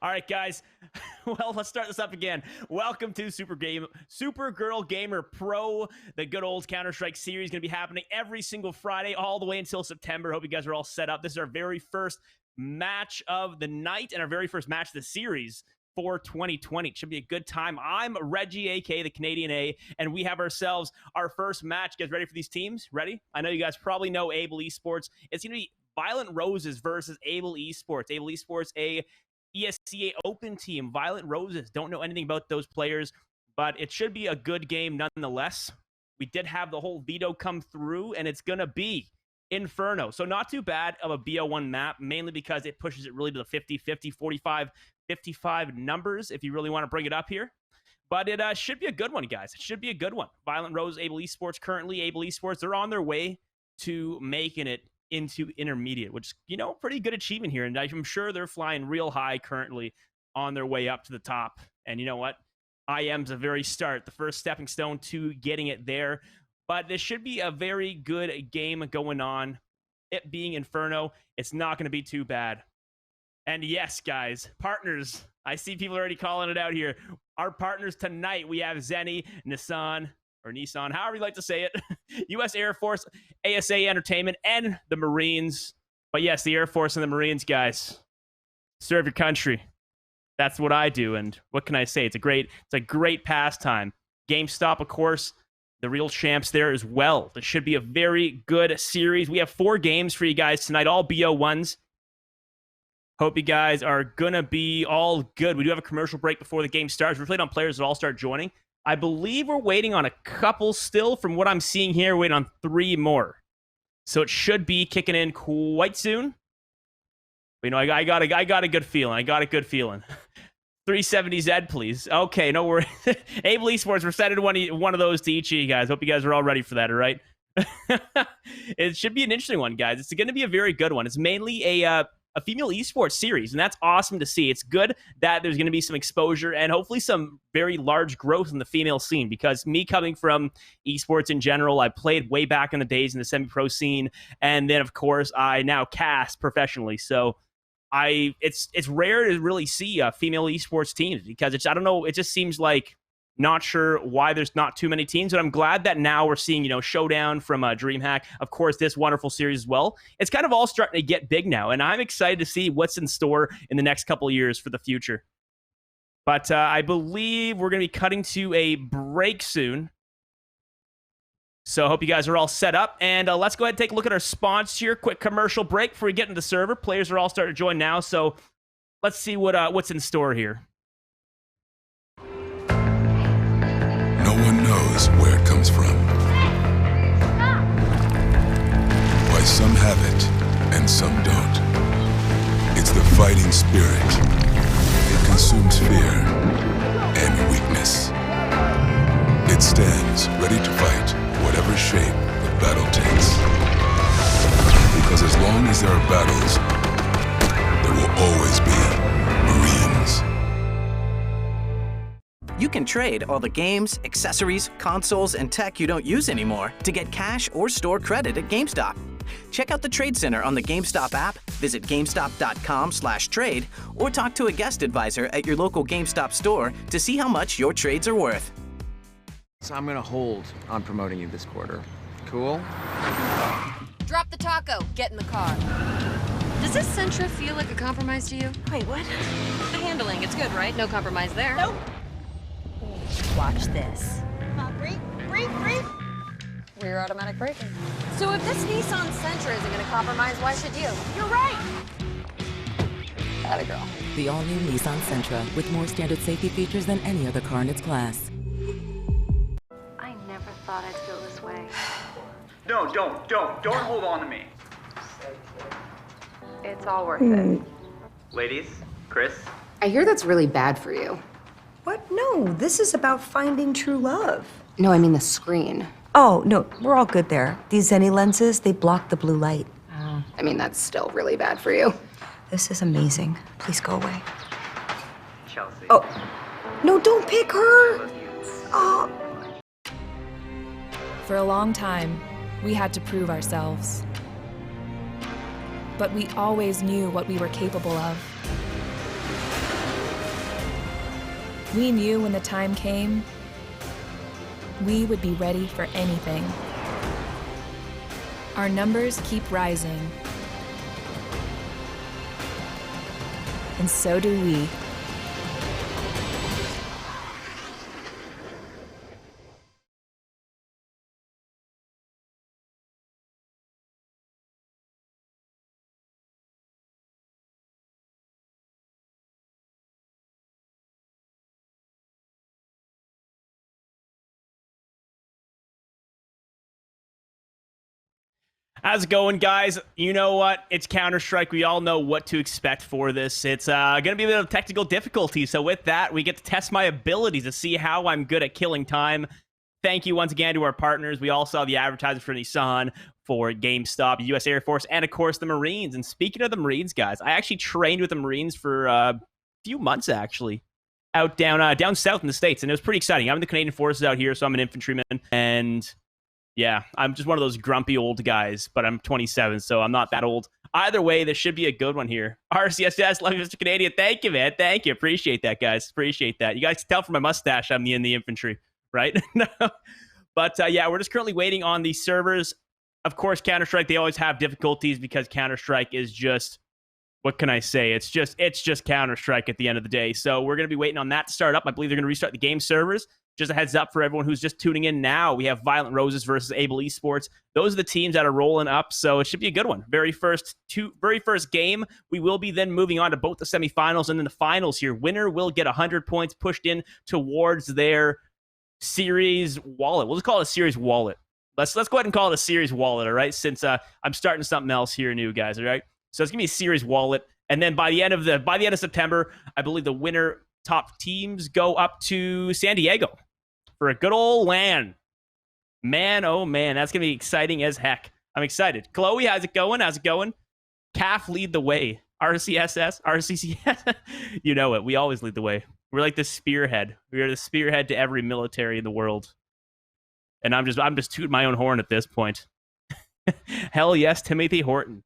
All right, guys. Well, let's start this up again. Welcome to Supergirl Gamer Pro. The good old Counter-Strike series going to be happening every single Friday all the way until September. Hope you guys are all set up. This is our very first match of the night and our very first match of the series for 2020. It should be a good time. I'm Reggie, aka the Canadian A, and we have ourselves our first match. You guys ready for these teams? Ready? I know you guys probably know Able Esports. It's going to be Violent Roses versus Able Esports. Able Esports, a ESCA Open team. Violent Roses, don't know anything about those players, but it should be a good game nonetheless. We did have the whole veto come through, and it's going to be Inferno. So not too bad of a BO1 map, mainly because it pushes it really to the 50, 50, 45, 55 numbers if you really want to bring it up here. But it should be a good one, guys. It should be a good one. Violent Rose, Able Esports, currently Able Esports, they're on their way to making it into intermediate, which is, you know, pretty good achievement here. And I'm sure they're flying real high currently on their way up to the top. And you know what? IM's a very start, the first stepping stone to getting it there. But this should be a very good game going on. It being Inferno, it's not going to be too bad. And yes, guys, partners, I see people already calling it out here. Our partners tonight, we have Zenny, Nissan, however you like to say it, U.S. Air Force, ASA Entertainment, and the Marines. But yes, the Air Force and the Marines, guys, serve your country. That's what I do, and what can I say? It's a great pastime. GameStop, of course, the real champs there as well. This should be a very good series. We have 4 games for you guys tonight, all BO1s. Hope you guys are gonna be all good. We do have a commercial break before the game starts. We're playing on players that all start joining. I believe we're waiting on a couple still. From what I'm seeing here, waiting on 3 more. So it should be kicking in quite soon. But, you know, I got a good feeling. 370Z, please. Okay, no worries. Able Esports, we're sending one of those to each of you guys. Hope you guys are all ready for that, all right? It should be an interesting one, guys. It's going to be a very good one. It's mainly a female esports series, and that's awesome to see. It's good that there's going to be some exposure and hopefully some very large growth in the female scene, because me coming from esports in general, I played way back in the days in the semi-pro scene, and then, of course, I now cast professionally. So it's rare to really see female esports teams, because I don't know, it just seems like, not sure why there's not too many teams, but I'm glad that now we're seeing, you know, Showdown from DreamHack. Of course, this wonderful series as well. It's kind of all starting to get big now, and I'm excited to see what's in store in the next couple of years for the future. But I believe we're going to be cutting to a break soon. So I hope you guys are all set up, and let's go ahead and take a look at our sponsors here. Quick commercial break before we get into the server. Players are all starting to join now, so let's see what's in store here. No one knows where it comes from. Why some have it and some don't. It's the fighting spirit. It consumes fear and weakness. It stands ready to fight whatever shape the battle takes. Because as long as there are battles, there will always be Marines. You can trade all the games, accessories, consoles, and tech you don't use anymore to get cash or store credit at GameStop. Check out the Trade Center on the GameStop app, visit GameStop.com/trade, or talk to a guest advisor at your local GameStop store to see how much your trades are worth. So I'm gonna hold on promoting you this quarter. Cool? Drop the taco, get in the car. Does this Sentra feel like a compromise to you? Wait, what? The handling, it's good, right? No compromise there. Nope. Watch this. Breathe. Rear automatic braking. So if this Nissan Sentra isn't gonna compromise, why should you? You're right! Atta girl. The all-new Nissan Sentra, with more standard safety features than any other car in its class. I never thought I'd feel this way. No, don't hold on to me. It's all worth it. Ladies, Chris. I hear that's really bad for you. What? No, this is about finding true love. No, I mean the screen. Oh, no, we're all good there. These Zenny lenses, they block the blue light. I mean, that's still really bad for you. This is amazing. Please go away. Chelsea. Oh, no, don't pick her! Oh. For a long time, we had to prove ourselves. But we always knew what we were capable of. We knew when the time came, we would be ready for anything. Our numbers keep rising. And so do we. How's it going, guys? You know what? It's Counter-Strike. We all know what to expect for this. It's going to be a bit of technical difficulty. So with that, we get to test my abilities to see how I'm good at killing time. Thank you once again to our partners. We all saw the advertising for Nissan, for GameStop, U.S. Air Force, and of course the Marines. And speaking of the Marines, guys, I actually trained with the Marines for a few months, actually, out down south in the States. And it was pretty exciting. I'm in the Canadian Forces out here, so I'm an infantryman. And yeah, I'm just one of those grumpy old guys, but I'm 27, so I'm not that old. Either way, this should be a good one here. RCSS, love you, Mr. Canadian. Thank you, man. Thank you. Appreciate that, guys. Appreciate that. You guys can tell from my mustache I'm in the infantry, right? No. But yeah, we're just currently waiting on the servers. Of course, Counter-Strike, they always have difficulties because Counter-Strike is just, what can I say? It's just Counter-Strike at the end of the day. So we're going to be waiting on that to start up. I believe they're going to restart the game servers. Just a heads up for everyone who's just tuning in now. We have Violent Roses versus Able Esports. Those are the teams that are rolling up, so it should be a good one. Very first game. We will be then moving on to both the semifinals and then the finals here. Winner will get 100 points pushed in towards their series wallet. We'll just call it a series wallet. Let's go ahead and call it a series wallet, all right? Since I'm starting something else here new, guys, all right? So it's gonna be a series wallet, and then by the end of September, I believe the winner top teams go up to San Diego for a good old LAN. Man, oh man, that's going to be exciting as heck. I'm excited. Chloe, how's it going? How's it going? CAF lead the way. RCSS, RCCS. You know it. We always lead the way. We're like the spearhead. We are the spearhead to every military in the world. And I'm just tooting my own horn at this point. Hell yes, Timothy Horton.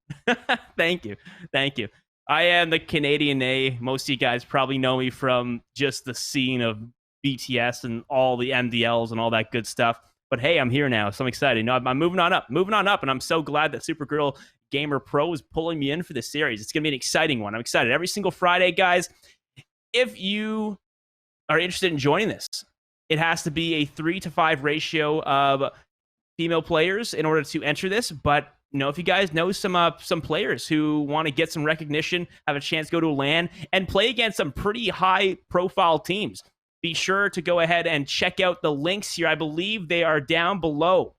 Thank you. Thank you. I am the Canadian A. Most of you guys probably know me from just the scene of BTS and all the MDLs and all that good stuff. But hey, I'm here now, so I'm excited. No, I'm moving on up, and I'm so glad that Supergirl Gamer Pro is pulling me in for this series. It's going to be an exciting one. I'm excited. Every single Friday, guys, if you are interested in joining this, it has to be a 3-to-5 ratio of female players in order to enter this, but you know, if you guys know some players who want to get some recognition, have a chance to go to a LAN and play against some pretty high-profile teams, be sure to go ahead and check out the links here. I believe they are down below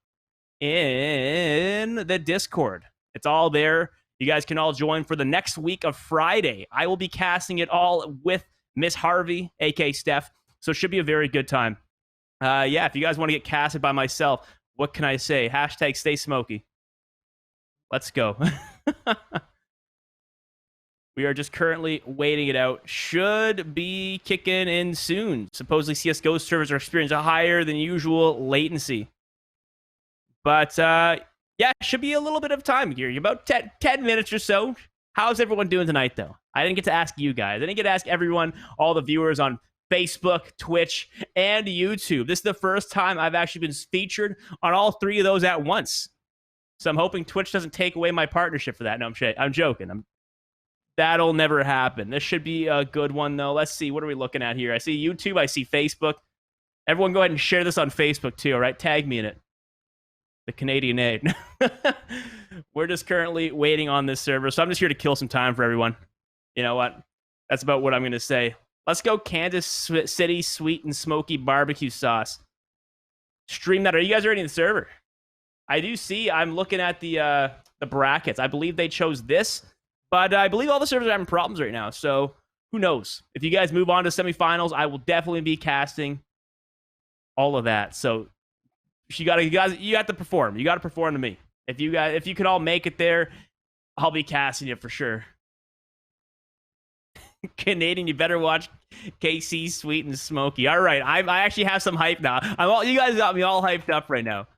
in the Discord. It's all there. You guys can all join for the next week of Friday. I will be casting it all with Miss Harvey, a.k.a. Steph, so it should be a very good time. Yeah, if you guys want to get casted by myself, what can I say? Hashtag stay smoky. Let's go. We are just currently waiting it out. Should be kicking in soon. Supposedly CSGO servers are experiencing a higher than usual latency. But yeah, should be a little bit of time here. About 10 minutes or so. How's everyone doing tonight, though? I didn't get to ask you guys. I didn't get to ask everyone, all the viewers on Facebook, Twitch, and YouTube. This is the first time I've actually been featured on all three of those at once. So I'm hoping Twitch doesn't take away my partnership for that. No, I'm joking. That'll never happen. This should be a good one, though. Let's see. What are we looking at here? I see YouTube. I see Facebook. Everyone go ahead and share this on Facebook, too, all right? Tag me in it. The Canadian A. We're just currently waiting on this server, so I'm just here to kill some time for everyone. You know what? That's about what I'm going to say. Let's go Kansas City sweet and smoky barbecue sauce. Stream that. Are you guys already in the server? I do see, I'm looking at the brackets. I believe they chose this, but I believe all the servers are having problems right now, so who knows? If you guys move on to semifinals, I will definitely be casting all of that. So you have to perform. You got to perform to me. If you could all make it there, I'll be casting you for sure. Canadian, you better watch KC Sweet and Smoky. All right, I actually have some hype now. You guys got me all hyped up right now.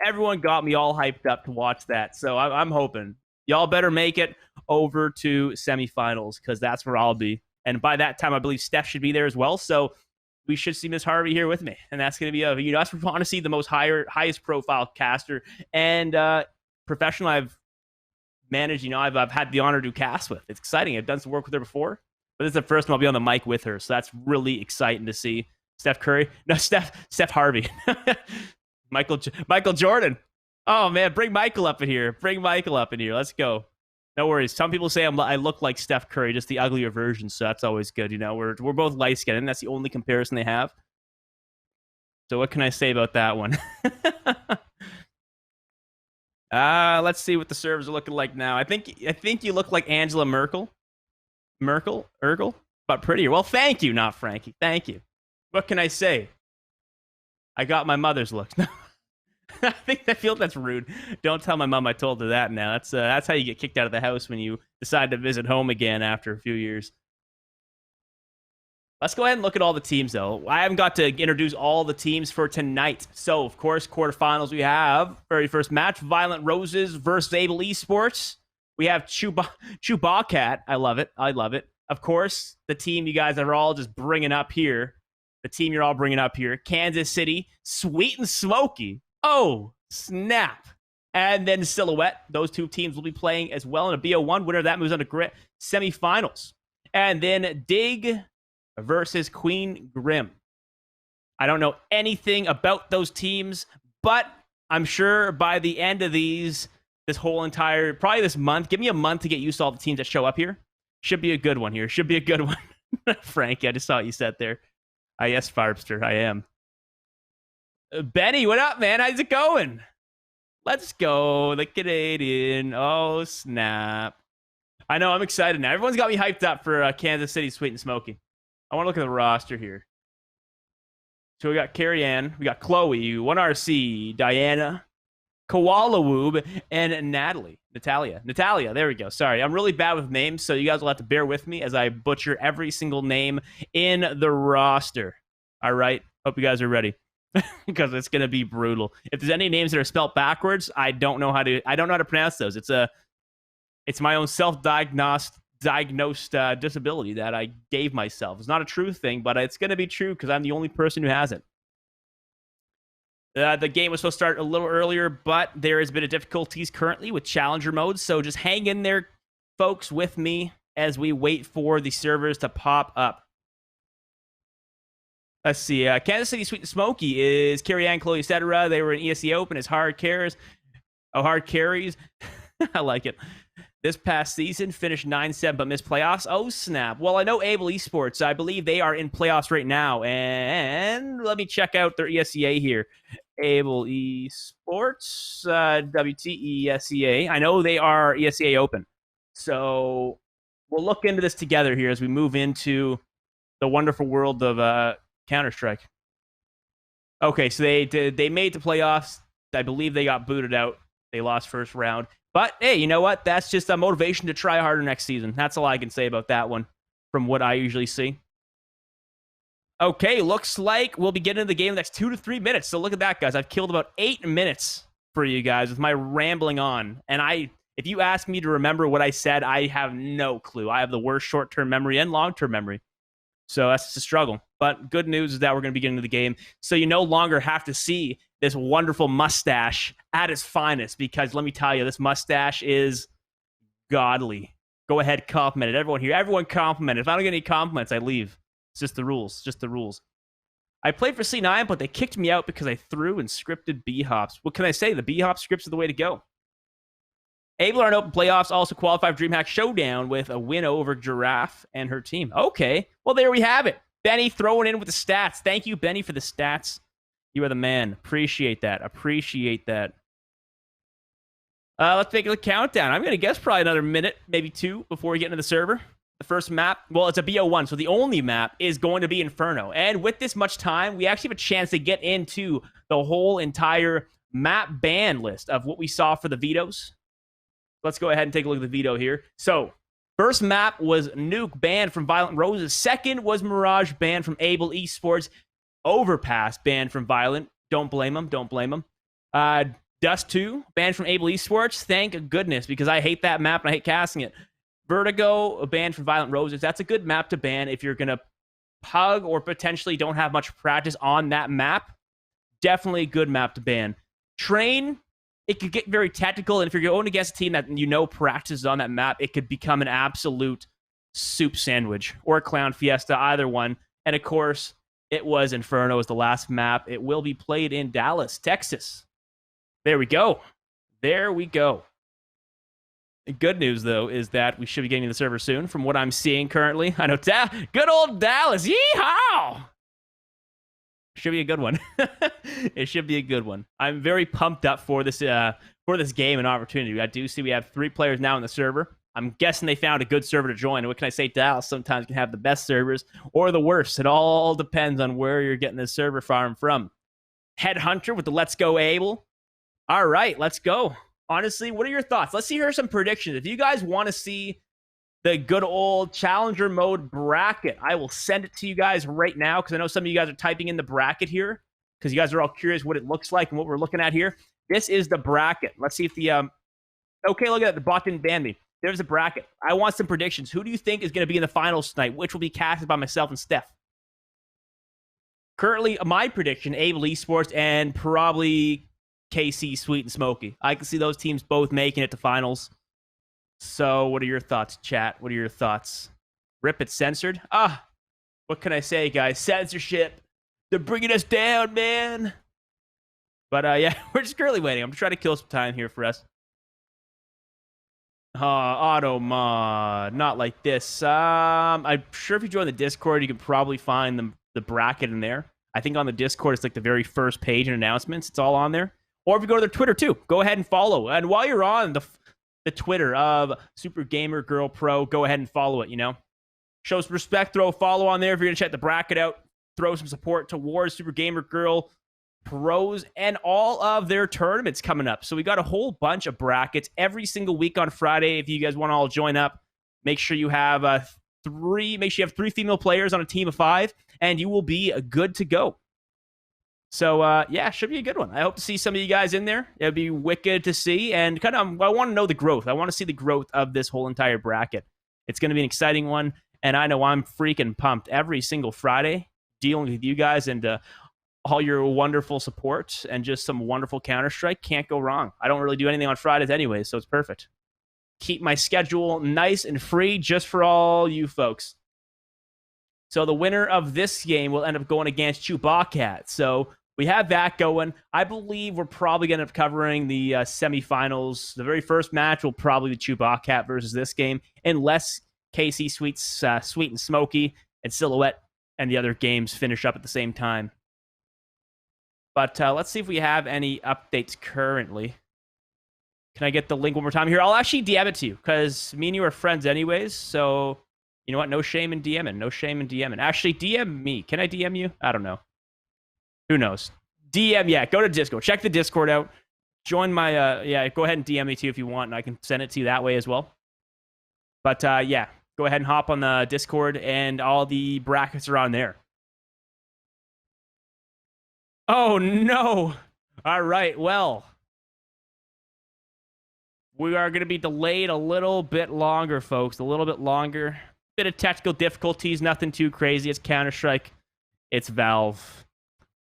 Everyone got me all hyped up to watch that, so I'm hoping y'all better make it over to semifinals because that's where I'll be. And by that time, I believe Steph should be there as well. So we should see Miss Harvey here with me. And that's going to be, that's we want to see the most highest profile caster and professional I've managed, I've had the honor to cast with. It's exciting. I've done some work with her before, but this is the first time I'll be on the mic with her. So that's really exciting to see. Steph Curry. No, Steph Harvey. Michael Jordan. Oh, man, bring Michael up in here. Let's go. No worries. Some people say I look like Steph Curry, just the uglier version, so that's always good. We're both light-skinned, and that's the only comparison they have. So what can I say about that one? Let's see what the servers are looking like now. I think you look like Angela Merkel, but prettier. Well, thank you, not Frankie. Thank you. What can I say? I got my mother's looks. I feel that's rude. Don't tell my mom I told her that now. That's how you get kicked out of the house when you decide to visit home again after a few years. Let's go ahead and look at all the teams, though. I haven't got to introduce all the teams for tonight. So, of course, quarterfinals we have. Very first match, Violent Roses versus Able Esports. We have Chewbacca. I love it. Of course, the team you guys are all just bringing up here. Kansas City, Sweet and Smoky. Oh, snap. And then Silhouette. Those two teams will be playing as well in a BO1. Winner of that moves on to grit semifinals. And then Dig versus Queen Grim. I don't know anything about those teams, but I'm sure by the end of this month, give me a month to get used to all the teams that show up here. Should be a good one here. Frankie, I just saw what you said there. Yes, Farbster, I am. Benny, what up, man? How's it going? Let's go. The Canadian. Oh, snap. I know, I'm excited now. Everyone's got me hyped up for Kansas City Sweet and Smoky. I want to look at the roster here. So we got Carrie Ann, we got Chloe, 1RC, Diana, Koala Woob, and Natalia, there we go. Sorry, I'm really bad with names, so you guys will have to bear with me as I butcher every single name in the roster. All right, hope you guys are ready. Because it's going to be brutal. If there's any names that are spelled backwards, I don't know how to pronounce those. It's my own self-diagnosed disability that I gave myself. It's not a true thing, but it's going to be true because I'm the only person who has it. The game was supposed to start a little earlier, but there has been a difficulties currently with challenger mode, so just hang in there, folks, with me as we wait for the servers to pop up. Let's see. Kansas City Sweet and Smoky is Carrie Ann, Chloe, etc. They were in ESE Open as hard carries. I like it. This past season, finished 9-7, but missed playoffs. Oh, snap. Well, I know Able Esports. I believe they are in playoffs right now. And let me check out their ESEA here. Able Esports, WTESEA. I know they are ESEA Open. So we'll look into this together here as we move into the wonderful world of Counter-Strike. Okay, so they made the playoffs. I believe they got booted out. They lost first round. But, hey, you know what? That's just a motivation to try harder next season. That's all I can say about that one from what I usually see. Okay, looks like we'll be getting into the game in the next 2 to 3 minutes. So look at that, guys. I've killed about 8 minutes for you guys with my rambling on. And if you ask me to remember what I said, I have no clue. I have the worst short-term memory and long-term memory. So that's just a struggle. But good news is that we're going to be getting into the game. So you no longer have to see this wonderful mustache at its finest, because let me tell you, this mustache is godly. Go ahead, compliment it. Everyone here, everyone compliment it. If I don't get any compliments, I leave. It's just the rules. I played for C9, but they kicked me out because I threw and scripted B-hops. What can I say? The B-hop scripts are the way to go. Able are in open playoffs, also Qualifier DreamHack Showdown with a win over Giraffe and her team. Okay, well, there we have it. Benny throwing in with the stats. Thank you, Benny, for the stats. You are the man. Appreciate that. Let's make a countdown. I'm going to guess probably another minute, maybe 2, before we get into the server. The first map, well, it's a BO1, so the only map is going to be Inferno. And with this much time, we actually have a chance to get into the whole entire map ban list of what we saw for the vetoes. Let's go ahead and take a look at the veto here. So, first map was Nuke banned from Violent Roses. Second was Mirage banned from Able Esports. Overpass banned from Violent. Don't blame them. Dust 2 banned from Able Esports. Thank goodness, because I hate that map and I hate casting it. Vertigo banned from Violent Roses. That's a good map to ban if you're going to pug or potentially don't have much practice on that map, definitely a good map to ban. Train, it could get very tactical, and if you're going against a team that you know practices on that map, it could become an absolute soup sandwich or a clown fiesta, either one. And of course, it was Inferno as the last map. It will be played in Dallas, Texas. There we go. There we go. The good news, though, is that we should be getting the server soon from what I'm seeing currently. I know, good old Dallas. Yeehaw! Should be a good one. It should be a good one. I'm very pumped up for this game and opportunity. I do see we have 3 players now in the server. I'm guessing they found a good server to join. What can I say? Dallas sometimes can have the best servers or the worst. It all depends on where you're getting the server farm from. Headhunter with the Let's Go Able. All right, let's go. Honestly, what are your thoughts? Let's see here some predictions. If you guys want to see the good old Challenger mode bracket, I will send it to you guys right now because I know some of you guys are typing in the bracket here because you guys are all curious what it looks like and what we're looking at here. This is the bracket. Let's see if the... Okay, look at that. The bot didn't ban me. There's a bracket. I want some predictions. Who do you think is going to be in the finals tonight? Which will be casted by myself and Steph? Currently, my prediction, Able Esports and probably KC, Sweet, and Smoky. I can see those teams both making it to finals. So, what are your thoughts, chat? What are your thoughts? Rip it censored? What can I say, guys? Censorship. They're bringing us down, man. But, yeah, we're just currently waiting. I'm trying to kill some time here for us. Auto mod. Not like this. I'm sure if you join the Discord, you can probably find the bracket in there. I think on the Discord, it's like the very first page and announcements. It's all on there. Or if you go to their Twitter, too, go ahead and follow. And while you're on the Twitter of Super Gamer Girl Pro, go ahead and follow it, you know? Show some respect, throw a follow on there if you're going to check the bracket out. Throw some support towards Super Gamer Girl Pros and all of their tournaments coming up. So we got a whole bunch of brackets every single week on Friday. If you guys want to all join up, make sure you have 3 female players on a team of 5, and you will be good to go. So, yeah, should be a good one. I hope to see some of you guys in there. It'll be wicked to see, and kind of, I want to know the growth. I want to see the growth of this whole entire bracket. It's going to be an exciting one, and I know I'm freaking pumped every single Friday dealing with you guys and all your wonderful support and just some wonderful Counter-Strike. Can't go wrong. I don't really do anything on Fridays anyway, so it's perfect. Keep my schedule nice and free just for all you folks. So the winner of this game will end up going against Chewbacca. So we have that going. I believe we're probably going to end up covering the semifinals. The very first match will probably be Chewbacca versus this game, unless KC Sweet and Smoky and Silhouette and the other games finish up at the same time. But let's see if we have any updates currently. Can I get the link one more time here? I'll actually DM it to you because me and you are friends anyways. So, you know what? No shame in DMing. No shame in DMing. Actually, DM me. Can I DM you? I don't know. Who knows? DM, yeah. Go to Discord. Check the Discord out. Join my, yeah, go ahead and DM me too if you want, and I can send it to you that way as well. But, yeah, go ahead and hop on the Discord, and all the brackets are on there. Oh, no. All right, well, we are going to be delayed a little bit longer, folks. A little bit longer. Bit of technical difficulties. Nothing too crazy. It's Counter-Strike. It's Valve.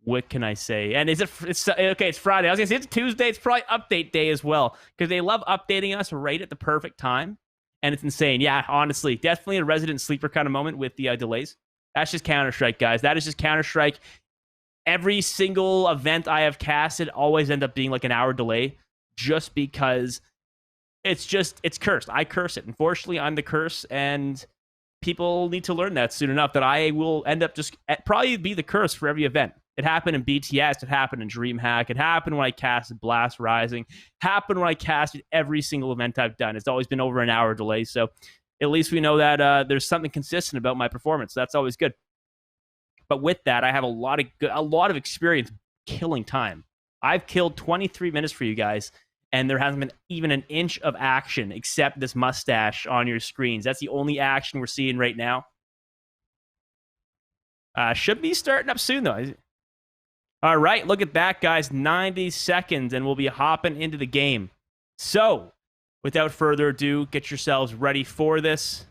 What can I say? And it's okay, it's Friday. I was going to say it's Tuesday. It's probably update day as well because they love updating us right at the perfect time. And it's insane. Yeah, honestly, definitely a resident sleeper kind of moment with the delays. That's just Counter-Strike, guys. That is just Counter-Strike. Every single event I have casted always end up being like an hour delay just because it's cursed. I curse it. Unfortunately, I'm the curse, and people need to learn that soon enough that I will end up just probably be the curse for every event. It happened in BTS. It happened in DreamHack. It happened when I casted Blast Rising. It happened when I casted every single event I've done. It's always been over an hour delay. So at least we know that there's something consistent about my performance. That's always good. But with that, I have a lot of experience killing time. I've killed 23 minutes for you guys, and there hasn't been even an inch of action except this mustache on your screens. That's the only action we're seeing right now. Should be starting up soon, though. All right, look at that, guys. 90 seconds, and we'll be hopping into the game. So, without further ado, get yourselves ready for this.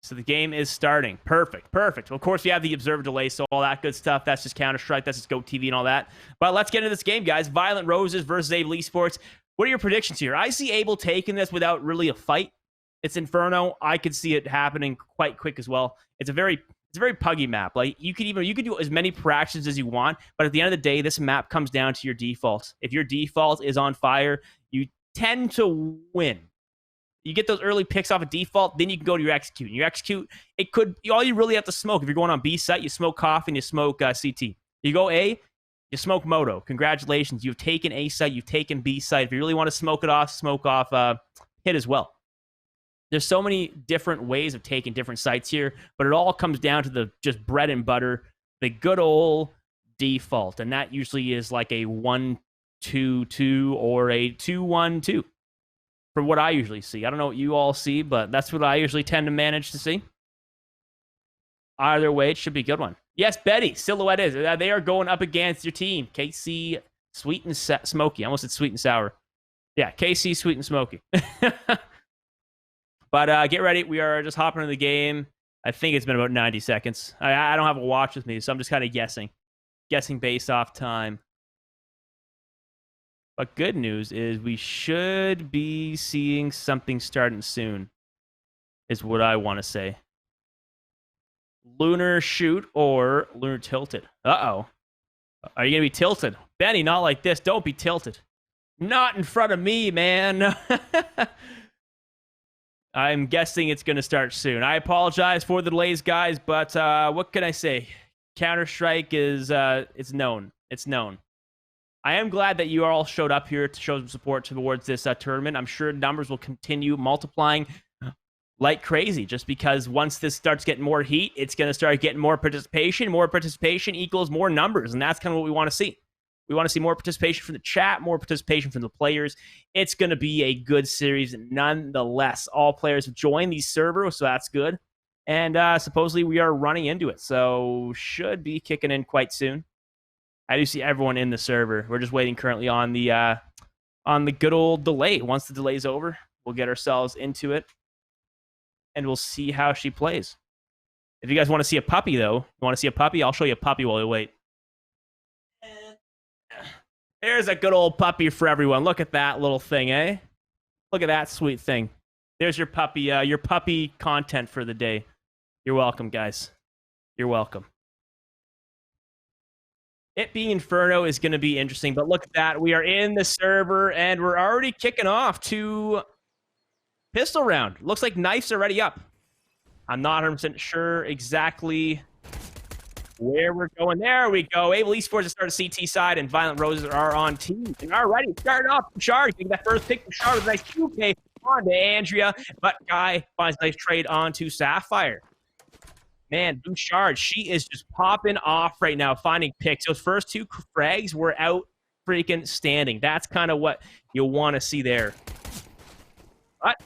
So the game is starting. Perfect. Perfect. Well, of course, we have the observer delay, so all that good stuff. That's just Counter-Strike. That's just Go TV and all that. But let's get into this game, guys. Violent Roses versus Able Esports. What are your predictions here? I see Able taking this without really a fight. It's Inferno. I could see it happening quite quick as well. It's a very puggy map. Like you could do as many practices as you want, but at the end of the day, this map comes down to your defaults. If your default is on fire, you tend to win. You get those early picks off a default, then you can go to your execute. And your execute, all you really have to smoke. If you're going on B site, you smoke Coffee and you smoke CT. You go A, you smoke Moto. Congratulations, you've taken A site, you've taken B site. If you really want to smoke off Hit as well. There's so many different ways of taking different sites here, but it all comes down to the just bread and butter, the good old default, and that usually is like a 1-2-2 or a 2-1-2. For what I usually see. I don't know what you all see, but that's what I usually tend to manage to see. Either way, it should be a good one. Yes, Betty, Silhouette is. They are going up against your team. KC, Sweet and Smoky. I almost said Sweet and Sour. Yeah, KC, Sweet and Smoky. But get ready. We are just hopping into the game. I think it's been about 90 seconds. I don't have a watch with me, so I'm just kind of guessing. Guessing based off time. But good news is we should be seeing something starting soon, is what I want to say. Lunar shoot or lunar tilted. Uh-oh. Are you going to be tilted? Benny, not like this. Don't be tilted. Not in front of me, man. I'm guessing it's going to start soon. I apologize for the delays, guys, but what can I say? Counter-Strike is it's known. It's known. I am glad that you all showed up here to show some support towards this tournament. I'm sure numbers will continue multiplying like crazy, just because once this starts getting more heat, it's going to start getting more participation. More participation equals more numbers, and that's kind of what we want to see. We want to see more participation from the chat, more participation from the players. It's going to be a good series nonetheless. All players have joined these servers, so that's good. And supposedly we are running into it, so should be kicking in quite soon. I do see everyone in the server. We're just waiting currently on the good old delay. Once the delay's over, we'll get ourselves into it, and we'll see how she plays. If you guys want to see a puppy, though, you want to see a puppy, I'll show you a puppy while we wait. There's a good old puppy for everyone. Look at that little thing, eh? Look at that sweet thing. There's your puppy content for the day. You're welcome, guys. You're welcome. It being Inferno is going to be interesting, but look at that. We are in the server, and we're already kicking off to pistol round. Looks like knife's already up. I'm not 100% sure exactly where we're going. There we go. Able Esports has started CT side, and Violent Roses are on team. And alrighty, starting off Bouchard. Getting that first pick. Bouchard with a nice 2K on to Andrea, but Guy finds a nice trade on to Sapphire. Man, Bouchard, she is just popping off right now, finding picks. Those first two frags were out freaking standing. That's kind of what you want to see there. But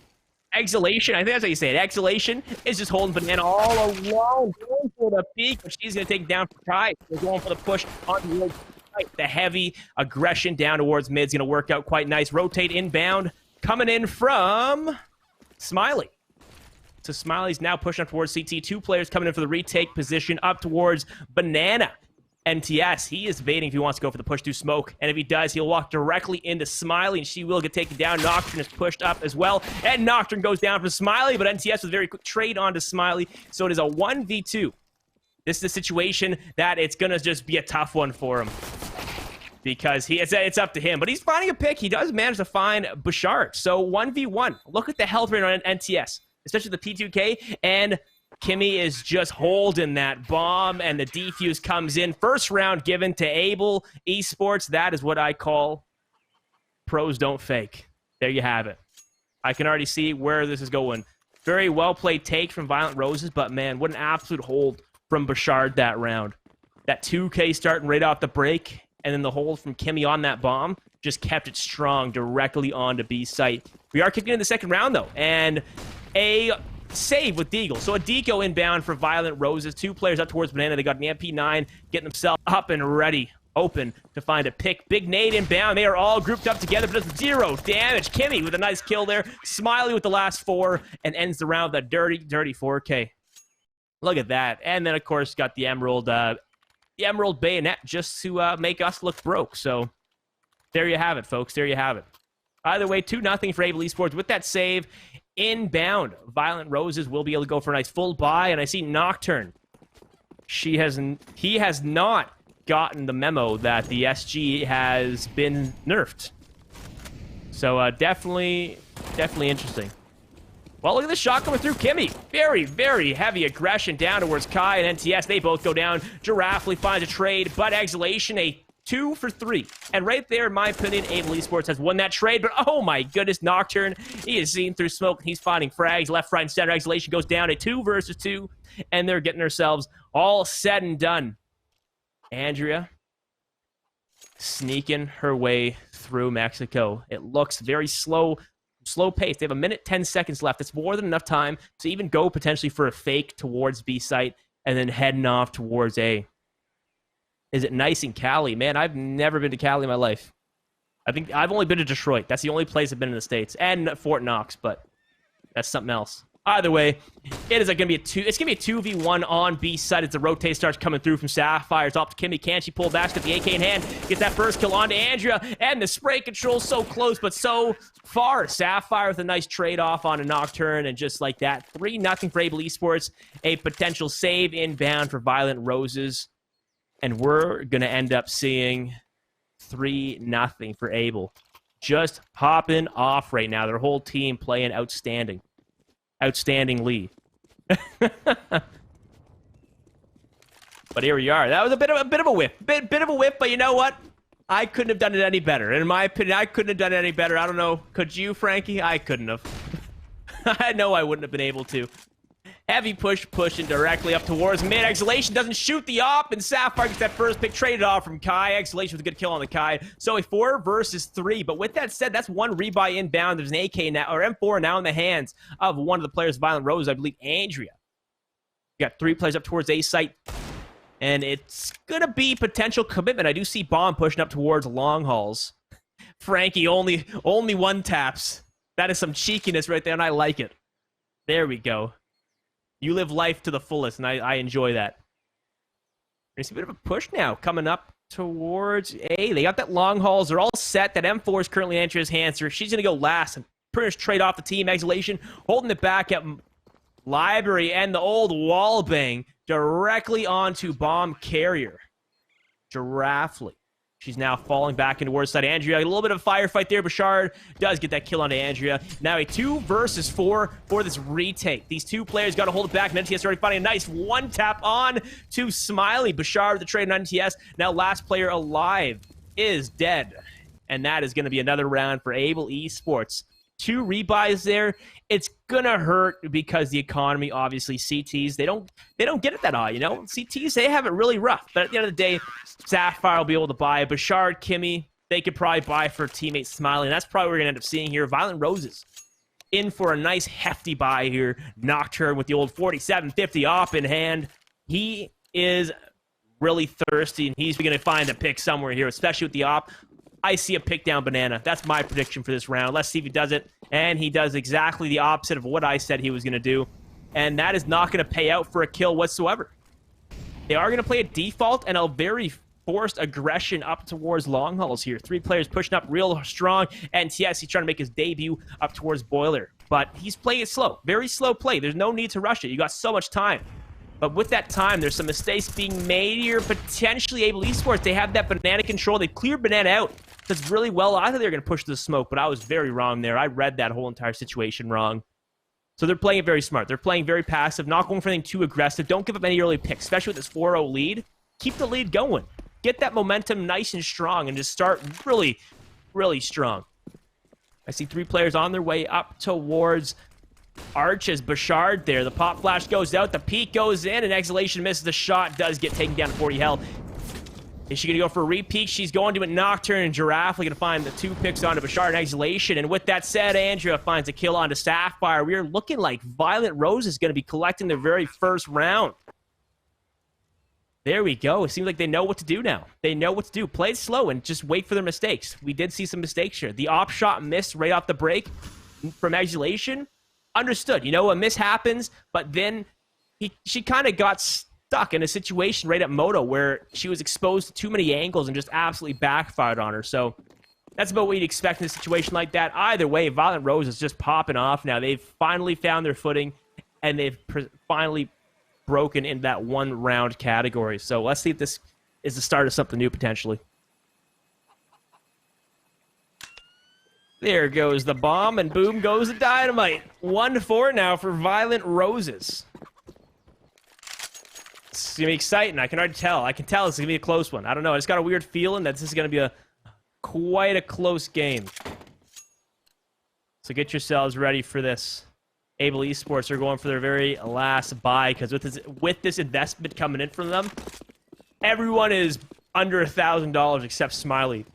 Exhalation, I think that's how you say it. Exhalation is just holding Banana all alone, going for the peak, but she's going to take it down for Kai. They're going for the push on the right. The heavy aggression down towards mid is going to work out quite nice. Rotate inbound, coming in from Smiley. So Smiley's now pushing up towards CT. Two players coming in for the retake position up towards Banana. MTS, he is debating if he wants to go for the push through smoke. And if he does, he'll walk directly into Smiley, and she will get taken down. Nocturne is pushed up as well. And Nocturne goes down from Smiley, but MTS with a very quick trade onto Smiley. So it is a 1v2. This is a situation that it's going to just be a tough one for him. Because it's up to him. But he's finding a pick. He does manage to find Bouchard. So 1v1. Look at the health rate on NTS. Especially the P2K, and Kimmy is just holding that bomb, and the defuse comes in. First round given to Able Esports. That is what I call pros don't fake. There you have it. I can already see where this is going. Very well-played take from Violent Roses, but man, what an absolute hold from Bouchard that round. That 2K starting right off the break, and then the hold from Kimmy on that bomb just kept it strong directly onto B site. We are kicking in the second round, though, and a save with Deagle. So a deco inbound for Violent Roses. Two players up towards Banana. They got an MP9 getting themselves up and ready open to find a pick. Big nade inbound. They are all grouped up together, but does 0 damage. Kimmy with a nice kill there. Smiley with the last 4 and ends the round with a dirty, dirty 4K. Look at that. And then, of course, got the Emerald bayonet just to make us look broke. So there you have it, folks. There you have it. Either way, 2-0 for Able Esports. With that save, inbound, Violent Roses will be able to go for a nice full buy. And I see Nocturne. He has not gotten the memo that the SG has been nerfed. So definitely interesting. Well, look at the shot coming through Kimmy. Very, very heavy aggression down towards Kai and NTS. They both go down. Giraffely finds a trade, but Exhalation, a 2 for 3. And right there, in my opinion, Able Esports has won that trade. But oh my goodness, Nocturne, he is seen through smoke. He's finding frags left, right, and center. Exhalation goes down a 2 versus 2. And they're getting themselves all said and done. Andrea sneaking her way through Mexico. It looks very slow pace. They have 1 minute 10 seconds left. It's more than enough time to even go potentially for a fake towards B site and then heading off towards A. Is it nice in Cali? Man, I've never been to Cali in my life. I think I've only been to Detroit. That's the only place I've been in the States. And Fort Knox, but that's something else. Either way, it is going to be it's going to be a 2v1 on B side as the rotate starts coming through from Sapphires off to Kimmy. Can she pull back? She's got the AK in hand. Gets that first kill onto Andrea. And the spray control so close, but so far. Sapphire with a nice trade-off on a Nocturne. And just like that, 3-0 for Able Esports. A potential save inbound for Violent Roses. And we're going to end up seeing 3-0 for Able. Just popping off right now. Their whole team playing outstanding. Outstandingly. But here we are. That was a bit of a whiff. Bit of a whiff, but you know what? I couldn't have done it any better. In my opinion, I couldn't have done it any better. I don't know. Could you, Frankie? I couldn't have. I know I wouldn't have been able to. Heavy pushing directly up towards mid. Exhalation doesn't shoot the op, and Sapphire gets that first pick traded off from Kai. Exhalation with a good kill on the Kai. So a 4 versus 3. But with that said, that's 1 rebuy inbound. There's an AK now, or M4 now in the hands of one of the players, Violent Rose, I believe, Andrea. We got 3 players up towards A site. And it's gonna be potential commitment. I do see Bomb pushing up towards long hauls. Frankie only 1 taps. That is some cheekiness right there, and I like it. There we go. You live life to the fullest, and I enjoy that. There's a bit of a push now coming up towards A. They got that long hauls. They're all set. That M4 is currently in Andrea's hands. So she's going to go last and pretty much trade off the team. Exhalation holding it back at Library and the old wall bang directly onto Bomb Carrier. Giraffely. She's now falling back into towards side. Andrea, a little bit of a firefight there. Bouchard does get that kill onto Andrea. Now a 2 versus 4 for this retake. These 2 players got to hold it back. And NTS already finding a nice 1 tap on to Smiley. Bouchard with the trade on NTS. Now last player alive is dead. And that is going to be another round for Able Esports. 2 rebuys there. It's gonna hurt because the economy, obviously, CTs, they don't get it that high, you know? CTs, they have it really rough. But at the end of the day, Sapphire will be able to buy. Bouchard, Kimmy, they could probably buy for teammate Smiley. And that's probably what we're gonna end up seeing here. Violent Roses in for a nice hefty buy here. Nocturne with the old 4750 op in hand. He is really thirsty, and he's gonna find a pick somewhere here, especially with the op. I see a pick down banana. That's my prediction for this round. Let's see if he does it. And he does exactly the opposite of what I said he was going to do. And that is not going to pay out for a kill whatsoever. They are going to play a default and a very forced aggression up towards long hauls here. 3 players pushing up real strong. And yes, he's trying to make his debut up towards Boiler. But he's playing it slow. Very slow play. There's no need to rush it. You got so much time. But with that time, there's some mistakes being made here. Potentially Able Esports, they have that banana control. They cleared banana out. Does really well. I thought they were going to push the smoke, but I was very wrong there. I read that whole entire situation wrong. So they're playing it very smart. They're playing very passive, not going for anything too aggressive. Don't give up any early picks, especially with this 4-0 lead. Keep the lead going. Get that momentum nice and strong and just start really, really strong. I see 3 players on their way up towards Arches. Bouchard there. The pop flash goes out. The peek goes in, and Exhalation misses the shot. Does get taken down to 40 health. Is she going to go for a repeat? She's going to a Nocturne, and Giraffe going to find the 2 picks onto Bouchard and Exhalation. And with that said, Andrea finds a kill onto Sapphire. We are looking like Violent Rose is going to be collecting their very first round. There we go. It seems like they know what to do now. They know what to do. Play it slow and just wait for their mistakes. We did see some mistakes here. The op shot missed right off the break from Exulation. Understood. You know, a miss happens, but then she kind of got stuck in a situation right at Moto where she was exposed to too many angles and just absolutely backfired on her. So that's about what you'd expect in a situation like that. Either way, Violent Rose is just popping off now. They've finally found their footing, and they've finally broken in that one-round category. So let's see if this is the start of something new, potentially. There goes the bomb, and boom goes the dynamite. 1-4 now for Violent Roses. It's going to be exciting. I can already tell. I can tell it's going to be a close one. I don't know. I just got a weird feeling that this is going to be quite a close game. So get yourselves ready for this. Able Esports are going for their very last buy, because with this investment coming in from them, everyone is under $1,000 except Smiley.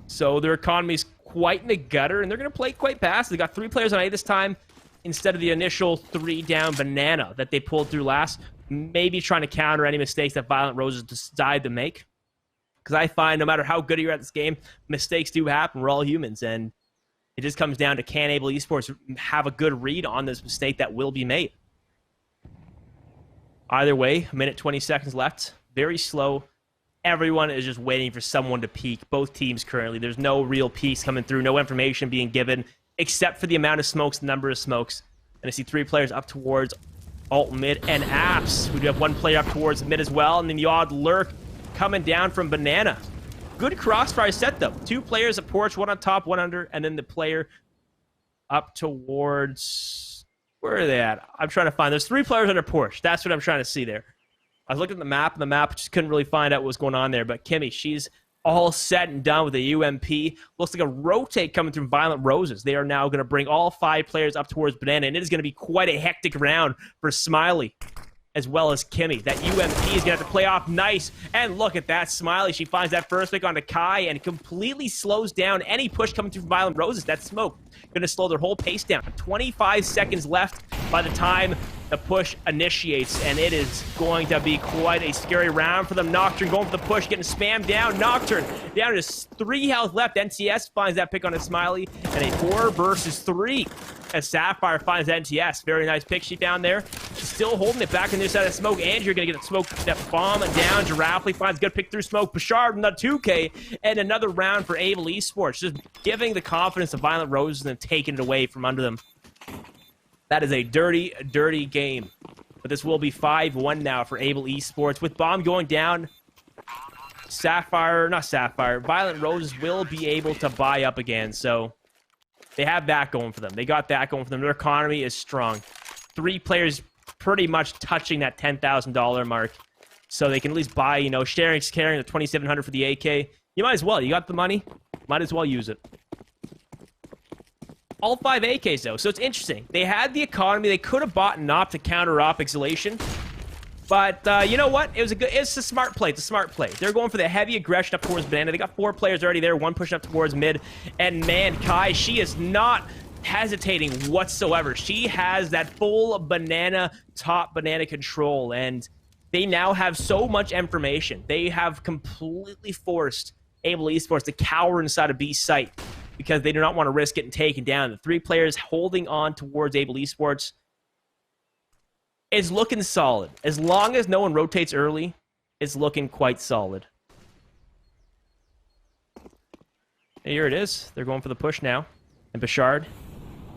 So their economy is quite in the gutter, and they're going to play quite fast. They got 3 players on A this time instead of the initial 3 down banana that they pulled through last. Maybe trying to counter any mistakes that Violent Roses decide to make. Because I find no matter how good you're at this game, mistakes do happen. We're all humans, and it just comes down to, can Able Esports have a good read on this mistake that will be made? Either way, 1:20 seconds left. Very slow. Everyone is just waiting for someone to peek. Both teams currently. There's no real peaks coming through. No information being given, except for the amount of smokes, the number of smokes. And I see 3 players up towards alt mid and apps. We do have 1 player up towards mid as well. And then the odd lurk coming down from Banana. Good crossfire set, though. 2 players at porch, 1 on top, 1 under, and then the player up towards... Where are they at? I'm trying to find... There's 3 players under porch. That's what I'm trying to see there. I was looking at the map, and the map just couldn't really find out what was going on there. But Kimmy, she's all set and done with the UMP. Looks like a rotate coming through Violent Roses. They are now going to bring all 5 players up towards Banana, and it is going to be quite a hectic round for Smiley, as well as Kimmy. That UMP is going to have to play off nice. And look at that, Smiley. She finds that first pick onto Kai and completely slows down any push coming through Violent Roses. That smoke going to slow their whole pace down. 25 seconds left by the time the push initiates, and it is going to be quite a scary round for them. Nocturne going for the push, getting spammed down. Nocturne down to 3 health left. NTS finds that pick on a Smiley, and a 4 versus 3 as Sapphire finds NTS. Very nice pick she found there. She's still holding it back on the side of smoke. Andrew going to get a smoke, that bomb down. Giraffe finds good pick through smoke. Bashard from the 2K, and another round for Able Esports, just giving the confidence of Violent Roses and taking it away from under them. That is a dirty, dirty game. But this will be 5-1 now for Able Esports. With bomb going down, Violent Roses will be able to buy up again. So they have that going for them. They got that going for them. Their economy is strong. 3 players pretty much touching that $10,000 mark. So they can at least buy, you know, carrying the $2,700 for the AK. You might as well. You got the money. Might as well use it. All 5 AKs, though, so it's interesting. They had the economy. They could have bought an op to counter op Exhalation. But you know what? It's a smart play. It's a smart play. They're going for the heavy aggression up towards Banana. They got 4 players already there, 1 pushing up towards mid. And man, Kai, she is not hesitating whatsoever. She has that full Banana, top Banana control. And they now have so much information. They have completely forced Able Esports to cower inside of B site, because they do not want to risk getting taken down. The 3 players holding on towards Able Esports is looking solid. As long as no one rotates early, it's looking quite solid. And here it is. They're going for the push now. And Bashard,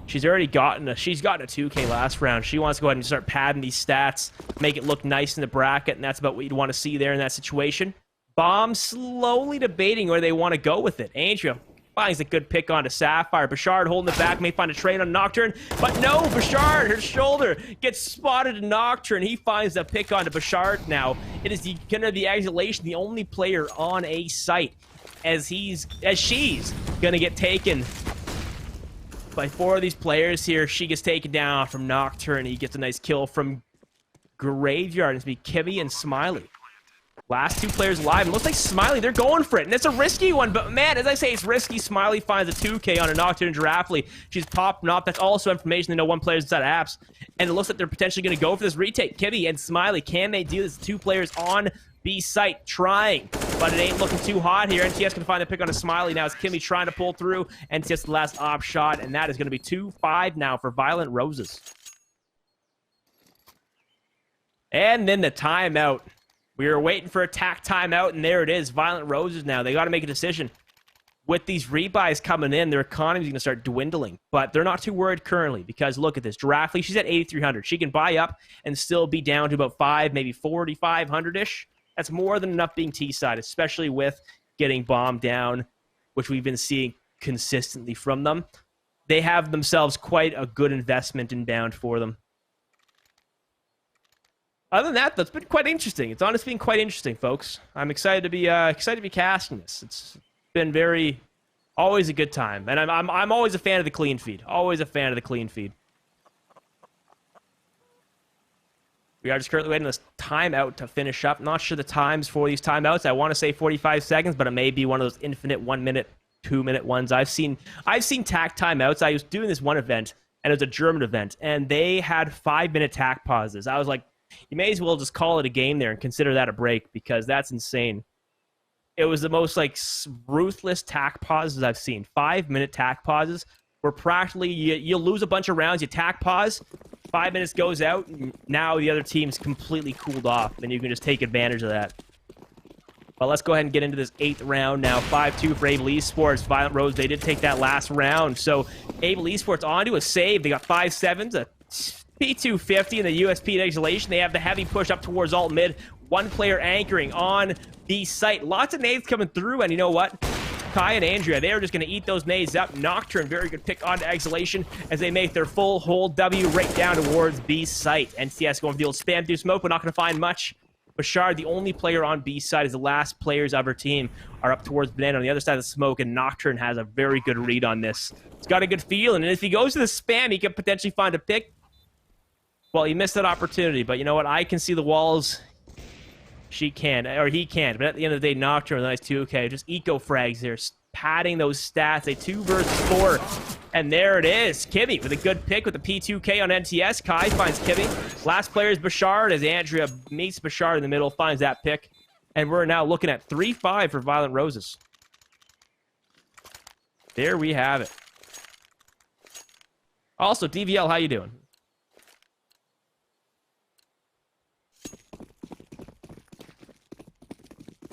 she's gotten a 2K last round. She wants to go ahead and start padding these stats, make it look nice in the bracket, and that's about what you'd want to see there in that situation. Bomb slowly debating where they want to go with it. Andrea finds a good pick onto Sapphire. Bashard holding it back, may find a trade on Nocturne, but no, Bashard, her shoulder gets spotted in Nocturne. He finds a pick onto Bashard now. It is gonna be Exhalation, the only player on a site, as she's gonna get taken by 4 of these players here. She gets taken down from Nocturne. He gets a nice kill from Graveyard. It's be Kimmy and Smiley. Last 2 players alive. It looks like Smiley, they're going for it. And it's a risky one, but man, as I say, it's risky. Smiley finds a 2K on a Nocturne Giraffe. She's popping up. That's also information. They know 1 player's inside apps. And it looks like they're potentially going to go for this retake. Kibby and Smiley, can they do this? 2 players on B site trying, but it ain't looking too hot here. NTS can find the pick on a Smiley now as Kimmy trying to pull through. NTS the last op shot, and that is going to be 2-5 now for Violent Roses. And then the timeout. We were waiting for a tack timeout, and there it is. Violent Roses now. They got to make a decision. With these rebuys coming in, their economy is going to start dwindling. But they're not too worried currently because look at this. Giraffely, she's at 8,300. She can buy up and still be down to about 5, maybe 4,500-ish. That's more than enough being T-side, especially with getting bombed down, which we've been seeing consistently from them. They have themselves quite a good investment inbound for them. Other than that, that's been quite interesting. It's honestly been quite interesting, folks. I'm excited to be casting this. It's been always a good time, and I'm always a fan of the clean feed. Always a fan of the clean feed. We are just currently waiting this timeout to finish up. Not sure the times for these timeouts. I want to say 45 seconds, but it may be one of those infinite 1 minute, 2 minute ones. I've seen tack timeouts. I was doing this one event, and it was a German event, and they had 5-minute tack pauses. I was like, you may as well just call it a game there and consider that a break because that's insane. It was the most ruthless tack pauses I've seen. 5-minute tack pauses where practically you lose a bunch of rounds, you tack pause, 5 minutes goes out, and now the other team's completely cooled off, and you can just take advantage of that. But let's go ahead and get into this 8th round now. 5-2 for Able Esports. Violent Rose, they did take that last round. So Able Esports onto a save. They got 5-7s, a P250 and the USP Exhalation. They have the heavy push up towards alt mid. One player anchoring on the site. Lots of nades coming through, and you know what? Kai and Andrea, they are just going to eat those nades up. Nocturne, very good pick onto Exhalation as they make their full hold W right down towards B site. NCS going for the old spam through smoke, but not going to find much. Bashard, the only player on B side, is the last players of her team are up towards Banana on the other side of the smoke, and Nocturne has a very good read on this. He's got a good feeling, and if he goes to the spam, he could potentially find a pick. Well, he missed that opportunity, but you know what? I can see the walls. She can, or he can't. But at the end of the day, Nocturne, nice 2K. Just eco frags there, padding those stats. A 2 versus 4. And there it is. Kimmy with a good pick with the P2K on NTS. Kai finds Kimmy. Last player is Bashard as Andrea meets Bashard in the middle, finds that pick. And we're now looking at 3-5 for Violent Roses. There we have it. Also, DVL, how you doing?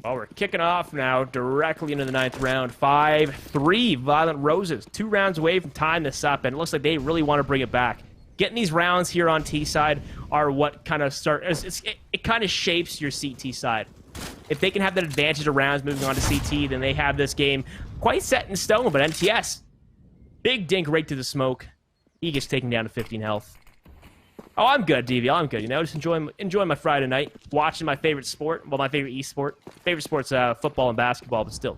Well, we're kicking off now directly into the 9th round. 5-3 Violent Roses. 2 rounds away from tying this up, and it looks like they really want to bring it back. Getting these rounds here on T side are what kind of it kind of shapes your CT side. If they can have that advantage of rounds moving on to CT, then they have this game quite set in stone. But NTS, big dink right to the smoke. He gets taken down to 15 health. Oh, I'm good, DVL. I'm good. You know, just enjoying my Friday night, watching my favorite sport. Well, my favorite e-sport. Favorite sport's football and basketball, but still.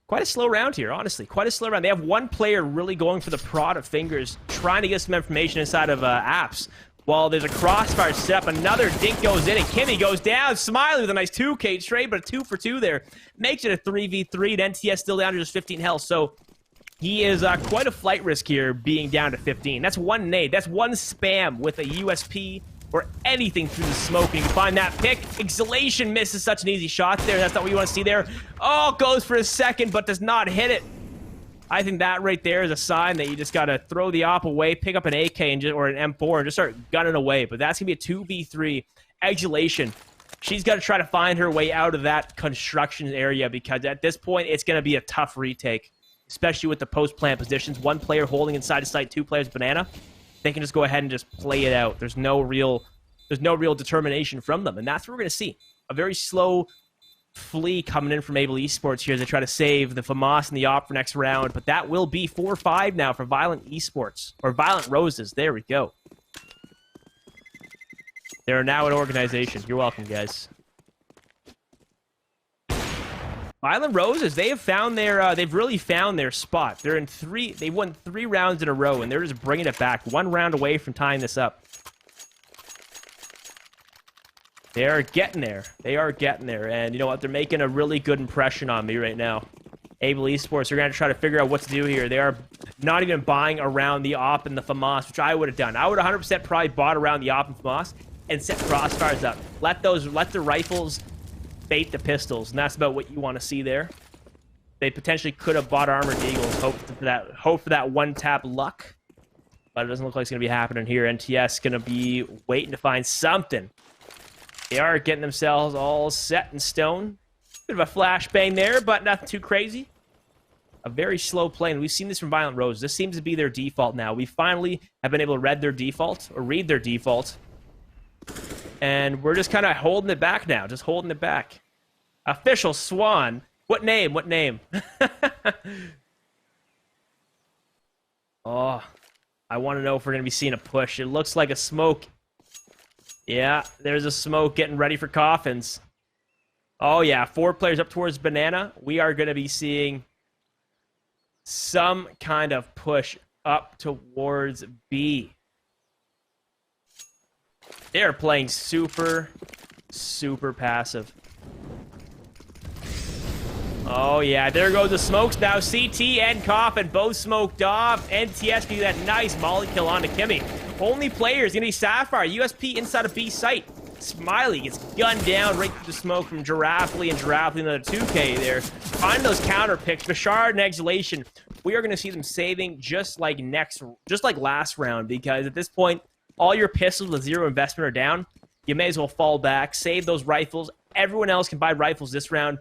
Quite a slow round here, honestly. Quite a slow round. They have one player really going for the prod of fingers, trying to get some information inside of apps. While there's a crossfire set up, another dink goes in, and Kimmy goes down. Smiley with a nice 2K trade, but a 2 for 2 there. Makes it a 3v3, and NTS still down to just 15 health, so he is quite a flight risk here, being down to 15. That's one nade. That's one spam with a USP or anything through the smoke. And you can find that pick. Exhalation misses such an easy shot there. That's not what you want to see there. Oh, goes for a second, but does not hit it. I think that right there is a sign that you just got to throw the op away, pick up an AK or an M4 and just start gunning away. But that's going to be a 2v3 Exhalation. She's got to try to find her way out of that construction area because at this point, it's going to be a tough retake. Especially with the post-plant positions. One player holding inside of site, 2 players banana. They can just go ahead and just play it out. There's no real determination from them. And that's what we're going to see. A very slow flee coming in from Able Esports here as they try to save the FAMAS and the op for next round. But that will be 4-5 now for Violent Esports. Or Violent Roses. There we go. They're now an organization. You're welcome, guys. Violent Roses, they have found their, they've really found their spot. They're in they won 3 rounds in a row, and they're just bringing it back. 1 round away from tying this up. They are getting there. They are getting there, and you know what? They're making a really good impression on me right now. Able Esports are going to try to figure out what to do here. They are not even buying around the op and the FAMAS, which I would have done. I would 100% probably bought around the op and FAMAS. and set crossfires up. Let the rifles bait the pistols, and that's about what you want to see there. They potentially could have bought armored eagles, hope for that one-tap luck, but it doesn't look like it's going to be happening here. NTS going to be waiting to find something. They are getting themselves all set in stone. Bit of a flashbang there, but nothing too crazy. A very slow play, and we've seen this from Violent Rose. This seems to be their default now. We finally have been able to read their default. And we're just kind of holding it back now. Just holding it back. Official Swan. What name? What name? Oh, I want to know if we're going to be seeing a push. It looks like a smoke. Yeah, there's a smoke getting ready for coffins. Oh, yeah, 4 players up towards Banana. We are going to be seeing some kind of push up towards B. They're playing super, super passive. Oh, yeah, there goes the smokes now. CT and Coffin both smoked off. NTS do that nice molly kill onto Kimmy. Only player is going to be Sapphire. USP inside of B site. Smiley gets gunned down right through the smoke from Giraffely, and Giraffely another 2K there. Find those counter picks. Bashard and Exhalation. We are going to see them saving just like last round, because at this point, all your pistols with 0 investment are down. You may as well fall back, save those rifles. Everyone else can buy rifles this round.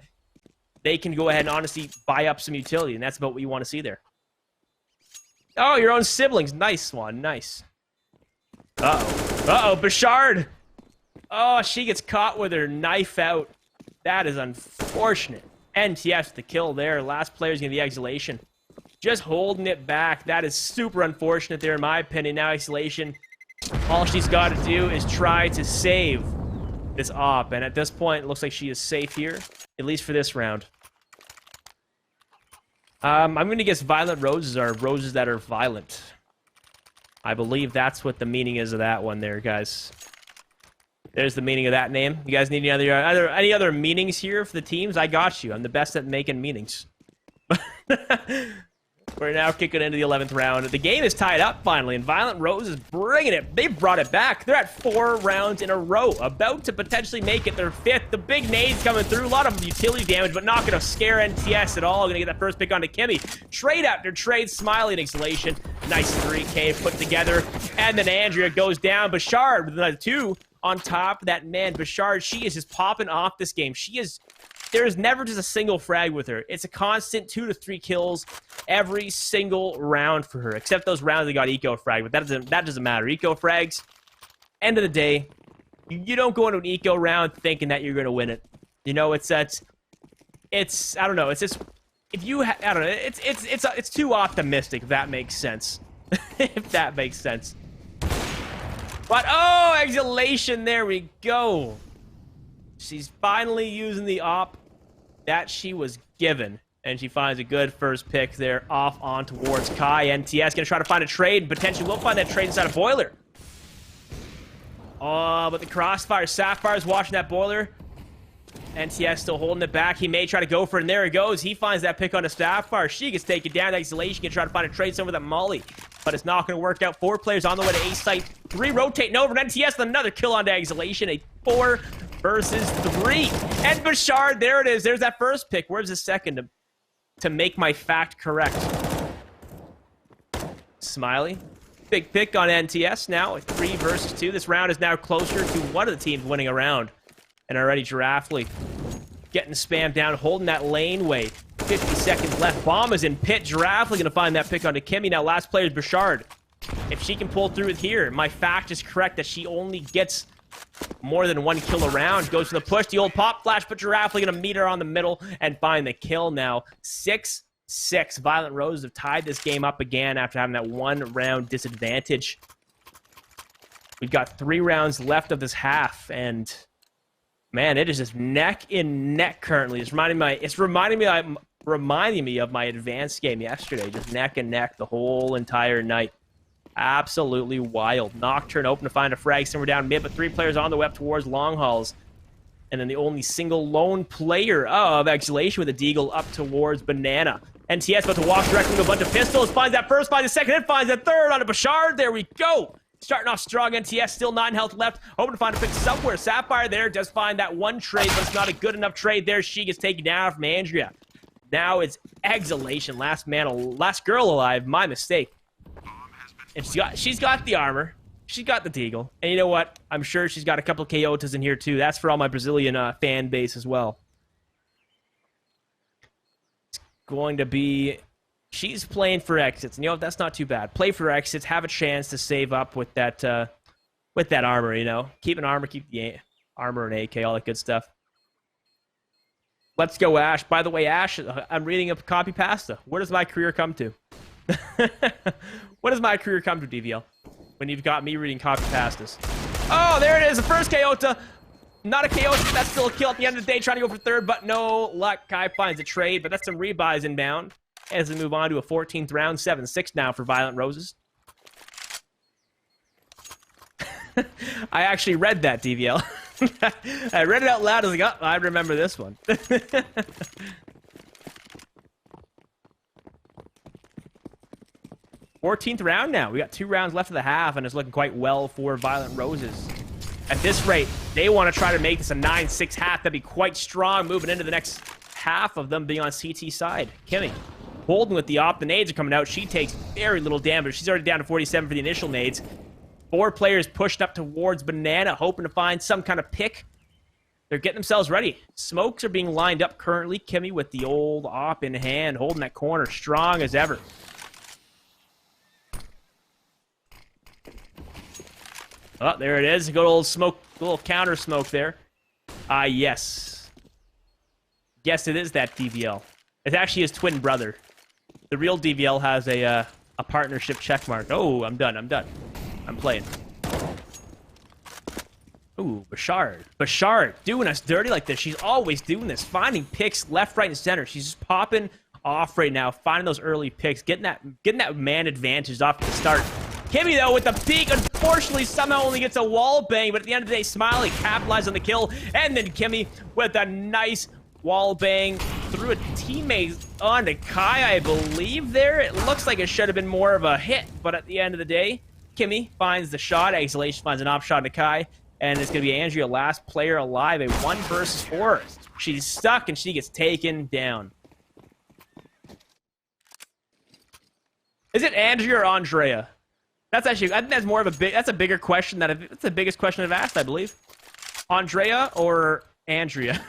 They can go ahead and honestly buy up some utility, and that's about what you want to see there. Oh, your own siblings. Nice one. Nice. Uh-oh. Uh-oh, Bashard. Oh, she gets caught with her knife out. That is unfortunate. NTS with the kill there. Last player is going to be Exhalation. Just holding it back. That is super unfortunate there, in my opinion. Now Exhalation, all she's got to do is try to save this op. And at this point, it looks like she is safe here, at least for this round. I'm going to guess Violent Roses are roses that are violent. I believe that's what the meaning is of that one there, guys. There's the meaning of that name. You guys need any other meanings here for the teams? I got you. I'm the best at making meanings. We're now kicking into the 11th round. The game is tied up finally, and Violent Rose is bringing it. They've brought it back. They're at 4 rounds in a row, about to potentially make it their 5th. The big nades coming through. A lot of utility damage, but not going to scare NTS at all. Going to get that first pick onto Kimmy. Trade after trade. Smiley and Exhalation. Nice 3K put together. And then Andrea goes down. Bashard with another 2 on top of that. Man, Bashard, she is just popping off this game. There is never just a single frag with her. It's a constant 2 to 3 kills every single round for her, except those rounds that got eco frag, but that doesn't matter. Eco frags, end of the day, you don't go into an eco round thinking that you're going to win it. You know, it's I don't know. It's just I don't know. It's too optimistic, if that makes sense. If that makes sense. But oh, Exhalation, there we go. She's finally using the op that she was given, and she finds a good first pick there off on towards Kai. NTS gonna try to find a trade, and potentially will find that trade inside a boiler. Oh, but the crossfire, Sapphire's watching that boiler. NTS still holding it back. He may try to go for it, and there it goes. He finds that pick on a Sapphire. She gets taken down. Exhalation can try to find a trade somewhere with that Molly, but it's not going to work out. 4 players on the way to A site. 3 rotating over, and NTS with another kill on to Exhalation. A 4 versus 3. And Bashard, there it is. There's that first pick. Where's the second to make my fact correct? Smiley. Big pick on NTS now. 3 versus 2. This round is now closer to one of the teams winning a round. And already Giraffely getting spammed down, holding that laneway. 50 seconds left. Bomb is in pit. Giraffely going to find that pick onto Kimmy. Now last player is Bashard. If she can pull through it here, my fact is correct that she only gets more than 1 kill a round. Goes for the push, the old pop flash, but Giraffely going to meet her on the middle and find the kill now. 6-6. Violent Roses have tied this game up again after having that 1 round disadvantage. We've got 3 rounds left of this half, and man, it is just neck and neck currently. It's reminding me of my advanced game yesterday. Just neck and neck the whole entire night. Absolutely wild. Nocturne open to find a frag somewhere down mid, but 3 players on the way up towards long hauls. And then the only single lone player of Exhalation with a deagle up towards Banana. NTS about to walk directly into a bunch of pistols. Finds that first, finds the second, and finds the third on a Bashard. There we go. starting off strong. NTS still 9 health left. Hoping to find a pick somewhere. Sapphire there does find that one trade, but it's not a good enough trade there. She gets taken down from Andrea. Now it's Exhalation. Last girl alive. My mistake. And she's got the armor. She's got the deagle. And you know what? I'm sure she's got a couple of Coyotas in here too. That's for all my Brazilian fan base as well. It's going to be... She's playing for exits. And you know, that's not too bad. Play for exits. Have a chance to save up with that armor, you know. Keep an armor. Keep the armor and AK. All that good stuff. Let's go, Ash. By the way, Ash, I'm reading a copy pasta. Where does my career come to? What does my career come to, DVL? When you've got me reading copy pastas. Oh, there it is. The first Coyota. Not a Coyota, but that's still a kill at the end of the day. Trying to go for third, but no luck. Kai finds a trade, but that's some rebuys inbound. As we move on to a 14th round. 7-6 now for Violent Roses. I actually read that, DVL. I read it out loud. I was like, oh, I remember this one. 14th round now. We got 2 rounds left of the half, and it's looking quite well for Violent Roses. At this rate, they want to try to make this a 9-6 half. That'd be quite strong moving into the next half of them being on CT side. Kimmy holding with the op. The nades are coming out. She takes very little damage. She's already down to 47 for the initial nades. 4 players pushed up towards Banana, hoping to find some kind of pick. They're getting themselves ready. Smokes are being lined up currently. Kimmy with the old op in hand, holding that corner strong as ever. Oh, there it is. A good old smoke, little counter smoke there. Yes. Yes, it is that DVL. It's actually his twin brother. The real DVL has a partnership check mark. Oh, I'm done. I'm playing. Ooh, Bashard. Bashard doing us dirty like this. She's always doing this. Finding picks left, right, and center. She's just popping off right now. Finding those early picks. Getting that man advantage off at the start. Kimmy, though, with the peek, unfortunately, somehow only gets a wall bang. But at the end of the day, Smiley capitalized on the kill. And then Kimmy with a nice wall bang through a teammate onto Kai, I believe there. It looks like it should have been more of a hit. But at the end of the day, Kimmy finds the shot. Exhalation finds an op shot to Kai. And it's going to be Andrea, last player alive. A 1 versus 4. She's stuck and she gets taken down. Is it Andrea or Andrea? That's actually, I think that's more of that's a bigger question that's the biggest question I've asked, I believe. Andrea or Andrea?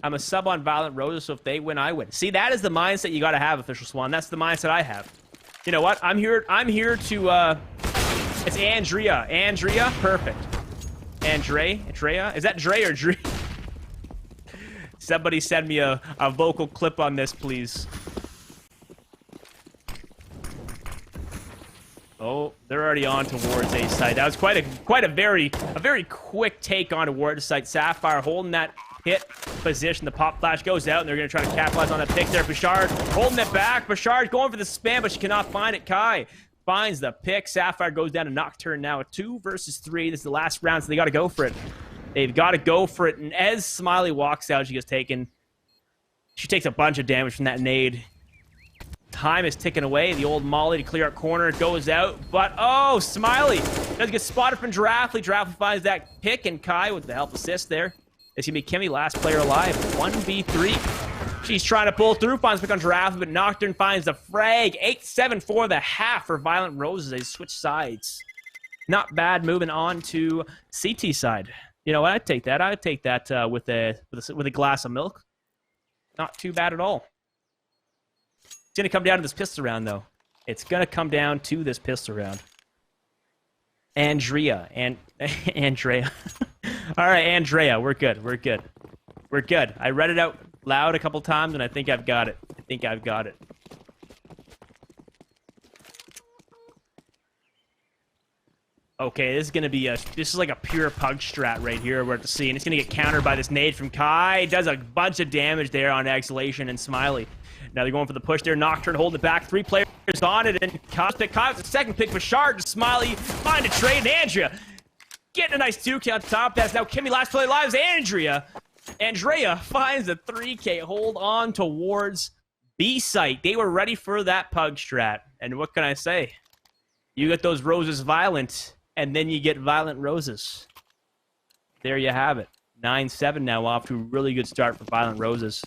I'm a sub on Violent Roses, so if they win, I win. See, that is the mindset you got to have, Official Swan. That's the mindset I have. You know what? I'm here to, it's Andrea. Andrea? Perfect. Andrea? Is that Dre or Dre? Somebody send me a vocal clip on this, please. Oh, they're already on towards A site. That was quite a very quick take on towards site. Sapphire holding that hit position. The pop flash goes out, and they're going to try to capitalize on that pick there. Bashard holding it back. Bashard going for the spam, but she cannot find it. Kai finds the pick. Sapphire goes down to Nocturne now. A 2 versus 3. This is the last round, so they got to go for it. They've got to go for it. And as Smiley walks out, she gets taken. She takes a bunch of damage from that nade. Time is ticking away. The old Molly to clear up corner goes out. But, oh, Smiley does get spotted from Giraffe. Giraffe finds that pick, and Kai with the help assist there. It's going to be Kimmy, last player alive. 1v3. She's trying to pull through. Finds pick on Giraffe, but Nocturne finds the frag. 8-7 for the half for Violent Roses. They switch sides. Not bad. Moving on to CT side. You know what? I'd take that. I'd take that with a glass of milk. Not too bad at all. It's going to come down to this pistol round, though. It's going to come down to this pistol round. Andrea. Andrea. All right, Andrea. We're good. We're good. We're good. I read it out loud a couple times, and I think I've got it. Okay, this is going to be this is like a pure pug strat right here we're at the sea, and it's going to get countered by this nade from Kai. It does a bunch of damage there on Exhalation and Smiley. Now they're going for the push there. Nocturne holding it back. 3 players on it, and Kai with the second pick. Bashard to Smiley. Find a trade, and Andrea getting a nice 2K on top. That's now Kimmy, last player alive is Andrea. Andrea finds a 3K. Hold on towards B-site, they were ready for that pug strat. And what can I say? You get those roses violent, and then you get violent roses. There you have it. 9-7 now, off to a really good start for violent roses.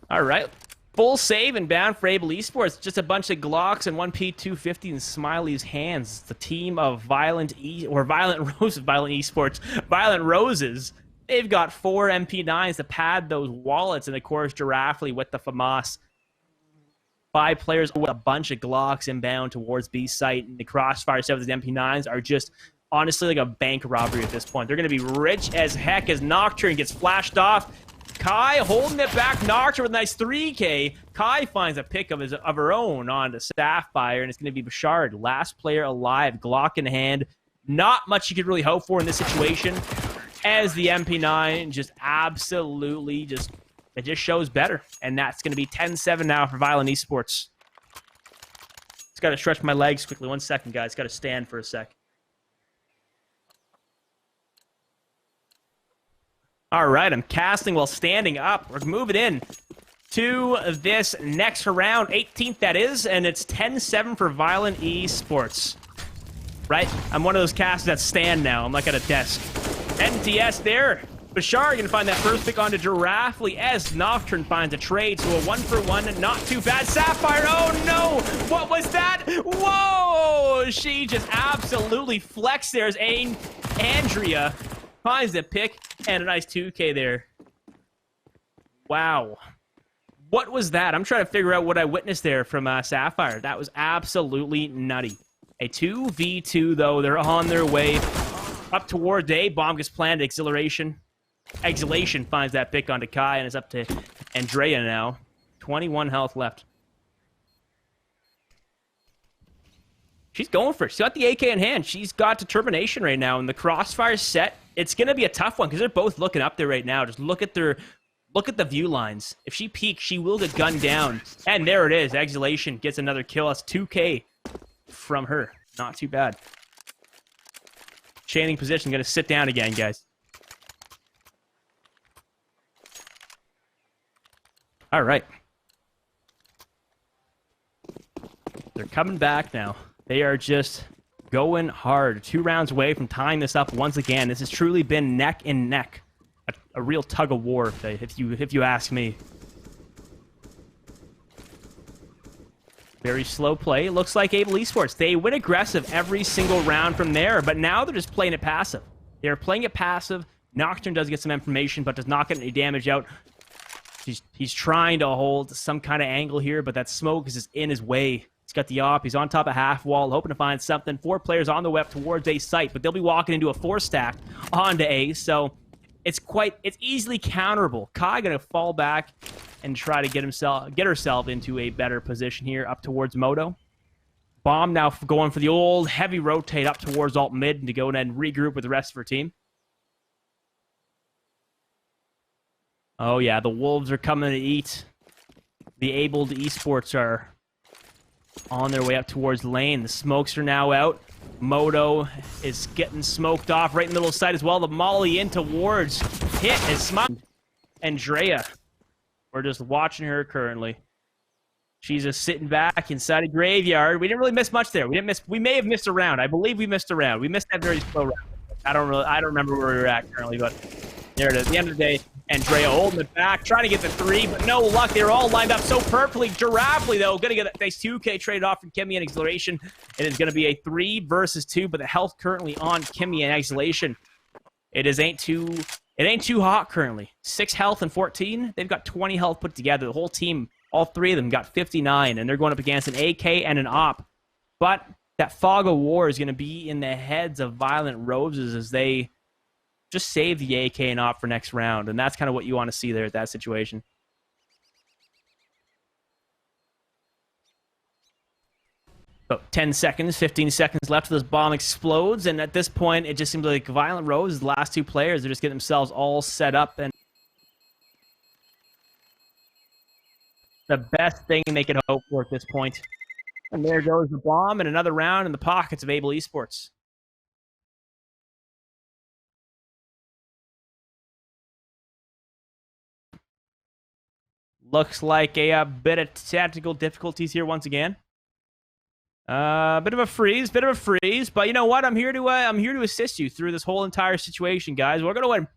All right. Full save and bound for Able Esports. Just a bunch of Glocks and one P250 in Smiley's hands. It's the team of Violent Esports, Violent Roses. They've got 4 MP9s to pad those wallets, and of course, Giraffely with the FAMAS. 5 players with a bunch of Glocks inbound towards B site, and the Crossfire set with the MP9s are just honestly like a bank robbery at this point. They're going to be rich as heck as Nocturne gets flashed off. Kai holding it back. Nocturne with a nice 3K. Kai finds a pick of her own on the Sapphire, and it's going to be Bouchard, last player alive, Glock in hand. Not much you could really hope for in this situation, as the MP9 just absolutely it just shows better. And that's going to be 10-7 now for Violent Esports. Just got to stretch my legs quickly. 1 second, guys. Got to stand for a sec. All right, I'm casting while standing up. We're moving in to this next round, 18th that is, and it's 10-7 for Violent Esports. Right? I'm one of those casters that stand now. I'm like at a desk. NTS there. Bashar going to find that first pick onto Giraffely as Nocturne finds a trade, so a 1-for-1, not too bad. Sapphire, oh no! What was that? Whoa! She just absolutely flexed there as Andrea finds the pick and a nice 2K there. Wow. What was that? I'm trying to figure out what I witnessed there from Sapphire. That was absolutely nutty. A 2v2, though. They're on their way up towards A. Bomb gets planted. Exhalation finds that pick onto Kai, and it's up to Andrea now. 21 health left. She's going for it. She's got the AK in hand. She's got determination right now, and the Crossfire set, it's going to be a tough one because they're both looking up there right now. Just look at the view lines. If she peeks, she will get gunned down. And there it is. Exhalation gets another kill. That's 2K from her. Not too bad. Chaining position. Going to sit down again, guys. All right. They're coming back now. They are just going hard. 2 rounds away from tying this up once again. This has truly been neck and neck. A real tug of war, if you ask me. Very slow play. Looks like Able Esports. They win aggressive every single round from there, but now they're just playing it passive. They're playing it passive. Nocturne does get some information, but does not get any damage out. He's trying to hold some kind of angle here, but that smoke is just in his way. He's got the op. He's on top of half wall, hoping to find something. 4 players on the way up towards A site, but they'll be walking into a 4-stack onto A, so it's easily counterable. Kai gonna fall back and try to get herself into a better position here up towards Moto. Bomb now going for the old heavy rotate up towards alt mid to go and regroup with the rest of her team. Oh yeah, the Wolves are coming to eat. The Able Esports are on their way up towards lane. The smokes are now out. Moto is getting smoked off right in the middle of the site as well. The molly in towards hit is Smile. Andrea, we're just watching her currently. She's just sitting back inside a graveyard. We didn't really miss much there. We may have missed a round. I believe we missed a round. We missed that very slow round. I don't remember where we were at currently, but there it is. At the end of the day, Andrea holding it back, trying to get the 3, but no luck. They were all lined up so perfectly. Giraffely, though, going to get a nice 2K traded off from Kimmy and Exhilaration. It is going to be a 3 versus 2, but the health currently on Kimmy and Exhilaration. It ain't too hot currently. 6 health and 14. They've got 20 health put together. The whole team, all 3 of them, got 59, and they're going up against an AK and an op. But that fog of war is going to be in the heads of Violent Roses as they just save the AK and op for next round, and that's kind of what you want to see there at that situation. So 10 seconds, 15 seconds left till this bomb explodes, and at this point, it just seems like Violent Rose, the last 2 players, they're just getting themselves all set up, and the best thing they could hope for at this point. And there goes the bomb, and another round in the pockets of Able Esports. Looks like a bit of tactical difficulties here once again. Bit of a freeze, but you know what? I'm here to assist you through this whole entire situation, guys. We're gonna win.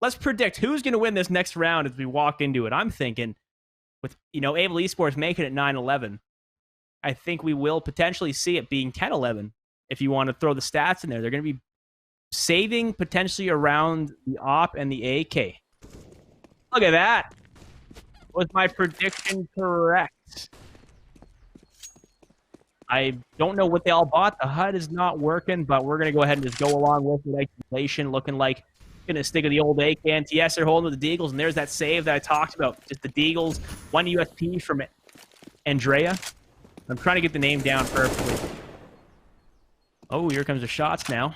Let's predict who's gonna win this next round as we walk into it. I'm thinking, with Able Esports making it 9-11, I think we will potentially see it being 10-11. If you want to throw the stats in there, they're gonna be saving potentially around the op and the AK. Look at that. Was my prediction correct? I don't know what they all bought. The HUD is not working, but we're going to go ahead and just go along with the accumulation, looking like going to stick with the old AK and TS. They're holding with the Deagles, and there's that save that I talked about. Just the Deagles, 1 USP from Andrea. I'm trying to get the name down perfectly. Oh, here comes the shots now.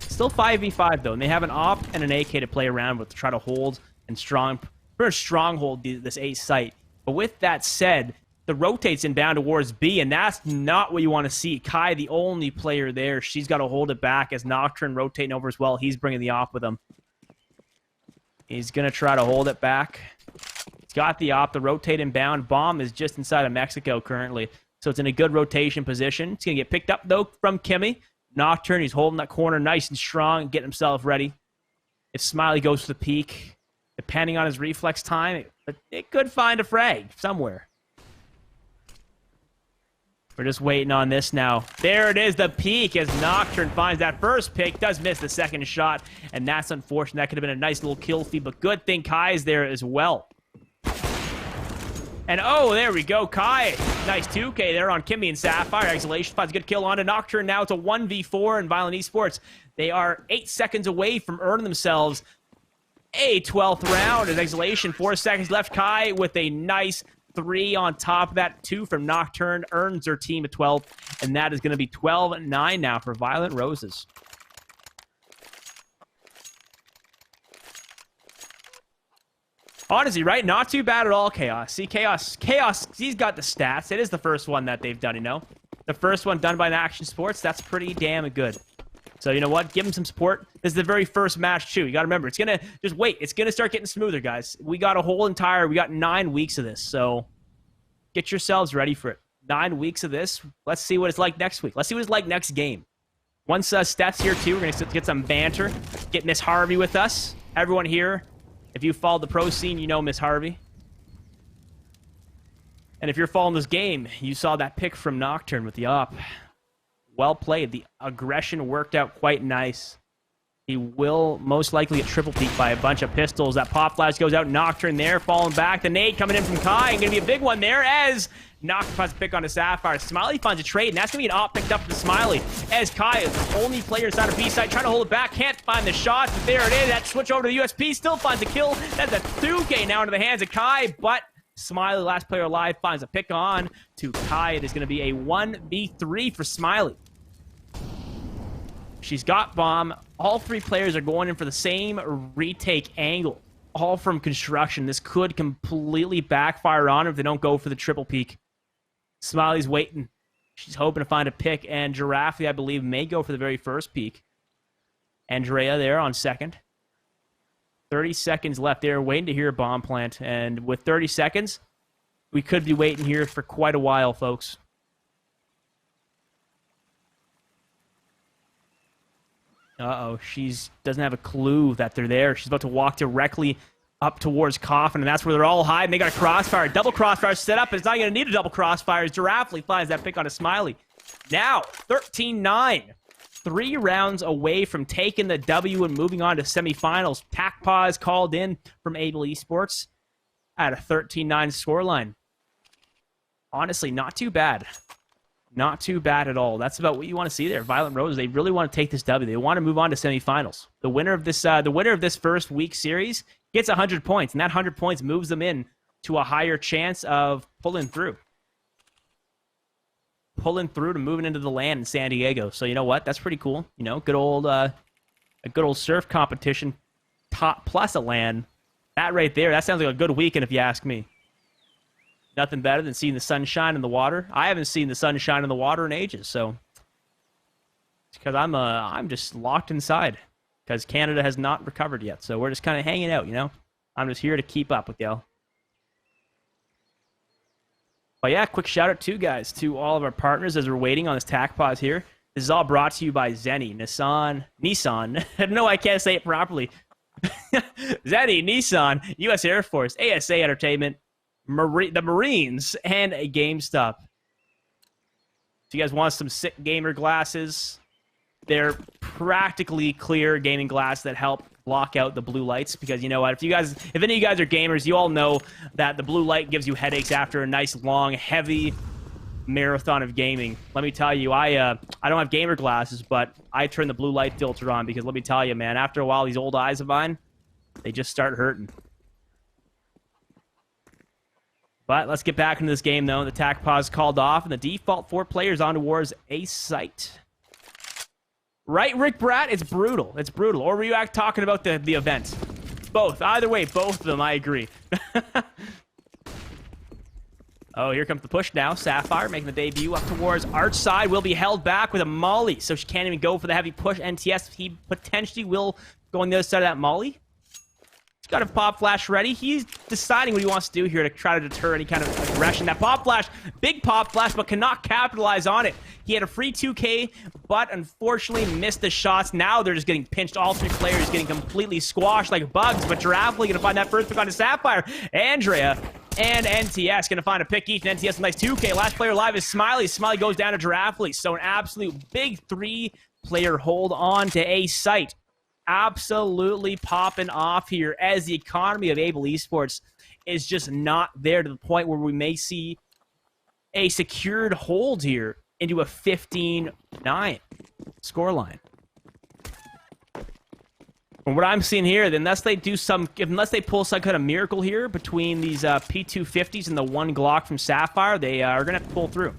Still 5v5, though, and they have an op and an AK to play around with to try to hold and stronghold this A site. But with that said, the rotate's inbound towards B, and that's not what you want to see. Kai, the only player there, she's got to hold it back as Nocturne rotating over as well. He's bringing the op with him. He's going to try to hold it back. He's got the op, the rotate inbound. Bomb is just inside of Mexico currently, so it's in a good rotation position. It's going to get picked up, though, from Kimmy. Nocturne, he's holding that corner nice and strong, getting himself ready. If Smiley goes for the peak, depending on his reflex time, it could find a frag somewhere. We're just waiting on this now. There it is, the peak, as Nocturne finds that first pick. Does miss the second shot, and that's unfortunate. That could have been a nice little kill feed, but good thing Kai's there as well. And oh, there we go, Kai. Nice 2K there on Kimmy and Sapphire. Exhalation finds a good kill on to Nocturne. Now it's a 1v4 in Violent Esports. They are 8 seconds away from earning themselves a 12th round. As Exhalation, 4 seconds left. Kai with a nice 3 on top of that. 2 from Nocturne earns their team a 12, and that is going to be 12-9 now for Violent Roses. Honestly, right? Not too bad at all, Chaos. See, Chaos, he's got the stats. It is the first one that they've done, The first one done by Action Sports, that's pretty damn good. So, you know what? Give him some support. This is the very first match, too. You got to remember, it's going to... Just wait. It's going to start getting smoother, guys. We got 9 weeks of this, so get yourselves ready for it. 9 weeks of this. Let's see what it's like next week. Let's see what it's like next game. Once Steph's here, too, we're going to get some banter. Get Miss Harvey with us. Everyone here, if you followed the pro scene, you know Miss Harvey. And if you're following this game, you saw that pick from Nocturne with the op. Well played. The aggression worked out quite nice. He will most likely get triple peeked by a bunch of pistols. That pop flash goes out. Nocturne there, falling back. The nade coming in from Kai. And going to be a big one there as Nocturne finds a pick on the Sapphire. Smiley finds a trade, and that's going to be an op picked up to Smiley. As Kai is the only player inside of B side trying to hold it back. Can't find the shot, but there it is. That switch over to the USP still finds a kill. That's a 2K now into the hands of Kai, but Smiley, last player alive, finds a pick on to Kai. It is going to be a 1v3 for Smiley. She's got bomb. All 3 players are going in for the same retake angle. All from construction. This could completely backfire on her if they don't go for the triple peek. Smiley's waiting. She's hoping to find a pick, and Giraffe, I believe, may go for the very first peek. Andrea there on second. 30 seconds left there, waiting to hear a bomb plant. And with 30 seconds, we could be waiting here for quite a while, folks. Uh-oh, she doesn't have a clue that they're there. She's about to walk directly up towards Coffin, and that's where they're all hiding. They got a crossfire. Double crossfire set up. It's not going to need a double crossfire. Giraffe finds that pick on a Smiley. Now, 13-9. 3 rounds away from taking the W and moving on to semifinals. Takpa is called in from Able Esports at a 13-9 scoreline. Honestly, not too bad. Not too bad at all. That's about what you want to see there. Violent Roses, they really want to take this W. They want to move on to semifinals. The winner of this first week series gets 100 points, and that 100 points moves them in to a higher chance of pulling through. Pulling through to moving into the LAN in San Diego. So you know what? That's pretty cool. You know, a good old surf competition top plus a LAN. That right there, that sounds like a good weekend if you ask me. Nothing better than seeing the sunshine in the water. I haven't seen the sunshine in the water in ages, so it's because I'm just locked inside because Canada has not recovered yet. So we're just kind of hanging out, you know. I'm just here to keep up with y'all. But yeah, quick shout out too, guys, to all of our partners as we're waiting on this tack pause here. This is all brought to you by Zenny, Nissan. No, I can't say it properly. Zenny, Nissan, U.S. Air Force, ASA Entertainment, the Marines, and a GameStop. If you guys want some sick gamer glasses, they're practically clear gaming glass that help block out the blue lights, because you know what, if any of you guys are gamers, you all know that the blue light gives you headaches after a nice long heavy marathon of gaming. Let me tell you, I don't have gamer glasses, but I turn the blue light filter on, because let me tell you, man, after a while, these old eyes of mine, they just start hurting. But let's get back into this game, though. The tack pause called off, and the default 4 players on towards a site. Right, Rick Bratt? It's brutal. It's brutal. Or were you talking about the event? Both. Either way, both of them, I agree. Oh, here comes the push now. Sapphire making the debut up towards Arch side. Will be held back with a molly, so she can't even go for the heavy push. NTS, he potentially will go on the other side of that molly. He's got a pop flash ready. He's deciding what he wants to do here to try to deter any kind of aggression. That pop flash, big pop flash, but cannot capitalize on it. He had a free 2K, but unfortunately missed the shots. Now they're just getting pinched. All 3 players getting completely squashed like bugs, but Giraffely going to find that first pick on the Sapphire. Andrea and NTS going to find a pick each, and NTS a nice 2K. Last player alive is Smiley. Smiley goes down to Giraffely. So an absolute big 3-player hold on to a site. Absolutely popping off here as the economy of Able Esports is just not there to the point where we may see a secured hold here into a 15-9 scoreline. From what I'm seeing here, unless they pull some kind of miracle here between these P250s and the 1 Glock from Sapphire, they are going to have to pull through.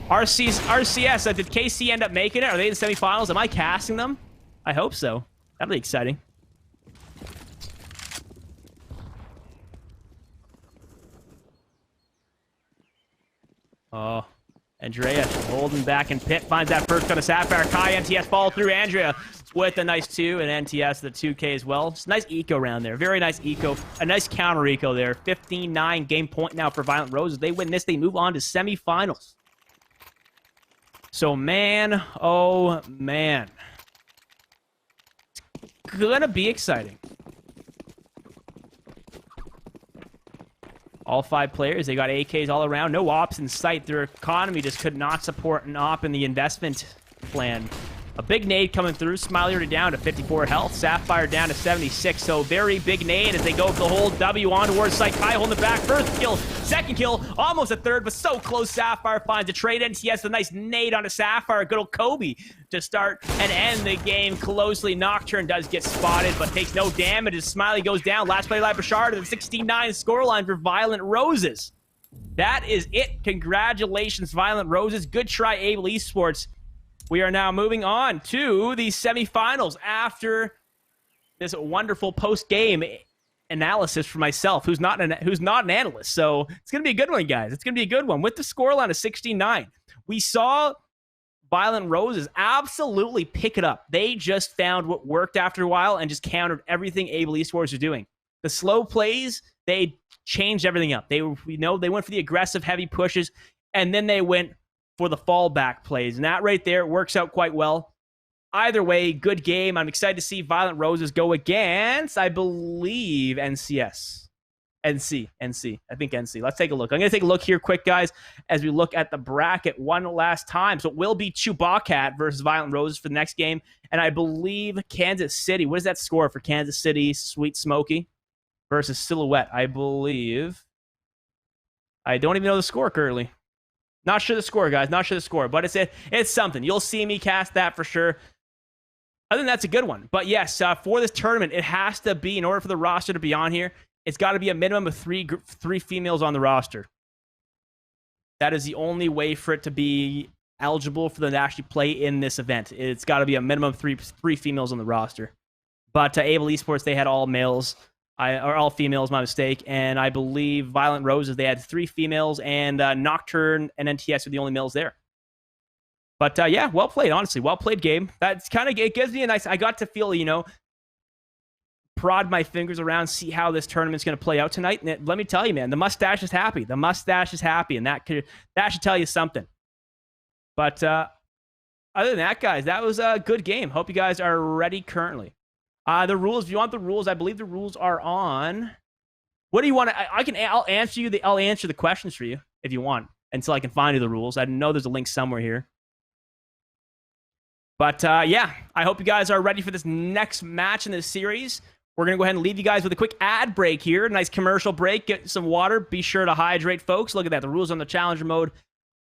RCS, did KC end up making it? Are they in the semifinals? Am I casting them? I hope so. That'll be exciting. Oh, Andrea holding back in pit. Finds that first gun of Sapphire. Kai, NTS follow through. Andrea with a nice 2, and NTS the 2K as well. Just nice eco round there. Very nice eco. A nice counter eco there. 15-9 game point now for Violent Roses. They win this. They move on to semifinals. So, man, oh, man. Gonna be exciting. All 5 players, they got AKs all around. No ops in sight. Their economy just could not support an op in the investment plan. A big nade coming through. Smiley already down to 54 health. Sapphire down to 76. So very big nade as they go for the whole W on towards site. Kai holding it back. First kill, second kill, almost a third, but so close. Sapphire finds a trade. NTS, a nice nade onto Sapphire. Good old Kobe to start and end the game closely. Nocturne does get spotted, but takes no damage as Smiley goes down. Last play live Bashard to the 69 scoreline for Violent Roses. That is it. Congratulations, Violent Roses. Good try, Able Esports. We are now moving on to the semifinals after this wonderful post-game analysis for myself, who's not an analyst. So it's going to be a good one, guys. It's going to be a good one. With the scoreline of 69, we saw Violent Roses absolutely pick it up. They just found what worked after a while and just countered everything Able Esports was doing. The slow plays, they changed everything up. They went for the aggressive, heavy pushes, and then they went for the fallback plays. And that right there works out quite well. Either way, good game. I'm excited to see Violent Roses go against, I believe, NCS. NC. I think NC. Let's take a look. I'm going to take a look here quick, guys, as we look at the bracket one last time. So it will be Chewbacca versus Violent Roses for the next game. And I believe Kansas City. What is that score for Kansas City? Sweet Smoky versus Silhouette, I believe. I don't even know the score currently. Not sure the score, guys. Not sure the score. But it's something. You'll see me cast that for sure. I think that's a good one. But yes, for this tournament, it has to be, in order for the roster to be on here, it's got to be a minimum of three females on the roster. That is the only way for it to be eligible for them to actually play in this event. It's got to be a minimum of three females on the roster. But Able Esports, they had all males. Or all females, my mistake. And I believe Violent Roses, they had 3 females, and Nocturne and NTS were the only males there. But yeah, well played, honestly. Well played game. That's kind of, it gives me a nice, I got to feel, prod my fingers around, see how this tournament's going to play out tonight. And let me tell you, man, the mustache is happy. The mustache is happy, and that should tell you something. But other than that, guys, that was a good game. Hope you guys are ready currently. The rules, if you want the rules, I believe the rules are on. What do you want? I'll answer you. I'll answer the questions for you if you want until I can find you the rules. I know there's a link somewhere here. But yeah, I hope you guys are ready for this next match in this series. We're going to go ahead and leave you guys with a quick ad break here. Nice commercial break. Get some water. Be sure to hydrate, folks. Look at that. The rules on the Challenger mode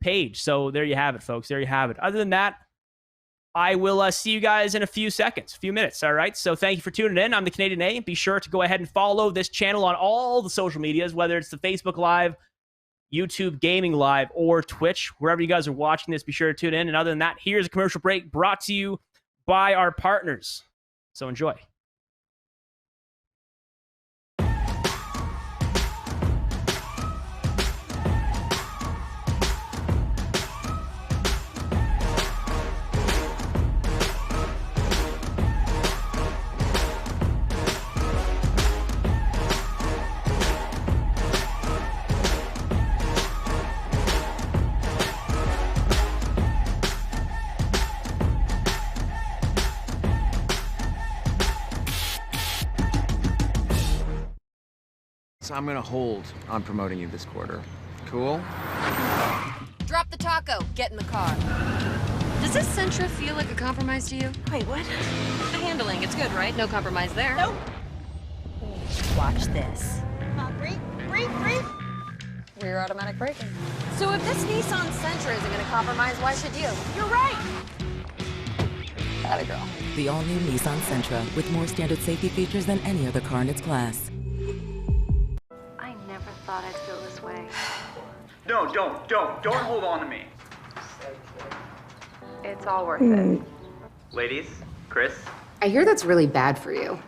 page. So there you have it, folks. There you have it. Other than that, I will see you guys in a few seconds, a few minutes. All right. So thank you for tuning in. I'm the Canadian A. Be sure to go ahead and follow this channel on all the social medias, whether it's the Facebook Live, YouTube Gaming Live, or Twitch. Wherever you guys are watching this, be sure to tune in. And other than that, here's a commercial break brought to you by our partners. So enjoy. So I'm gonna hold on promoting you this quarter. Cool? Drop the taco. Get in the car. Does this Sentra feel like a compromise to you? Wait, what? The handling, it's good, right? No compromise there. Nope. Watch this. Breathe. Rear automatic braking. So if this Nissan Sentra isn't gonna compromise, why should you? You're right. Atta girl. The all-new Nissan Sentra with more standard safety features than any other car in its class. I never thought I'd feel this way. No, don't hold on to me. It's all worth it. Ladies, Chris. I hear that's really bad for you.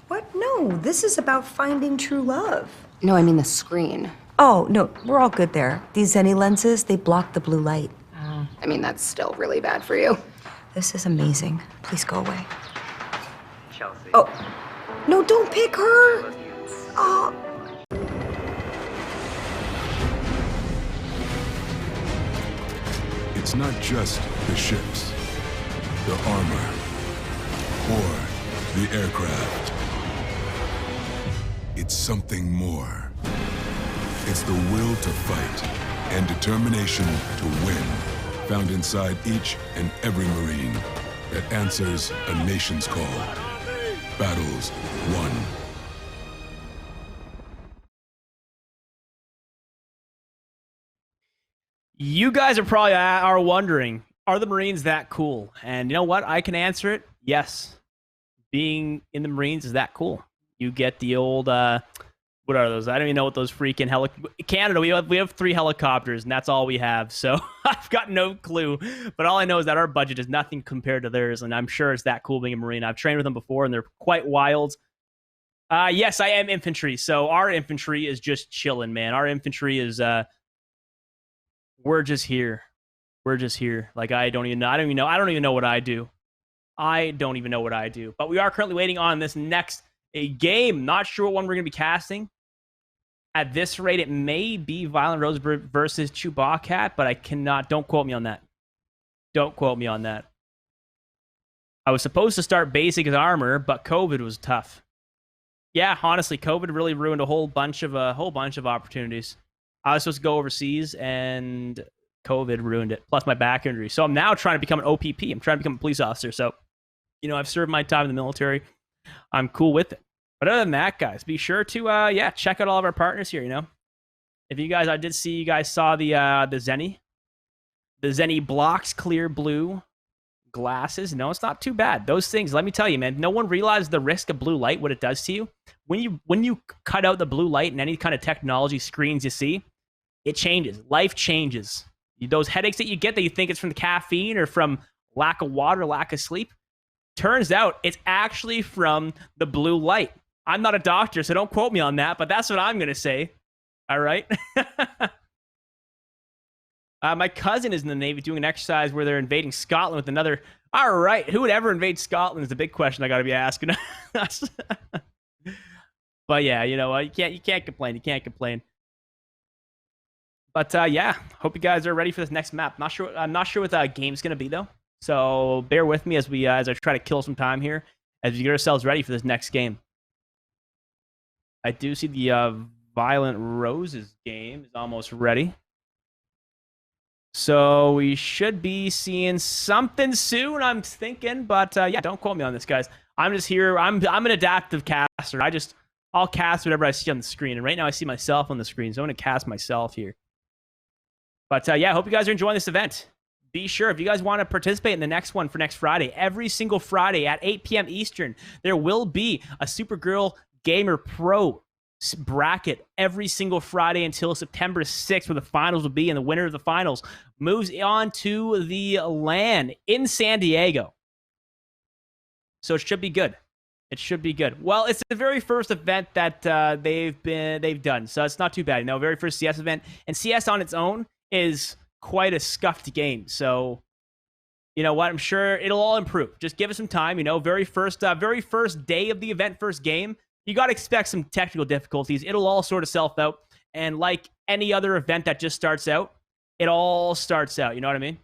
What? No, this is about finding true love. No, I mean the screen. Oh, no, we're all good there. These Zenny lenses, they block the blue light. I mean, that's still really bad for you. This is amazing. Please go away. Chelsea. Oh, no, don't pick her. Oh. It's not just the ships, the armor, or the aircraft. It's something more. It's the will to fight and determination to win, found inside each and every Marine that answers a nation's call. Battles won. You guys are probably are wondering, are the Marines that cool? And you know what? I can answer it. Yes. Being in the Marines is that cool. You get the old, what are those? I don't even know what those freaking Canada, we have 3 helicopters, and that's all we have. So I've got no clue. But all I know is that our budget is nothing compared to theirs, and I'm sure it's that cool being a Marine. I've trained with them before, and they're quite wild. Yes, I am infantry. So our infantry is just chilling, man. Our infantry is, we're just here. We're just here. Like, I don't even know what I do. I don't even know what I do. But we are currently waiting on this next game. Not sure what one we're going to be casting. At this rate, it may be Violent Rose versus Chewbacca, but I cannot. Don't quote me on that. Don't quote me on that. I was supposed to start basic as armor, but COVID was tough. Yeah, honestly, COVID really ruined a whole bunch of opportunities. I was supposed to go overseas, and COVID ruined it. Plus my back injury. So I'm now trying to become an OPP. I'm trying to become a police officer. So, you know, I've served my time in the military. I'm cool with it. But other than that, guys, be sure to check out all of our partners here. You know, if you guys, I did see you guys saw the Zenny blocks, clear blue glasses. No, it's not too bad. Those things, let me tell you, man, no one realizes the risk of blue light, what it does to you. When you cut out the blue light in any kind of technology screens you see, it changes. Life changes. Those headaches that you get that you think it's from the caffeine or from lack of water, lack of sleep, turns out it's actually from the blue light. I'm not a doctor, so don't quote me on that, but that's what I'm going to say. All right? My cousin is in the Navy doing an exercise where they're invading Scotland with another. All right, who would ever invade Scotland is the big question I got to be asking. But yeah, you know, you can't complain. You can't complain. But yeah, hope you guys are ready for this next map. I'm not sure what the game's gonna be though. So bear with me as I try to kill some time here as we get ourselves ready for this next game. I do see the Violent Roses game is almost ready. So we should be seeing something soon, I'm thinking. But yeah, don't quote me on this, guys. I'm just here. I'm an adaptive caster. I'll cast whatever I see on the screen. And right now I see myself on the screen, so I'm going to cast myself here. But yeah, I hope you guys are enjoying this event. Be sure, if you guys want to participate in the next one for next Friday, every single Friday at 8 p.m. Eastern, there will be a Supergirl Gamer Pro bracket every single Friday until September 6th, where the finals will be, and the winner of the finals moves on to the LAN in San Diego. So it should be good. It should be good. Well, it's the very first event that they've done, so it's not too bad. You know, very first CS event, and CS on its own is quite a scuffed game. So, you know what? I'm sure it'll all improve. Just give it some time. You know, very first day of the event, first game, you got to expect some technical difficulties. It'll all sort of self out, and like any other event that just starts out, it all starts out. You know what I mean?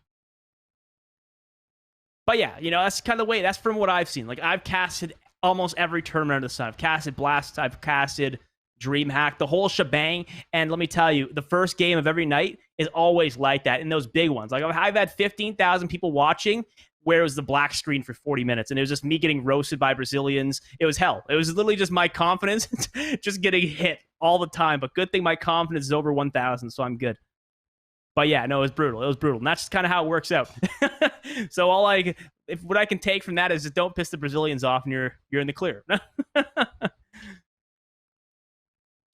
But yeah, you know, that's kind of the way. That's from what I've seen. Like, I've casted almost every tournament under the sun. I've casted Blast. I've casted DreamHack, the whole shebang. And let me tell you, the first game of every night is always like that in those big ones. Like, I've had 15,000 people watching where it was the black screen for 40 minutes, and it was just me getting roasted by Brazilians. It was hell. It was literally just my confidence just getting hit all the time. But good thing my confidence is over 1,000, so I'm good. But yeah, no, it was brutal. It was brutal. And that's just kind of how it works out. So what I can take from that is just don't piss the Brazilians off, and you're in the clear.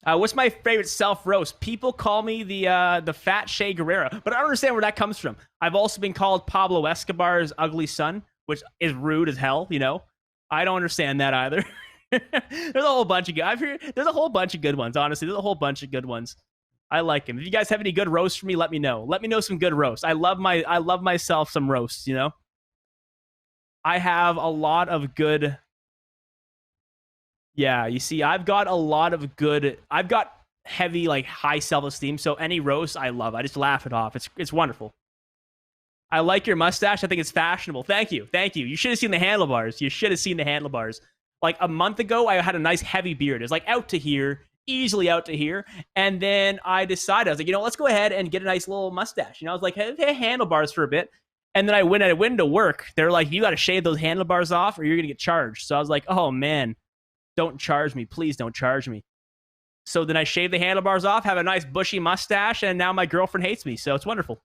What's my favorite self-roast? People call me the fat Che Guevara, but I don't understand where that comes from. I've also been called Pablo Escobar's ugly son, which is rude as hell, you know? I don't understand that either. There's a whole bunch of there's a whole bunch of good ones, honestly. There's a whole bunch of good ones. I like them. If you guys have any good roasts for me, let me know. Let me know some good roasts. I love myself some roasts, you know? I have a lot of good... Yeah, you see, I've got heavy, like, high self-esteem, so any roast I love. I just laugh it off. It's wonderful. I like your mustache. I think it's fashionable. Thank you. You should have seen the handlebars. Like, a month ago, I had a nice heavy beard. It was, like, out to here, easily out to here, and then I decided, I was like, you know, let's go ahead and get a nice little mustache. You know, I was like, hey, handlebars for a bit, and then I went into work. They're like, you got to shave those handlebars off or you're going to get charged. So I was like, oh, man. Don't charge me. Please don't charge me. So then I shave the handlebars off, have a nice bushy mustache, and now my girlfriend hates me. So it's wonderful.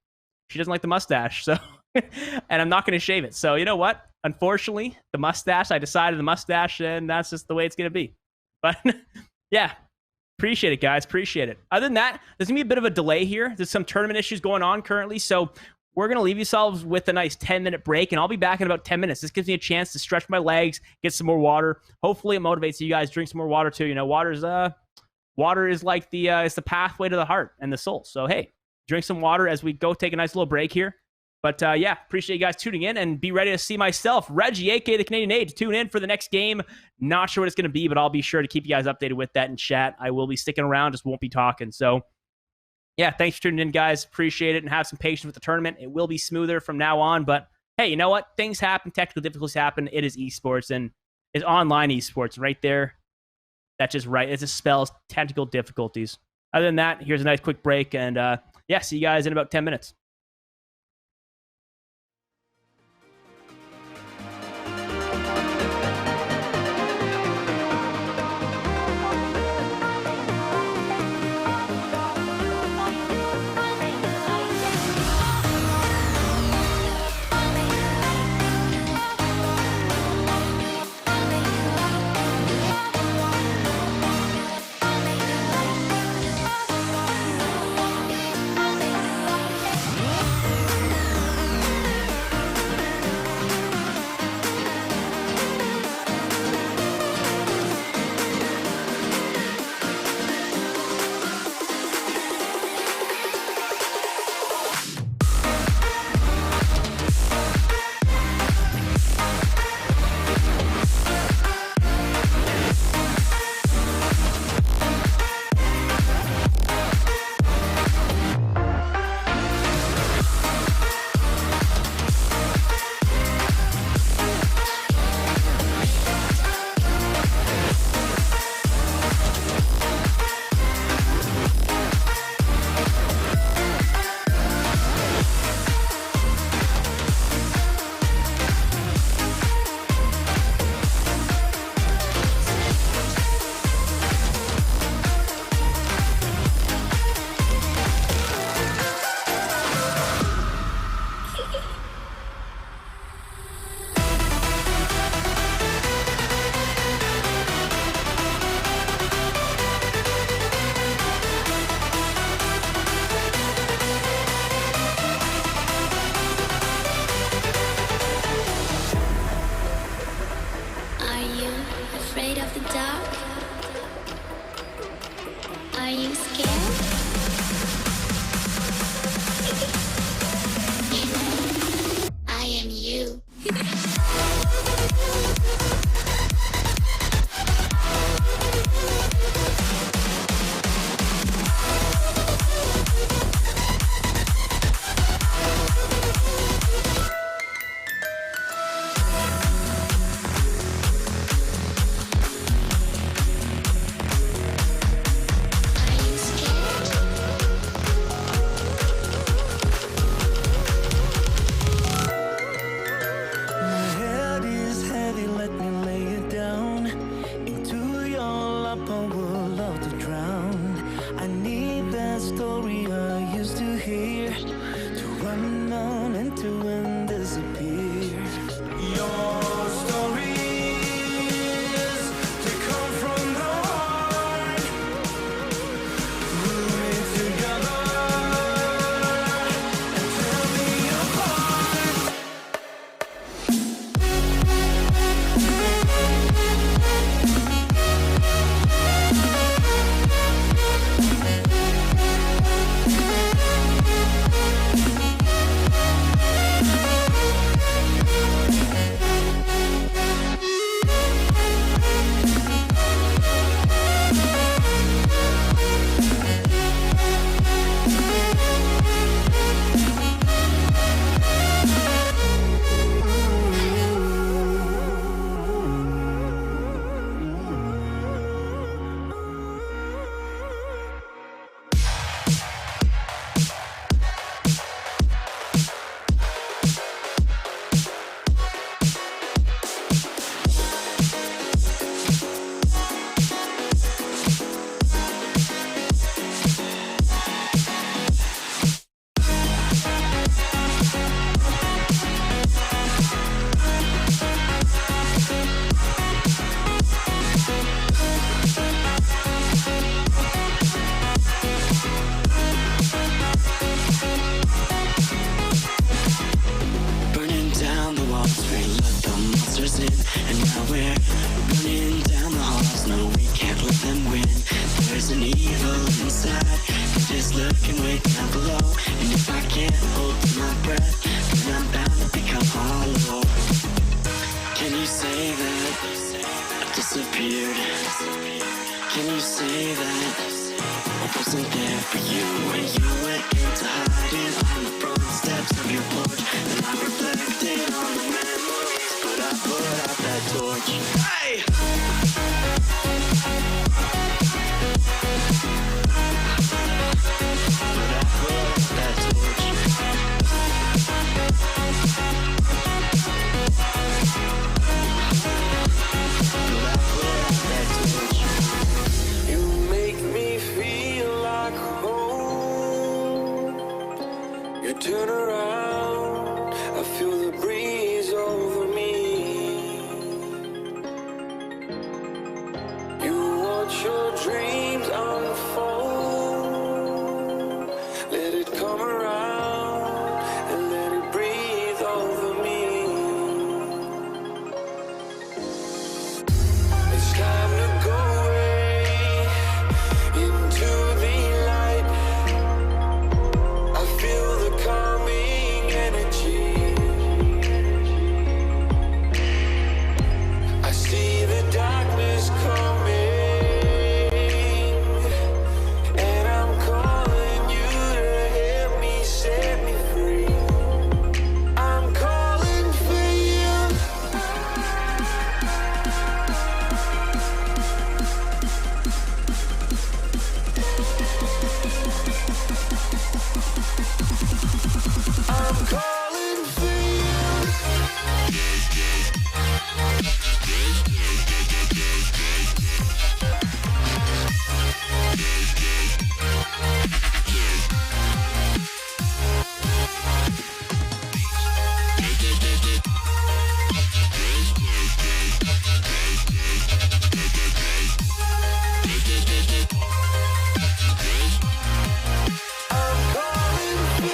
She doesn't like the mustache. So, and I'm not going to shave it. So you know what? Unfortunately, the mustache, I decided the mustache, and that's just the way it's going to be. But yeah, appreciate it, guys. Appreciate it. Other than that, there's going to be a bit of a delay here. There's some tournament issues going on currently. So we're going to leave yourselves with a nice 10-minute break, and I'll be back in about 10 minutes. This gives me a chance to stretch my legs, get some more water. Hopefully, it motivates you guys. Drink some more water, too. You know, water is like it's the pathway to the heart and the soul. So, hey, drink some water as we go take a nice little break here. But, yeah, appreciate you guys tuning in, and be ready to see myself, Reggie, a.k.a. the Canadian Aid, to tune in for the next game. Not sure what it's going to be, but I'll be sure to keep you guys updated with that in chat. I will be sticking around, just won't be talking. So, yeah, thanks for tuning in, guys. Appreciate it, and have some patience with the tournament. It will be smoother from now on, but hey, you know what? Things happen. Technical difficulties happen. It is esports, and it's online esports right there. That's just right. It just spells technical difficulties. Other than that, here's a nice quick break, and yeah, see you guys in about 10 minutes. can wait down below. And if I can't hold my breath, then I'm bound to become hollow. Can you say that I disappeared? Can you say that I wasn't there for you when you went into hiding on the front steps of your porch? And I reflected on the memories, but I put out that torch. Hey! But I put out that torch. But I put out that torch. You make me feel like home. You turn around, I feel the breeze over me. You watch your dreams unfold. Let it come around and let it breathe over me. It's time to go away into the light. I feel the calming energy. I see the darkness coming, and I'm calling you to help me set me free. I'm calling for you. I'm calling for you. I'm calling for you.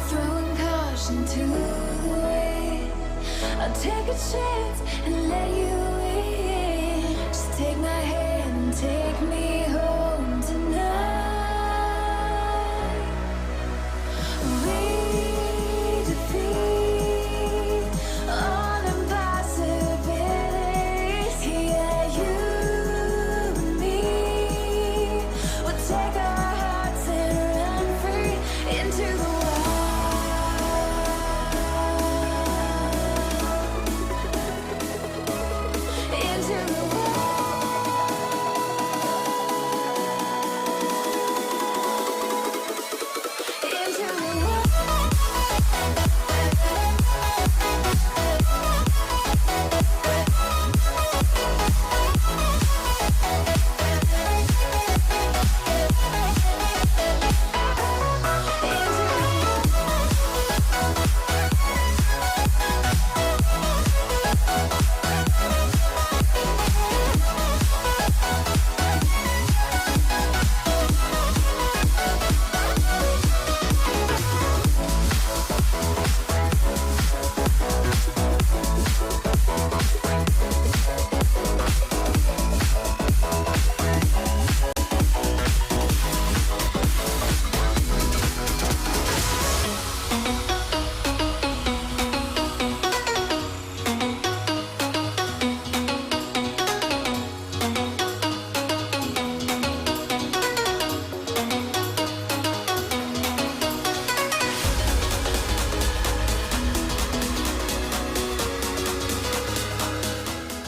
Throwing caution to the wind. I'll take a chance and let you in. Just take my hand and take me home tonight. We defeat all impossibilities. Yeah, you and me. We'll take our hearts and run free into the wild.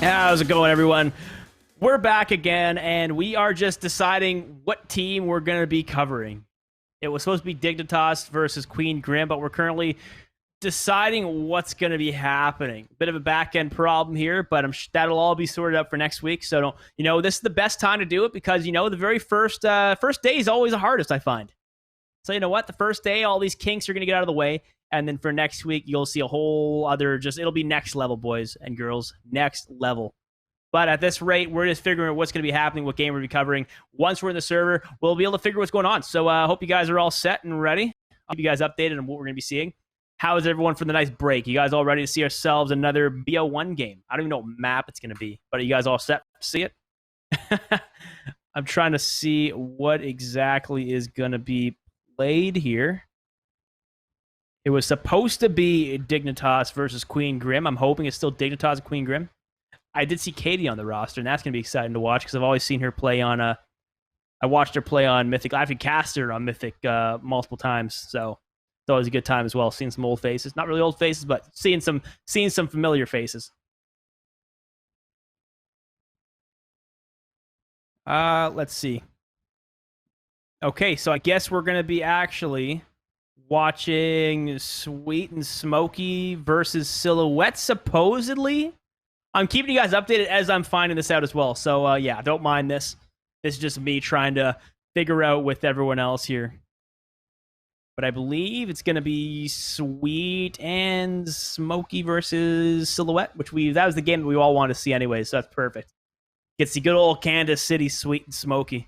How's it going, everyone? We're back again, and we are just deciding what team we're going to be covering. It was supposed to be Dignitas versus Queen Grim, but we're currently deciding what's going to be happening. Bit of a back-end problem here, but that'll all be sorted out for next week. So, this is the best time to do it because, the very first day is always the hardest, I find. So, you know what? The first day, all these kinks are going to get out of the way. And then for next week, you'll see a whole other it'll be next level, boys and girls. Next level. But at this rate, we're just figuring out what's going to be happening, what game we're going to be covering. Once we're in the server, we'll be able to figure what's going on. So I hope you guys are all set and ready. I'll keep you guys updated on what we're going to be seeing. How is everyone for the nice break? You guys all ready to see ourselves another BO1 game? I don't even know what map it's going to be, but are you guys all set to see it? I'm trying to see what exactly is going to be played here. It was supposed to be Dignitas versus Queen Grim. I'm hoping it's still Dignitas and Queen Grim. I did see Katie on the roster, and that's going to be exciting to watch because I've always seen her play on I watched her play on Mythic. I've cast her on Mythic multiple times, so it's always a good time as well. Seeing some old faces, not really old faces, but seeing some familiar faces. Let's see. Okay, so I guess we're going to be actually watching Sweet and Smoky versus Silhouette, supposedly. I'm keeping you guys updated as I'm finding this out as well. So, yeah, don't mind this. This is just me trying to figure out with everyone else here. But I believe it's going to be Sweet and Smoky versus Silhouette, that was the game that we all wanted to see anyway, so that's perfect. Gets the good old Kansas City Sweet and Smoky.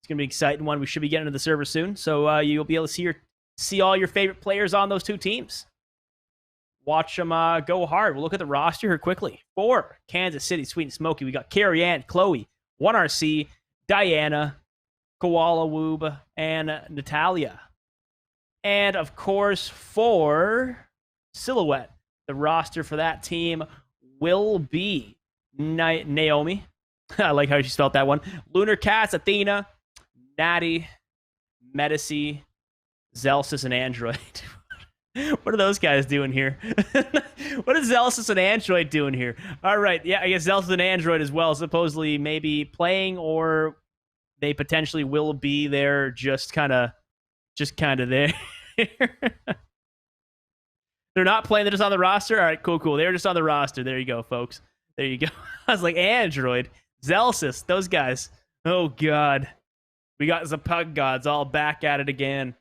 It's going to be an exciting one. We should be getting to the server soon, so you'll be able to see all your favorite players on those two teams. Watch them go hard. We'll look at the roster here quickly. For Kansas City, Sweet and Smoky, we got Carrie Ann, Chloe, 1RC, Diana, Koala Woob, and Natalia. And, of course, for Silhouette, the roster for that team will be Naomi. I like how she spelled that one. Lunar Cats, Athena, Natty, Medici, Zelsis, and Android. What are those guys doing here? What is Zelsis and Android doing here? All right, yeah, I guess Zelsis and Android as well, supposedly maybe playing, or they potentially will be there, just kind of there. They're not playing, they're just on the roster? All right, cool. They're just on the roster. There you go, folks. There you go. I was like, Android, Zelsis, those guys. Oh, God. We got the Pug Gods all back at it again.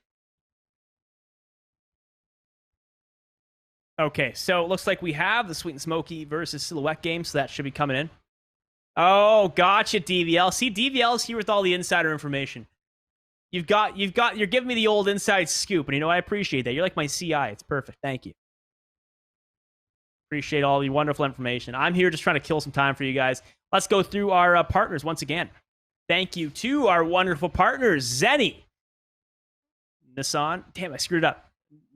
Okay, so it looks like we have the Sweet and Smoky versus Silhouette game, so that should be coming in. Oh, gotcha, DVL. See, DVL's here with all the insider information. You're giving me the old inside scoop, and I appreciate that. You're like my CI. It's perfect. Thank you. Appreciate all the wonderful information. I'm here just trying to kill some time for you guys. Let's go through our partners once again. Thank you to our wonderful partners, Zenny, Nissan. Damn, I screwed up.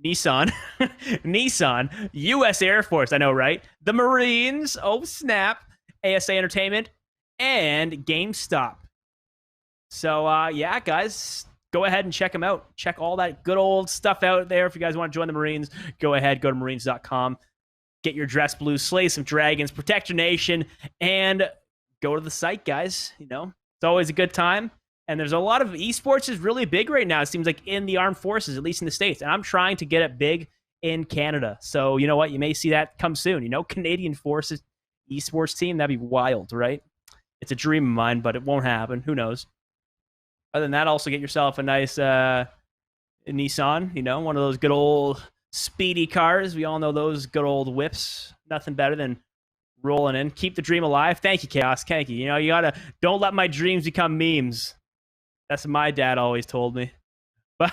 Nissan, U.S. Air Force, I know, right? The Marines, oh snap, ASA Entertainment, and GameStop. So, yeah, guys, go ahead and check them out. Check all that good old stuff out there. If you guys want to join the Marines, go ahead, go to marines.com. Get your dress blue, slay some dragons, protect your nation, and go to the site, guys. It's always a good time. And there's a lot of esports is really big right now. It seems like in the armed forces, at least in the States. And I'm trying to get it big in Canada. So, you know what? You may see that come soon. Canadian Forces esports team. That'd be wild, right? It's a dream of mine, but it won't happen. Who knows? Other than that, also get yourself a nice Nissan, one of those good old speedy cars. We all know those good old whips. Nothing better than rolling in. Keep the dream alive. Thank you, Chaos. Thank you. You gotta, don't let my dreams become memes. That's what my dad always told me. But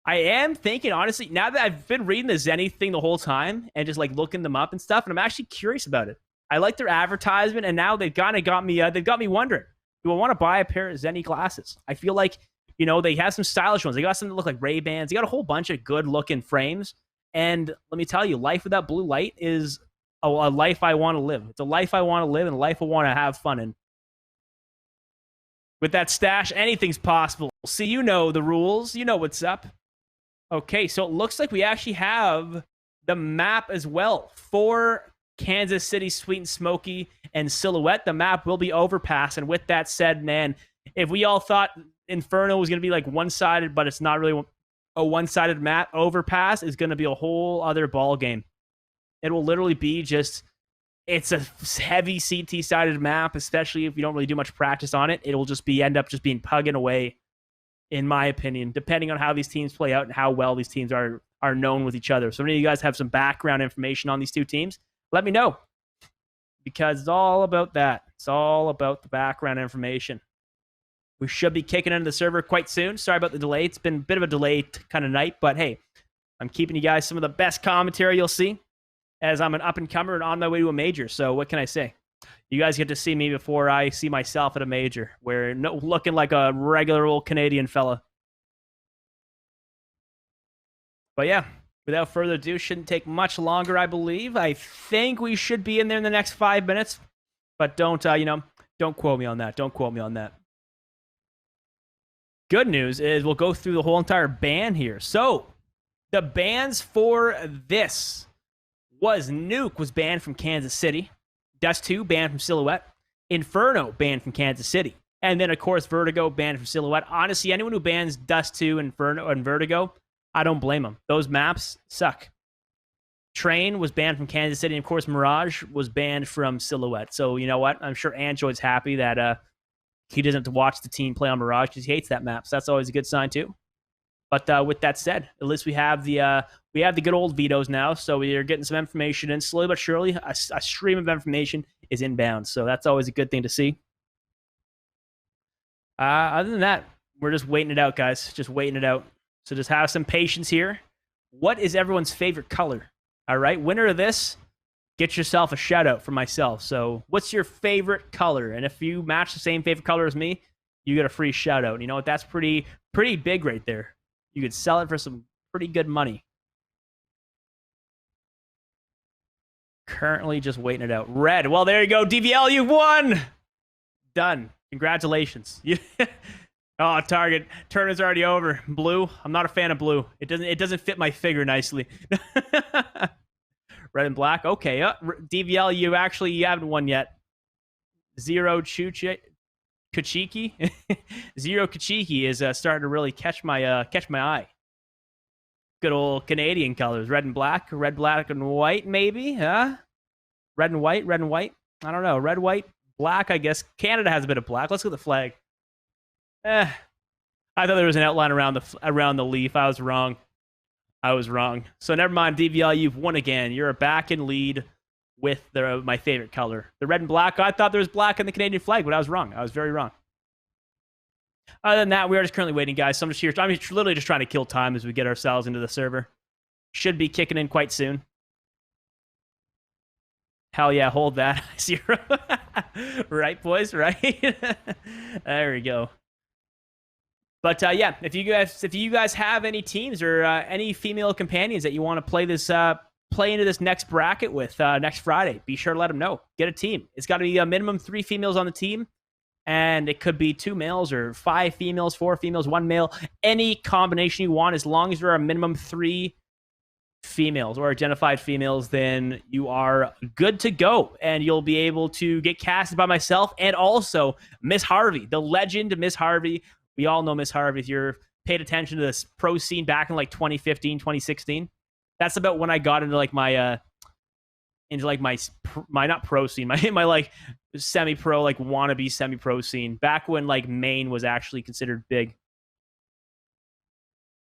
I am thinking, honestly, now that I've been reading the Zenny thing the whole time and just looking them up and stuff, and I'm actually curious about it. I like their advertisement, and now they've kind of got me. They've got me wondering, do I want to buy a pair of Zenny glasses? I feel like they have some stylish ones. They got some that look like Ray-Bans. They got a whole bunch of good looking frames. And let me tell you, life without blue light is a life I want to live. It's a life I want to live and a life I want to have fun in. With that stash, anything's possible. See, you know the rules. You know what's up. Okay, so it looks like we actually have the map as well for Kansas City, Sweet and Smoky, and Silhouette. The map will be Overpass. And with that said, man, if we all thought Inferno was going to be like one-sided, but it's not really a one-sided map, Overpass is going to be a whole other ball game. It will literally be just, it's a heavy CT-sided map, especially if you don't really do much practice on it. It will just end up just being pugging away, in my opinion, depending on how these teams play out and how well these teams are known with each other. So if any of you guys have some background information on these two teams, let me know, because it's all about that. It's all about the background information. We should be kicking into the server quite soon. Sorry about the delay. It's been a bit of a delayed kind of night, but hey, I'm keeping you guys some of the best commentary you'll see, as I'm an up-and-comer and on my way to a major. So what can I say? You guys get to see me before I see myself at a major, where looking like a regular old Canadian fella. But yeah, without further ado, shouldn't take much longer, I believe. I think we should be in there in the next 5 minutes, but don't quote me on that. Don't quote me on that. Good news is we'll go through the whole entire ban here. So the bans for this was Nuke was banned from Kansas City. Dust 2 banned from Silhouette. Inferno banned from Kansas City. And then, of course, Vertigo banned from Silhouette. Honestly, anyone who bans Dust 2, Inferno, and Vertigo, I don't blame them. Those maps suck. Train was banned from Kansas City. And, of course, Mirage was banned from Silhouette. So, you know what? I'm sure Android's happy that he doesn't have to watch the team play on Mirage because he hates that map. So that's always a good sign, too. But with that said, at least we have the good old vetoes now, so we are getting some information in. Slowly but surely, a stream of information is inbound, so that's always a good thing to see. Other than that, we're just waiting it out, guys. Just waiting it out. So just have some patience here. What is everyone's favorite color? All right, winner of this, get yourself a shout-out from myself. So what's your favorite color? And if you match the same favorite color as me, you get a free shout-out. And you know what? That's pretty big right there. You could sell it for some pretty good money. Currently just waiting it out. Red. Well, there you go. DVL, you've won. Done. Congratulations. Oh, target. Tournament's already over. Blue. I'm not a fan of blue. It doesn't fit my figure nicely. Red and black. Okay. DVL, you haven't won yet. Zero Kachiki. Zero Kachiki is starting to really catch my eye. Good old Canadian colors. Red, black, and white, maybe, huh? Red and white. I don't know. Red, white, black, I guess. Canada has a bit of black. Let's look at the flag. I thought there was an outline around the leaf. I was wrong. So never mind, DVL, you've won again. You're back in lead with my favorite color. The red and black. I thought there was black in the Canadian flag, but I was wrong. I was very wrong. Other than that, we are just currently waiting, guys. So I'm literally just trying to kill time as we get ourselves into the server. Should be kicking in quite soon. Hell yeah, hold that. 0. Right, boys? Right? There we go. But yeah, if you guys have any teams or any female companions that you want to play into this next bracket with next Friday, be sure to let them know. Get a team. It's got to be a minimum 3 females on the team, and it could be 2 males or 5 females, 4 females, 1 male. Any combination you want, as long as there are a minimum 3 females or identified females, then you are good to go, and you'll be able to get casted by myself and also Miss Harvey, the legend Miss Harvey. We all know Miss Harvey. If you're paid attention to this pro scene back in like 2015, 2016, that's about when I got into like my not pro scene, my like semi-pro, like wannabe semi-pro scene, back when like Maine was actually considered big.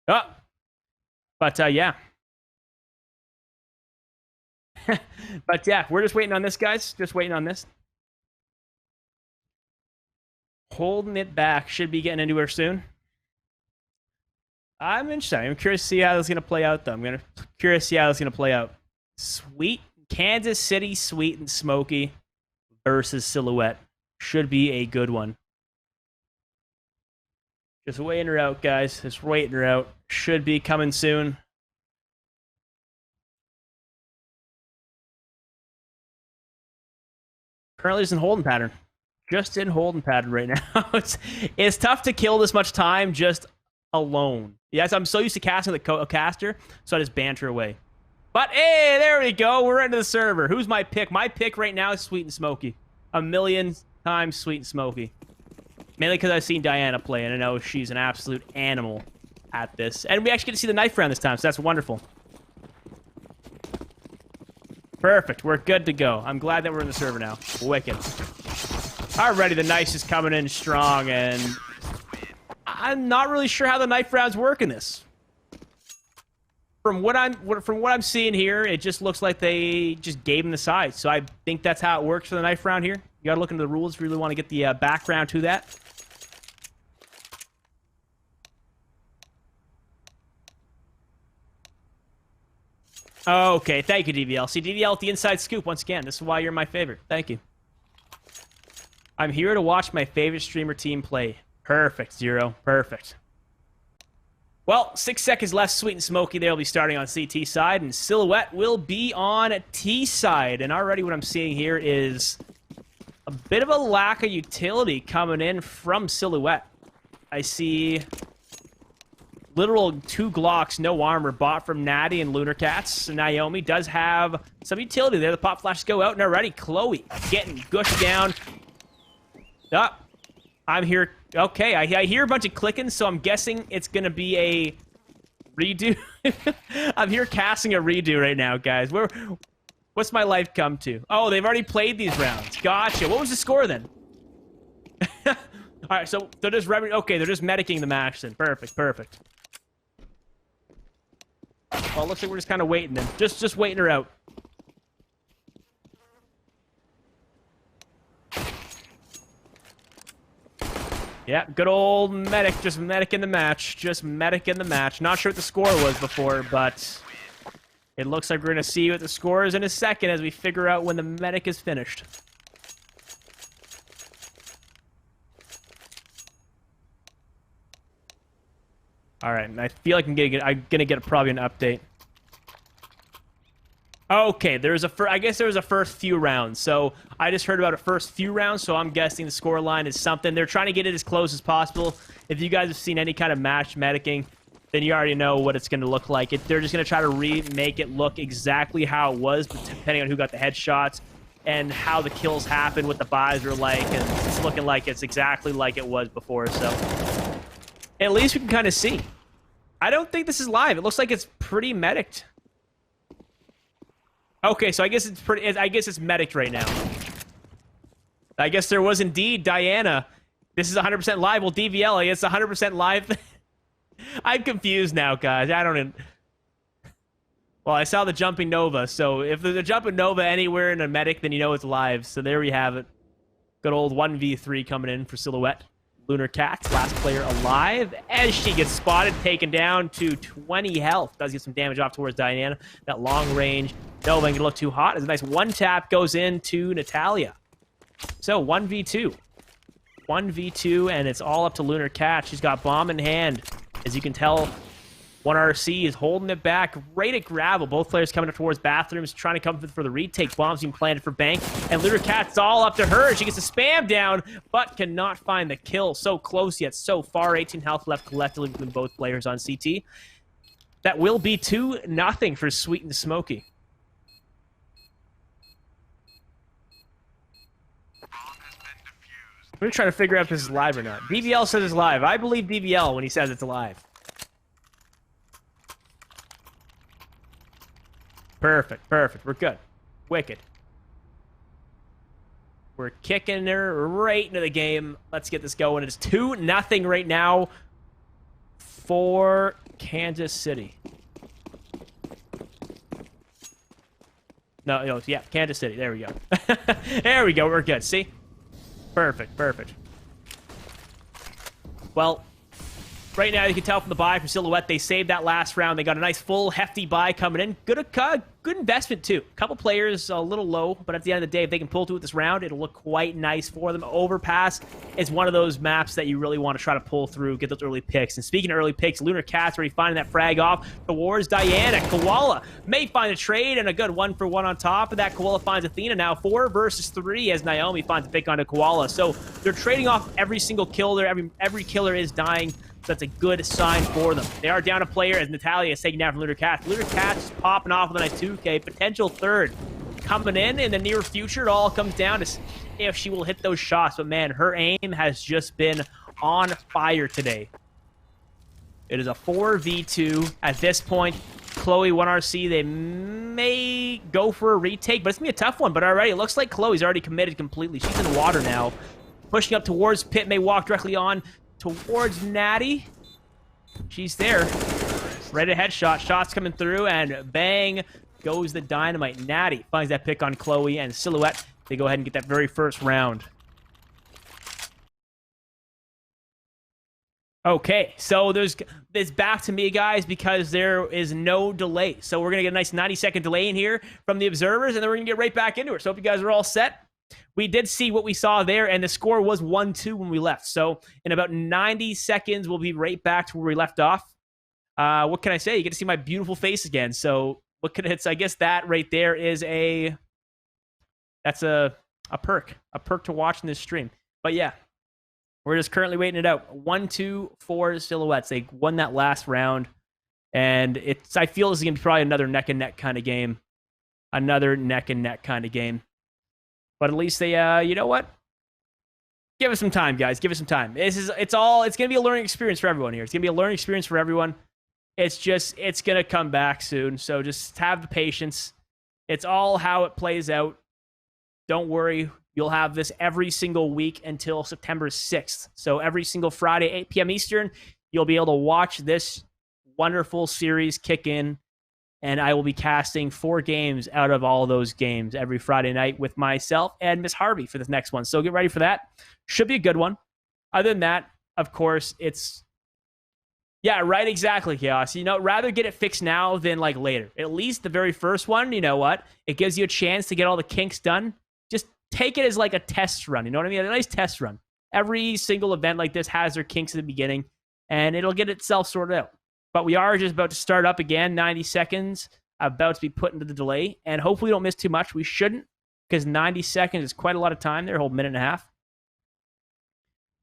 Oh, but yeah. But yeah, we're just waiting on this, guys. Just waiting on this. Holding it back. Should be getting into her soon. I'm interested. I'm curious to see how this is going to play out, though. Curious to see how this is going to play out. Sweet. Kansas City, Sweet and Smoky versus Silhouette. Should be a good one. Just waiting her out, guys. Just waiting her out. Should be coming soon. Currently just in holding pattern. Just in holding pattern right now. It's tough to kill this much time just alone. Yes, I'm so used to casting with a caster, so I just banter away. But hey, there we go. We're into the server. Who's my pick? My pick right now is Sweet and Smoky. A million times Sweet and Smoky. Mainly because I've seen Diana play, and I know she's an absolute animal at this. And we actually get to see the knife round this time, so that's wonderful. Perfect. We're good to go. I'm glad that we're in the server now. Wicked. Alrighty, the knife is coming in strong, and I'm not really sure how the knife rounds work in this. From what I'm seeing here, it just looks like they just gave him the size. So I think that's how it works for the knife round here. You gotta look into the rules if you really want to get the background to that. Okay, thank you, DVL. See, DVL with the inside scoop once again. This is why you're my favorite. Thank you. I'm here to watch my favorite streamer team play. Perfect, Zero. Perfect. Well, 6 seconds left. Sweet and Smoky, they'll be starting on CT side, and Silhouette will be on T side. And already what I'm seeing here is a bit of a lack of utility coming in from Silhouette. I see literal 2 Glocks, no armor, bought from Natty and Lunar Cats. Naomi does have some utility there. The pop flashes go out, and already Chloe getting gushed down. Up. I'm here. Okay, I hear a bunch of clicking, so I'm guessing it's going to be a redo. I'm here casting a redo right now, guys. What's my life come to? Oh, they've already played these rounds. Gotcha. What was the score then? All right, so they're just okay, they're just medicing the match then. Perfect, perfect. Well, it looks like we're just kind of waiting then. Just waiting her out. Yeah, good old medic, just medic in the match. Just medic in the match. Not sure what the score was before, but it looks like we're going to see what the score is in a second as we figure out when the medic is finished. All right, and I feel like I'm gonna get probably an update. Okay, I guess there was a first few rounds. So I just heard about a first few rounds, so I'm guessing the score line is something. They're trying to get it as close as possible. If you guys have seen any kind of match medicing, then you already know what it's going to look like. They're just going to try to remake it look exactly how it was, but depending on who got the headshots and how the kills happened, what the buys were like, and it's looking like it's exactly like it was before. So at least we can kind of see. I don't think this is live. It looks like it's pretty medicked. Okay, so I guess it's medicked right now. I guess there was indeed Diana. This is 100% live. Well, DVL, I guess 100% live. I'm confused now, guys. I don't... Well, I saw the jumping Nova, so if there's a jumping Nova anywhere in a medic, then you know it's live. So there we have it. Good old 1v3 coming in for Silhouette. Lunar Cats, last player alive, as she gets spotted, taken down to 20 health. Does get some damage off towards Diana. That long range Nova ain't gonna look too hot. As a nice one tap goes into Natalia. So 1v2. 1v2, and it's all up to Lunar Cat. She's got bomb in hand. As you can tell, 1RC is holding it back right at gravel. Both players coming up towards bathrooms, trying to come for the retake. Bombs being planted for Bank, and Lunar Cat's all up to her. She gets the spam down, but cannot find the kill. So close yet so far. 18 health left collectively between both players on CT. That will be 2-0 for Sweet and Smoky. We're trying to figure out if this is live or not. DVL says it's live. I believe DVL when he says it's live. Perfect, perfect. We're good. Wicked. We're kicking her right into the game. Let's get this going. It's 2-0 right now for Kansas City. No, yeah, Kansas City. There we go. There we go. We're good. See? Perfect, perfect. Well, right now you can tell from the buy for Silhouette, they saved that last round. They got a nice full hefty buy coming in. Good investment too. A couple players a little low, but at the end of the day, if they can pull through with this round, it'll look quite nice for them. Overpass is one of those maps that you really want to try to pull through, get those early picks. And speaking of early picks, Lunar Cat's already finding that frag off towards Diana. Koala may find a trade and a good 1-for-1 on top of that. Koala finds Athena now 4 versus 3 as Naomi finds a pick onto Koala. So they're trading off every single kill there. Every killer is dying that's a good sign for them. They are down a player as Natalia is taking down from Looter Cats. Looter Cats is popping off with a nice 2K. Potential third coming in the near future. It all comes down to if she will hit those shots. But, man, her aim has just been on fire today. It is a 4v2 at this point. Chloe, 1RC, they may go for a retake, but it's going to be a tough one. But already, it looks like Chloe's already committed completely. She's in water now. Pushing up towards Pit, may walk directly on towards Natty. She's there. Ready to headshot. Shots coming through, and bang goes the dynamite. Natty finds that pick on Chloe, and Silhouette, they go ahead and get that very first round. Okay, so there's back to me, guys, because there is no delay. So we're going to get a nice 90-second delay in here from the observers, and then we're going to get right back into it. So hope you guys are all set. We did see what we saw there, and the score was 1-2 when we left. So in about 90 seconds, we'll be right back to where we left off. What can I say? You get to see my beautiful face again. So what can it's? I guess that right there is that's a perk to watch in this stream. But yeah. We're just currently waiting it out. 1-2 for Silhouettes. They won that last round. And I feel this is going to be probably another neck-and-neck kind of game. Another neck-and-neck kind of game. But at least they, you know what? Give us some time, guys. Give us some time. It's going to be a learning experience for everyone here. It's going to be a learning experience for everyone. It's going to come back soon. So just have the patience. It's all how it plays out. Don't worry. You'll have this every single week until September 6th. So every single Friday, 8 p.m. Eastern, you'll be able to watch this wonderful series kick in. And I will be casting 4 games out of all those games every Friday night with myself and Miss Harvey for this next one. So get ready for that. Should be a good one. Other than that, of course, it's... Yeah, right, exactly, Chaos. You know, rather get it fixed now than like later. At least the very first one, you know what? It gives you a chance to get all the kinks done. Just take it as like a test run. You know what I mean? A nice test run. Every single event like this has their kinks at the beginning, and it'll get itself sorted out. But we are just about to start up again. 90 seconds about to be put into the delay, and hopefully we don't miss too much. We shouldn't, because 90 seconds is quite a lot of time there, a whole minute and a half.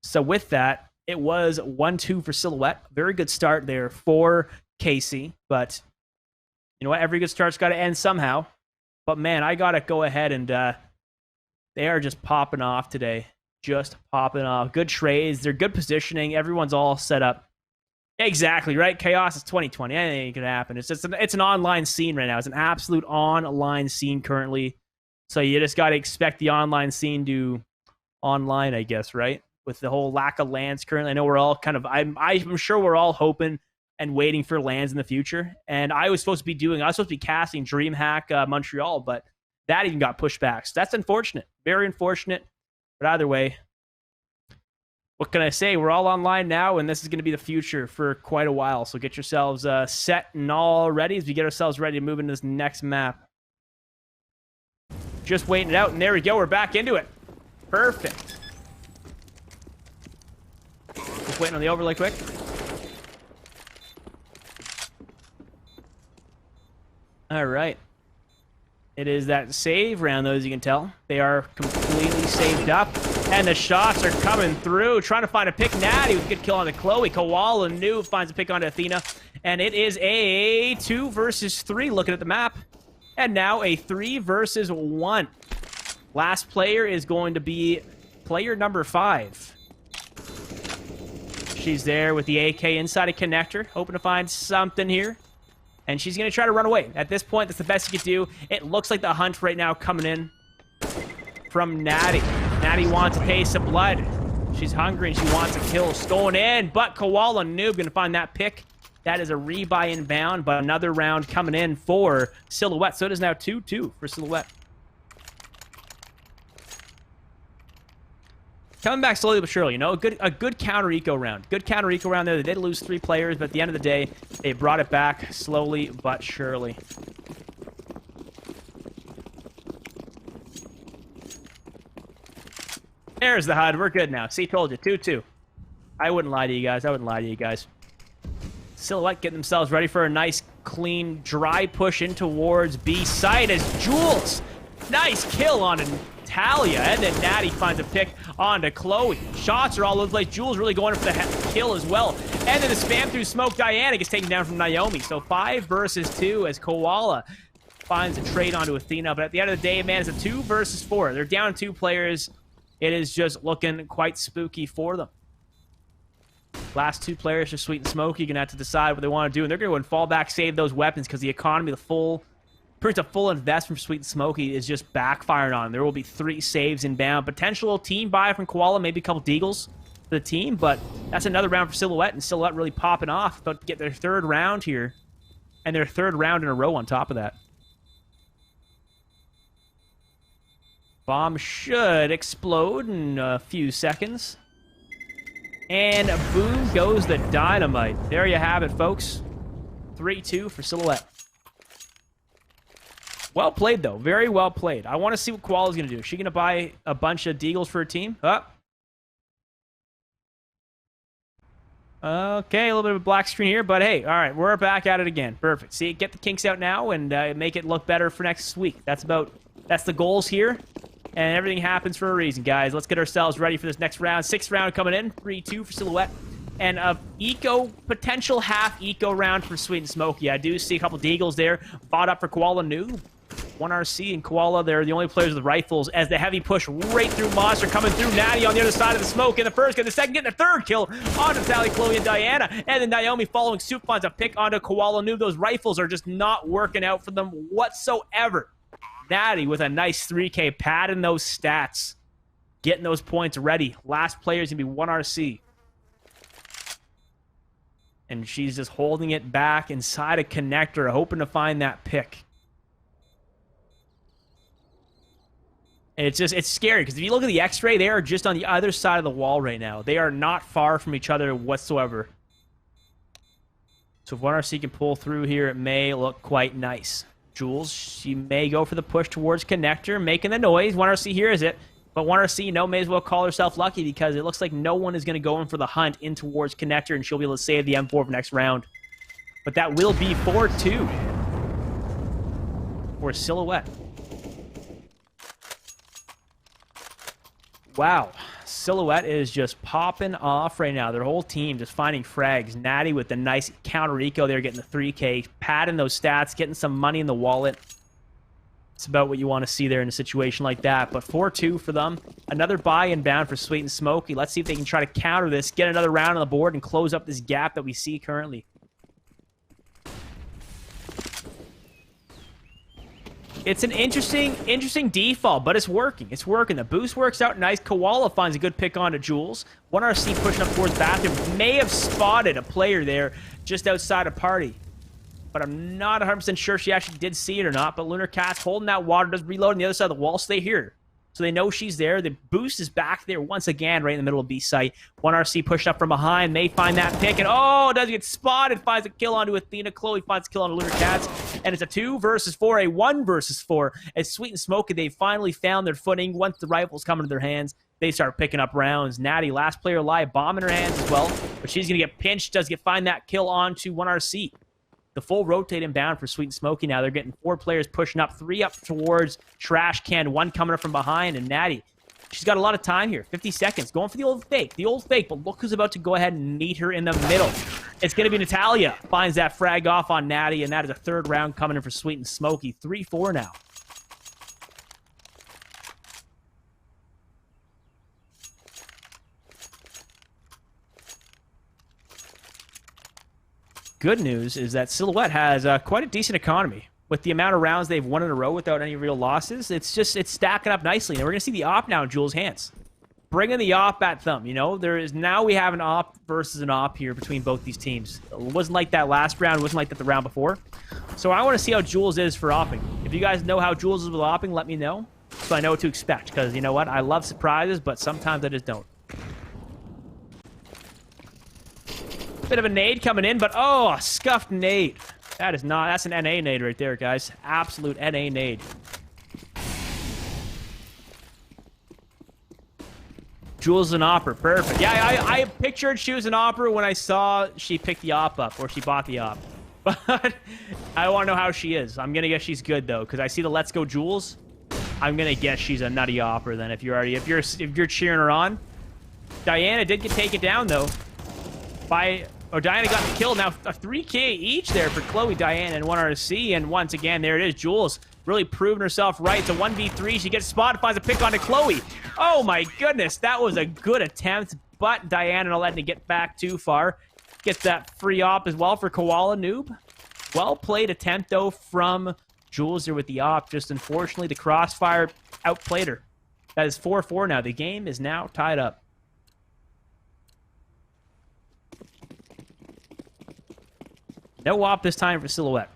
So with that, it was 1-2 for Silhouette. Very good start there for Casey, but you know what? Every good start's got to end somehow. But man, I got to go ahead and... They are just popping off today. Just popping off. Good trades. They're good positioning. Everyone's all set up. Exactly, right? Chaos is 2020. Anything ain't going to happen. It's just it's an online scene right now. It's an absolute online scene currently. So you just got to expect the online scene to online, I guess, right? With the whole lack of lands currently. I know we're all kind of... I'm sure we're all hoping and waiting for lands in the future. And I was supposed to be casting DreamHack Montreal, but that even got pushed back. So that's unfortunate. Very unfortunate. But either way, what can I say? We're all online now, and this is going to be the future for quite a while. So get yourselves set and all ready as we get ourselves ready to move into this next map. Just waiting it out, and there we go. We're back into it. Perfect. Just waiting on the overlay quick. All right. It is that save round, though, as you can tell. They are completely saved up. And the shots are coming through. Trying to find a pick. Natty with a good kill on the Chloe. Koala New finds a pick onto Athena. And it is a 2 versus 3 looking at the map. And now a 3 versus 1. Last player is going to be player number 5. She's there with the AK inside a connector. Hoping to find something here. And she's going to try to run away. At this point, that's the best you could do. It looks like the hunt right now coming in from Natty. Natty wants a taste of blood. She's hungry and she wants a kill. Going in, but Koala Noob going to find that pick. That is a rebuy inbound, but another round coming in for Silhouette. So it is now 2-2 for Silhouette. Coming back slowly but surely, you know, a good counter-eco round. Good counter-eco round there. They did lose 3 players, but at the end of the day, they brought it back slowly but surely. There's the HUD. We're good now. See, told you. 2-2. I wouldn't lie to you guys. Silhouette getting themselves ready for a nice, clean, dry push in towards B side as Jules. Nice kill on Natalia, and then Natty finds a pick onto Chloe. Shots are all over the place. Jules really going for the kill as well. And then the spam through smoke, Diana gets taken down from Naomi. So 5 versus 2 as Koala finds a trade onto Athena. But at the end of the day, man, it's a 2 versus 4. They're down 2 players. It is just looking quite spooky for them. Last 2 players are Sweet and Smoky. Gonna have to decide what they want to do. And they're gonna go and fall back, save those weapons, because the economy, pretty much a full investment from Sweet and Smoky is just backfiring on them. There will be 3 saves inbound. Potential team buy from Koala, maybe a couple deagles for the team, but that's another round for Silhouette, and Silhouette really popping off. About to get their 3rd round here, and their 3rd round in a row on top of that. Bomb should explode in a few seconds. And boom goes the dynamite. There you have it, folks. 3-2 for Silhouette. Well played, though. Very well played. I want to see what Koala's going to do. Is she going to buy a bunch of deagles for her team? Okay, a little bit of a black screen here, but hey, all right, we're back at it again. Perfect. See, get the kinks out now and make it look better for next week. That's the goals here, and everything happens for a reason, guys. Let's get ourselves ready for this next round. 6th round coming in, 3-2 for Silhouette, and a potential half eco round for Sweet and Smoky. I do see a couple deagles there, bought up for Koala Noob. 1 RC and Koala, they're the only players with rifles as the heavy push right through Monster coming through Natty on the other side of the smoke in the first, getting the second, getting the 3rd kill onto Sally, Chloe, and Diana. And then Naomi following suit finds a pick onto Koala Noob. Those rifles are just not working out for them whatsoever. Natty with a nice 3K, padding those stats, getting those points ready. Last player is going to be 1 RC. And she's just holding it back inside a connector, hoping to find that pick. It's scary, because if you look at the X-ray, they are just on the other side of the wall right now. They are not far from each other whatsoever. So if 1 RC can pull through here, it may look quite nice. Jules, she may go for the push towards connector, making the noise. 1 RC hears it, but 1 RC, may as well call herself lucky, because it looks like no one is going to go in for the hunt in towards connector, and she'll be able to save the M4 for next round. But that will be 4-2 for Silhouette. Wow, Silhouette is just popping off right now. Their whole team just finding frags. Natty with the nice counter eco there, getting the 3K, padding those stats, getting some money in the wallet. It's about what you want to see there in a situation like that. But 4-2 for them. Another buy inbound for Sweet and Smoky. Let's see if they can try to counter this, get another round on the board, and close up this gap that we see currently. It's an interesting default, but it's working. It's working. The boost works out nice. Koala finds a good pick onto Jules. 1 RC pushing up towards bathroom. May have spotted a player there just outside of party, but I'm not 100% sure she actually did see it or not. But Lunar Cat's holding that water, does reload on the other side of the wall. Stay here. So they know she's there. The boost is back there once again, right in the middle of B site. 1 RC pushed up from behind. May find that pick, and does get spotted. Finds a kill onto Athena. Chloe finds a kill onto Lunar Cats. And it's a 2 versus 4, a 1 versus 4. As Sweet and Smoky, they finally found their footing. Once the rifles come into their hands, they start picking up rounds. Natty, last player alive, bomb in her hands as well. But she's going to get pinched. Does find that kill onto 1 RC. The full rotate inbound for Sweet and Smoky now. They're getting 4 players pushing up, 3 up towards Trash Can, 1 coming up from behind, and Natty, she's got a lot of time here. 50 seconds. Going for the old fake. But look who's about to go ahead and meet her in the middle. It's going to be Natalia. Finds that frag off on Natty, and that is a 3rd round coming in for Sweet and Smoky. 3-4 now. Good news is that Silhouette has quite a decent economy. With the amount of rounds they've won in a row without any real losses, it's stacking up nicely. And we're going to see the op now in Jules' hands. Bringing the op at them, now we have an op versus an op here between both these teams. It wasn't like that last round, it wasn't like that the round before. So I want to see how Jules is for opping. If you guys know how Jules is with opping, let me know, so I know what to expect. Because you know what? I love surprises, but sometimes I just don't. Bit of a nade coming in, but a scuffed nade. That's an NA nade right there, guys. Absolute NA nade. Jules is an opper. Perfect. Yeah, I pictured she was an opper when I saw she picked the op up, or she bought the op. But I want to know how she is. I'm going to guess she's good, though, because I see the Let's Go Jules. I'm gonna guess she's a nutty opper then. If you're cheering her on. Diana did get taken down though. Diana got the kill. Now a 3K each there for Chloe, Diana, and 1RC. And once again, there it is. Jules really proving herself right. It's a 1v3. She gets spotted, finds a pick onto Chloe. Oh my goodness, that was a good attempt, but Diana letting it get back too far. Gets that free op as well for Koala Noob. Well played attempt though from Jules there with the op. Just unfortunately, the crossfire outplayed her. That is 4-4 now. The game is now tied up. No op this time for Silhouette.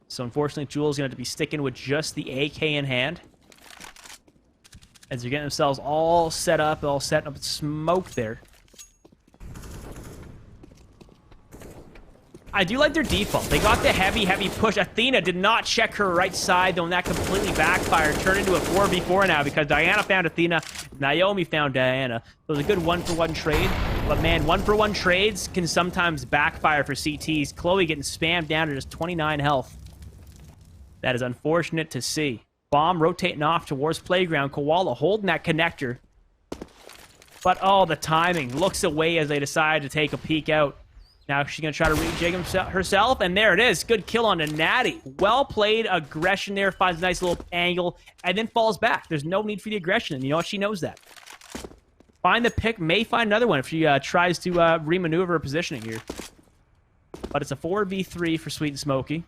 So unfortunately, Jules is going to have to be sticking with just the AK in hand. As they're getting themselves all set up smoke there. I do like their default. They got the heavy push. Athena did not check her right side, though, and that completely backfired. Turned into a 4v4 now because Diana found Athena, Naomi found Diana. So it was a good 1-for-1 trade. But man, 1-for-1 trades can sometimes backfire for CTs. Chloe getting spammed down to just 29 health. That is unfortunate to see. Bomb rotating off towards Playground. Koala holding that connector. But oh, the timing. Looks away as they decide to take a peek out. Now she's going to try to rejig herself, and there it is. Good kill on a Natty. Well played aggression there, finds a nice little angle, and then falls back. There's no need for the aggression, and you know what? She knows that. Find the pick, may find another one if she tries to remaneuver her positioning here. But it's a 4v3 for Sweet and Smoky.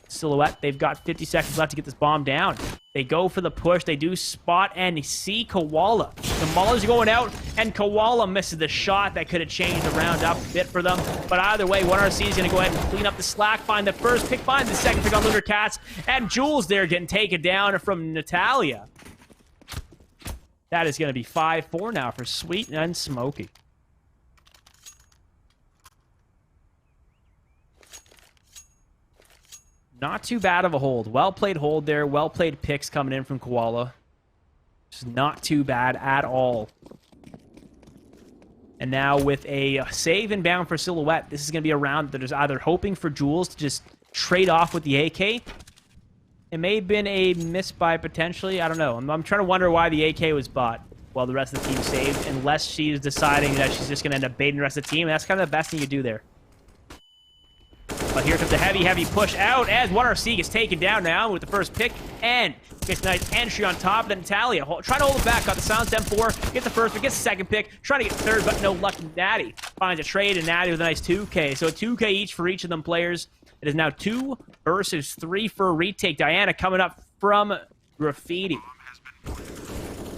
Silhouette, they've got 50 seconds left to get this bomb down. They go for the push. They do spot and see Koala. The Maulers are going out, and Koala misses the shot. That could have changed the round up a bit for them. But either way, 1RC is going to go ahead and clean up the slack, find the first pick, find the second pick on Lunar Cats, and Jules there getting taken down from Natalia. That is going to be 5-4 now for Sweet and Smoky. Not too bad of a hold. Well played hold there. Well played picks coming in from Koala. Just not too bad at all. And now with a save inbound for Silhouette, this is going to be a round that is either hoping for Jules to just trade off with the AK. It may have been a miss by potentially. I don't know. I'm trying to wonder why the AK was bought while the rest of the team saved, unless she's deciding that she's just going to end up baiting the rest of the team. And that's kind of the best thing you do there. But here comes the heavy push out as 1RC gets taken down now with the first pick and gets a nice entry on top. Then Natalia trying to hold it back. Got the silence M4. Gets the first pick, gets the second pick. Trying to get third, but no luck. Natty finds a trade, and Natty with a nice 2K. So a 2K each for each of them players. It is now 2 versus 3 for a retake. Diana coming up from Graffiti.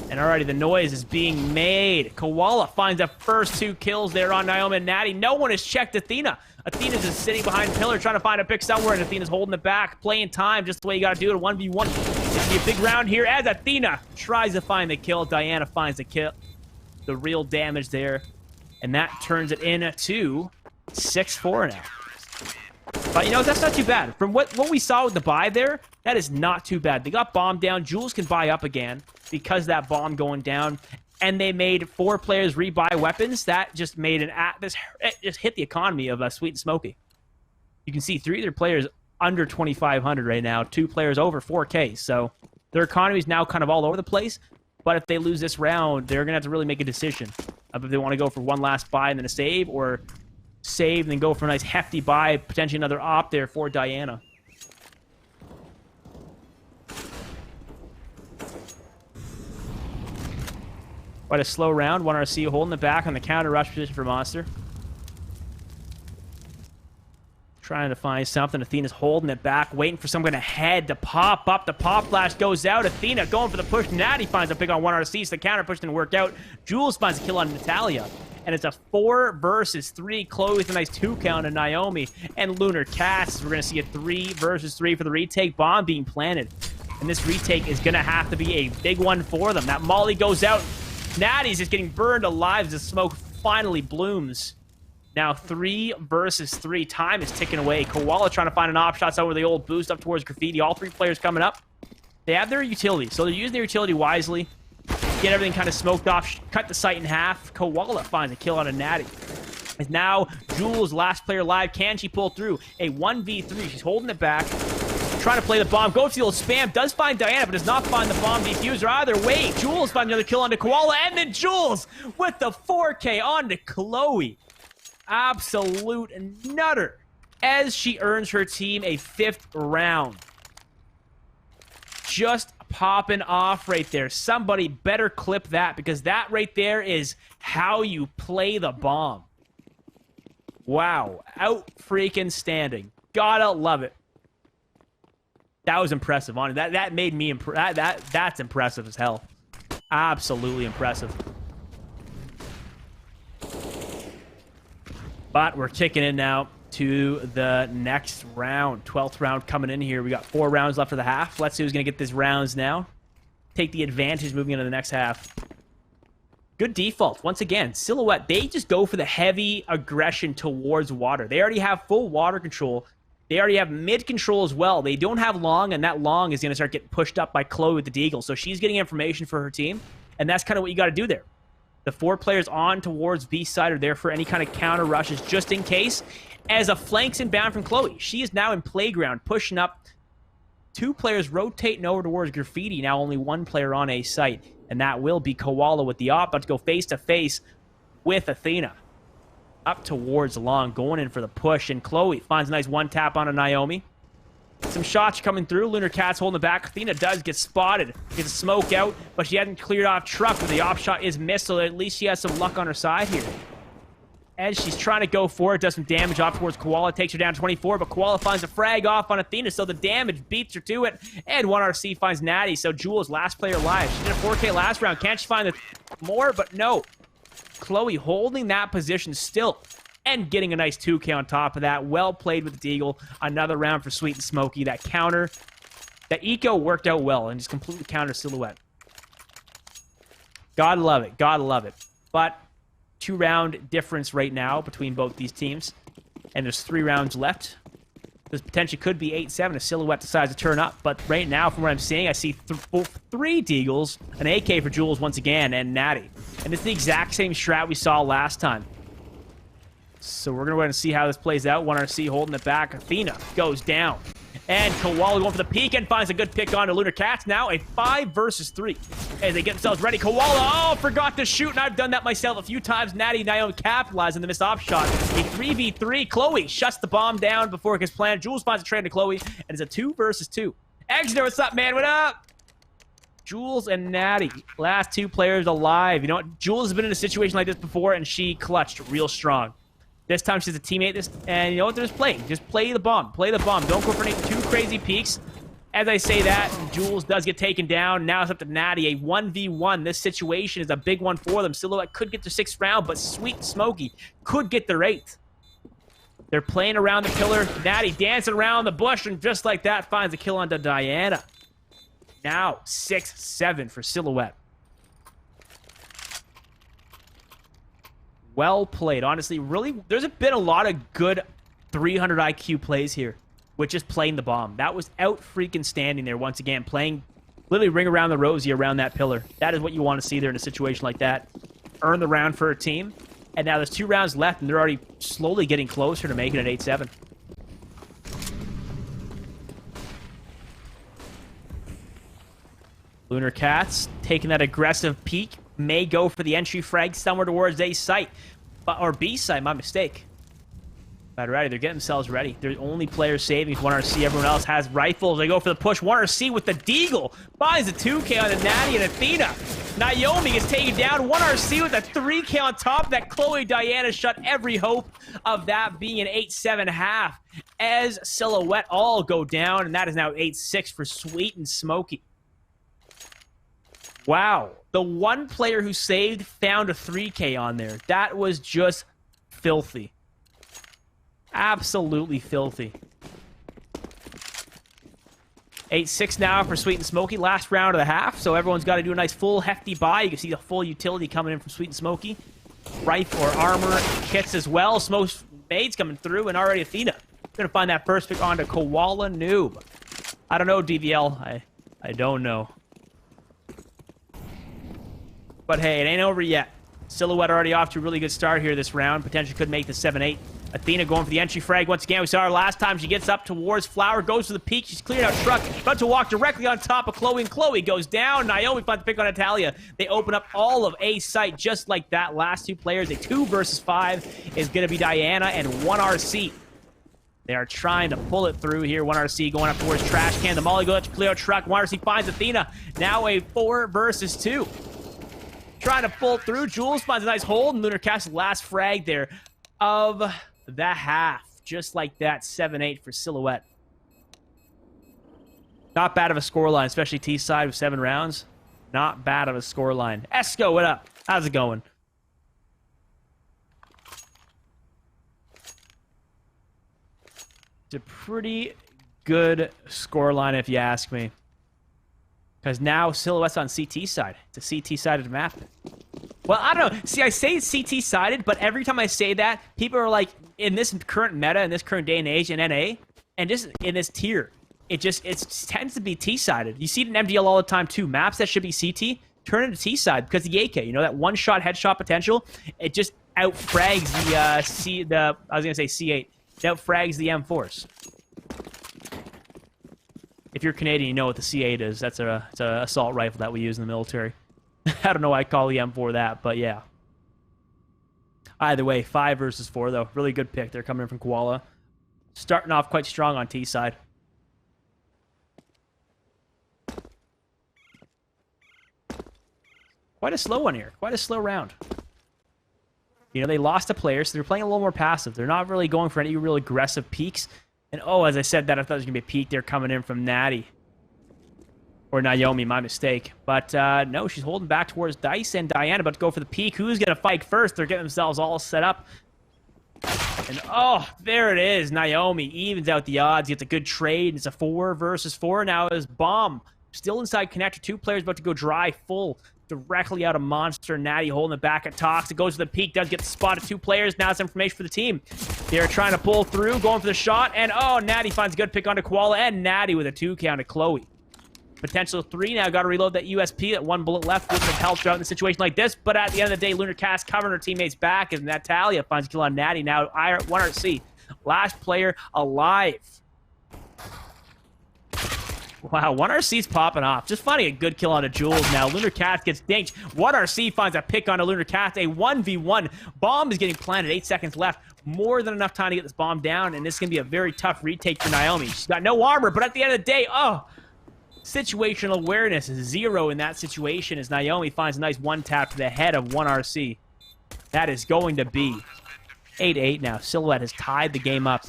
And already the noise is being made. Koala finds the first 2 kills there on Naomi and Natty. No one has checked Athena. Athena's just sitting behind Pillar trying to find a pick somewhere, and Athena's holding it back, playing time just the way you got to do it, a 1v1. It's going to be a big round here as Athena tries to find the kill. Diana finds the kill. The real damage there. And that turns it into 6-4 now. But, you know, that's not too bad. From what we saw with the buy there, that is not too bad. They got bombed down. Jules can buy up again because that bomb going down. And they made 4 players rebuy weapons. That just made it just hit the economy of Sweet and Smoky. You can see 3 of their players under 2,500 right now. 2 players over 4K. So their economy is now kind of all over the place. But if they lose this round, they're going to have to really make a decision of if they want to go for one last buy and then a save, or save and then go for a nice hefty buy, potentially another op there for Diana. Quite a slow round. 1RC holding it back on the counter rush position for Monster. Trying to find something. Athena's holding it back, waiting for some kind of head to pop up. The pop flash goes out. Athena going for the push. Natty finds a pick on 1RC, so the counter push didn't work out. Jules finds a kill on Natalia. And it's a 4 versus 3. Chloe with a nice 2 count on Naomi. And Lunar Cats. We're going to see a 3 versus 3 for the retake. Bomb being planted. And this retake is going to have to be a big one for them. That Molly goes out. Natty's just getting burned alive as the smoke finally blooms. Now 3 versus 3. Time is ticking away. Koala trying to find an op shots over the old boost up towards Graffiti. All 3 players coming up. They have their utility, so they're using their utility wisely. Get everything kind of smoked off. Cut the site in half. Koala finds a kill on a Natty. Is now Jules, last player live. Can she pull through? A 1v3. She's holding it back. trying to play the bomb. Goes to the old spam. Does find Diana, but does not find the bomb diffuser either. Wait, Jules finds another kill onto Koala, and then Jules with the 4K onto Chloe. Absolute nutter as she earns her team a 5th round. Just popping off right there. Somebody better clip that, because that right there is how you play the bomb. Wow. Out freaking standing. Gotta love it. That was impressive. That made me that's impressive as hell. Absolutely impressive. But we're kicking in now to the next round. 12th round coming in here. We got 4 rounds left for the half. Let's see who's going to get these rounds now. Take the advantage moving into the next half. Good default. Once again, Silhouette, they just go for the heavy aggression towards water. They already have full water control. They already have mid control as well. They don't have long, and that long is going to start getting pushed up by Chloe with the Deagle. So she's getting information for her team, and that's kind of what you got to do there. The 4 players on towards B side are there for any kind of counter rushes just in case. As a flanks inbound from Chloe, she is now in playground, pushing up. 2 players rotating over towards Graffiti. Now only 1 player on A site, and that will be Koala with the op, about to go face-to-face with Athena. Up towards long, going in for the push, and Chloe finds a nice 1-tap on a Naomi. Some shots coming through. Lunar Cat's holding the back. Athena does get spotted. Gets a smoke out, but she hasn't cleared off Truck, but the op shot is missed, so at least she has some luck on her side here. As she's trying to go for it, does some damage off towards Koala, takes her down 24, but Koala finds a frag off on Athena, so the damage beats her to it, and 1RC finds Natty, so Jules, last player alive. She did a 4K last round. Can't she find the more? But no. Chloe holding that position still, and getting a nice 2K on top of that. Well played with the Deagle. Another round for Sweet and Smoky. That counter, that eco worked out well, and just completely counter Silhouette. Gotta love it. Gotta love it. But 2-round difference right now between both these teams, and there's 3 rounds left. This potentially could be 8-7 if Silhouette decides to turn up, but right now, from what I'm seeing, I see 3 Deagles, an AK for Jules once again, and Natty. And it's the exact same strat we saw last time. So we're going to go ahead and see how this plays out. 1RC holding it back. Athena goes down. And Koala going for the peek and finds a good pick on to Lunar Cats. Now a 5 versus 3 as they get themselves ready. Koala, forgot to shoot, and I've done that myself a few times. Natty and Naomi capitalize on the missed off shot. A 3v3. Chloe shuts the bomb down before it gets planted. Jules finds a trade to Chloe, and it's a 2 versus 2. Exeter, what's up, man? What up? Jules and Natty, last 2 players alive. You know what? Jules has been in a situation like this before, and she clutched real strong. This time she's a teammate, and you know what? They're just playing. Just play the bomb. Play the bomb. Don't go for any too crazy peeks. As I say that, Jules does get taken down. Now it's up to Natty. A 1v1. This situation is a big one for them. Silhouette could get their 6th round, but Sweet and Smoky could get their 8th. They're playing around the pillar. Natty dancing around the bush, and just like that, finds a kill onto Diana. Now 6-7 for Silhouette. Well played. Honestly, really, there's been a lot of good 300 IQ plays here with just playing the bomb. That was out freaking standing there once again, playing literally ring around the rosy around that pillar. That is what you want to see there in a situation like that. Earn the round for a team. And now there's 2 rounds left, and they're already slowly getting closer to making it 8-7. Lunar Cats taking that aggressive peek. May go for the entry frag somewhere towards A site. Or B site, my mistake. But ready, they're getting themselves ready. They're the only players saving 1RC. Everyone else has rifles. They go for the push. 1RC with the Deagle. Finds a 2K on the Natty and Athena. Naomi gets taken down. 1RC with a 3K on top of that. Chloe Diana shut every hope of that being an 8-7 half. As Silhouette all go down. And that is now 8-6 for Sweet and Smoky. Wow. The one player who saved found a 3K on there. That was just filthy. Absolutely filthy. 8-6 now for Sweet and Smoky. Last round of the half, so everyone's got to do a nice full hefty buy. You can see the full utility coming in from Sweet and Smoky. Rifle or armor kits as well. Smoke Maids coming through, and already Athena. Gonna find that first pick onto Koala Noob. I don't know, DVL. I don't know. But hey, it ain't over yet. Silhouette already off to a really good start here this round. Potentially could make the 7-8. Athena going for the entry frag once again. We saw her last time. She gets up towards Flower, goes for the peak. She's cleared out Truck, about to walk directly on top of Chloe, and Chloe goes down. Naomi finds the pick on Natalia. They open up all of A site just like that. Last two players, a 2 versus 5 is going to be Diana and 1RC. They are trying to pull it through here. 1RC going up towards Trash Can. The Molly goes up to clear out Truck. 1RC finds Athena. Now a 4 versus 2. Trying to pull through. Jules finds a nice hold, and Lunar Cast's last frag there of the half. Just like that, 7-8 for Silhouette. Not bad of a scoreline, especially T-side with 7 rounds. Not bad of a scoreline. Esco, what up? How's it going? It's a pretty good scoreline if you ask me. Because now Silhouette's on CT side. It's a CT-sided map. Well, I don't know. See, I say it's CT-sided, but every time I say that, people are like, in this current meta, in this current day and age, in NA, and just in this tier, it tends to be T-sided. You see it in MDL all the time, too. Maps that should be CT, turn into T-side because the AK, you know, that one-shot headshot potential, it just outfrags the I was going to say C8. It outfrags the M4s. If you're Canadian, you know what the C8 is. It's an assault rifle that we use in the military. I don't know why I call the M4 that, but yeah. Either way, 5 versus 4, though. Really good pick. They're coming in from Koala. Starting off quite strong on T side. Quite a slow one here. Quite a slow round. You know, they lost a player, so they're playing a little more passive. They're not really going for any real aggressive peaks. And, oh, as I said that, I thought it was going to be a peek there coming in from Natty. Or Naomi, my mistake. But, no, she's holding back towards Dice and Diana about to go for the peek. Who's going to fight first? They're getting themselves all set up. And, oh, there it is. Naomi evens out the odds. Gets a good trade. It's a 4 versus 4. Now is Bomb. Still inside connector. 2 players about to go dry full. Directly out of Monster. Natty holding it back at Tox. It goes to the peak. Does get the spot of 2 players. Now it's information for the team. They're trying to pull through. Going for the shot. And, oh, Natty finds a good pick onto Koala. And Natty with a 2 count to Chloe. Potential 3 now. Got to reload that USP. That 1 bullet left wouldn't have helped out in a situation like this. But at the end of the day, Lunar Cast covering her teammates back as Natalia finds a kill on Natty. Now 1RC. Last player alive. Wow, 1RC's popping off. Just finding a good kill on a Jules now. Lunar Cast gets dinked. 1RC finds a pick on a Lunar Cast. A 1v1. Bomb is getting planted. 8 seconds left. More than enough time to get this bomb down. And this is going to be a very tough retake for Naomi. She's got no armor. But at the end of the day, oh... situational awareness is 0 in that situation as Naomi finds a nice 1-tap to the head of 1RC. That is going to be 8-8 now. Silhouette has tied the game up.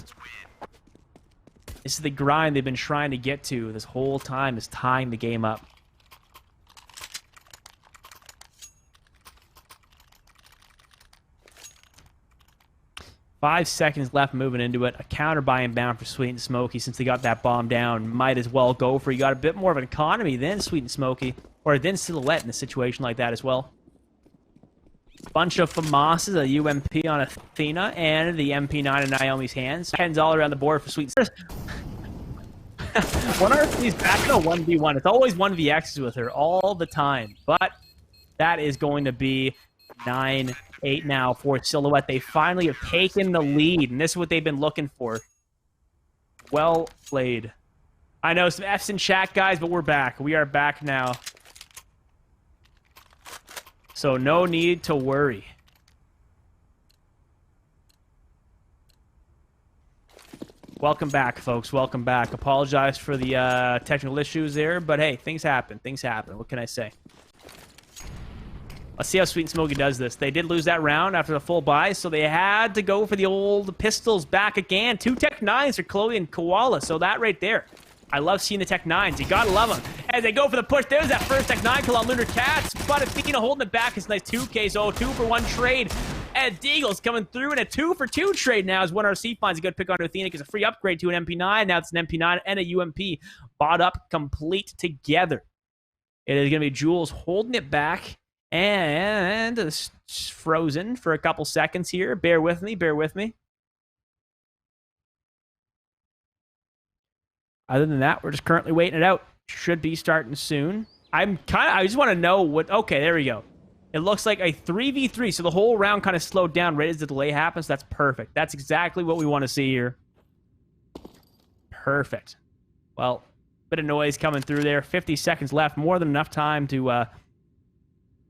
This is the grind they've been trying to get to this whole time, is tying the game up. Five seconds left moving into it. A counter buy and bound for Sweet and Smoky since they got that bomb down. Might as well go for it. You got a bit more of an economy than Sweet and Smoky, or than Silhouette in a situation like that as well. Bunch of FAMASs, a UMP on Athena, and the MP9 in Naomi's hands. 10s all around the board for Sweet and Smoky. 1RC's back in a 1v1. It's always 1vx's with her all the time. But that is going to be 9-8 now for Silhouette. They finally have taken the lead, and this is what they've been looking for. Well played. I know some F's in chat, guys, but we're back. We are back now. So no need to worry. Welcome back, folks. Welcome back. Apologize for the technical issues there, but hey, things happen. Things happen. What can I say? Let's see how Sweet and Smoky does this. They did lose that round after the full buy, so they had to go for the old pistols back again. 2 Tech 9s for Chloe and Koala, so that right there. I love seeing the Tech 9s. You gotta love them. As they go for the push, there's that first Tech 9 kill on Lunar Cats. But Athena holding it back. It's a nice 2K, so 2-for-1 trade. And Deagle's coming through in a 2-for-2 trade now as 1RC finds a good pick on Athena. Gets a free upgrade to an MP9. Now it's an MP9 and a UMP. Bought up complete together. It is going to be Jules holding it back. And it's frozen for a couple seconds here. Bear with me. Bear with me. Other than that, we're just currently waiting it out. Should be starting soon. I just want to know what... Okay, there we go. It looks like a 3v3, so the whole round kind of slowed down right as the delay happens. That's perfect. That's exactly what we want to see here. Perfect. Well, bit of noise coming through there. 50 seconds left. More than enough time to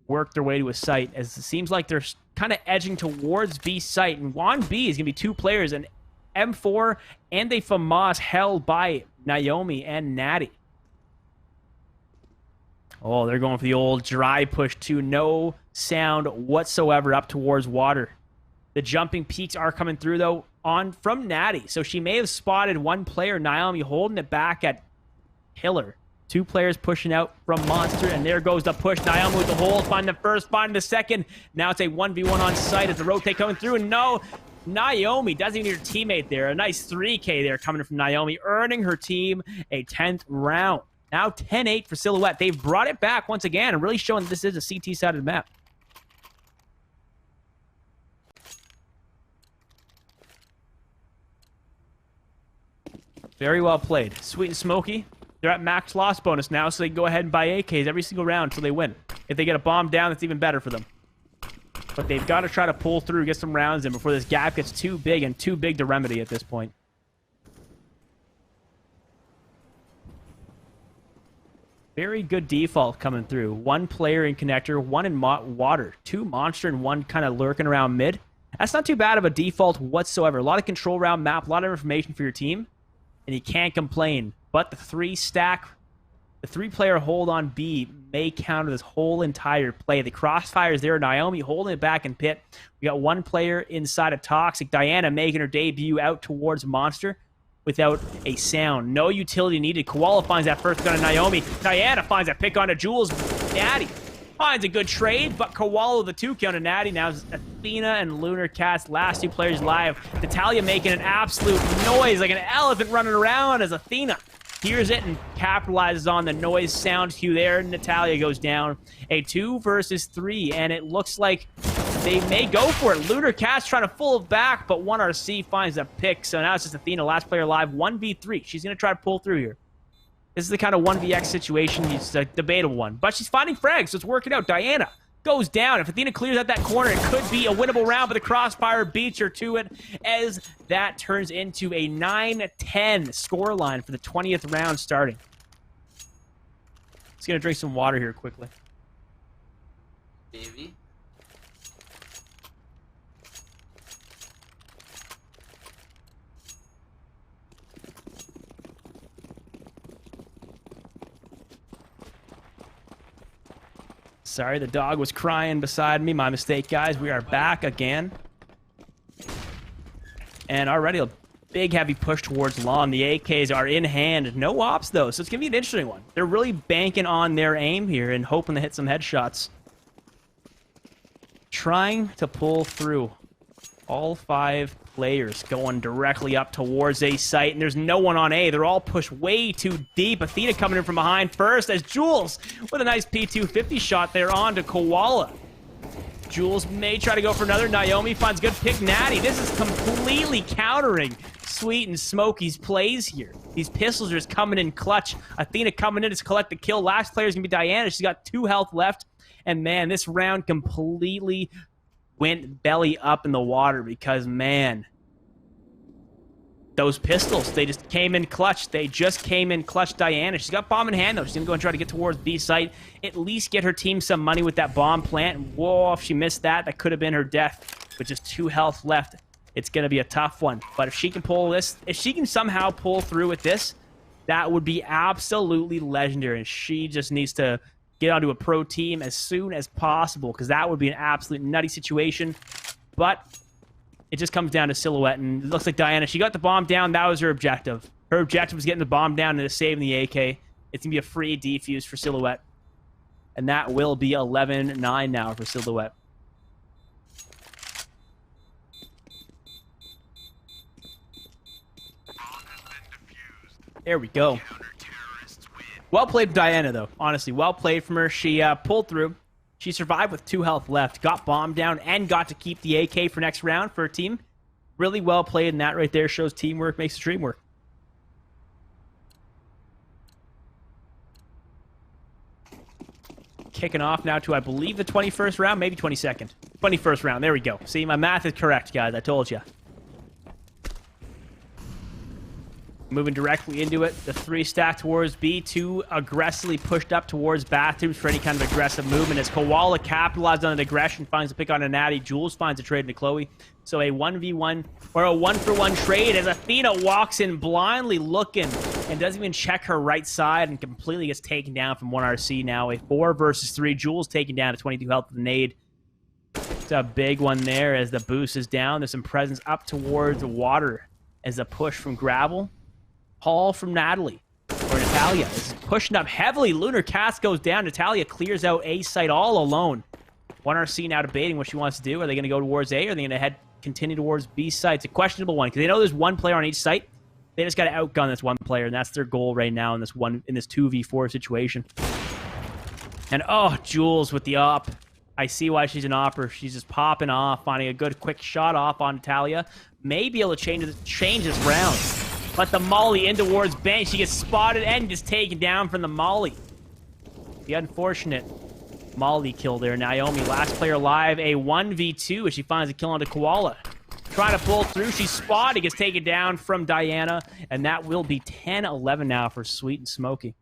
work their way to a site, as it seems like they're kind of edging towards B site. And on B is going to be 2 players, an M4 and a FAMAS held by Naomi and Natty. Oh, they're going for the old dry push too. No sound whatsoever up towards water. The jumping peaks are coming through, though, from Natty. So she may have spotted one player, Naomi, holding it back at Hiller. 2 players pushing out from Monster, and there goes the push. Naomi with the hold, finding the first, finding the second. Now it's a 1v1 on site as the rotate coming through, and no, Naomi doesn't even need her teammate there. A nice 3K there coming from Naomi, earning her team a 10th round. Now 10-8 for Silhouette. They've brought it back once again and really showing that this is a CT-sided map. Very well played. Sweet and Smoky, they're at max loss bonus now, so they can go ahead and buy AKs every single round until they win. If they get a bomb down, that's even better for them. But they've got to try to pull through, get some rounds in before this gap gets too big and too big to remedy at this point. Very good default coming through. 1 player in connector, 1 in water, 2 monster, and 1 kind of lurking around mid. That's not too bad of a default whatsoever. A lot of control round map, a lot of information for your team, and you can't complain. But the 3-player hold on B may counter this whole entire play. The crossfires there, Naomi holding it back in pit. We got 1 player inside of Toxic. Diana making her debut out towards Monster without a sound. No utility needed. Koala finds that first gun to Naomi. Diana finds that pick onto Jules. Natty finds a good trade, but Koala the 2 count to Natty. Now Athena and Lunar Cats, last 2 players live. Natalia making an absolute noise like an elephant running around as Athena hears it and capitalizes on the noise sound cue there. Natalia goes down. A 2 versus 3, and it looks like they may go for it. Lunar Cat's trying to pull it back, but 1RC finds a pick. So now it's just Athena, last player alive, 1v3. She's going to try to pull through here. This is the kind of 1vx situation. It's a debatable one. But she's finding frags, so it's working out. Diana goes down. If Athena clears out that corner, it could be a winnable round, but the crossfire beats her to it as that turns into a 9-10 scoreline for the 20th round starting. Just going to drink some water here quickly. Baby. Sorry, the dog was crying beside me. My mistake, guys. We are back again. And already a big, heavy push towards long. The AKs are in hand. No ops, though, so it's going to be an interesting one. They're really banking on their aim here and hoping to hit some headshots. Trying to pull through. All 5 players going directly up towards A site, and there's no one on A. They're all pushed way too deep. Athena coming in from behind first as Jules with a nice P250 shot there on to Koala. Jules may try to go for another. Naomi finds good pick. Natty, this is completely countering Sweet and Smoky's plays here. These pistols are just coming in clutch. Athena coming in to collect the kill. Last player is going to be Diana. She's got 2 health left. And man, this round completely went belly up in the water because, man, those pistols, they just came in clutch. They just came in clutch. Diana, she's got bomb in hand, though. She's going to go and try to get towards B site, at least get her team some money with that bomb plant. And whoa, if she missed that, that could have been her death. With just 2 health left, it's going to be a tough one. But if she can pull this, if she can somehow pull through with this, that would be absolutely legendary. And she just needs to get onto a pro team as soon as possible, because that would be an absolute nutty situation. But it just comes down to Silhouette, and it looks like Diana, she got the bomb down. That was her objective. Her objective was getting the bomb down and saving the AK. It's going to be a free defuse for Silhouette. And that will be 11-9 now for Silhouette. There we go. Well played, Diana, though. Honestly, well played from her. She pulled through. She survived with 2 health left, got bombed down, and got to keep the AK for next round for her team. Really well played, and that right there shows teamwork makes the dream work. kicking off now to, I believe, the 21st round, maybe 22nd. 21st round, there we go. See, my math is correct, guys, I told you. Moving directly into it, the 3 stack towards B, 2 aggressively pushed up towards bathrooms for any kind of aggressive movement. As Koala capitalized on an aggression, finds a pick on a Natty. Jules finds a trade into Chloe. So a 1v1, or a 1-for-1 trade as Athena walks in blindly looking and doesn't even check her right side and completely gets taken down from 1RC now. A 4 versus 3. Jules taken down to 22 health with a nade. It's a big one there as the boost is down. There's some presence up towards water as a push from Gravel. Haul from Natalie, or Natalia, is pushing up heavily. Lunar Cast goes down. Natalia clears out A site all alone. 1RC now debating what she wants to do. Are they going to go towards A, or are they going to continue towards B site? It's a questionable one, because they know there's one player on each site. They just got to outgun this one player, and that's their goal right now in this 2v4 situation. And, oh, Jules with the op. I see why she's an opper. She's just popping off, finding a good quick shot off on Natalia. May be able to change this round. But the molly in towards Bank. She gets spotted and just taken down from the molly. The unfortunate molly kill there. Naomi, last player alive. A 1v2 as she finds a kill onto Koala. Trying to pull through. She's spotted. Gets taken down from Diana. And that will be 10-11 now for Sweet and Smoky.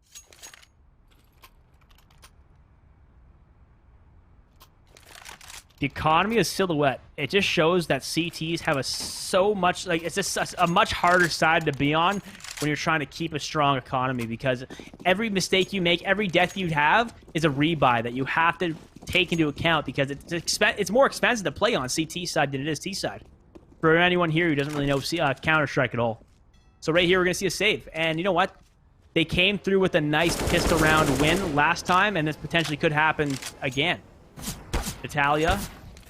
The economy of Silhouette, it just shows that CTs have it's just a much harder side to be on when you're trying to keep a strong economy, because every mistake you make, every death you have is a rebuy that you have to take into account, because it's more expensive to play on CT side than it is T side. For anyone here who doesn't really know Counter-Strike at all. So right here, we're going to see a save. And you know what? They came through with a nice pistol round win last time, and this potentially could happen again. Natalia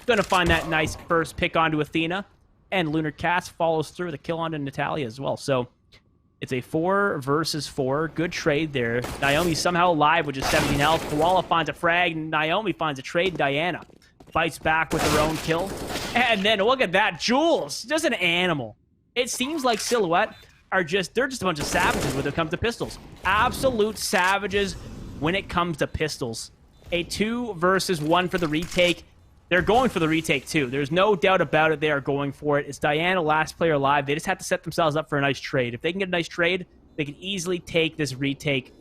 gonna find that nice first pick onto Athena, and Lunar Cast follows through with a kill onto Natalia as well. So it's a 4 versus 4. Good trade there. Naomi somehow alive with just 17 health. Koala finds a frag, and Naomi finds a trade. Diana fights back with her own kill. And then look at that, Jules, just an animal. It seems like Silhouette they're just a bunch of savages when it comes to pistols. Absolute savages when it comes to pistols. A 2 versus 1 for the retake. They're going for the retake, too. There's no doubt about it. They are going for it. It's Diana, last player alive. They just have to set themselves up for a nice trade. If they can get a nice trade, they can easily take this retake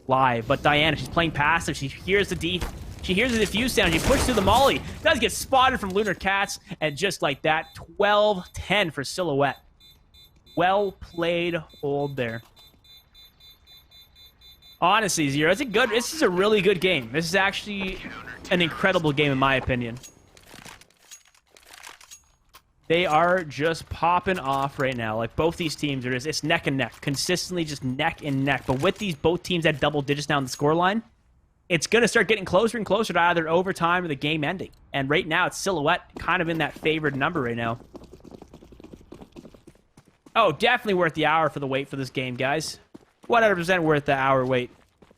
live. But Diana, she's playing passive. She hears the defuse sound. She pushes through the molly. Does get spotted from Lunar Cats. And just like that, 12-10 for Silhouette. Well played hold there. Honestly, Zero, this is a really good game. This is actually an incredible game in my opinion. They are just popping off right now. Like, both these teams are it's neck and neck. Consistently just neck and neck. But with both teams at double digits down the scoreline, it's going to start getting closer and closer to either overtime or the game ending. And right now, it's Silhouette kind of in that favored number right now. Oh, definitely worth the hour for the wait for this game, guys. 100% worth the hour wait.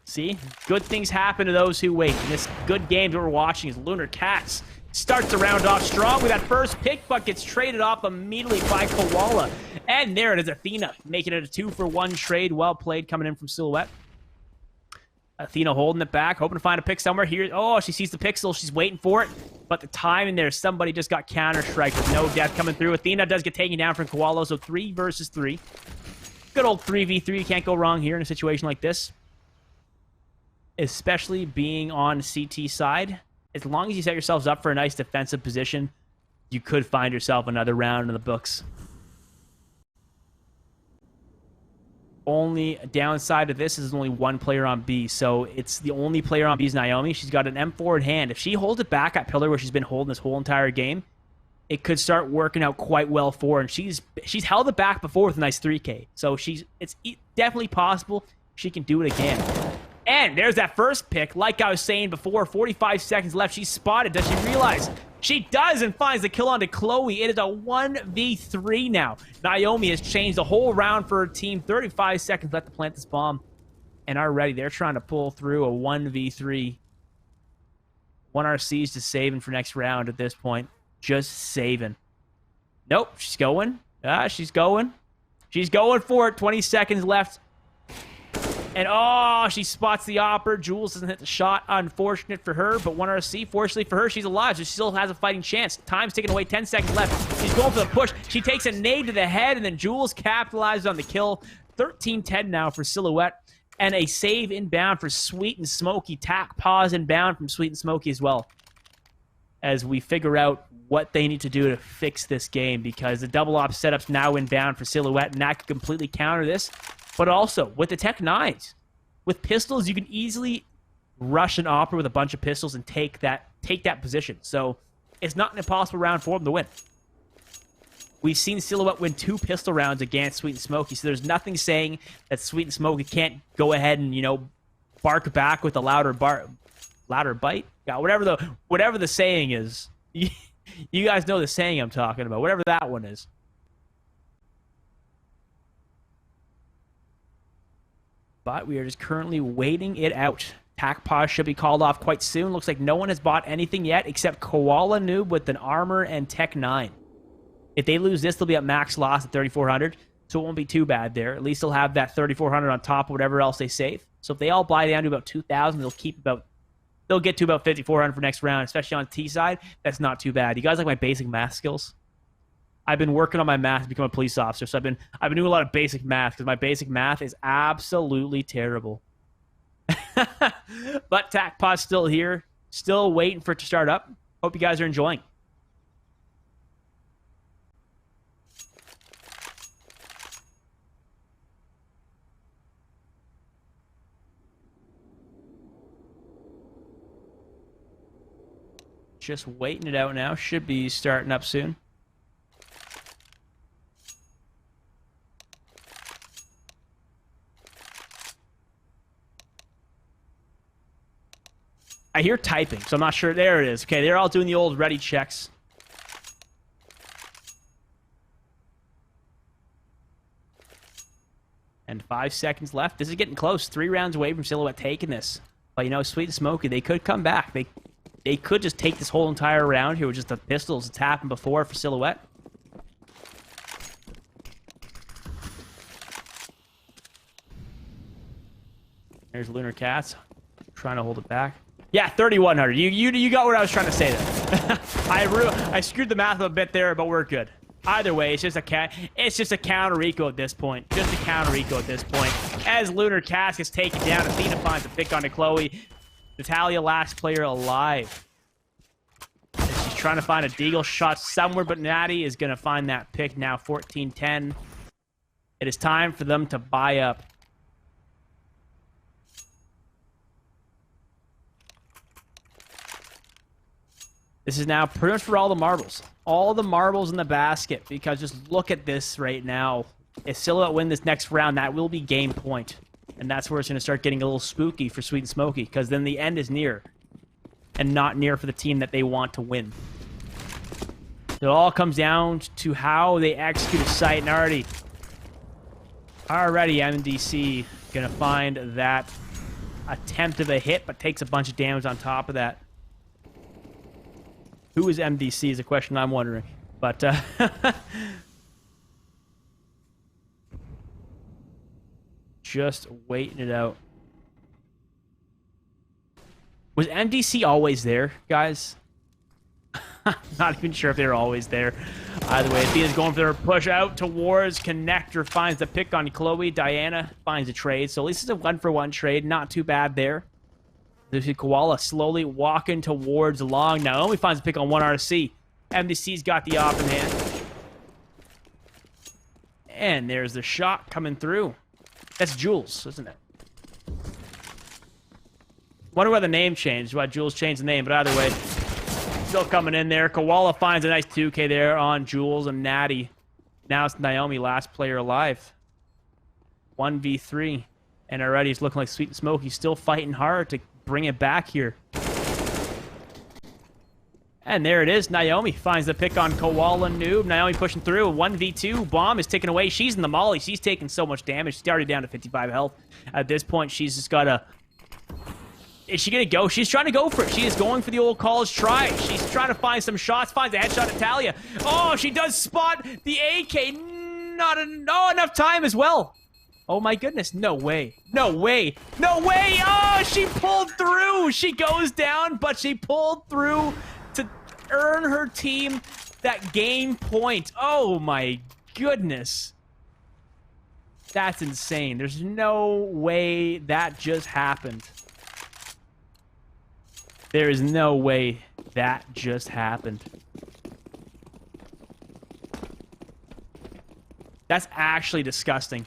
See? Good things happen to those who wait. And this good game that we're watching is Lunar Cats. Starts the round off strong with that first pick, but gets traded off immediately by Koala. And there it is, Athena, making it a 2-for-1 trade. Well played coming in from Silhouette. Athena holding it back, hoping to find a pick somewhere here. Oh, she sees the pixel. She's waiting for it. But the time in there, somebody just got Counter-Strike with no death coming through. Athena does get taken down from Koala, so 3 versus 3. Good old 3v3. You can't go wrong here in a situation like this. Especially being on CT side. As long as you set yourselves up for a nice defensive position, you could find yourself another round in the books. Only downside of this is only one player on B, so it's the only player on B is Naomi. She's got an M4 in hand. If she holds it back at pillar where she's been holding this whole entire game, it could start working out quite well for her. And she's held it back before with a nice 3K, so it's definitely possible she can do it again. And there's that first pick. Like I was saying before, 45 seconds left. She's spotted. Does she realize? She does and finds the kill onto Chloe. It is a 1v3 now. Naomi has changed the whole round for her team. 35 seconds left to plant this bomb. And already they're trying to pull through a 1v3. 1RC's just saving for next round at this point. Just saving. Nope, she's going. She's going. She's going for it. 20 seconds left. And oh, she spots the opper. Jules doesn't hit the shot. Unfortunate for her, but 1 RC. Fortunately for her, she's alive, so she still has a fighting chance. Time's ticking away, 10 seconds left. She's going for the push. She takes a nade to the head, and then Jules capitalizes on the kill. 13-10 now for Silhouette. And a save inbound for Sweet and Smoky. Tack pause inbound from Sweet and Smoky as well. As we figure out what they need to do to fix this game, because the double op setup's now inbound for Silhouette, and that could completely counter this. But also, with the Tech 9s, with pistols, you can easily rush an opera with a bunch of pistols and take that position. So it's not an impossible round for them to win. We've seen Silhouette win 2 pistol rounds against Sweet and Smoky, so there's nothing saying that Sweet and Smoky can't go ahead and, you know, bark back with a louder bite? Yeah, whatever the saying is. You guys know the saying I'm talking about, whatever that one is. But we are just currently waiting it out. Tack pause should be called off quite soon. Looks like no one has bought anything yet except Koala Noob with an armor and Tech 9. If they lose this, they'll be at max loss at 3,400, so it won't be too bad there. At least they'll have that 3,400 on top of whatever else they save. So if they all buy down to about 2,000, they'll get to about 5,400 for next round, especially on T side. That's not too bad. You guys like my basic math skills? I've been working on my math to become a police officer, so I've been doing a lot of basic math because my basic math is absolutely terrible. But Tack Pod's still here, still waiting for it to start up. Hope you guys are enjoying. Just waiting it out now. Should be starting up soon. I hear typing, so I'm not sure. There it is. Okay, they're all doing the old ready checks. And 5 seconds left. This is getting close. 3 rounds away from Silhouette taking this. But, you know, Sweet and Smoky, they could come back. They could just take this whole entire round here with just the pistols. It's happened before for Silhouette. There's Lunar Cats trying to hold it back. Yeah, 3,100. You got what I was trying to say there. I screwed the math a bit there, but we're good. Either way, it's just a counter eco at this point. Just a counter eco at this point. As Lunar Cats gets taken down, Athena finds a pick onto Chloe. Natalia, last player alive. And she's trying to find a deagle shot somewhere, but Natty is going to find that pick now, 14-10. It is time for them to buy up. This is now pretty much for all the marbles. All the marbles in the basket, because just look at this right now. If Silhouette win this next round, that will be game point. And that's where it's going to start getting a little spooky for Sweet and Smoky, because then the end is near. And not near for the team that they want to win. It all comes down to how they execute a site, and already MDC going to find that attempt of a hit, but takes a bunch of damage on top of that. Who is MDC is a question I'm wondering. But, just waiting it out. Was MDC always there, guys? Not even sure if they were always there. Either way, Athena's going for their push out towards Connector. Finds the pick on Chloe. Diana finds a trade. So at least it's a 1-for-1 trade. Not too bad there. There's Koala slowly walking towards long. Naomi finds a pick on 1 RC. MDC's got the op in hand. And there's the shot coming through. That's Jules, isn't it? Wonder why the name changed, why Jules changed the name, but either way, still coming in there. Koala finds a nice 2K there on Jules and Natty. Now it's Naomi, last player alive. 1v3. And already it's looking like Sweet and Smoky still fighting hard to bring it back here. And there it is. Naomi finds the pick on Koala Noob. Naomi pushing through. 1v2. Bomb is taken away. She's in the molly. She's taking so much damage. She's already down to 55 health. At this point, she's just got to... Is she going to go? She's trying to go for it. She is going for the old college try. She's trying to find some shots. Finds a headshot Natalia. Oh, she does spot the AK. Not enough time as well. Oh my goodness, no way. No way. No way. Oh, she pulled through. She goes down, but she pulled through to earn her team that game point. Oh my goodness. That's insane. There's no way that just happened. There is no way that just happened. That's actually disgusting.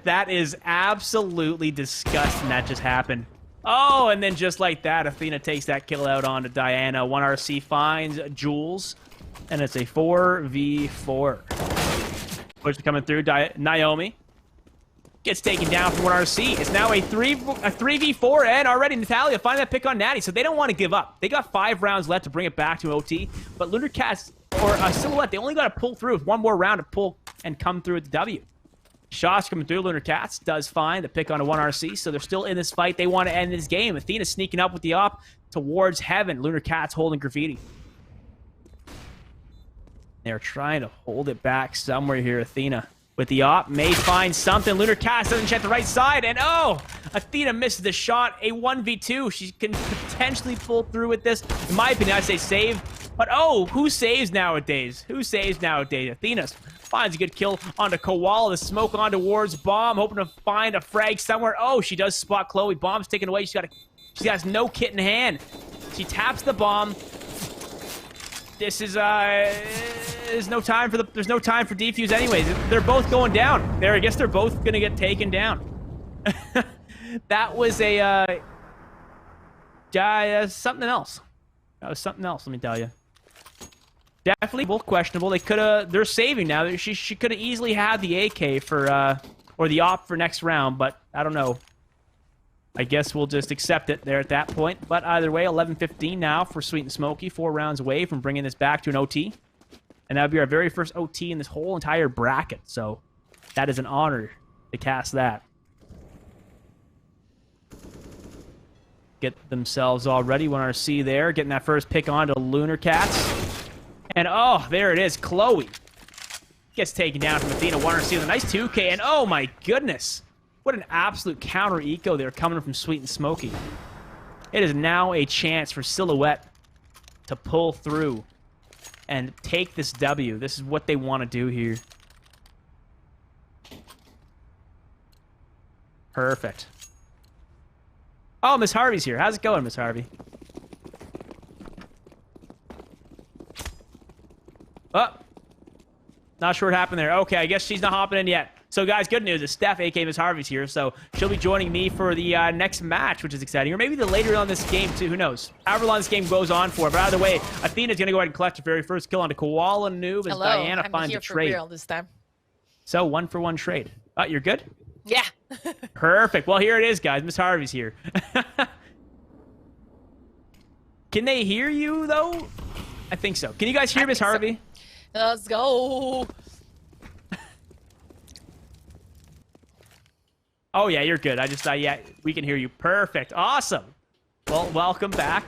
That is absolutely disgusting that just happened. Oh, and then just like that, Athena takes that kill out onto Diana. 1RC finds Jules, and it's a 4v4. Push coming through. Naomi gets taken down from 1RC. It's now a 3v4, and already Natalia finding that pick on Natty, so they don't want to give up. They got 5 rounds left to bring it back to OT, but Lunar Cats, or Silhouette, they only got to pull through with one more round to pull and come through with the W. Shots coming through. Lunar Cats does fine the pick onto 1RC, so they're still in this fight. They want to end this game. Athena sneaking up with the op towards Heaven. Lunar Cats holding Graffiti. They're trying to hold it back somewhere here. Athena with the op may find something. Lunar Cats doesn't check the right side, and oh, Athena misses the shot. A 1v2. She can potentially pull through with this. In my opinion, I'd say save. But oh, who saves nowadays? Who saves nowadays? Athena finds a good kill onto Koala. The smoke on towards Bomb, hoping to find a frag somewhere. Oh, she does spot Chloe. Bomb's taken away. She has no kit in hand. She taps the bomb. This is there's no time for defuse anyways. They're both going down. I guess they're both gonna get taken down. That was a something else. That was something else, let me tell you. Definitely both questionable. They're saving now. She could have easily had the AK for or the op for next round, but I don't know. I guess we'll just accept it there at that point. But either way, 11-15 now for Sweet and Smoky. 4 rounds away from bringing this back to an OT. And that would be our very first OT in this whole entire bracket. So that is an honor to cast that. Get themselves all ready. 1RC there. Getting that first pick on to Lunar Cats. And oh, there it is. Chloe gets taken down from Athena. 1RC with a nice 2K. And oh my goodness. What an absolute counter eco there coming from Sweet and Smoky. It is now a chance for Silhouette to pull through and take this W. This is what they want to do here. Perfect. Oh, Miss Harvey's here. How's it going, Miss Harvey? Oh. Not sure what happened there. Okay, I guess she's not hopping in yet. So, guys, good news is Steph, a.k.a. Miss Harvey's here, so she'll be joining me for the next match, which is exciting. Or maybe the later on this game, too. Who knows? However long this game goes on for. But either way, Athena's going to go ahead and collect her very first kill onto Koala Noob as Diana finds a trade. I'm here for real this time. So, 1-for-1 trade. Oh, you're good? Yeah. Perfect. Well, here it is, guys. Miss Harvey's here. Can they hear you, though? I think so. Can you guys hear Miss Harvey? So. Let's go. Oh, yeah, you're good. Yeah, we can hear you. Perfect. Awesome. Well, welcome back.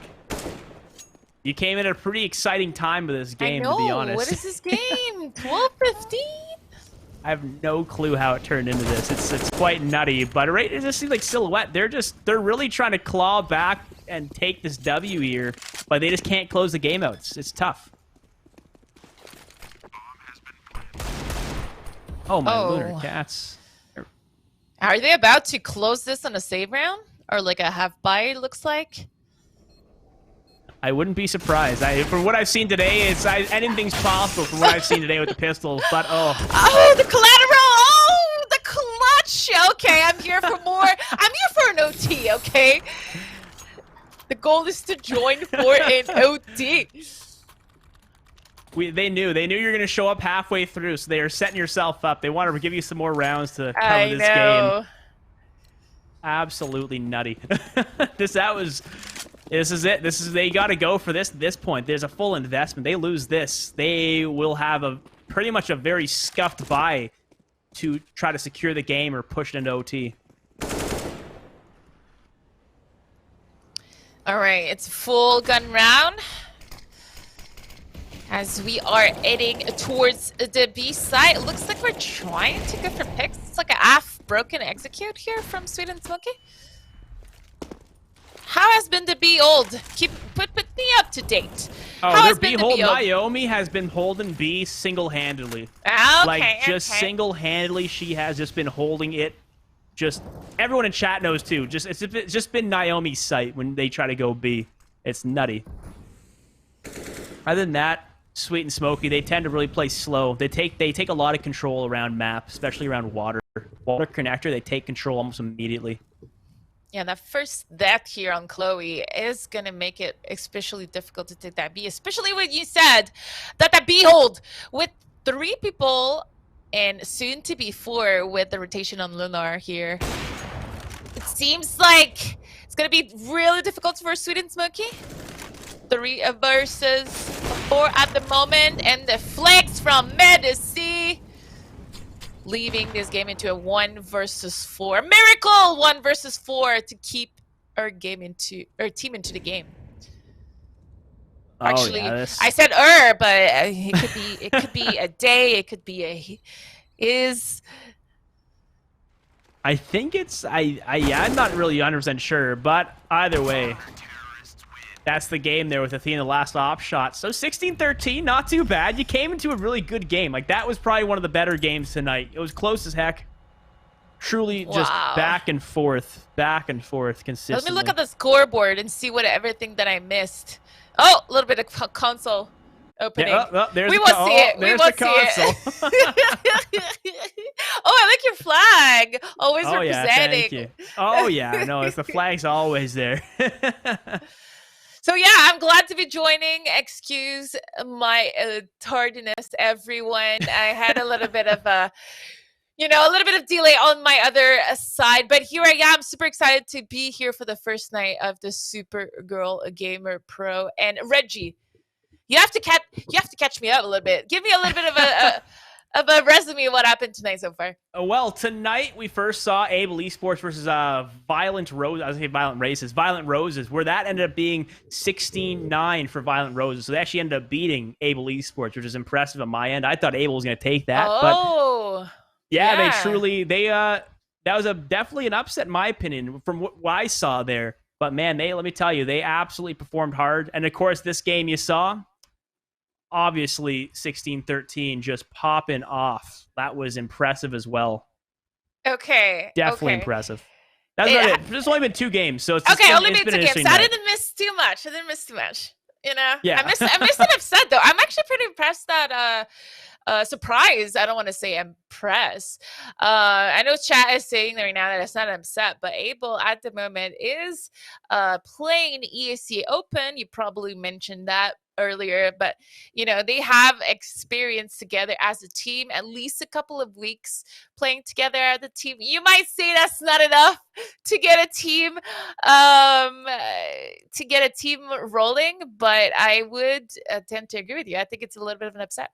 You came in at a pretty exciting time with this game, to be honest. What is this game? 12-15? I have no clue how it turned into this. It's quite nutty, but it just seems like Silhouette. They're really trying to claw back and take this W here, but they just can't close the game out. It's tough. Oh, my Lunar Cats. Are they about to close this on a save round? Or like a half buy, it looks like? I wouldn't be surprised. From what I've seen today, anything's possible from what I've seen today with the pistols, but oh. Oh, the collateral! Oh, the clutch! Okay, I'm here for more. I'm here for an OT, okay? The goal is to join for an OT. They knew you were going to show up halfway through, so they are setting yourself up. They want to give you some more rounds to cover this game. Absolutely nutty. This is it. They got to go for this point. There's a full investment. They lose this, they will have pretty much a very scuffed buy to try to secure the game or push it into OT. All right, it's full gun round. As we are heading towards the B side, it looks like we're trying to go for picks. It's like a half broken execute here from Sweet and Smoky? How has been the B old? Put me up to date. Oh, their B hold. Naomi has been holding B single-handedly. Okay, like just single-handedly, she has just been holding it. Just everyone in chat knows too. It's just been Naomi's sight when they try to go B. It's nutty. Other than that, Sweet and Smoky, they tend to really play slow. They take a lot of control around map, especially around water. Water connector, they take control almost immediately. Yeah, that first death here on Chloe is going to make it especially difficult to take that B, especially when you said that B hold with 3 people and soon to be 4 with the rotation on Lunar here. It seems like it's going to be really difficult for Sweet and Smoky. 3 versus 4 at the moment, and the flex from Medici leaving this game into a 1 versus 4. Miracle 1 versus 4 to keep our team into the game. Actually, yeah, I said but it could be a day, it could be a is. I think it's I'm not really 100% sure, but either way, that's the game there with Athena last op shot. So 16-13, not too bad. You came into a really good game. Like, that was probably one of the better games tonight. It was close as heck. Truly just back and forth consistently. Let me look at the scoreboard and see everything that I missed. Oh, a little bit of console opening. Yeah, there's we won't see it. There's the console. Oh, I like your flag. Always representing. Yeah, thank you. Oh, yeah, I know. The flag's always there. So yeah, I'm glad to be joining. Excuse my tardiness, everyone. I had a little bit of a little bit of delay on my other side, but here I am, super excited to be here for the first night of the Supergirl Gamer Pro. And Reggie, you have to catch me up a little bit. Give me a little bit of a resume of what happened tonight so far. Well, tonight we first saw Able Esports versus Violent Roses. I was going to say Violent Roses, where that ended up being 16-9 for Violent Roses. So they actually ended up beating Able Esports, which is impressive on my end. I thought Able was going to take that. Oh, but yeah, they truly, that was definitely an upset in my opinion from what I saw there. But man, let me tell you, they absolutely performed hard. And of course, this game you saw, obviously 16-13 just popping off. That was impressive as well. Okay. Definitely impressive. That's about it. There's only been 2 games, so it's only been 2 games. So I didn't miss too much. You know? Yeah. I missed an upset though. I'm actually pretty impressed that surprised. I don't want to say impressed. I know chat is saying right now that it's not an upset, but Able at the moment is playing ESC Open. You probably mentioned that earlier, but they have experience together as a team, at least a couple of weeks playing together as a team. You might say that's not enough to get a team rolling, but I would tend to agree with you. I think it's a little bit of an upset.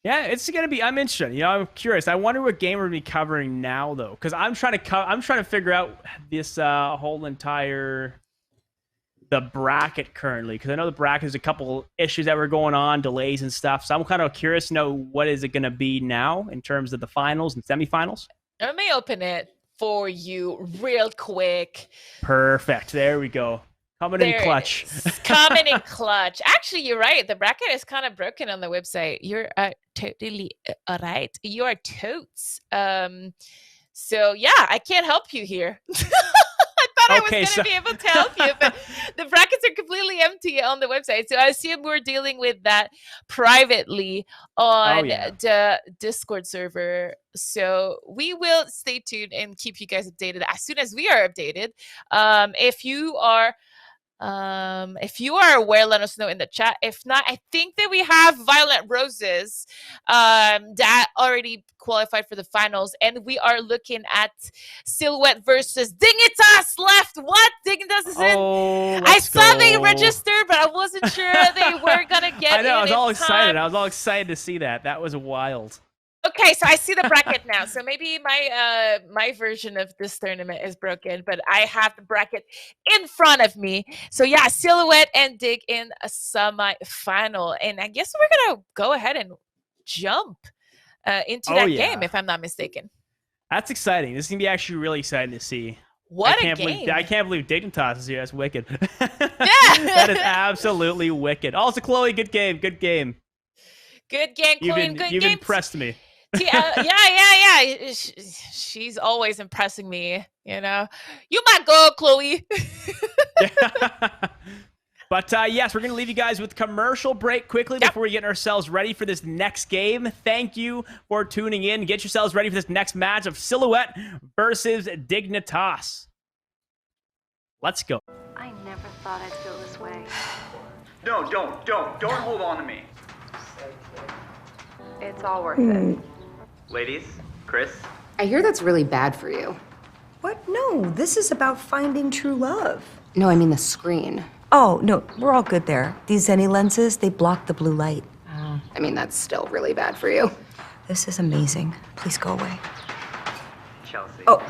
Yeah, it's gonna be. I'm interested. I'm curious. I wonder what game we're gonna be covering now, though, because I'm trying to figure out this whole entire the bracket currently, because I know the bracket has a couple issues that were going on, delays and stuff. So I'm kind of curious to know what is it gonna be now in terms of the finals and semifinals. Let me open it for you real quick. Perfect. There we go. Coming in clutch. Coming in clutch. Actually, you're right. The bracket is kind of broken on the website. You're totally right. You are totes. So yeah, I can't help you here. I thought I was going to be able to help you, but the brackets are completely empty on the website. So I assume we're dealing with that privately on the Discord server. So we will stay tuned and keep you guys updated as soon as we are updated. If you are aware, let us know in the chat. If not, I think that we have Violent Roses that already qualified for the finals, and we are looking at Silhouette versus Dignitas left. What? Dignitas is in. I saw they registered, but I wasn't sure they were gonna get. I know. I was all excited. I was all excited to see that. That was wild. Okay, so I see the bracket now. So maybe my version of this tournament is broken, but I have the bracket in front of me. So yeah, Silhouette and Dig in a semi-final. And I guess we're going to go ahead and jump into that game, if I'm not mistaken. That's exciting. This is gonna be actually really exciting to see. What I a game! I can't believe Dignitas is here. That's wicked. Yeah, that is absolutely wicked. Also, Chloe, good game. Good game. Good game, Chloe. You've impressed me. Yeah. She's always impressing me. You know, you might go, Chloe. But yes, we're going to leave you guys with commercial break quickly before we get ourselves ready for this next game. Thank you for tuning in. Get yourselves ready for this next match of Silhouette versus Dignitas. Let's go. I never thought I'd feel this way. No, don't hold on to me. It's all worth it. Ladies, Chris. I hear that's really bad for you. What? No, this is about finding true love. No, I mean the screen. Oh, no, we're all good there. These Zenny lenses, they block the blue light. I mean, that's still really bad for you. This is amazing. Please go away. Chelsea. Oh,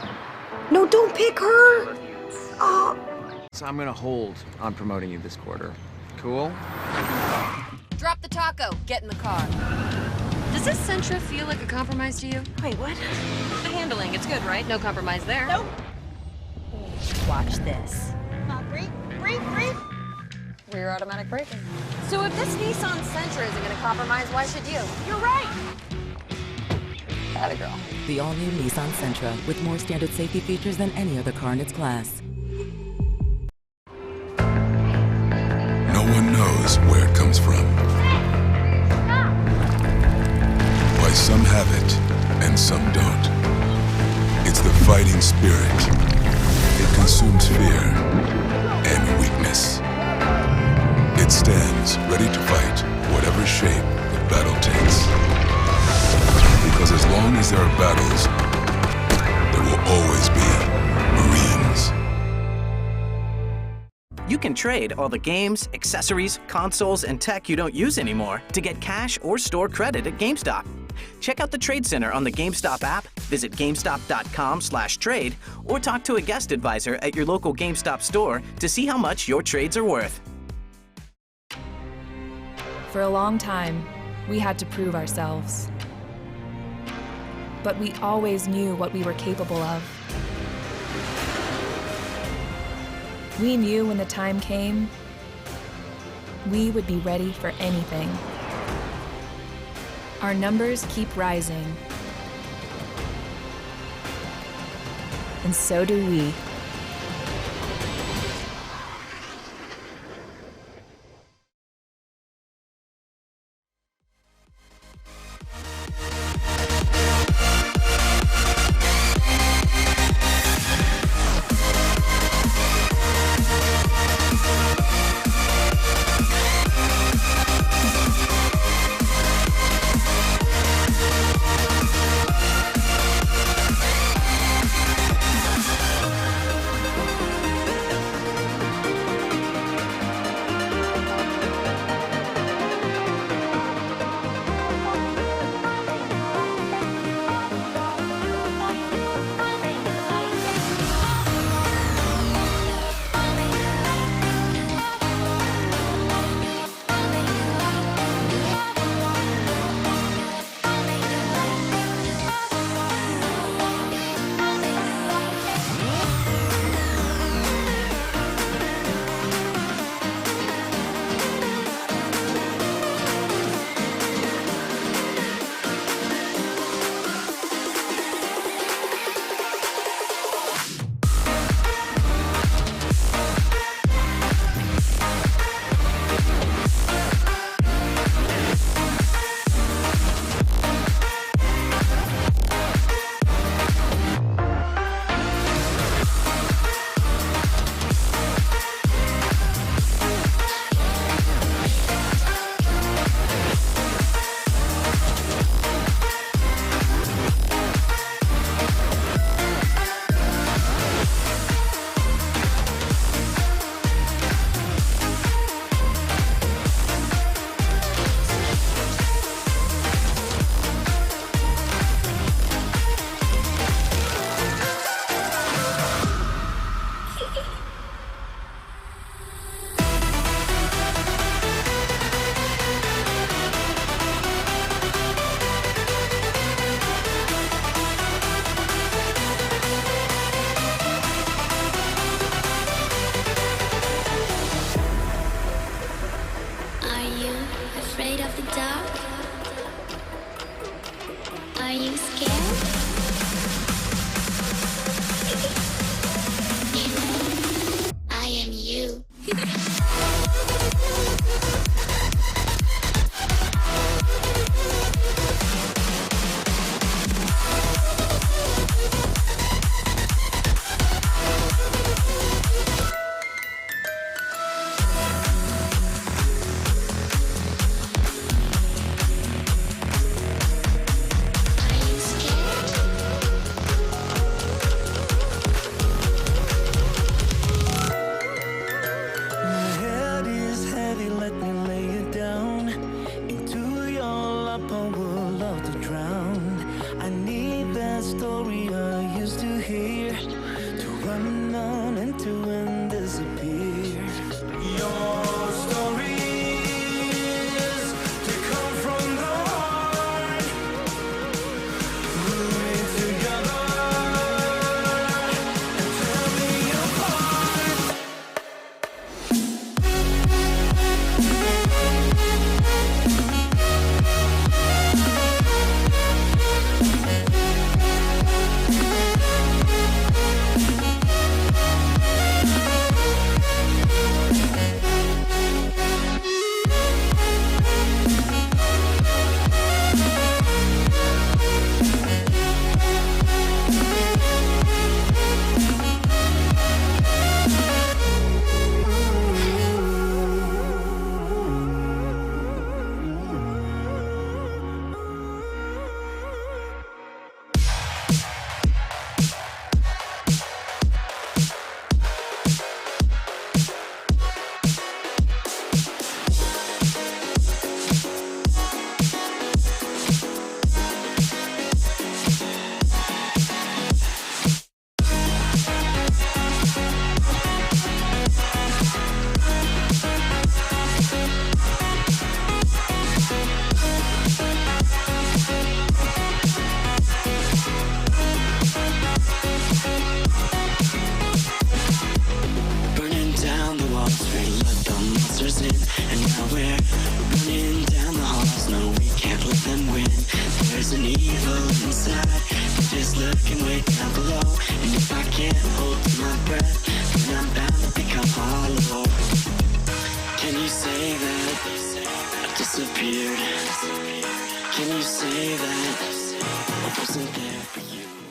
no, don't pick her. Oh. So I'm gonna hold on promoting you this quarter. Cool? Drop the taco. Get in the car. Does this Sentra feel like a compromise to you? Wait, what? The handling, it's good, right? No compromise there. Nope. Watch this. Come on, breathe. Rear automatic braking. So if this Nissan Sentra isn't going to compromise, why should you? You're right. Atta girl. The all-new Nissan Sentra with more standard safety features than any other car in its class. No one knows where it comes from. Why some have it and some don't. It's the fighting spirit. It consumes fear and weakness. It stands ready to fight whatever shape the battle takes. Because as long as there are battles, there will always be Marines. You can trade all the games, accessories, consoles, and tech you don't use anymore to get cash or store credit at GameStop. Check out the Trade Center on the GameStop app, visit GameStop.com/trade, or talk to a guest advisor at your local GameStop store to see how much your trades are worth. For a long time, we had to prove ourselves. But we always knew what we were capable of. We knew when the time came, we would be ready for anything. Our numbers keep rising. And so do we. you afraid of the dark? Are you scared? I am you.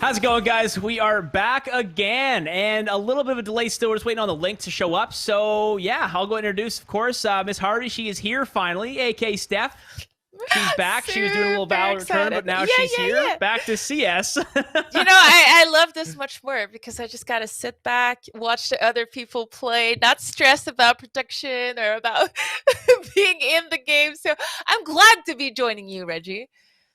How's it going, guys? We are back again, and a little bit of a delay still. We're just waiting on the link to show up. So, yeah, I'll go introduce, of course, Miss Hardy. She is here finally, a.k.a. Steph. She's back. She was doing a little Valor return, but now she's here. Back to CS. You know, I love this much more because I just got to sit back, watch the other people play, not stress about production or about being in the game. So I'm glad to be joining you, Reggie.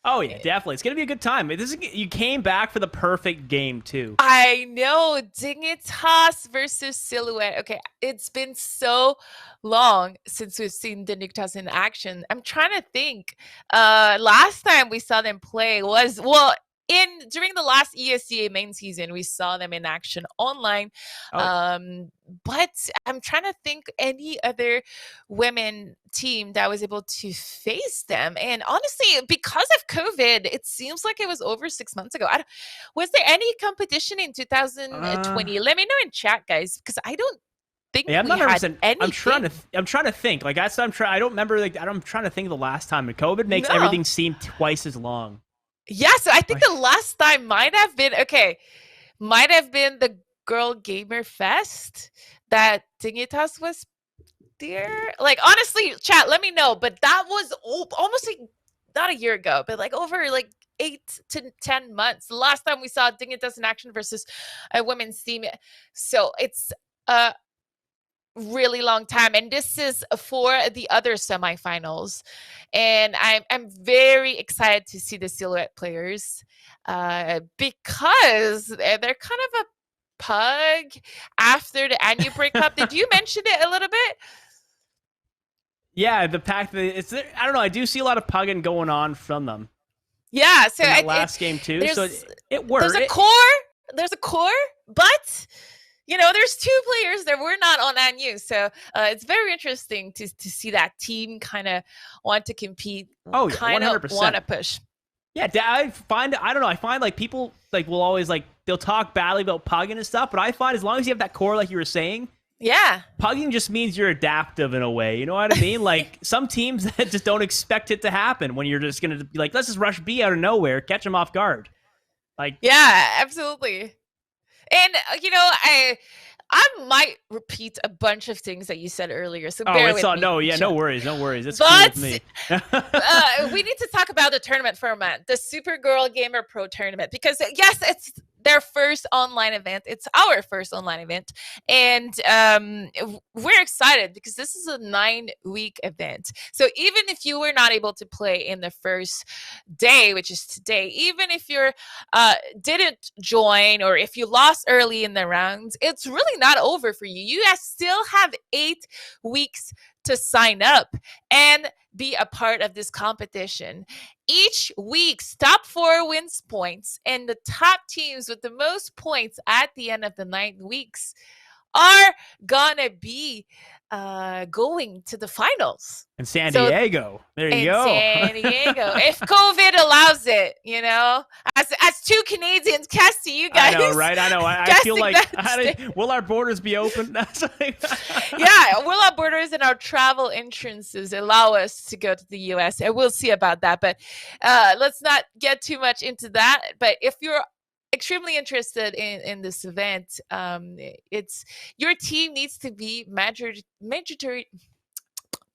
Oh, yeah, definitely. It's going to be a good time. You came back for the perfect game, too. I know. Dignitas versus Silhouette. Okay, it's been so long since we've seen Dignitas in action. I'm trying to think. Last time we saw them play was, well, during the last ESCA main season, we saw them in action online. But I'm trying to think any other women team that was able to face them. And honestly, because of COVID, it seems like it was over 6 months ago. Was there any competition in 2020? Let me know in chat, guys, because I don't think we had anything. I'm trying to think. Like I don't remember. Like I'm trying to think of the last time. And COVID makes everything seem twice as long. Yeah, so I think the last time might have been the Girl Gamer Fest that Dignitas was there. Like, honestly, chat, let me know. But that was almost not a year ago, but like over like 8 to 10 months. The last time we saw Dignitas in action versus a women's team. So it's a really long time, and this is for the other semifinals, and I'm very excited to see the Silhouette players because they're kind of a pug after the annual breakup. Did you mention it a little bit? Yeah, the pack. I don't know. I do see a lot of pugging going on from them. Yeah, so last game too. So it works. There's a core, but there's two players that were not on NU. So it's very interesting to see that team kind of want to compete. Oh, yeah, kind of 100%. want to push. Yeah, I find like people like will always like they'll talk badly about pugging and stuff, but I find as long as you have that core, like you were saying, yeah, pugging just means you're adaptive in a way. You know what I mean? Like some teams that just don't expect it to happen when you're just gonna be like, let's just rush B out of nowhere, catch them off guard. Like, yeah, absolutely. And I might repeat a bunch of things that you said earlier, so bear with me. No worries. It's But cool with me. We need to talk about the tournament format, the Supergirl Gamer Pro tournament, because yes, it's their first online event. It's our first online event, and we're excited because this is a 9-week event. So even if you were not able to play in the first day, which is today, even if you didn't join or if you lost early in the rounds, it's really not over for you. You guys still have 8 weeks to sign up and be a part of this competition. Each week's top 4 wins points, and the top teams with the most points at the end of the 9 weeks are gonna be going to the finals in San Diego. There you go. San Diego, if COVID allows it, as 2 Canadians, Cassie, you guys. I know, right? I know. I feel like, will our borders be open? Yeah, will our borders and our travel entrances allow us to go to the US? And we'll see about that. But let's not get too much into that. But if you're extremely interested in this event, it's your team needs to be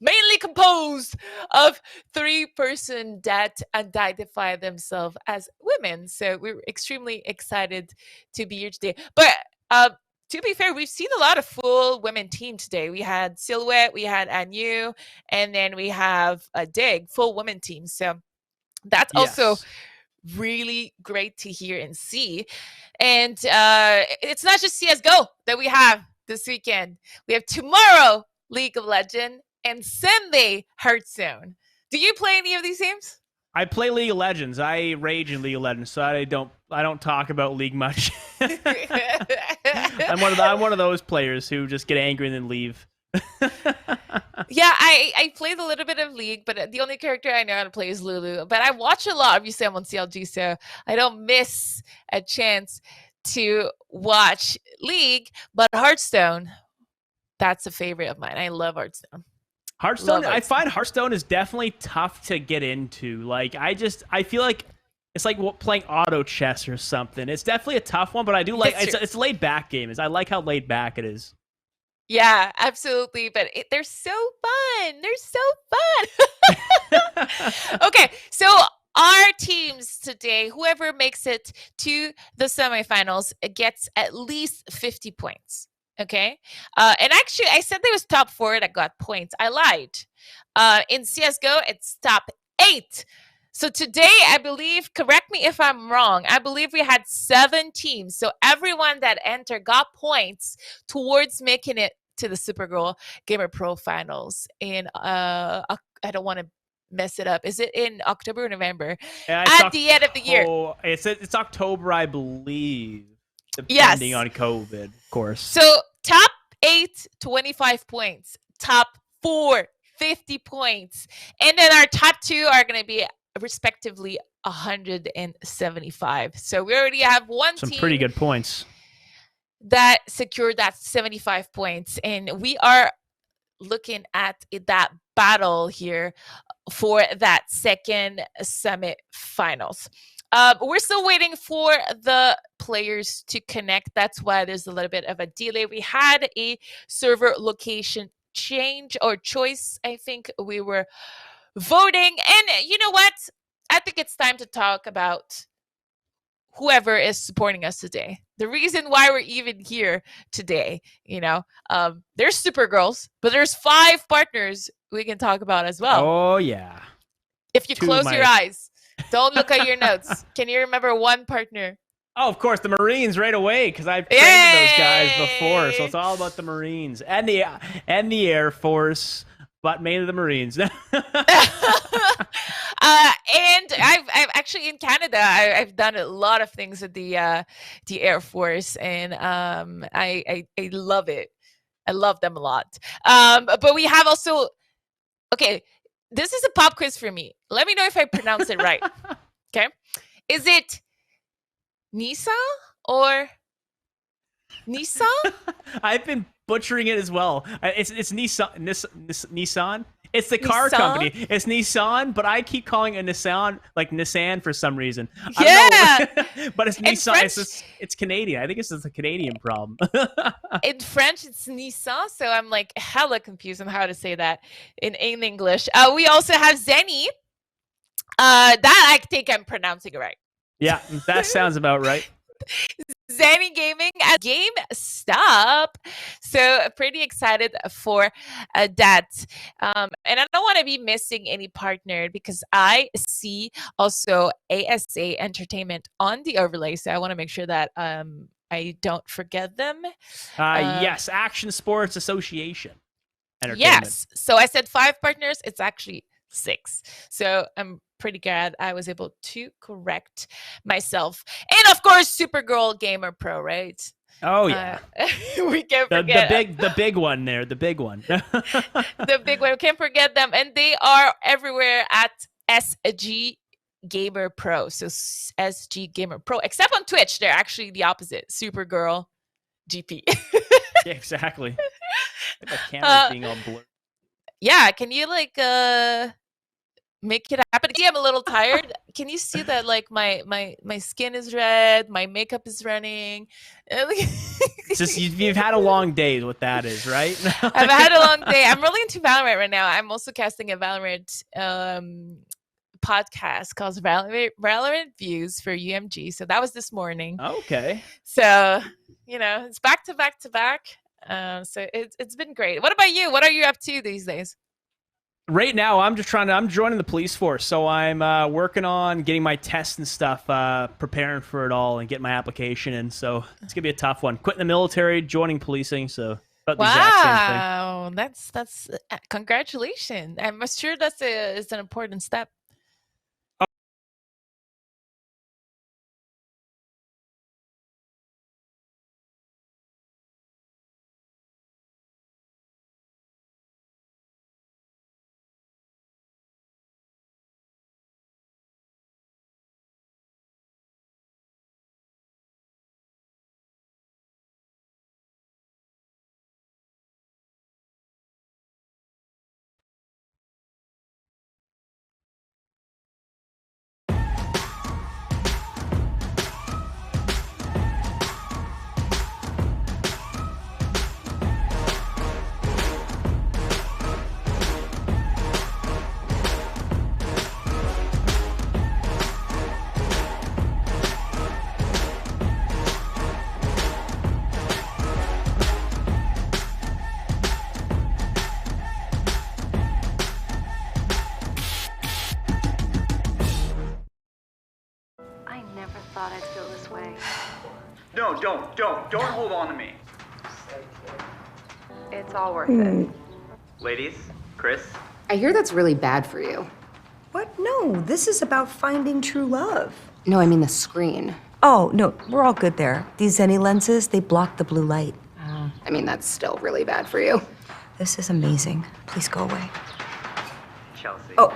mainly composed of 3 person that identify themselves as women. So we're extremely excited to be here today. But to be fair, we've seen a lot of full women team today. We had Silhouette, we had Anu, and then we have a Dig, full women team. So that's also really great to hear and see. And it's not just CSGO that we have this weekend. We have tomorrow League of Legends and Sunday Hearthstone. Do you play any of these games? I play League of Legends. I rage in League of Legends, so I don't talk about League much. I'm one of those players who just get angry and then leave. Yeah, I played a little bit of League, but the only character I know how to play is Lulu. But I watch a lot. Obviously, I'm on CLG, so I don't miss a chance to watch League. But Hearthstone, that's a favorite of mine. I love Hearthstone. I find Hearthstone is definitely tough to get into. Like, I feel like it's like playing auto chess or something. It's definitely a tough one, but I do like it's a laid back game. I like how laid back it is. Yeah, absolutely. But they're so fun. They're so fun. Okay, so our teams today, whoever makes it to the semifinals gets at least 50 points. Okay. And actually, I said there was top 4 that got points. I lied. In CSGO, it's top 8. So today, I believe, correct me if I'm wrong, I believe we had 7 teams. So everyone that entered got points towards making it to the Supergirl Gamer Pro Finals in, I don't want to mess it up. Is it in October or November? At the end of the year. It's October, I believe. Depending on COVID, of course. So top 8, 25 points. Top 4, 50 points. And then our top 2 are going to be respectively 175. So we already have one Some team pretty good points that secured that 75 points. And we are looking at that battle here for that second summit finals. We're still waiting for the players to connect. That's why there's a little bit of a delay. We had a server location change or choice. I think we were voting. And you know what? I think it's time to talk about whoever is supporting us today. The reason why we're even here today, there's Supergirls, but there's 5 partners we can talk about as well. Oh, yeah. If you close your eyes, don't look at your notes. Can you remember one partner? Oh, of course, the Marines right away, because I've trained those guys before. So it's all about the Marines and the Air Force, but mainly the Marines. And I'm actually in Canada. I've done a lot of things with the Air Force, and I love it. I love them a lot. But we have also, okay, this is a pop quiz for me. Let me know if I pronounce it right. Okay, is it Nisa or Nissan? I've been butchering it as well. It's Nissan. Nissan. It's the car Nissan? company. It's Nissan, but I keep calling it Nissan, like Nissan for some reason. Yeah. I don't know. But it's Nissan. French- It's Canadian. I think it's just a Canadian problem. In French, it's Nissan, so I'm like hella confused on how to say that in English. We also have Zenny. That I think I'm pronouncing it right. Yeah, that sounds about right. Zenny Gaming at GameStop. So pretty excited for that. And I don't want to be missing any partner because I see also ASA Entertainment on the overlay. So I want to make sure that I don't forget them. Yes, Action Sports Association. Entertainment. Yes. So I said 5 partners. It's actually 6. So I'm pretty glad I was able to correct myself. And of course, Supergirl Gamer Pro, right? Oh yeah. We can't forget the big one there, the big one. the big one. We can't forget them. And they are everywhere at SG Gamer Pro. So SG Gamer Pro. Except on Twitch, they're actually the opposite. Supergirl GP. Yeah, exactly. The camera's being all blurred. Yeah, can you like make it happen? I'm a little tired. Can you see that like my skin is red, my makeup is running? It's just you've had a long day, is what that is, right? I've had a long day. I'm really into Valorant right now. I'm also casting a Valorant podcast called Valorant Views for UMG. So that was this morning. Okay. So, you know, it's back to back to back. So it's been great. What about you? What are you up to these days? Right now, I'm joining the police force, so I'm working on getting my tests and stuff, preparing for it all, and getting my application in. So it's gonna be a tough one. Quitting the military, joining policing, so about the exact same thing. Wow, that's congratulations. I'm sure that's an important step. I never thought I'd feel this way. No, don't hold on to me. It's all worth it. Ladies, Chris. I hear that's really bad for you. What? No, this is about finding true love. No, I mean the screen. Oh, no, we're all good there. These Zenny lenses, they block the blue light. I mean, that's still really bad for you. This is amazing. Please go away. Chelsea. Oh,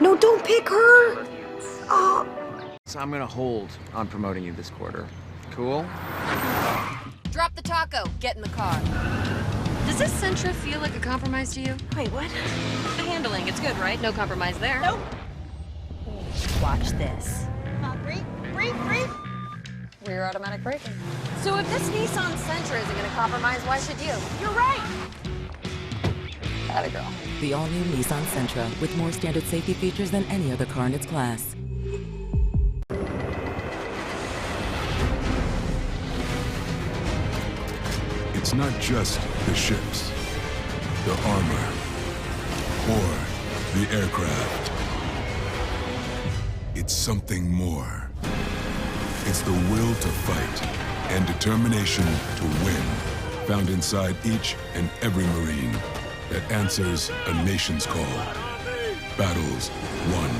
no, don't pick her. Oh. So I'm gonna hold on promoting you this quarter. Cool? Drop the taco. Get in the car. Does this Sentra feel like a compromise to you? Wait, what? The handling, it's good, right? No compromise there. Nope. Watch this. Breathe. Rear automatic braking. So if this Nissan Sentra isn't going to compromise, why should you? You're right. Atta girl. The all-new Nissan Sentra with more standard safety features than any other car in its class. It's not just the ships, the armor, or the aircraft. It's something more. It's the will to fight and determination to win, found inside each and every Marine that answers a nation's call. Battles won.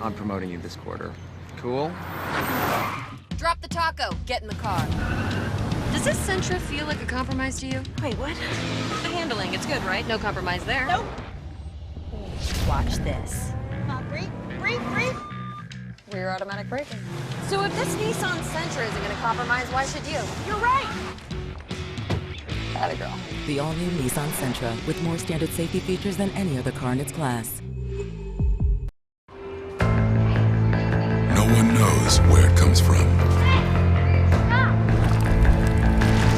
on promoting you this quarter. Cool? Drop the taco. Get in the car. Does this Sentra feel like a compromise to you? Wait, what? The handling, it's good, right? No compromise there. Nope. Watch this. Come on, breathe. Rear automatic braking. So if this Nissan Sentra isn't gonna compromise, why should you? You're right! Atta girl. The all-new Nissan Sentra with more standard safety features than any other car in its class. No one knows where it comes from.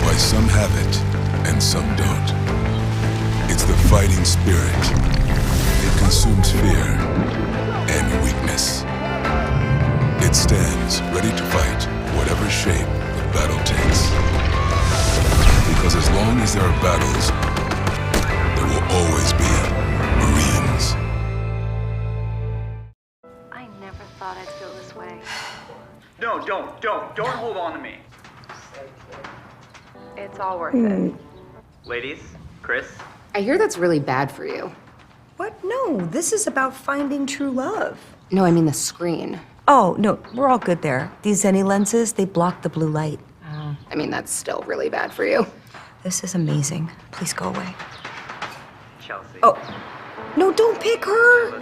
Why some have it and some don't. It's the fighting spirit. It consumes fear and weakness. It stands ready to fight whatever shape the battle takes. Because as long as there are battles, there will always be Marines. I never thought I'd feel this way. No, don't hold on to me. It's all worth it. Ladies, Chris. I hear that's really bad for you. What? No, this is about finding true love. No, I mean the screen. Oh, no, we're all good there. These Zenny lenses, they block the blue light. I mean, that's still really bad for you. This is amazing. Please go away. Chelsea. Oh, no, don't pick her!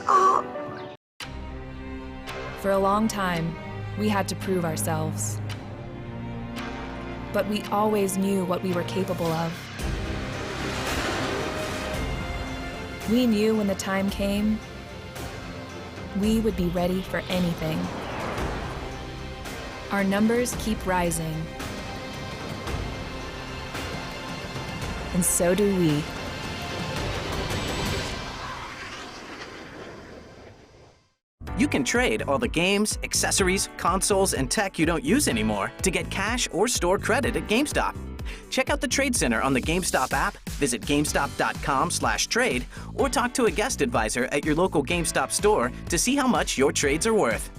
Oh. For a long time, we had to prove ourselves. But we always knew what we were capable of. We knew when the time came, we would be ready for anything. Our numbers keep rising. And so do we. You can trade all the games, accessories, consoles, and tech you don't use anymore to get cash or store credit at GameStop. Check out the Trade Center on the GameStop app, visit GameStop.com/trade, or talk to a guest advisor at your local GameStop store to see how much your trades are worth.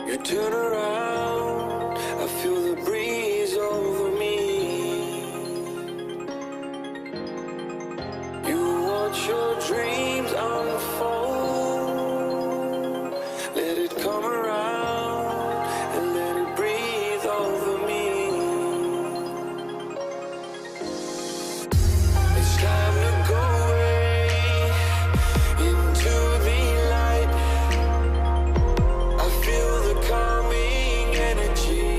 You turn around, I feel the breeze over me. You watch your dreams unfold. Let it come around and let it breathe over me. It's time to go away into the light. I feel the calming energy.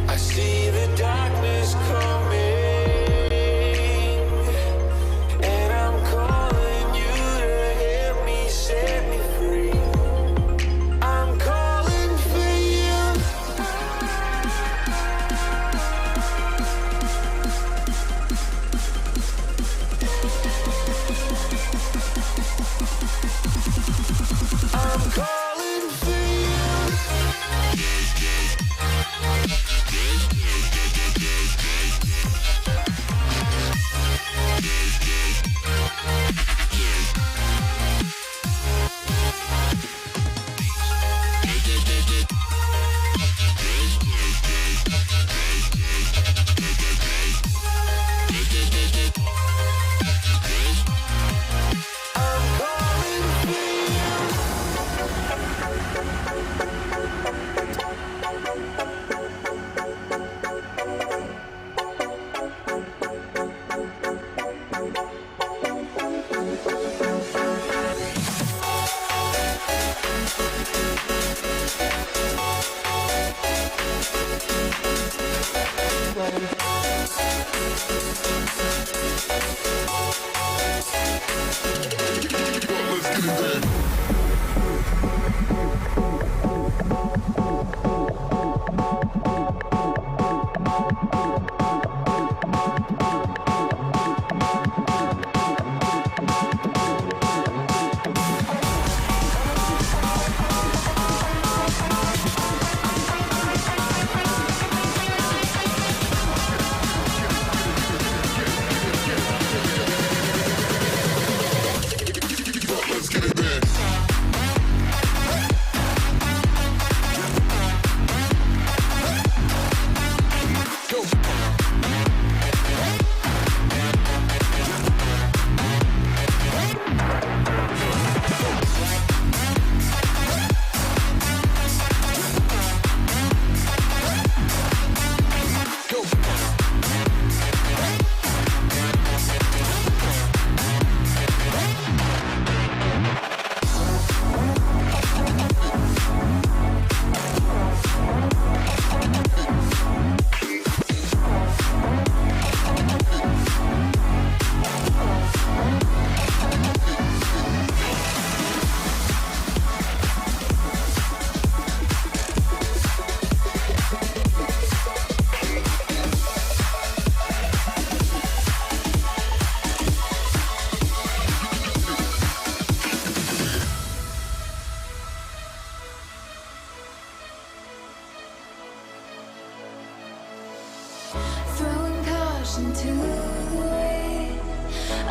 I see the darkness coming, and I'm calling you to help me set me free. I'm calling for you. I'm calling for let's get it back.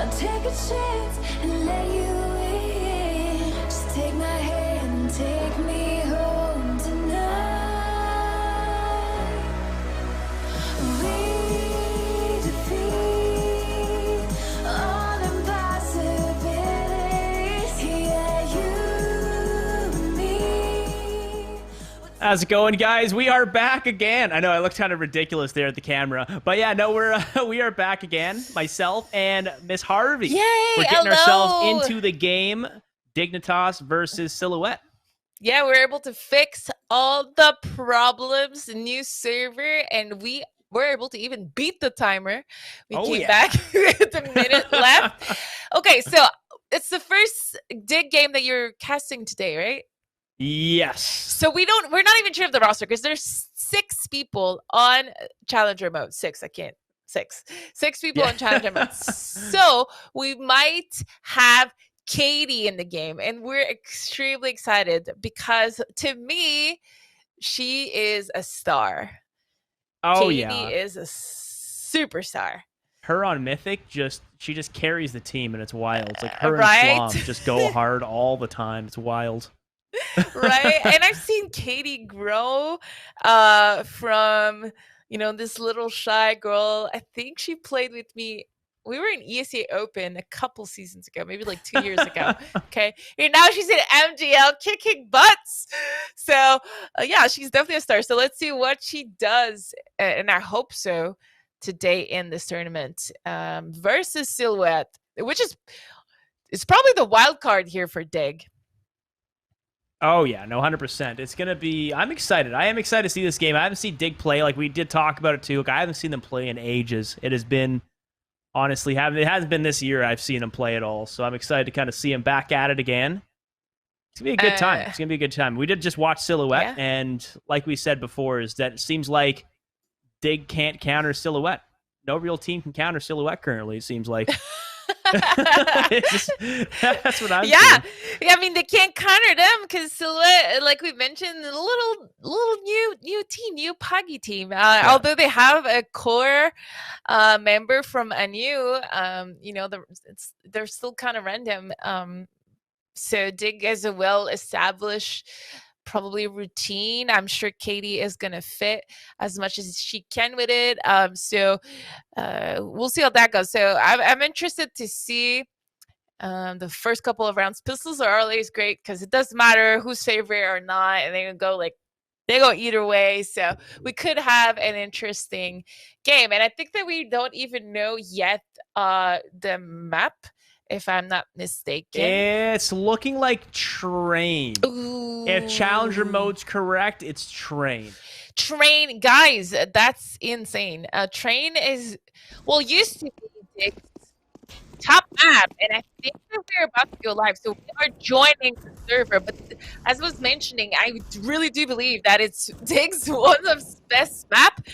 I'll take a chance and let you in. Just take my hand and take me home tonight. We defeat all impossibilities. Yeah, you and me. How's it going, guys? We are back again. I know I looked kind of ridiculous there at the camera, but yeah, no, we are back again. Myself and Miss Harvey. Yay! We're getting Hello! ourselves into the game. Dignitas versus Silhouette. Yeah, we're able to fix all the problems. New server, and we were able to even beat the timer. We came back with a minute left. Okay, so it's the first dig game that you're casting today, right? Yes. So we're not even sure of the roster because there's 6 people on challenger mode. 6 people on challenger mode. So we might have Katie in the game, and we're extremely excited because to me, she is a star. Oh, Katie yeah. is a superstar. Her on Mythic, she just carries the team, and it's wild. It's like her Right? and Slum just go hard all the time. It's wild. Right? And I've seen Katie grow from, this little shy girl. I think she played with me. We were in ESA Open a couple seasons ago, maybe like 2 years ago. Okay. And now she's in MGL kicking butts. So, yeah, she's definitely a star. So let's see what she does. And I hope so today in this tournament versus Silhouette, which it's probably the wild card here for Dig. Oh, yeah, no, 100%. It's going to be... I'm excited. I am excited to see this game. I haven't seen Dig play. Like, we did talk about it, too. Like, I haven't seen them play in ages. It has been... Honestly, it hasn't been this year I've seen him play at all. So I'm excited to kind of see him back at it again. It's going to be a good time. It's going to be a good time. We did just watch Silhouette, and like we said before, is that it seems like Dig can't counter Silhouette. No real team can counter Silhouette currently, it seems like. That's what I'm seeing. Yeah, I mean, they can't counter them because Silhouette, like we mentioned, a little new team, new Puggy team. Although they have a core member from Anu, they're still kind of random. So Dig is a well-established, probably routine. I'm sure Katie is gonna fit as much as she can with it. So we'll see how that goes. So I'm interested to see the first couple of rounds. Pistols are always great because it doesn't matter who's favorite or not, and they go either way. So we could have an interesting game, and I think that we don't even know yet the map, if I'm not mistaken. It's looking like Train. Ooh. If Challenger mode's correct, it's Train. Train, guys, that's insane. Train used to be Dig's top map, and I think that we're about to go live. So we are joining the server, but as I was mentioning, I really do believe that it's Dig's one of the best map.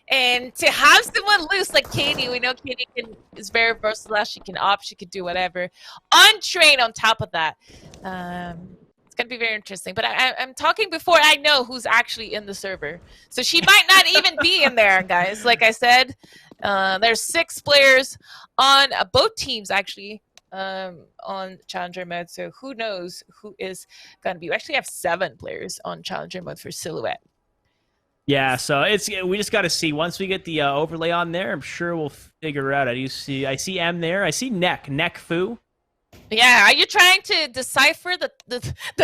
And to have someone loose like Katie, we know Katie is very versatile. She can opt, she can do whatever. On Train, on top of that, it's gonna be very interesting. But I'm talking before I know who's actually in the server, so she might not even be in there, guys. Like I said, there's 6 players on both teams actually on Challenger mode. So who knows who is gonna be? We actually have 7 players on Challenger mode for Silhouette. Yeah, so we just got to see. Once we get the overlay on there, I'm sure we'll figure it out. I see M there. I see Neck Fu. Yeah, are you trying to decipher the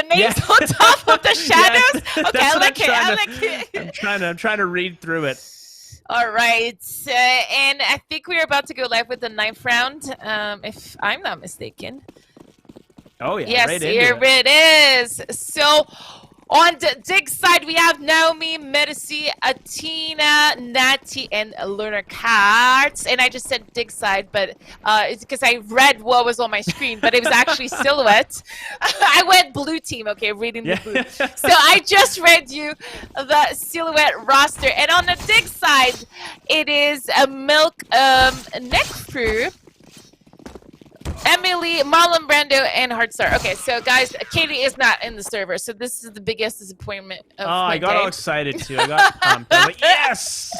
names on top of the shadows? Yeah, okay, I like it. I'm trying to read through it. All right, and I think we're about to go live with the 9th round, if I'm not mistaken. Oh yeah, yes, right here it is. So. On the Dig side, we have Naomi, Medici, Atina, Natty, and Lunar Cats. And I just said Dig side, but it's because I read what was on my screen, but it was actually Silhouette. I went blue team, okay, reading the blue. So I just read you the Silhouette roster. And on the Dig side, it is a Milk Neck Crew. Emily, Marlon Brando, and Heartstar. Okay, so guys, Katie is not in the server, so this is the biggest disappointment of my I got day. all excited too. I got pumped. I was like, yes!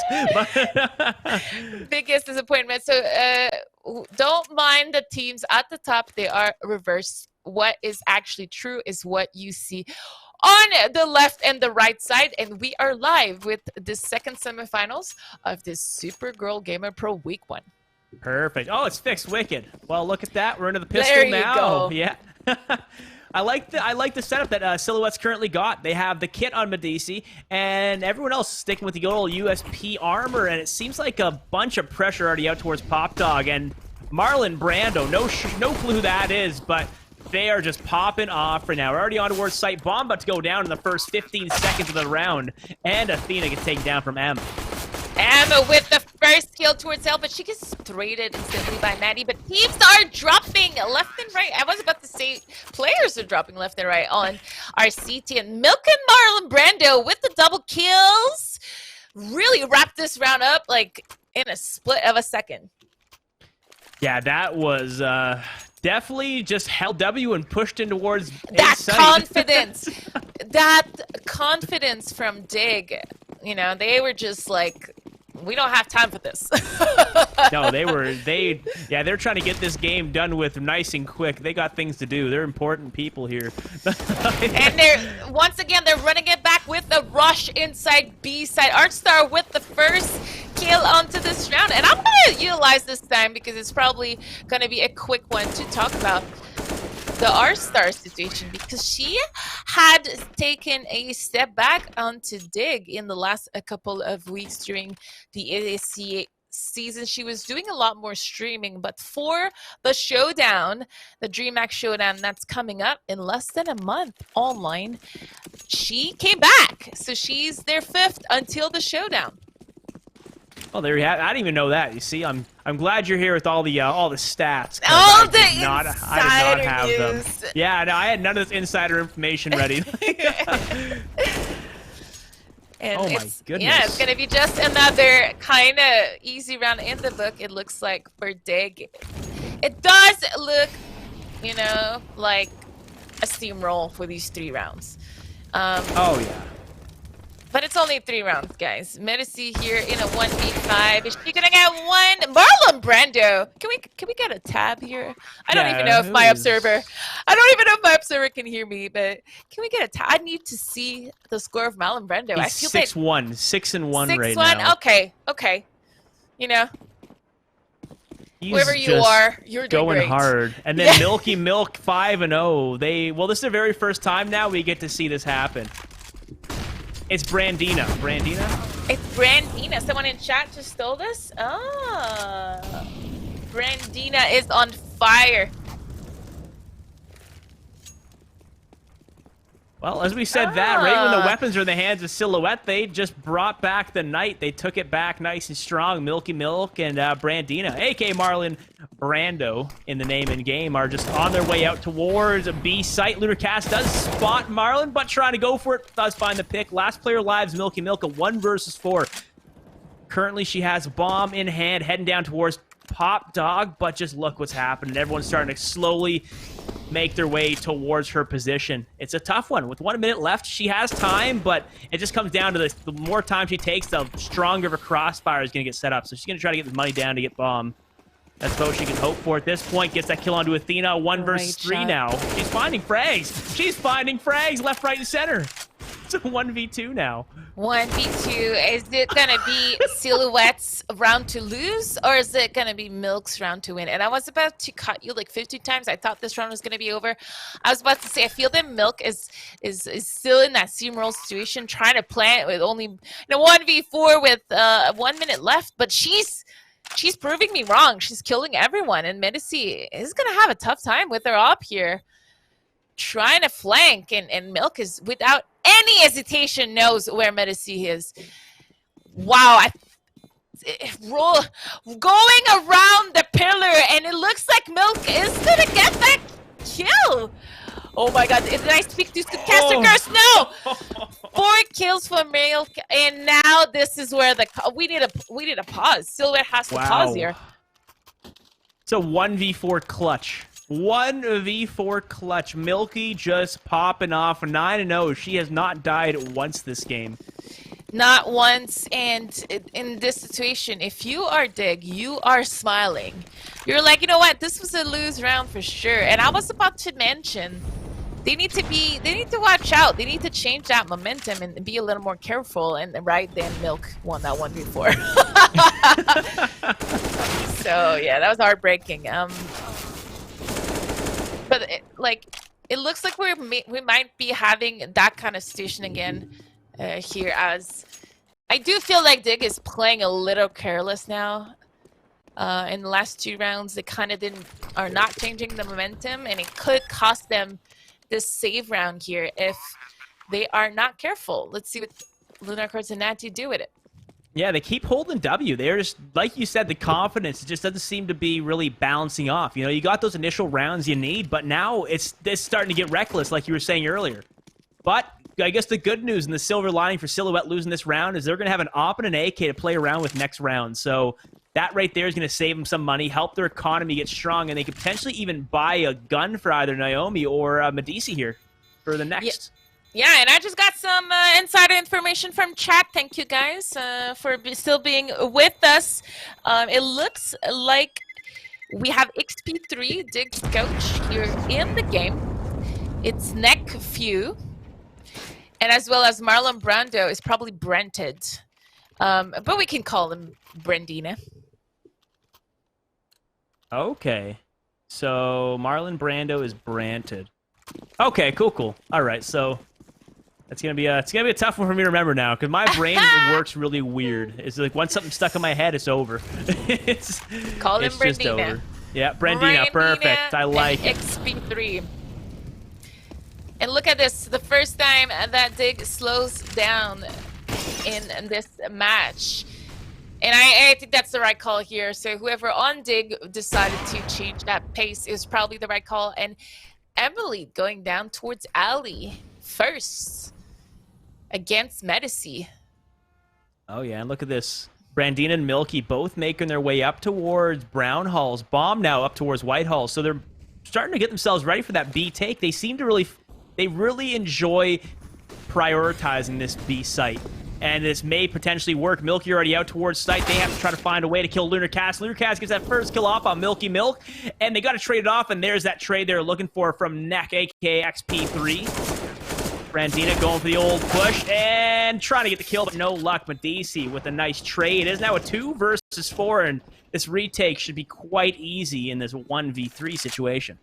Biggest disappointment. So don't mind the teams at the top. They are reversed. What is actually true is what you see on the left and the right side. And we are live with the second semifinals of this Supergirl Gamer Pro Week 1. Perfect. Oh, it's fixed. Wicked. Well, look at that. We're into the pistol There you now. go. Yeah. I like the setup that Silhouette's currently got. They have the kit on Medici, and everyone else sticking with the good old USP armor, and it seems like a bunch of pressure already out towards Pop Dog and Marlon Brando. No clue who that is, but they are just popping off right now. We're already on towards site. Bomb about to go down in the first 15 seconds of the round, and Athena gets taken down from M. Emma with the first kill towards L, but she gets traded instantly by Maddie. But teams are dropping left and right. I was about to say players are dropping left and right on our CT. And Milk and Marlon Brando with the double kills really wrapped this round up like in a split of a second. Yeah, that was definitely just held W and pushed in towards that A site. confidence. That confidence from Dig. You know, they were just like, we don't have time for this. No, they're trying to get this game done with nice and quick. They got things to do. They're important people here. And once again, they're running it back with a rush inside B side. Artstar with the first kill onto this round. And I'm going to utilize this time because it's probably going to be a quick one to talk about the Artstar situation, because she had taken a step back onto Dig in the last couple of weeks during the ASC season. She was doing a lot more streaming, but for the showdown, the DreamHack showdown that's coming up in less than a month online, she came back. So she's their 5th until the showdown. Well, there you have it. I didn't even know that. You see, I'm glad you're here with all the stats. All the I did not have news. them. Yeah, no, I had none of this insider information ready. And oh my goodness. Yeah, it's gonna be just another kind of easy round in the book. It looks like for Dig. It does look, you know, like a steamroll for these 3 rounds. Oh yeah. But it's only 3 rounds, guys. Medici here in a 1v5. Is she gonna get one? Marlon Brando. Can we get a tab here? I don't even know if my observer. I don't even know if my observer can hear me. But can we get a tab? I need to see the score of Marlon Brando. He's I feel 6-1, 6-1 right 6-1. now. Okay. You know. He's whoever you just are, you're doing going great. hard. And then Milky Milk 5-0. Well, this is the very first time now we get to see this happen. It's Brandina. It's Brandina. Someone in chat just stole this? Oh. Brandina is on fire. Well, as we said that, right when the weapons are in the hands of Silhouette, they just brought back the night. They took it back nice and strong. Milky Milk and Brandina, a.k.a. Marlon Brando in the name and game, are just on their way out towards a B site. Ludercast does spot Marlon, but trying to go for it, does find the pick. Last player lives Milky Milk, a 1 versus 4. Currently, she has a bomb in hand, heading down towards Pop Dog, but just look what's happening. Everyone's starting to slowly make their way towards her position. It's a tough one. With 1 minute left, she has time, but it just comes down to this. The more time she takes, the stronger of a crossfire is going to get set up. So she's going to try to get the money down to get bomb. That's about she can hope for at this point. Gets that kill onto Athena. 1 versus 3 now. She's finding frags. She's finding frags left, right, and center. It's a 1v2 now. 1v2. Is it going to be Silhouette's round to lose, or is it going to be Milk's round to win? And I was about to cut you like 50 times. I thought this round was going to be over. I was about to say, I feel that Milk is still in that steamroll situation, trying to plan it with only 1v4 with 1 minute left, but she's proving me wrong. She's killing everyone, and Medici is going to have a tough time with her op here, trying to flank, and Milk is, without any hesitation, knows where Medici is. Wow, going around the pillar, and it looks like Milk is going to get that kill. Oh my god, did I speak to Caster Curse? No! 4 kills for Milk, and now this is where we need a pause. Silhouette has to pause here. It's a 1v4 clutch. 1v4 clutch. Milky just popping off 9-0. She has not died once this game. Not once. And in this situation, if you are Dig, you are smiling. You're like, you know what? This was a lose round for sure. And I was about to mention, they need to watch out. They need to change that momentum and be a little more careful. And right then, Milk won that 1v4. So yeah, that was heartbreaking. But it looks like we might be having that kind of situation again here, as I do feel like Dig is playing a little careless now. In the last 2 rounds, they kind of are not changing the momentum, and it could cost them this save round here if they are not careful. Let's see what Lunar Cards and Natty do with it. Yeah, they keep holding W. They're just, like you said, the confidence just doesn't seem to be really balancing off. You know, you got those initial rounds you need, but now it's starting to get reckless, like you were saying earlier. But I guess the good news and the silver lining for Silhouette losing this round is they're going to have an AWP and an AK to play around with next round. So that right there is going to save them some money, help their economy get strong, and they could potentially even buy a gun for either Naomi or Medici here for the next. Yeah, and I just got some insider information from chat. Thank you guys for still being with us. It looks like we have XP3, Dig's coach, here in the game. It's Neck Few. And as well as Marlon Brando is probably Brented. But we can call him Brandina. Okay. So Marlon Brando is Branted. Okay, cool. All right, so it's gonna be a tough one for me to remember now, because my brain works really weird. It's like once something's stuck in my head, it's over. Call him Brandina. Just over. Yeah, Brandina, perfect. I like it. XP3. And look at this, the first time that Dig slows down in this match. And I think that's the right call here. So whoever on Dig decided to change that pace is probably the right call. And Emily going down towards Ali first against Medici. Oh yeah, and look at this. Brandina and Milky both making their way up towards Brown Hall's bomb now up towards White Hall. So they're starting to get themselves ready for that B take. They seem to really enjoy prioritizing this B site. And this may potentially work. Milky already out towards site. They have to try to find a way to kill Lunar Cats. Lunar Cats gets that first kill off on Milky Milk. And they got to trade it off. And there's that trade they're looking for from Neck, a.k.a. XP3. Brandina going for the old push. And trying to get the kill, but no luck. Medici with a nice trade. It is now a 2 versus 4. And this retake should be quite easy in this 1v3 situation.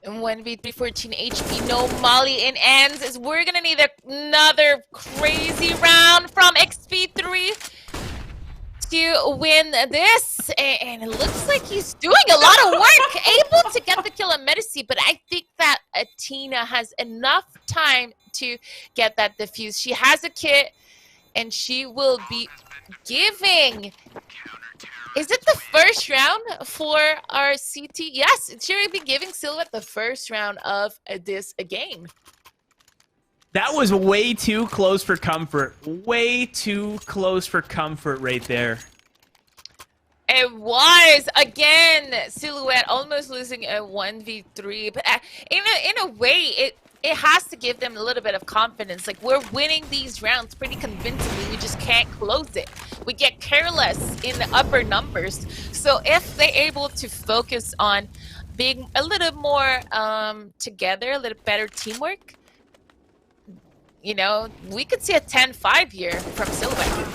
1v3, 14 HP, no Molly in ends. As we're gonna need another crazy round from XP3 to win this. And it looks like he's doing a lot of work, able to get the kill on Medici. But I think that Athena has enough time to get that defuse. She has a kit, and she will be giving. Is it the first round for our CT? Yes, she will be giving Silhouette the first round of this game. That was way too close for comfort. Way too close for comfort right there. It was, again, Silhouette almost losing a 1v3. But in a way, it has to give them a little bit of confidence. Like, we're winning these rounds pretty convincingly. We just can't close it. We get careless in the upper numbers. So if they're able to focus on being a little more together, a little better teamwork, you know, we could see a 10-5 here from Silhouette.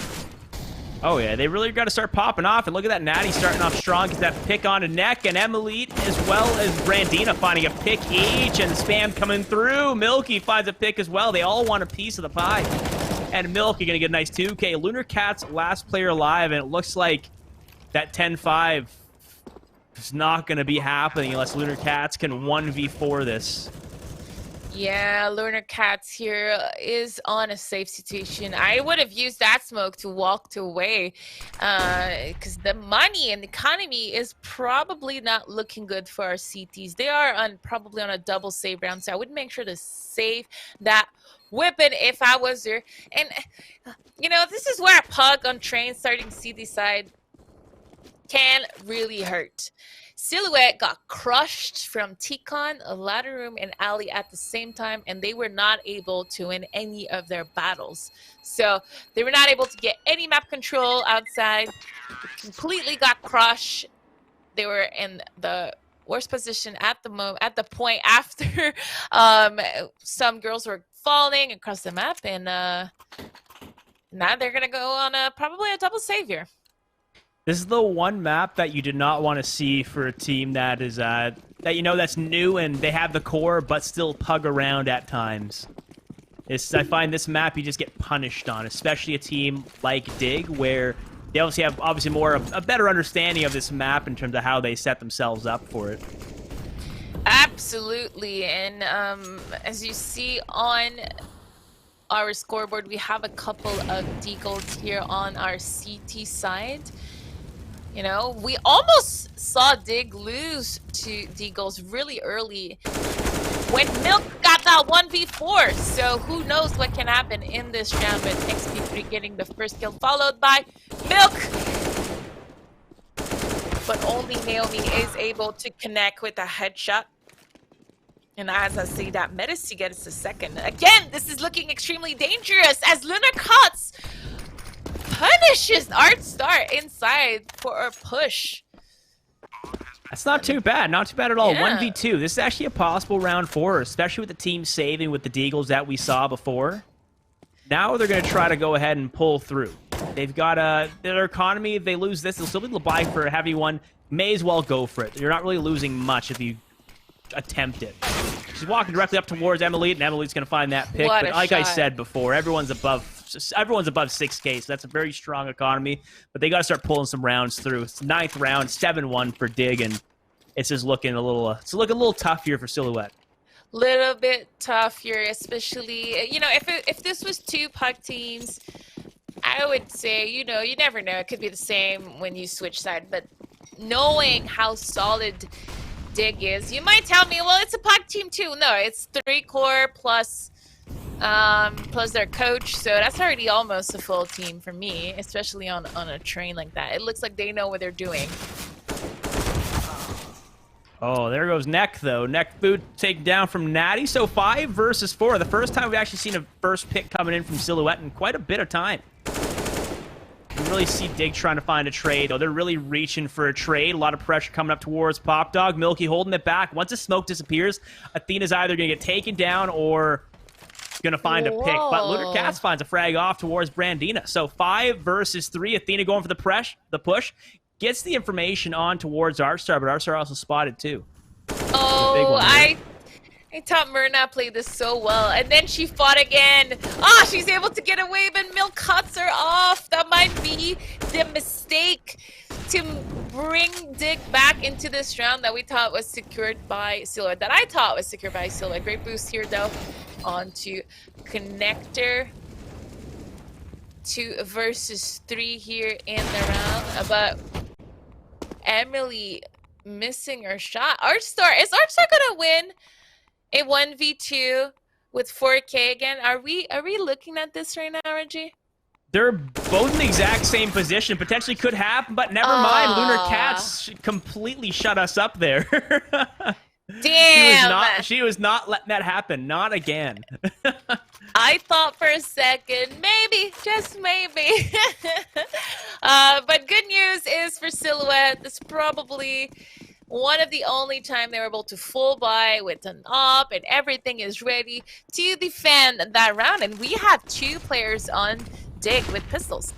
Oh yeah, they really got to start popping off. And look at that Natty starting off strong. Gets that pick on a Neck, and Emily as well as Brandina finding a pick each, and spam coming through. Milky finds a pick as well. They all want a piece of the pie. And Milky gonna get a nice 2K. Lunar Cat's last player alive, and it looks like that 10-5 is not gonna be happening unless Lunar Cats can 1v4 this. Yeah, Lunar Cats here is on a safe situation. I would have used that smoke to walk away because the money and the economy is probably not looking good for our CTs. They are probably on a double save round, so I would make sure to save that weapon if I was there. And, you know, this is where a pug on train starting CT side can really hurt. Silhouette got crushed from T-Con, Ladder Room, and Ali at the same time, and they were not able to win any of their battles. So they were not able to get any map control outside. They completely got crushed. They were in the worst position at the point after some girls were falling across the map, and now they're gonna go on probably a double savior. This is the one map that you did not want to see for a team that is that's new and they have the core but still pug around at times. I find this map you just get punished on, especially a team like Dig, where they obviously have a better understanding of this map in terms of how they set themselves up for it. Absolutely, and as you see on our scoreboard, we have a couple of deagles here on our CT side. You know, we almost saw Dig lose to deagles really early when Milk got that 1v4. So who knows what can happen in this round with XP3 getting the first kill, followed by Milk. But only Naomi is able to connect with a headshot. And as I say that, Medici gets the second. Again, this is looking extremely dangerous as Lunar Cuts punishes Artstar inside for a push. That's not too bad. Not too bad at all. Yeah. 1v2. This is actually a possible round for her, especially with the team saving with the deagles that we saw before. Now they're going to try to go ahead and pull through. They've got their economy. If they lose this, they'll still be able to buy for a heavy one. May as well go for it. You're not really losing much if you attempt it. She's walking directly up towards Emily, and Emily's going to find that pick. But like I said before, everyone's above 6K, so that's a very strong economy. But they got to start pulling some rounds through. It's 9th round, 7-1 for Dig, and it's just looking a little tough here for Silhouette. Little bit tough here, especially, you know, if this was two puck teams, I would say, you know, you never know. It could be the same when you switch side, but knowing how solid Dig is, you might tell me, well, it's a puck team too. No, it's 3 core plus their coach, so that's already almost a full team for me, especially on a train like that. It looks like they know what they're doing. Oh, there goes Neck, though. Neck boot taken down from Natty. So 5 versus 4. The first time we've actually seen a first pick coming in from Silhouette in quite a bit of time. You really see Dig trying to find a trade, though. They're really reaching for a trade. A lot of pressure coming up towards Pop Dog. Milky holding it back. Once the smoke disappears, Athena's either going to get taken down or going to find a pick. But Lunar Cats finds a frag off towards Brandina. So 5 versus 3. Athena going for the push. Gets the information on towards Artstar, but Artstar also spotted too. Oh, I thought Myrna played this so well, and then she fought again. Ah, she's able to get away, but Milk cuts her off. That might be the mistake to bring Dig back into this round that we thought was secured by Silhouette. That I thought was secured by Silhouette. Great boost here, though, onto Connector. 2 versus 3 here in the round, but Emily missing her shot. Is Artstar gonna win a 1v2 with 4K again? Are we looking at this right now, Reggie? They're both in the exact same position. Potentially could happen, but never mind. Lunar Cats completely shut us up there. Damn! She was not letting that happen. Not again. I thought for a second, maybe, just maybe. But good news is for Silhouette, this is probably one of the only time they were able to full buy with an op and everything is ready to defend that round. And we have 2 players on Dig with pistols.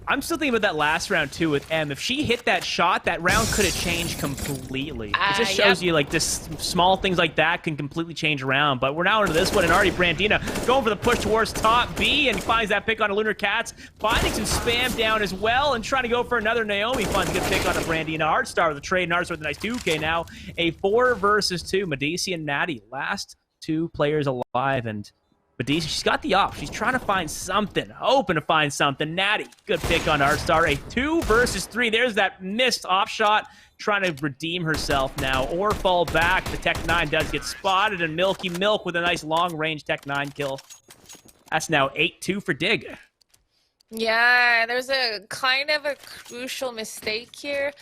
I'm still thinking about that last round, too, with M. If she hit that shot, that round could have changed completely. It just shows you, like, this small things like that can completely change around. But we're now into this one, and already Brandina going for the push towards top B and finds that pick on a Lunar Cats. Finding some spam down as well and trying to go for another Naomi. Finds a good pick on a Brandina. Artstar with a trade, and Artstar with a nice 2K now. A 4 versus 2. Medici and Natty, last 2 players alive, and Medici, she's got the op. She's trying to find something, hoping to find something. Natty, good pick on Artstar. A 2 versus 3. There's that missed off shot, trying to redeem herself now or fall back. The Tech 9 does get spotted, and Milky Milk with a nice long-range Tech 9 kill. That's now 8-2 for Dig. Yeah, there's a kind of a crucial mistake here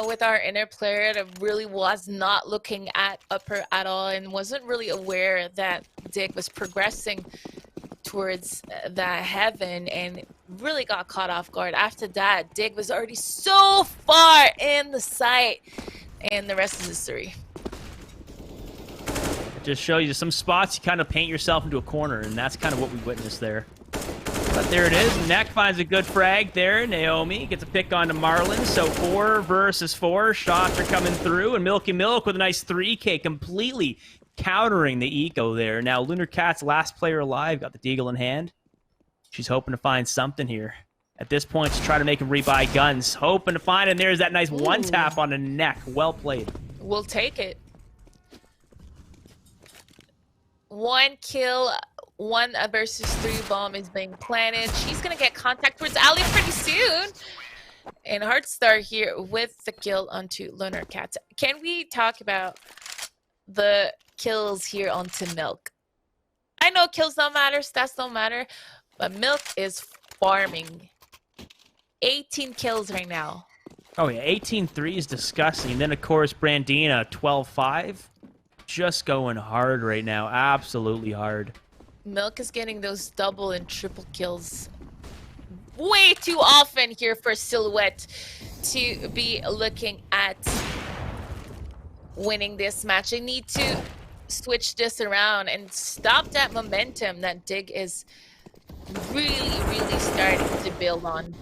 with our inner player that really was not looking at upper at all and wasn't really aware that Dig was progressing towards the heaven and really got caught off guard. After that, Dig was already so far in the sight, and the rest is history. Just show you some spots you kind of paint yourself into a corner, and that's kind of what we witnessed there. But there it is. Neck finds a good frag there. Naomi gets a pick onto Marlon. So 4 versus 4. Shots are coming through. And Milky Milk with a nice 3K, completely countering the eco there. Now Lunar Cat's last player alive. Got the deagle in hand. She's hoping to find something here. At this point, to try to make him rebuy guns. Hoping to find, and there's that nice one tap on the neck. Well played. We'll take it. 1 kill. 1 versus 3 bomb is being planted. She's gonna get contact towards Ali pretty soon. And Heartstar here with the kill onto Lunar Cat. Can we talk about the kills here onto Milk? I know kills don't matter, stats don't matter, but Milk is farming. 18 kills right now. Oh yeah, 18-3 is disgusting. And then of course Brandina 12-5. Just going hard right now. Absolutely hard. Milk is getting those double and triple kills way too often here for Silhouette to be looking at winning this match. They need to switch this around and stop that momentum that Dig is really starting to build on.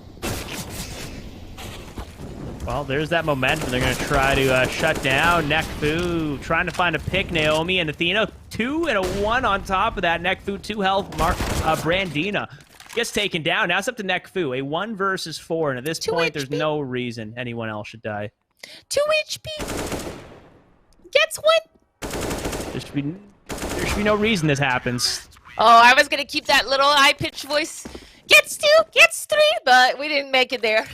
Well, there's that momentum. They're going to try to shut down Nekfu, trying to find a pick. Naomi and Athena, 2 and a 1 on top of that. Nekfu, 2 health. Brandina gets taken down. Now it's up to Nekfu, a 1 versus 4. And at this point, there's no reason anyone else should die. 2 HP. Gets 1. There should be no reason this happens. Oh, I was going to keep that little high-pitched voice. Gets 2, gets 3, but we didn't make it there.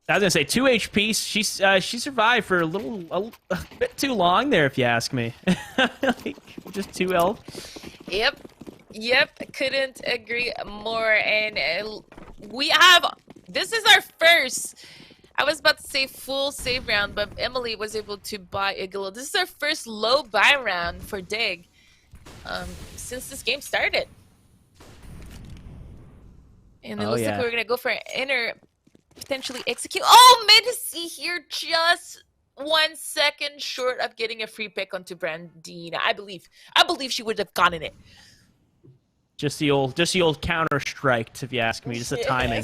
I was gonna say 2 HP. She survived for a bit too long there, if you ask me. Like, just 2 health. Yep. Couldn't agree more. And we have. This is our first. I was about to say full save round, but Emily was able to buy Igloo. This is our first low buy round for Dig since this game started. And it looks like we're gonna go for an inner. Potentially execute. Oh, Medici here, just 1 second short of getting a free pick onto Brandina. I believe she would have gotten it. Just the old counter strike, if you ask me. Just the timing.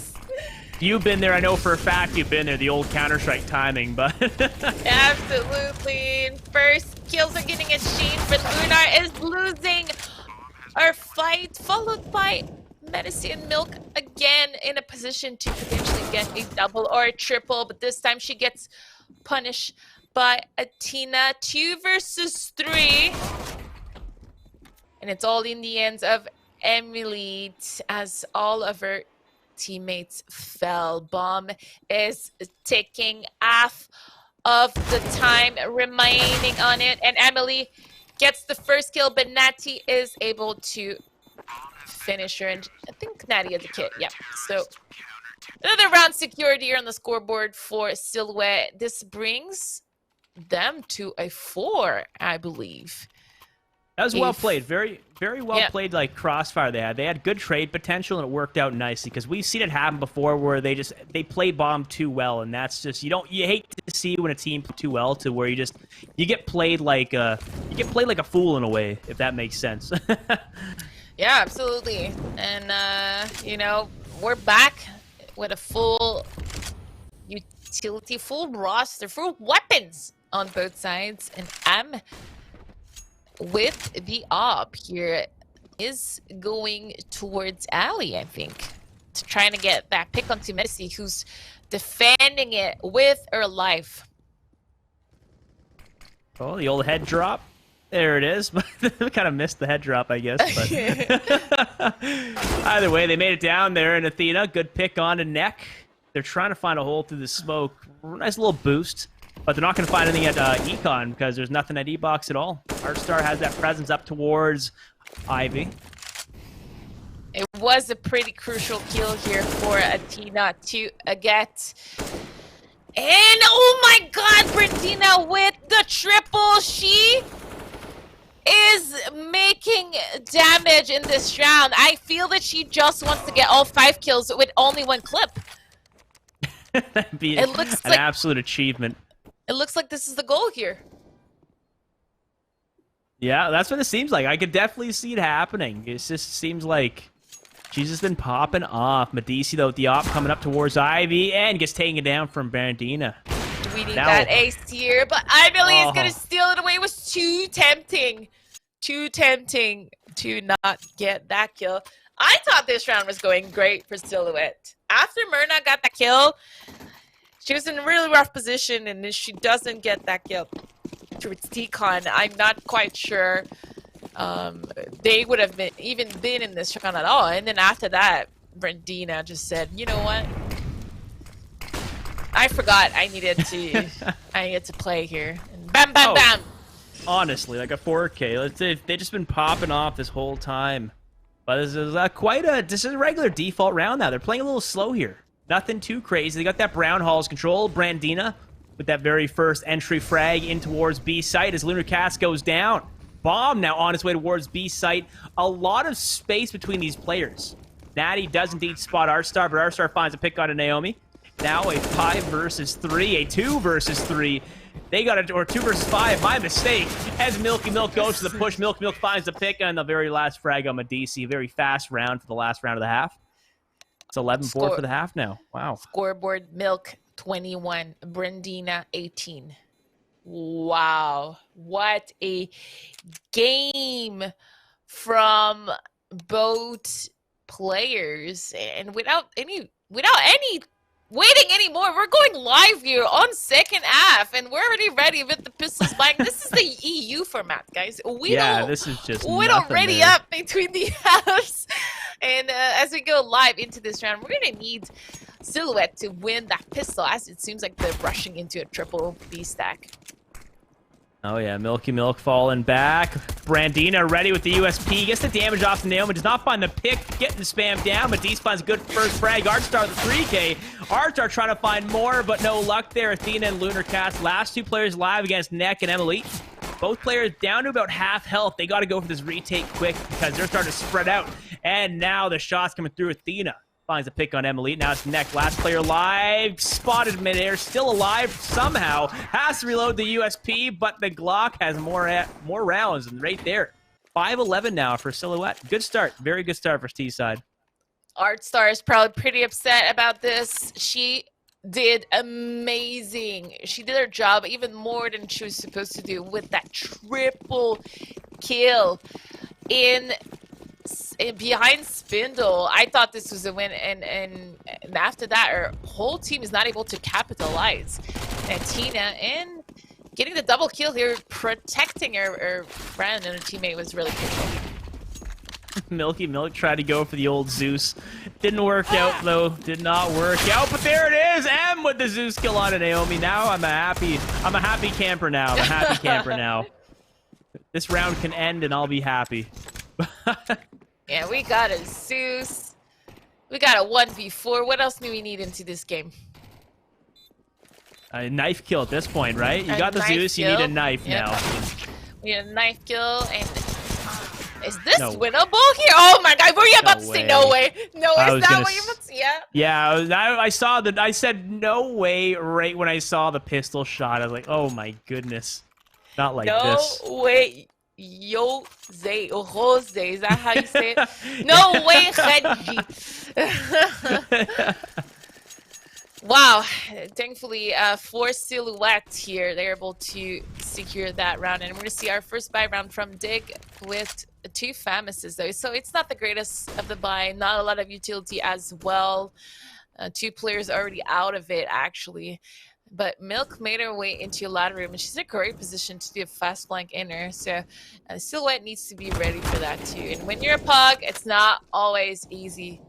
You've been there. I know for a fact you've been there. The old counter strike timing, but absolutely. First kills are getting exchanged, but Lunar is losing our fight, followed by Medici and Milk again in a position to potentially get a double or a triple, but this time she gets punished by Athena. 2 versus 3. And it's all in the hands of Emily as all of her teammates fell. Bomb is taking half of the time remaining on it, and Emily gets the first kill, but Natty is able to finish her, and I think Natty had the kit. Yeah, so another round secured here on the scoreboard for Silhouette. This brings them to a 4, I believe. That was well played. Very well played, like crossfire they had. They had good trade potential, and it worked out nicely, because we've seen it happen before where they play bomb too well, and that's just you hate to see when a team play too well to where you get played like a fool in a way, if that makes sense. Yeah, absolutely. And we're back with a full utility, full roster, full weapons on both sides, and I'm with the op here is going towards Ali, I think, to trying to get that pick onto Messi, who's defending it with her life. Oh, the old head drop. There it is. We kind of missed the head drop, I guess. But either way, they made it down there, and Athena, good pick on a neck. They're trying to find a hole through the smoke. Nice little boost. But they're not going to find anything at Econ because there's nothing at E-Box at all. Heartstar has that presence up towards Ivy. It was a pretty crucial kill here for Athena to get. And oh my god, Brandina with the triple. She is making damage in this round. I feel that she just wants to get all 5 kills with only 1 clip. That'd be It looks an like absolute achievement. It looks like this is the goal here. Yeah, that's what it seems like. I could definitely see it happening. It just seems like she's just been popping off. Medici, though, with the op coming up towards Ivy and gets taken down from Brandina. We need that ace here, but Ivy is going to steal it away. It was too tempting. Too tempting to not get that kill. I thought this round was going great for Silhouette. After Myrna got the kill, she was in a really rough position, and if she doesn't get that kill towards T-Con, I'm not quite sure they would have even been in this round at all. And then after that, Brandina just said, you know what? I forgot I needed to play here. And bam, bam, bam. Honestly, like a 4K. Let's say they've just been popping off this whole time. But this is this is a regular default round now. They're playing a little slow here. Nothing too crazy. They got that Brown Halls control. Brandina with that very first entry frag in towards B site as Lunar Cast goes down. Bomb now on his way towards B site. A lot of space between these players. Natty does indeed spot Artstar, but Artstar finds a pick on Naomi. Now a 5 versus 3, a 2 versus 3. They got or 2 versus 5, my mistake. As Milky Milk goes to the push, Milky Milk finds the pick on the very last frag on Medici. A very fast round for the last round of the half. It's 11-4 for the half now. Wow. Scoreboard, Milk 21, Brandina 18. Wow. What a game from both players. And without any waiting anymore, we're going live here on second half, and we're already ready with the pistols buying. This is the EU format, guys. This is just we don't ready there. up between the halves. And as we go live into this round, we're gonna need Silhouette to win that pistol, as it seems like they're rushing into a triple B stack. Oh yeah, Milky Milk falling back. Brandina ready with the USP. Gets the damage off Naomi. Does not find the pick. Getting spammed down. Medici finds a good first frag. Artstar the 3K. Artstar trying to find more, but no luck there. Athena and Lunar Cast. Last 2 players live against Neck and Emily. Both players down to about half health. They got to go for this retake quick because they're starting to spread out. And now the shots coming through. Athena finds a pick on Emily. Now it's Neck. Last player live. Spotted midair. Still alive somehow. Has to reload the USP, but the Glock has more rounds right there. 5-11 now for Silhouette. Good start. Very good start for T-side. Artstar is probably pretty upset about this. She did amazing. She did her job even more than she was supposed to do with that triple kill behind Spindle. I thought this was a win, and after that, our whole team is not able to capitalize. And Tina, and getting the double kill here, protecting her friend and her teammate was really crucial. Milky Milk tried to go for the old Zeus. Didn't work out, though. Did not work out, but there it is! M with the Zeus kill on Naomi. Now I'm a happy camper now. I'm a happy camper now. This round can end, and I'll be happy. Yeah, we got a Zeus. We got a 1v4. What else do we need into this game? A knife kill at this point, right? You got the Zeus, you need a knife now. We need a knife kill, and is this winnable here? Oh my god, were you about to say no way? No, is that what you about to say? Yeah, I saw that. I said no way right when I saw the pistol shot. I was like, oh my goodness. Not like this. No way. Jose, is that how you say it? No way, Reggie. Wow, thankfully for Silhouette here, they're able to secure that round. And we're going to see our first buy round from Dig with 2 Famouses, though. So it's not the greatest of the buy, not a lot of utility as well. 2 players already out of it, actually. But Milk made her way into a ladder room, and she's in a great position to do a fast flank inner. So Silhouette needs to be ready for that too. And when you're a pug, it's not always easy.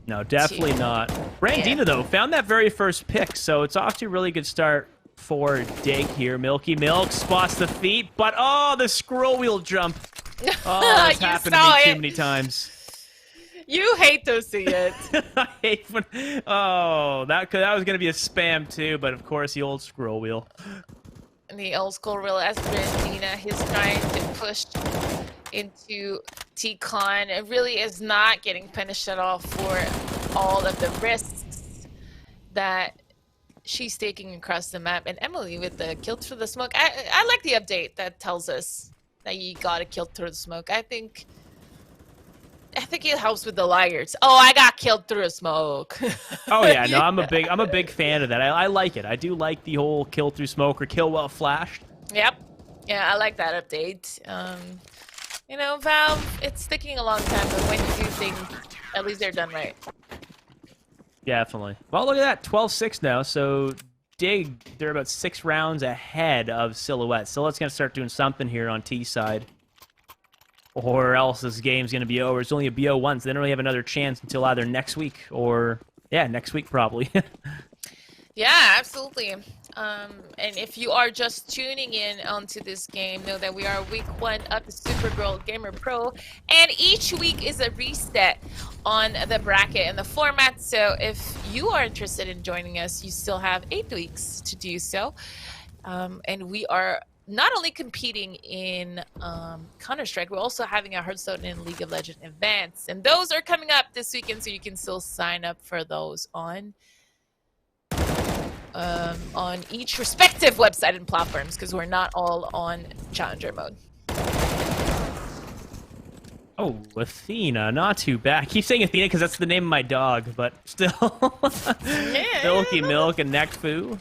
No, definitely not. Brandina, though, found that very first pick, so it's off to a really good start for Dig here. Milky Milk spots the feet, but oh, the scroll wheel jump. Oh, that's You happened to saw me too it. many times. You hate to see it. I hate when... Oh, that was going to be a spam too, but of course the old scroll wheel. The old school real Brandina, he's trying to push into T-Con. It really is not getting punished at all for all of the risks that she's taking across the map. And Emily with the kill through the smoke. I like the update that tells us that you gotta kill through the smoke. I think it helps with the liars. Oh, I got killed through a smoke. Oh yeah, no, I'm a big fan of that. I like it. I do like the whole kill through smoke or kill while flashed. Yep. Yeah, I like that update. You know, Valve, it's taking a long time, but when you do things, at least they're done right. Definitely. Well, look at that, 12-6 now. So Dig, they're about 6 rounds ahead of Silhouette. So let's gonna start doing something here on T side. Or else this game's going to be over. It's only a BO1, so they don't really have another chance until either next week or, yeah, next week probably. Yeah, absolutely. And if you are just tuning in onto this game, know that we are week 1 of the Supergirl Gamer Pro, and each week is a reset on the bracket and the format. So if you are interested in joining us, you still have 8 weeks to do so. And we are not only competing in Counter-Strike, we're also having a Hearthstone and League of Legends events. And those are coming up this weekend, so you can still sign up for those on each respective website and platforms, because we're not all on Challenger mode. Oh, Athena, not too bad. I keep saying Athena because that's the name of my dog, but still. Milky Milk and Nekfu.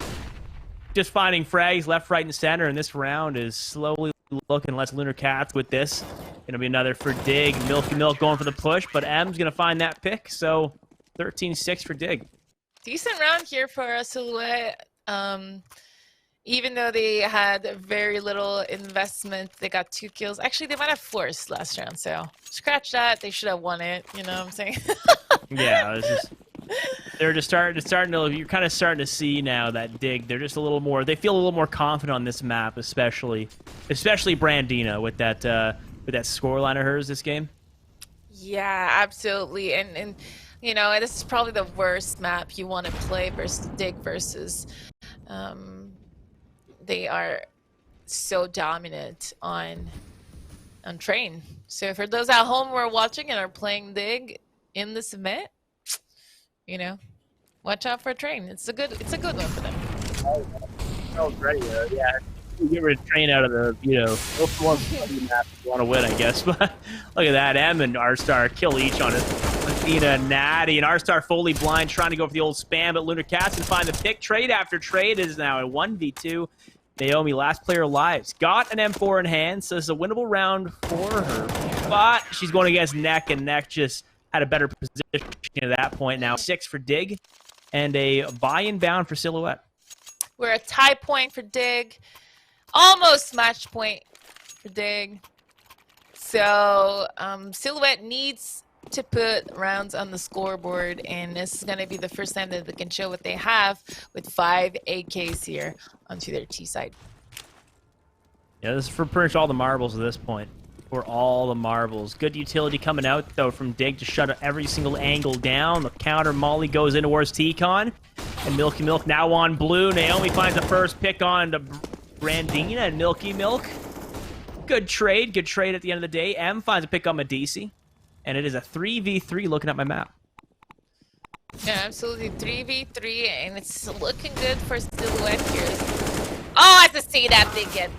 Just finding frags left, right, and center, and this round is slowly looking less Lunar Cats with this. Gonna be another for Dig. Milky Milk going for the push, but M's gonna find that pick, so 13-6 for Dig. Decent round here for Silhouette. Even though they had very little investment, they got 2 kills. Actually, they might have forced last round, so scratch that. They should have won it, you know what I'm saying? Yeah, it's just... They're just starting to. You're kind of starting to see now that Dig. They're just a little more. They feel a little more confident on this map, especially Brandina with that scoreline of hers this game. Yeah, absolutely. And you know, this is probably the worst map you want to play versus Dig versus. They are so dominant on Train. So for those at home who are watching and are playing Dig in this event, you know, watch out for Train. It's a good one for them. Oh, great. Yeah. You give her a Train out of the, one map you want to win, I guess. But look at that. M and R-Star kill each on it. Athena and Natty, and R-Star fully blind, trying to go for the old spam, but Lunar Cats can find the pick. Trade after trade is now a 1v2. Naomi, last player alive, got an M4 in hand, so it's a winnable round for her. But she's going against Neck, and Neck just had a better position at that point. Now 6 for Dig, and a buy-in bound for Silhouette. We're a tie point for Dig, almost match point for Dig. So Silhouette needs to put rounds on the scoreboard, and this is going to be the first time that they can show what they have with 5 AKs here onto their T side. Yeah, this is for pretty much all the marbles at this point. For all the marbles. Good utility coming out, though, from Dig to shut every single angle down. The counter Molly goes in towards T-Con. And Milky Milk now on blue. Naomi finds the first pick on to Brandina and Milky Milk. Good trade at the end of the day. M finds a pick on Medici. And it is a 3v3 looking at my map. Yeah, absolutely. 3v3, and it's looking good for Silhouette here. Oh, I have to see that they get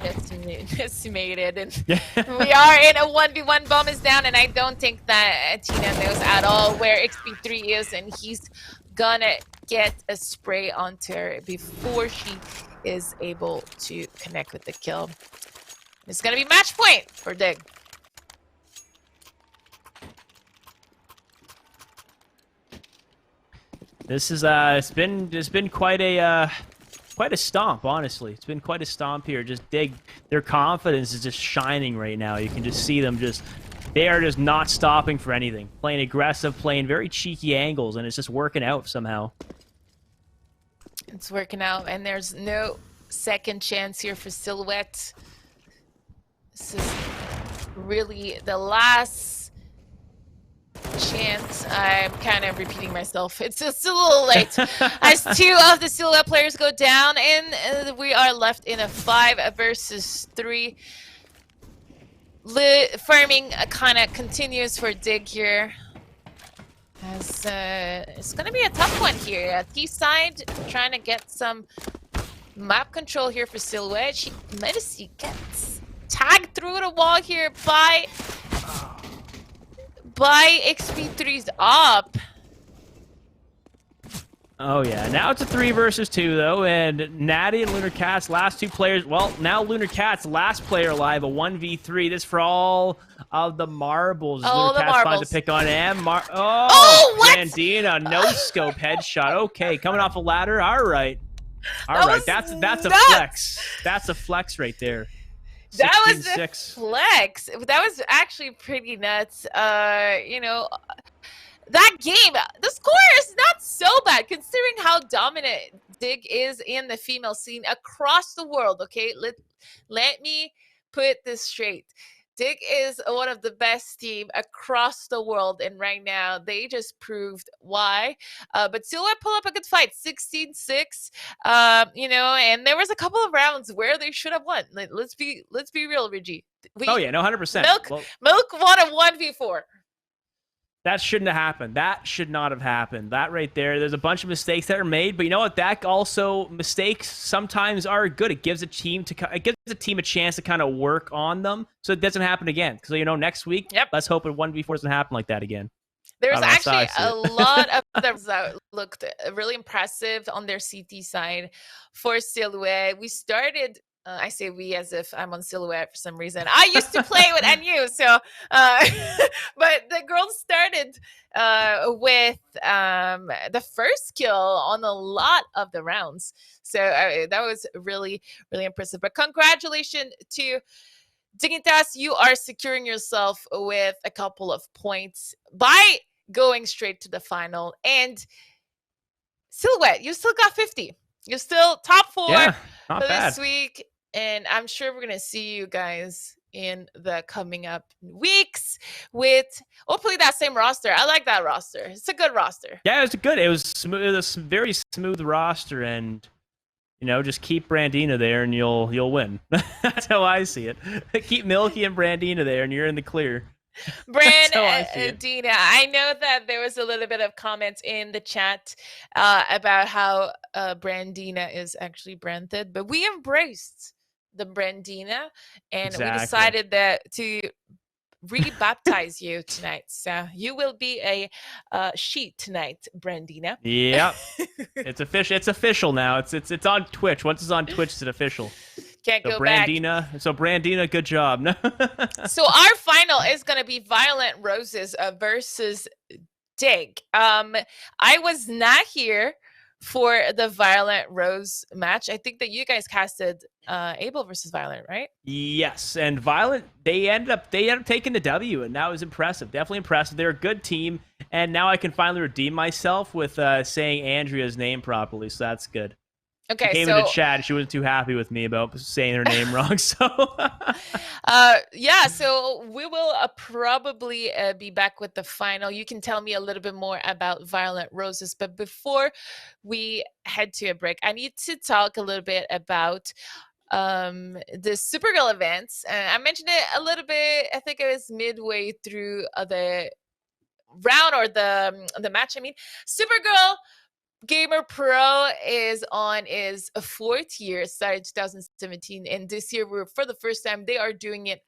decimated. And we are in a 1v1. Bomb is down, and I don't think that Tina knows at all where XP3 is, and he's gonna get a spray onto her before she is able to connect with the kill. It's gonna be match point for Dig. This is it's been quite a stomp, honestly. It's been quite a stomp here. Just Dig, their confidence is just shining right now. You can just see them they are just not stopping for anything. Playing aggressive, playing very cheeky angles, and it's just working out somehow. It's working out, and there's no second chance here for Silhouette. This is really the last chance. I'm kind of repeating myself. It's a little late. As 2 of the Silhouette players go down, and we are left in a 5 versus 3. Farming kind of continues for Dig here. As it's going to be a tough one here. T-side trying to get some map control here for Silhouette. Medici gets tagged through the wall here by XP3's up. Oh yeah, now it's a 3 versus 2 though, and Natty and Lunar Cat's last 2 players. Well, now Lunar Cat's last player alive, a 1v3. This for all of the marbles. All Lunar the Cat's marbles. to pick on M. Oh, what? Brandina, no scope headshot. Okay, coming off a ladder. All right, That's a nuts. flex. That's a flex right there. That was a 16-6. flex. That was actually pretty nuts. You know, that game, the score is not so bad considering how dominant Dig is in the female scene across the world. Okay, let me put this straight. Dig is one of the best team across the world, and right now they just proved why. But Silhouette pull up a good fight, 16-6. You know, and there was a couple of rounds where they should have won. Let's be real, Reggie. Oh yeah, no, 100%. Milk won a 1v4. That shouldn't have happened. That should not have happened. That right there, there's a bunch of mistakes that are made, but you know what? That also, mistakes sometimes are good. It gives a team a chance to kind of work on them so it doesn't happen again. So, you know, next week, let's hope a 1v4 doesn't happen like that again. There's actually a lot of them that looked really impressive on their CT side for Silhouette. We started... I say we as if I'm on Silhouette for some reason. I used to play with NU, so but the girls started with the first kill on a lot of the rounds. So that was really, really impressive. But congratulations to Dignitas. You are securing yourself with a couple of points by going straight to the final. And Silhouette, you still got 50. You're still top 4 for this week. And I'm sure we're going to see you guys in the coming up weeks with hopefully that same roster. I like that roster. It's a good roster. Yeah, it was good. It was smooth. It was a very smooth roster, and you know, just keep Brandina there, and you'll win. That's how I see it. Keep Milky and Brandina there, and you're in the clear. Brandina, I know that there was a little bit of comments in the chat about how Brandina is actually branded, but we embraced the Brandina, and we decided that to rebaptize you tonight. So you will be a she tonight, Brandina. Yep, it's official. It's official now. It's on Twitch. Once it's on Twitch, it's official. Can't go Brandina, back. So Brandina, good job. So our final is going to be Violent Roses versus Dig. I was not here for the Violent Rose match. I think that you guys casted Abel versus Violent, right? Yes, and Violent, they ended up taking the W, and that was impressive. Definitely impressive. They're a good team, and now I can finally redeem myself with saying Andrea's name properly, so that's good. Okay, she came into chat. She wasn't too happy with me about saying her name wrong. So, yeah. So we will probably be back with the final. You can tell me a little bit more about Violent Roses, but before we head to a break, I need to talk a little bit about the Supergirl events. I mentioned it a little bit. I think it was midway through the round or the match. I mean, Supergirl Gamer Pro is on its 4th year, started 2017, and this year for the first time they are doing it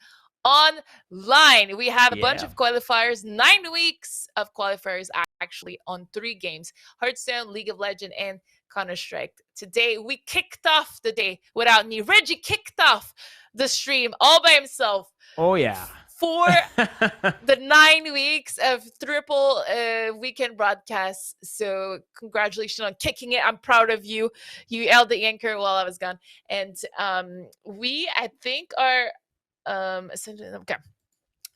online. We have a bunch of qualifiers, 9 weeks of qualifiers actually on 3 games: Hearthstone, League of Legends, and Counter-Strike. Today we kicked off the day without me. Reggie kicked off the stream all by himself. Oh yeah. For the 9 weeks of triple weekend broadcasts. So congratulations on kicking it. I'm proud of you. You held the anchor while I was gone. And we, I think, are okay.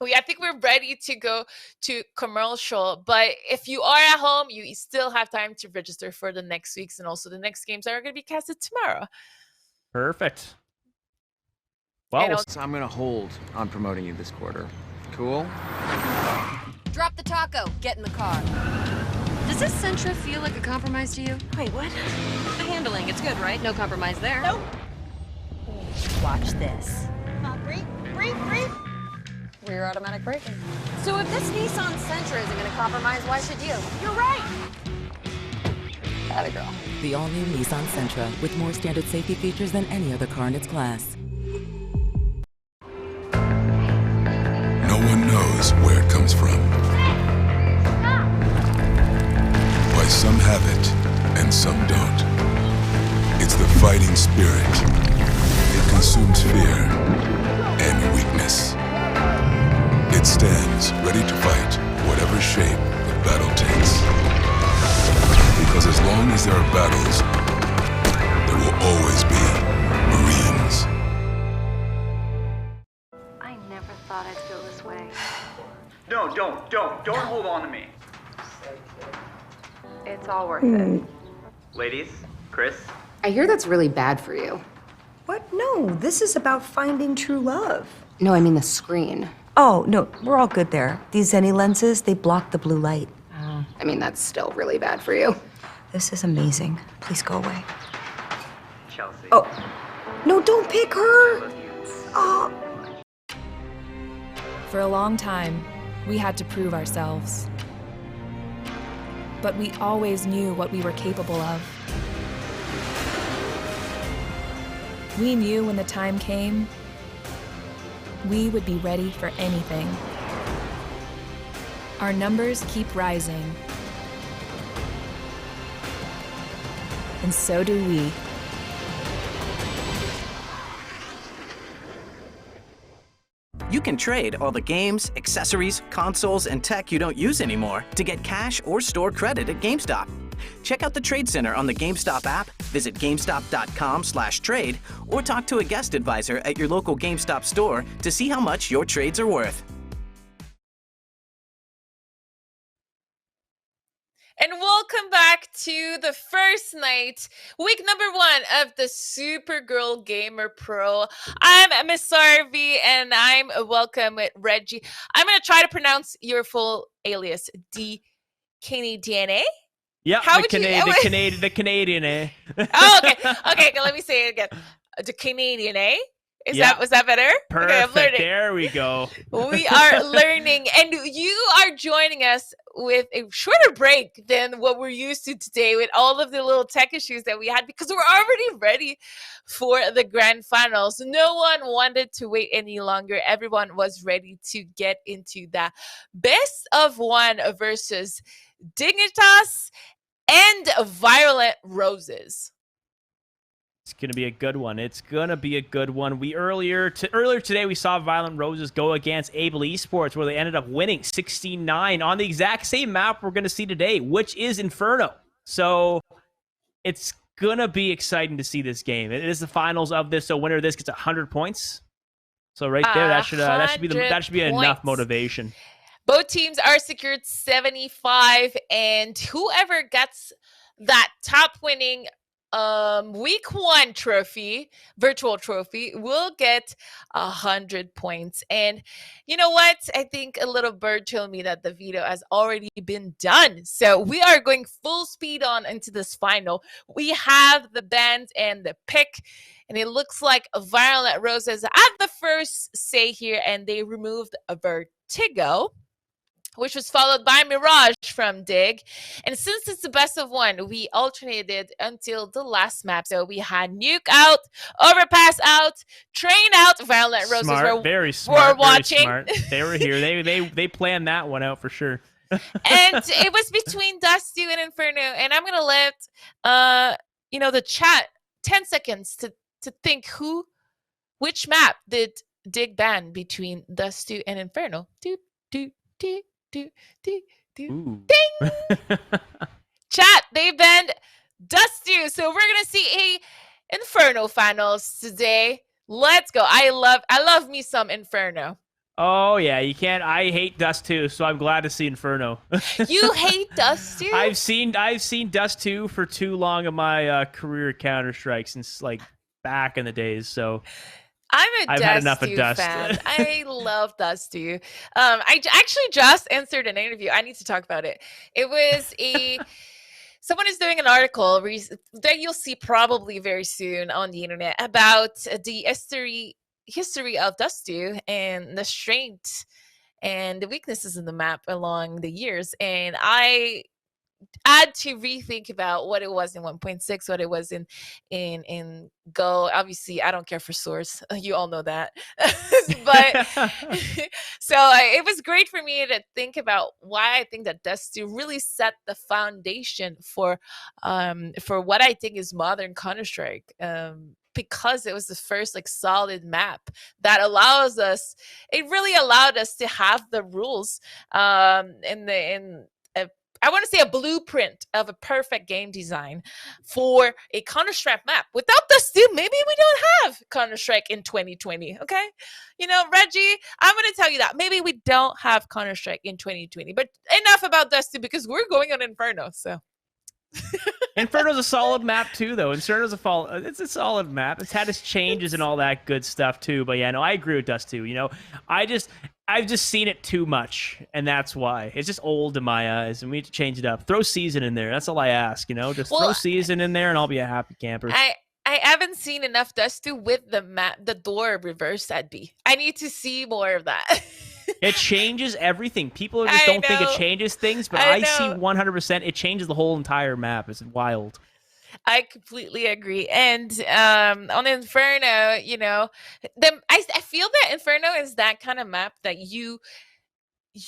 I think we're ready to go to commercial. But if you are at home, you still have time to register for the next weeks, and also the next games are going to be casted tomorrow. Perfect. Well, So I'm gonna hold on promoting you this quarter. Cool? Drop the taco. Get in the car. Does this Sentra feel like a compromise to you? Wait, what? The handling, it's good, right? No compromise there. Nope. Watch this. Come on, breathe. Rear automatic braking. So if this Nissan Sentra isn't going to compromise, why should you? You're right. Atta girl. The all-new Nissan Sentra with more standard safety features than any other car in its class. No one knows where it comes from. Why some have it and some don't. It's the fighting spirit. It consumes fear and weakness. It stands ready to fight whatever shape the battle takes. Because as long as there are battles, there will always be Marines. I never thought I'd feel this way. No, don't hold on to me. It's all worth it. Ladies, Chris. I hear that's really bad for you. What? No, this is about finding true love. No, I mean the screen. Oh, no, we're all good there. These Zenny lenses, they block the blue light. I mean, that's still really bad for you. This is amazing. Please go away. Chelsea. Oh, no, don't pick her. Oh. For a long time, we had to prove ourselves. But we always knew what we were capable of. We knew when the time came, we would be ready for anything. Our numbers keep rising. And so do we. You can trade all the games, accessories, consoles, and tech you don't use anymore to get cash or store credit at GameStop. Check out the Trade Center on the GameStop app, visit GameStop.com/trade, or talk to a guest advisor at your local GameStop store to see how much your trades are worth. And welcome back to the first night, week number 1 of the Supergirl Gamer Pro. I'm Miss Sarvi, and I'm welcome with Reggie. I'm going to try to pronounce your full alias, D. Canadienne. Yeah, the Canadian, eh? Oh, okay. Okay, let me say it again. The Canadian, eh? Was that better? Perfect. Okay, I'm learning. There we go. We are learning, and you are joining us with a shorter break than what we're used to today with all of the little tech issues that we had because we're already ready for the grand finals. No one wanted to wait any longer. Everyone was ready to get into the best of one versus Dignitas and Violent Roses. It's going to be a good one. It's going to be a good one. Earlier today, we saw Violent Roses go against Able Esports, where they ended up winning 16-9 on the exact same map we're going to see today, which is Inferno. So it's going to be exciting to see this game. It is the finals of this, so winner of this gets 100 points. So right there, that should be enough motivation. Both teams are secured 75, and whoever gets that top winning week 1 trophy, virtual trophy, will get 100 points. And you know what? I think a little bird told me that the veto has already been done. So we are going full speed on into this final. We have the band and the pick, and it looks like Violent Roses had the first say here, and they removed a Vertigo, which was followed by Mirage from Dig. And since it's the best of one, we alternated until the last map. So we had Nuke out, Overpass out, Train out, Violent Roses smart, very smart, were watching. Very smart. They were here. They planned that one out for sure. And it was between Dust 2 and Inferno. And I'm going to let the chat 10 seconds to think which map did Dig ban between Dust 2 and Inferno. Ding! Chat, they banned Dust 2. So we're gonna see a Inferno finals today. Let's go. I love me some Inferno. Oh yeah, you can't. I hate Dust 2, so I'm glad to see Inferno. You hate Dust 2? I've seen Dust 2 for too long in my career at Counter-Strike since like back in the days. So I've had enough of Dust. fan. I love Dust 2. Actually just answered an interview. I need to talk about it. It was someone is doing an article that you'll see probably very soon on the internet about the history of Dust 2 and the strength and the weaknesses in the map along the years. And I had to rethink about what it was in 1.6, what it was in Go. Obviously, I don't care for Source. You all know that. But so it was great for me to think about why I think that Dust 2 really set the foundation for what I think is modern Counter-Strike. Because it was the first like solid map that it really allowed us to have the rules I want to say a blueprint of a perfect game design for a Counter-Strike map. Without this, maybe we don't have Counter-Strike in 2020, okay? You know, Reggie, I'm going to tell you that. Maybe we don't have Counter-Strike in 2020. But enough about Dusty because we're going on Inferno, so. Inferno's a solid map too, though. Inferno's it's a solid map. It's had its changes and all that good stuff too. But yeah, no, I agree with Dust 2. You know, I've just seen it too much, and that's why it's just old in my eyes, and we need to change it up. Throw Season in there. That's all I ask. You know, just throw Season in there, and I'll be a happy camper. I haven't seen enough Dust 2 with the door reverse. I need to see more of that. It changes everything. People just don't think it changes things, but I see 100% it changes the whole entire map. It's wild. I completely agree. And on Inferno, you know, I feel that Inferno is that kind of map that you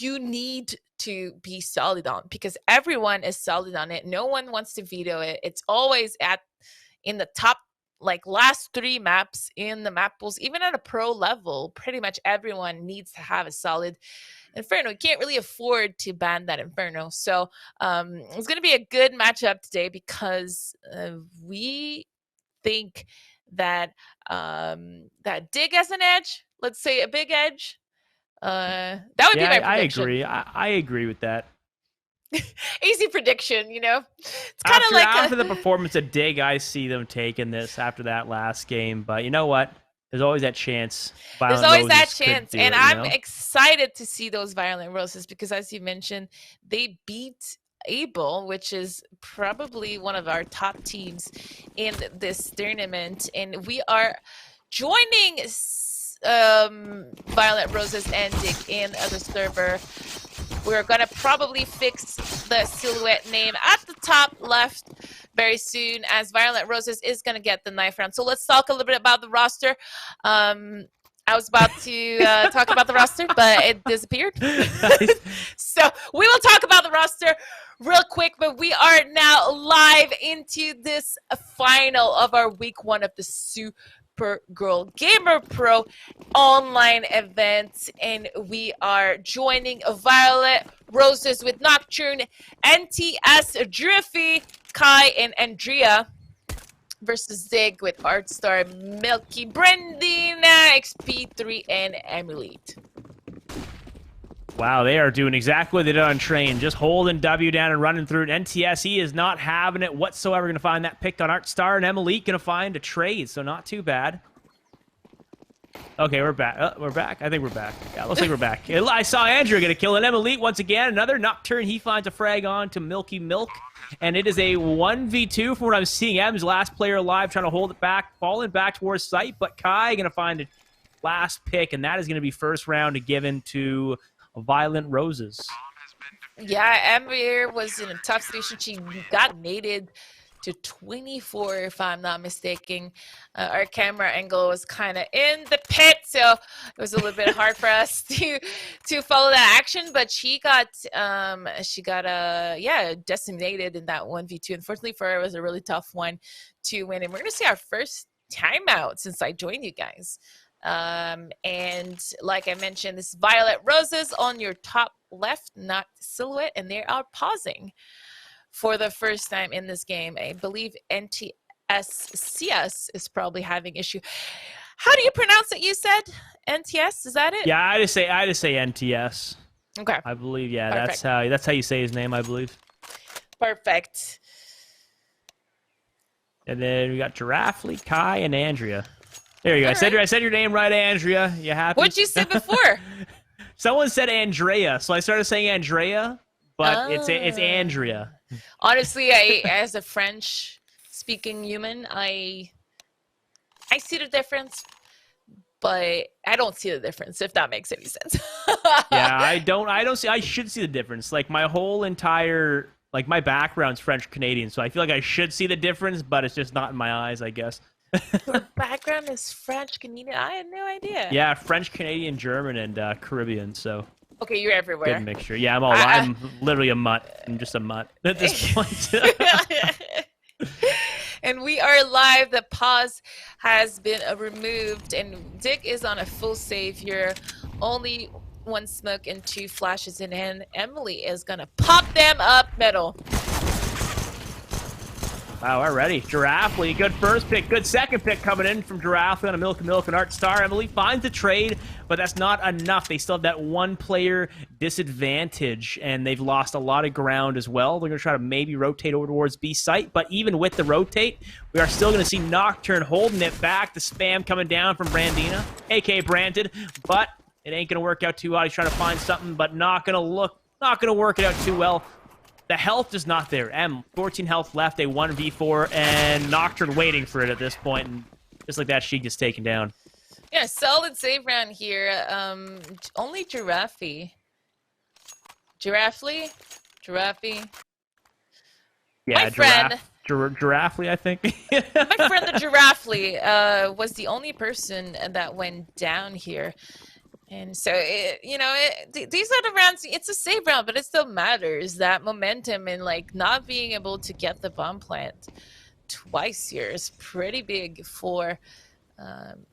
need to be solid on because everyone is solid on it. No one wants to veto it. It's always in the top like last 3 maps in the map pools, even at a pro level. Pretty much everyone needs to have a solid Inferno. You can't really afford to ban that Inferno. So it's going to be a good matchup today because we think that that Dig has an edge. Let's say a big edge. That would be my prediction. I agree. I agree with that. Easy prediction, you know. It's kind of like after the performance of Dig, I see them taking this after that last game. But you know what? There's always that chance. There's always that chance, and I'm excited to see those Violent Roses because, as you mentioned, they beat Able, which is probably one of our top teams in this tournament, and we are joining Violent Roses and Dig in the server. We're going to probably fix the silhouette name at the top left very soon as Violent Roses is going to get the knife round. So let's talk a little bit about the roster. I was about to talk about the roster, but it disappeared. So we will talk about the roster real quick, but we are now live into this final of our week 1 of the Supergirl Gamer Pro online event, and we are joining Violet Roses with Nocturne, NTS, Driffy, Kai, and Andrea versus Zig with Artstar, Milky, Brendina, XP3, and Emily. Wow, they are doing exactly what they did on Train, just holding W down and running through it. NTS, he is not having it whatsoever. Going to find that pick on Artstar, and Emily going to find a trade, so not too bad. Okay, we're back. We're back. I think we're back. Yeah, looks like we're back. I saw Andrew get a kill, and Emily once again, another Nocturne. He finds a frag on to Milky Milk, and it is a 1v2 from what I'm seeing. M's last player alive, trying to hold it back, falling back towards site, but Kai going to find a last pick, and that is going to be first round given to Violent Roses. Yeah, Amber was in a tough situation. She got naded to 24, if I'm not mistaken. Our camera angle was kind of in the pit, so it was a little bit hard for us to follow that action. But she got decimated in that 1v2. Unfortunately for her, it was a really tough one to win. And we're gonna see our first timeout since I joined you guys. And like I mentioned, this Violet Roses on your top left, not silhouette, and they are pausing for the first time in this game. I believe NTSCS is probably having issue. How do you pronounce it? You said NTS, is that it? Yeah, I just say NTS. Okay. I believe, yeah, Perfect. that's how you say his name, I believe. Perfect. And then we got Giraffe, Kai, and Andrea. There you go. I said your name right, Andrea. You happy? What'd you say before? Someone said Andrea, so I started saying Andrea, but it's Andrea. Honestly, as a French-speaking human, I see the difference, but I don't see the difference, if that makes any sense. Yeah, I don't see. I should see the difference. Like my whole entire, like my background's French Canadian, so I feel like I should see the difference, but it's just not in my eyes, I guess. Your background is French Canadian. I had no idea. Yeah, French Canadian, German, and Caribbean. So. Okay, you're everywhere. Good mixture. Yeah, I'm literally a mutt. I'm just a mutt at this point. And we are live. The pause has been removed, and Dick is on a full save here. Only one smoke and 2 flashes in hand. Emily is gonna pop them up middle. Wow, already. Giraffely, good first pick, good second pick coming in from Giraffely on a Milk and Art Star. Emily finds the trade, but that's not enough. They still have that 1-player disadvantage, and they've lost a lot of ground as well. They're going to try to maybe rotate over towards B site, but even with the rotate, we are still going to see Nocturne holding it back. The spam coming down from Brandina, a.k.a. Branded, but it ain't going to work out too well. He's trying to find something, but not going to work it out too well. The health is not there. 14 health left, a 1v4, and Nocturne waiting for it at this point, and just like that, she gets taken down. Yeah, solid save round here. Only Giraffely. Giraffely? Yeah, my friend, Giraffely, I think. my friend the Giraffely was the only person that went down here. And so, these are the rounds. It's a save round, but it still matters. That momentum and, like, not being able to get the bomb plant twice here is pretty big for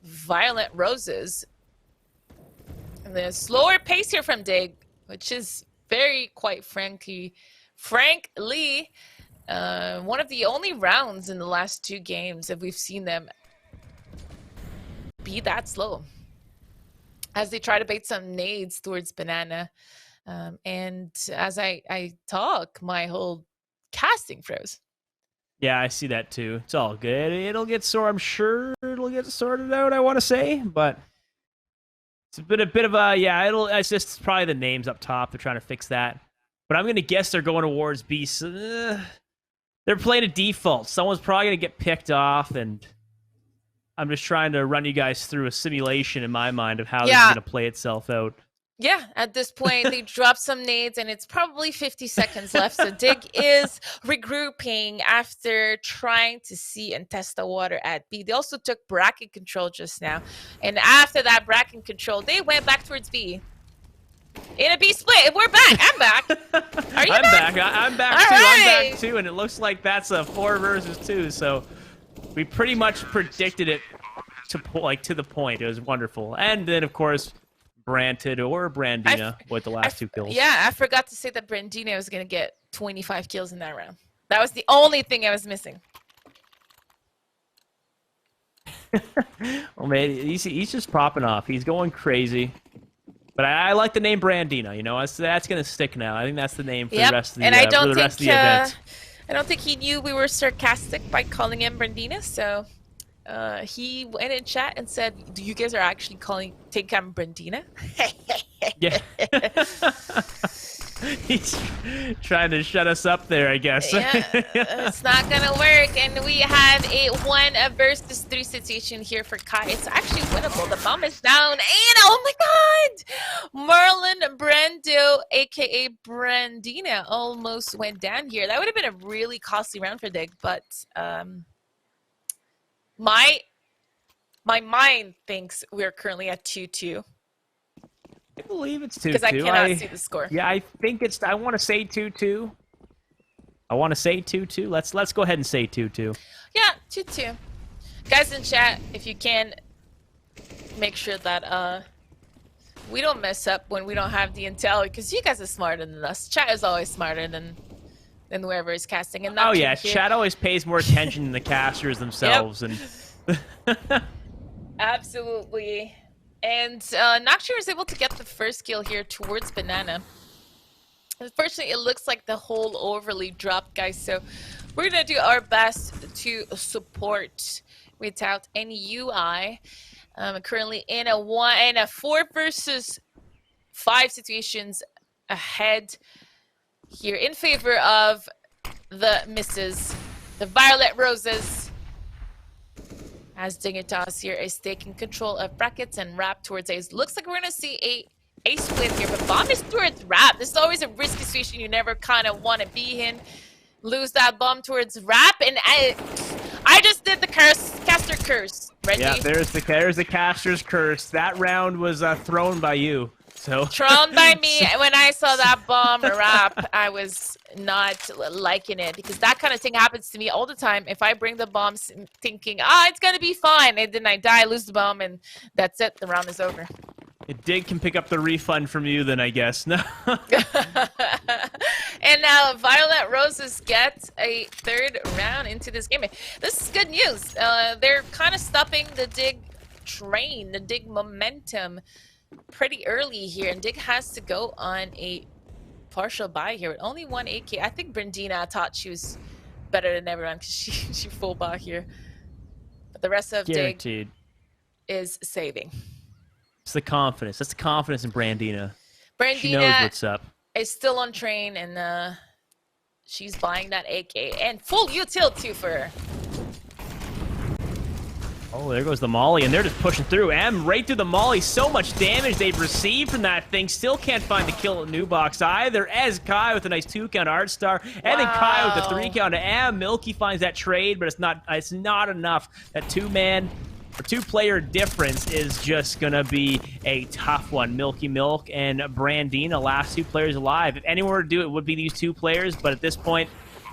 Violent Roses. And the slower pace here from Dig, which is very, quite frankly, one of the only rounds in the last 2 games that we've seen them be that slow, as they try to bait some nades towards Banana. And as I talk, my whole casting froze. Yeah, I see that too. It's all good. It'll get sorted. I'm sure it'll get sorted out, I want to say, but it's a bit of a, it's just probably the names up top. They're trying to fix that. But I'm going to guess they're going towards B. They're playing a default. Someone's probably going to get picked off, and I'm just trying to run you guys through a simulation in my mind of how this is going to play itself out. Yeah, at this point, they dropped some nades, and it's probably 50 seconds left. So Dig is regrouping after trying to see and test the water at B. They also took bracket control just now. And after that bracket control, they went back towards B. In a B split. We're back. I'm back. Are you back? I'm back All too. right. I'm back too, and it looks like that's a 4 versus 2, so we pretty much predicted it to the point. It was wonderful. And then, of course, Branded or Brandina with the last 2 kills. Yeah, I forgot to say that Brandina was going to get 25 kills in that round. That was the only thing I was missing. Well, man, he's just popping off. He's going crazy. But I like the name Brandina. That's going to stick now. I think that's the name for the rest of the, and for the rest of the event. I don't think he knew we were sarcastic by calling him Brandina, so he went in chat and said, "You guys are actually taking him Brandina?" Yeah. He's trying to shut us up there, I guess. Yeah, it's not gonna work, and we have a 1 versus 3 situation here for Kai. It's actually winnable. The bomb is down, and oh my God, Marlon Brando, aka Brandina, almost went down here. That would have been a really costly round for Dig, but my mind thinks we're currently at 2-2. I believe it's 2-2. Because I cannot see the score. Yeah, I think it's. I want to say 2-2. Let's go ahead and say 2-2. Yeah, 2-2. Guys in chat, if you can, make sure that we don't mess up when we don't have the intel, because you guys are smarter than us. Chat is always smarter than whoever is casting. And chat always pays more attention than the casters themselves. Yep. And absolutely. And Nocturne is able to get the first kill here towards Banana. Unfortunately, it looks like the whole overly dropped, guys. So we're going to do our best to support. without any UI. Currently in a 4 versus 5 situations ahead here in favor of the misses, the Violet Roses. As Dignitas here is taking control of brackets and Rap towards Ace. Looks like we're going to see a split here, but Bomb is towards Rap. This is always a risky situation you never kind of want to be in. Lose that bomb towards Rap, and I just did the caster curse, Reggie. Yeah, there's the caster's curse. That round was thrown by you. So thrown by me. When I saw that bomb Rap, I was not liking it, because that kind of thing happens to me all the time. If I bring the bombs thinking, it's gonna be fine, and then I die, lose the bomb, and that's it. The round is over. Dig can pick up the refund from you then, I guess. No. And now Violet Roses get a 3rd round into this game. This is good news. They're kind of stopping the Dig train, the Dig momentum pretty early here. And Dig has to go on a partial buy here with only 1 AK. I think Brandina thought she was better than everyone because she full bought here. But the rest of Guaranteed. Dig is saving. It's the confidence. That's the confidence in Brandina. Brandina she knows what's up. Is still on train, and she's buying that AK and full util too for her. Oh, there goes the molly, and they're just pushing through. Right through the molly. So much damage they've received from that thing. Still can't find the kill at New Box either. As Kai with a nice 2-count Art Star, and then Kai with the 3-count. Milky finds that trade, but it's not enough. That 2-player difference is just gonna be a tough one. Milky Milk and Brandina, last 2 players alive. If anyone were to do it, would be these 2 players, but at this point,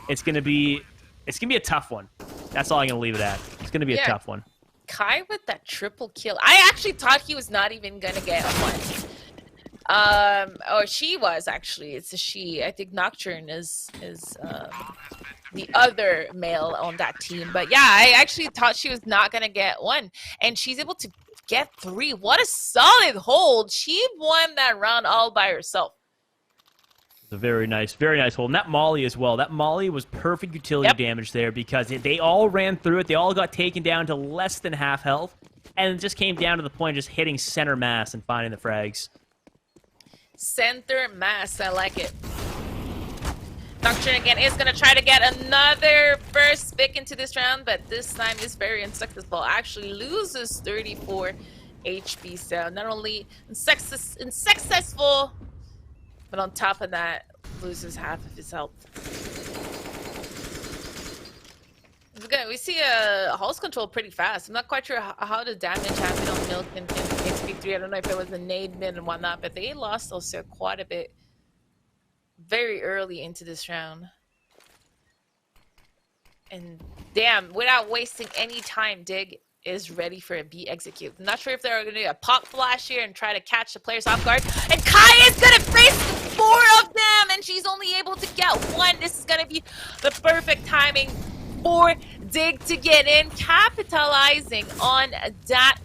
it's gonna be a tough one. That's all I'm gonna leave it at. It's gonna be a tough one. Kai with that triple kill. I actually thought he was not even gonna get one. Or she was actually. It's a she. I think Nocturne is the other male on that team. But yeah, I actually thought she was not gonna get one, and she's able to get 3. What a solid hold! She won that round all by herself. It's a very nice hold. And that molly as well. That molly was perfect utility damage there, because they all ran through it. They all got taken down to less than half health, and it just came down to the point of just hitting center mass and finding the frags. Center mass, I like it. Nocturne again is going to try to get another first pick into this round, but this time is very unsuccessful. Actually loses 34 HP, so not only unsuccessful, but on top of that, loses half of his health. Good. We see a Hulse control pretty fast. I'm not quite sure how the damage happened on Milk in XP3. I don't know if it was a nade mid and whatnot, but they lost also quite a bit very early into this round. And damn, without wasting any time, Dig is ready for a B execute. I'm not sure if they're going to do a pop flash here and try to catch the players off guard. And Kai is going to face 4 of them, and she's only able to get 1. This is going to be the perfect timing for Dig to get in, capitalizing on that,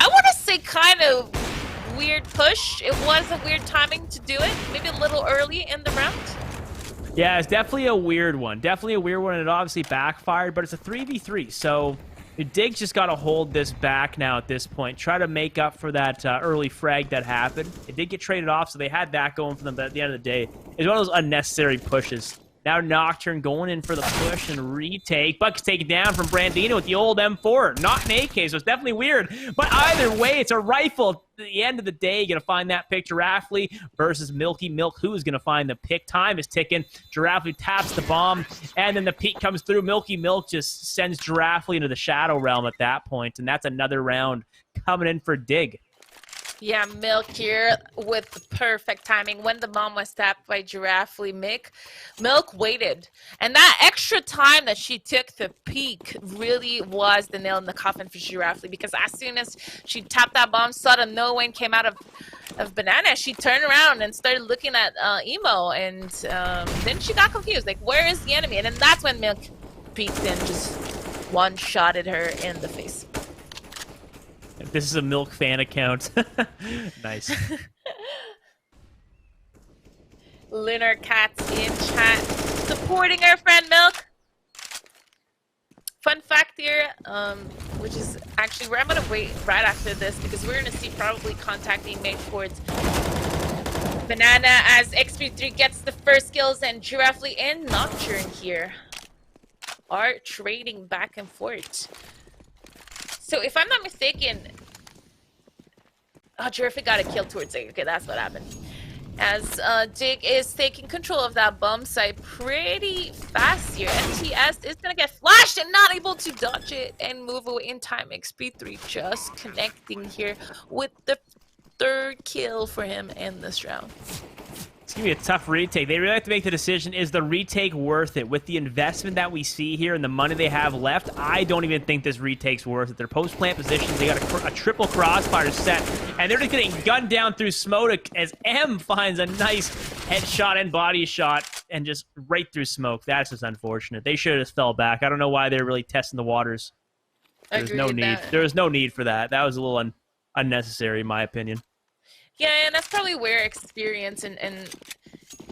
I want to say, kind of weird push. It was a weird timing to do it, maybe a little early in the round. Yeah, it's definitely a weird one. Definitely a weird one, and it obviously backfired, but it's a 3v3, so Dig's just got to hold this back now at this point. Try to make up for that early frag that happened. It did get traded off, so they had that going for them, but at the end of the day, it's one of those unnecessary pushes. Now Nocturne going in for the push and retake. Buck's taken down from Brandina with the old M4. Not an AK, so it's definitely weird. But either way, it's a rifle. At the end of the day, you're going to find that pick. Giraffe versus Milky Milk. Who is going to find the pick? Time is ticking. Giraffe taps the bomb, and then the peek comes through. Milky Milk just sends Giraffe into the Shadow Realm at that point, and that's another round coming in for Dig. Yeah, Milk here with the perfect timing. When the bomb was tapped by Giraffe Milk waited. And that extra time that she took to peek really was the nail in the coffin for Giraffe, because as soon as she tapped that bomb, saw the no one came out of Banana, she turned around and started looking at Emo, and then she got confused. Like, where is the enemy? And then that's when Milk peeked and just one-shotted her in the face. This is a Milk fan account. Nice. Lunar Cats in chat supporting our friend Milk. fun fact here, which is actually where I'm gonna wait right after this because we're gonna see probably contacting mate towards Banana as XP3 gets the first kills and Giraffely and Nocturne here are trading back and forth. So if I'm not mistaken, oh, Giraffely got a kill towards it. Okay, that's what happened. As Dig is taking control of that bomb site pretty fast here. NTS is gonna get flashed and not able to dodge it and move away in time. XP3 just connecting here with the third kill for him in this round. It's going to be a tough retake. They really have to make the decision, is the retake worth it? With the investment that we see here and the money they have left, I don't even think this retake's worth it. Their post-plant positions, they got a triple crossfire set, and they're just getting gunned down through smoke as M finds a nice headshot and body shot, and just right through smoke. That's just unfortunate. They should have just fell back. I don't know why they're really testing the waters. There's no need. There was no need for that. That was a little unnecessary, in my opinion. Yeah, and that's probably where experience and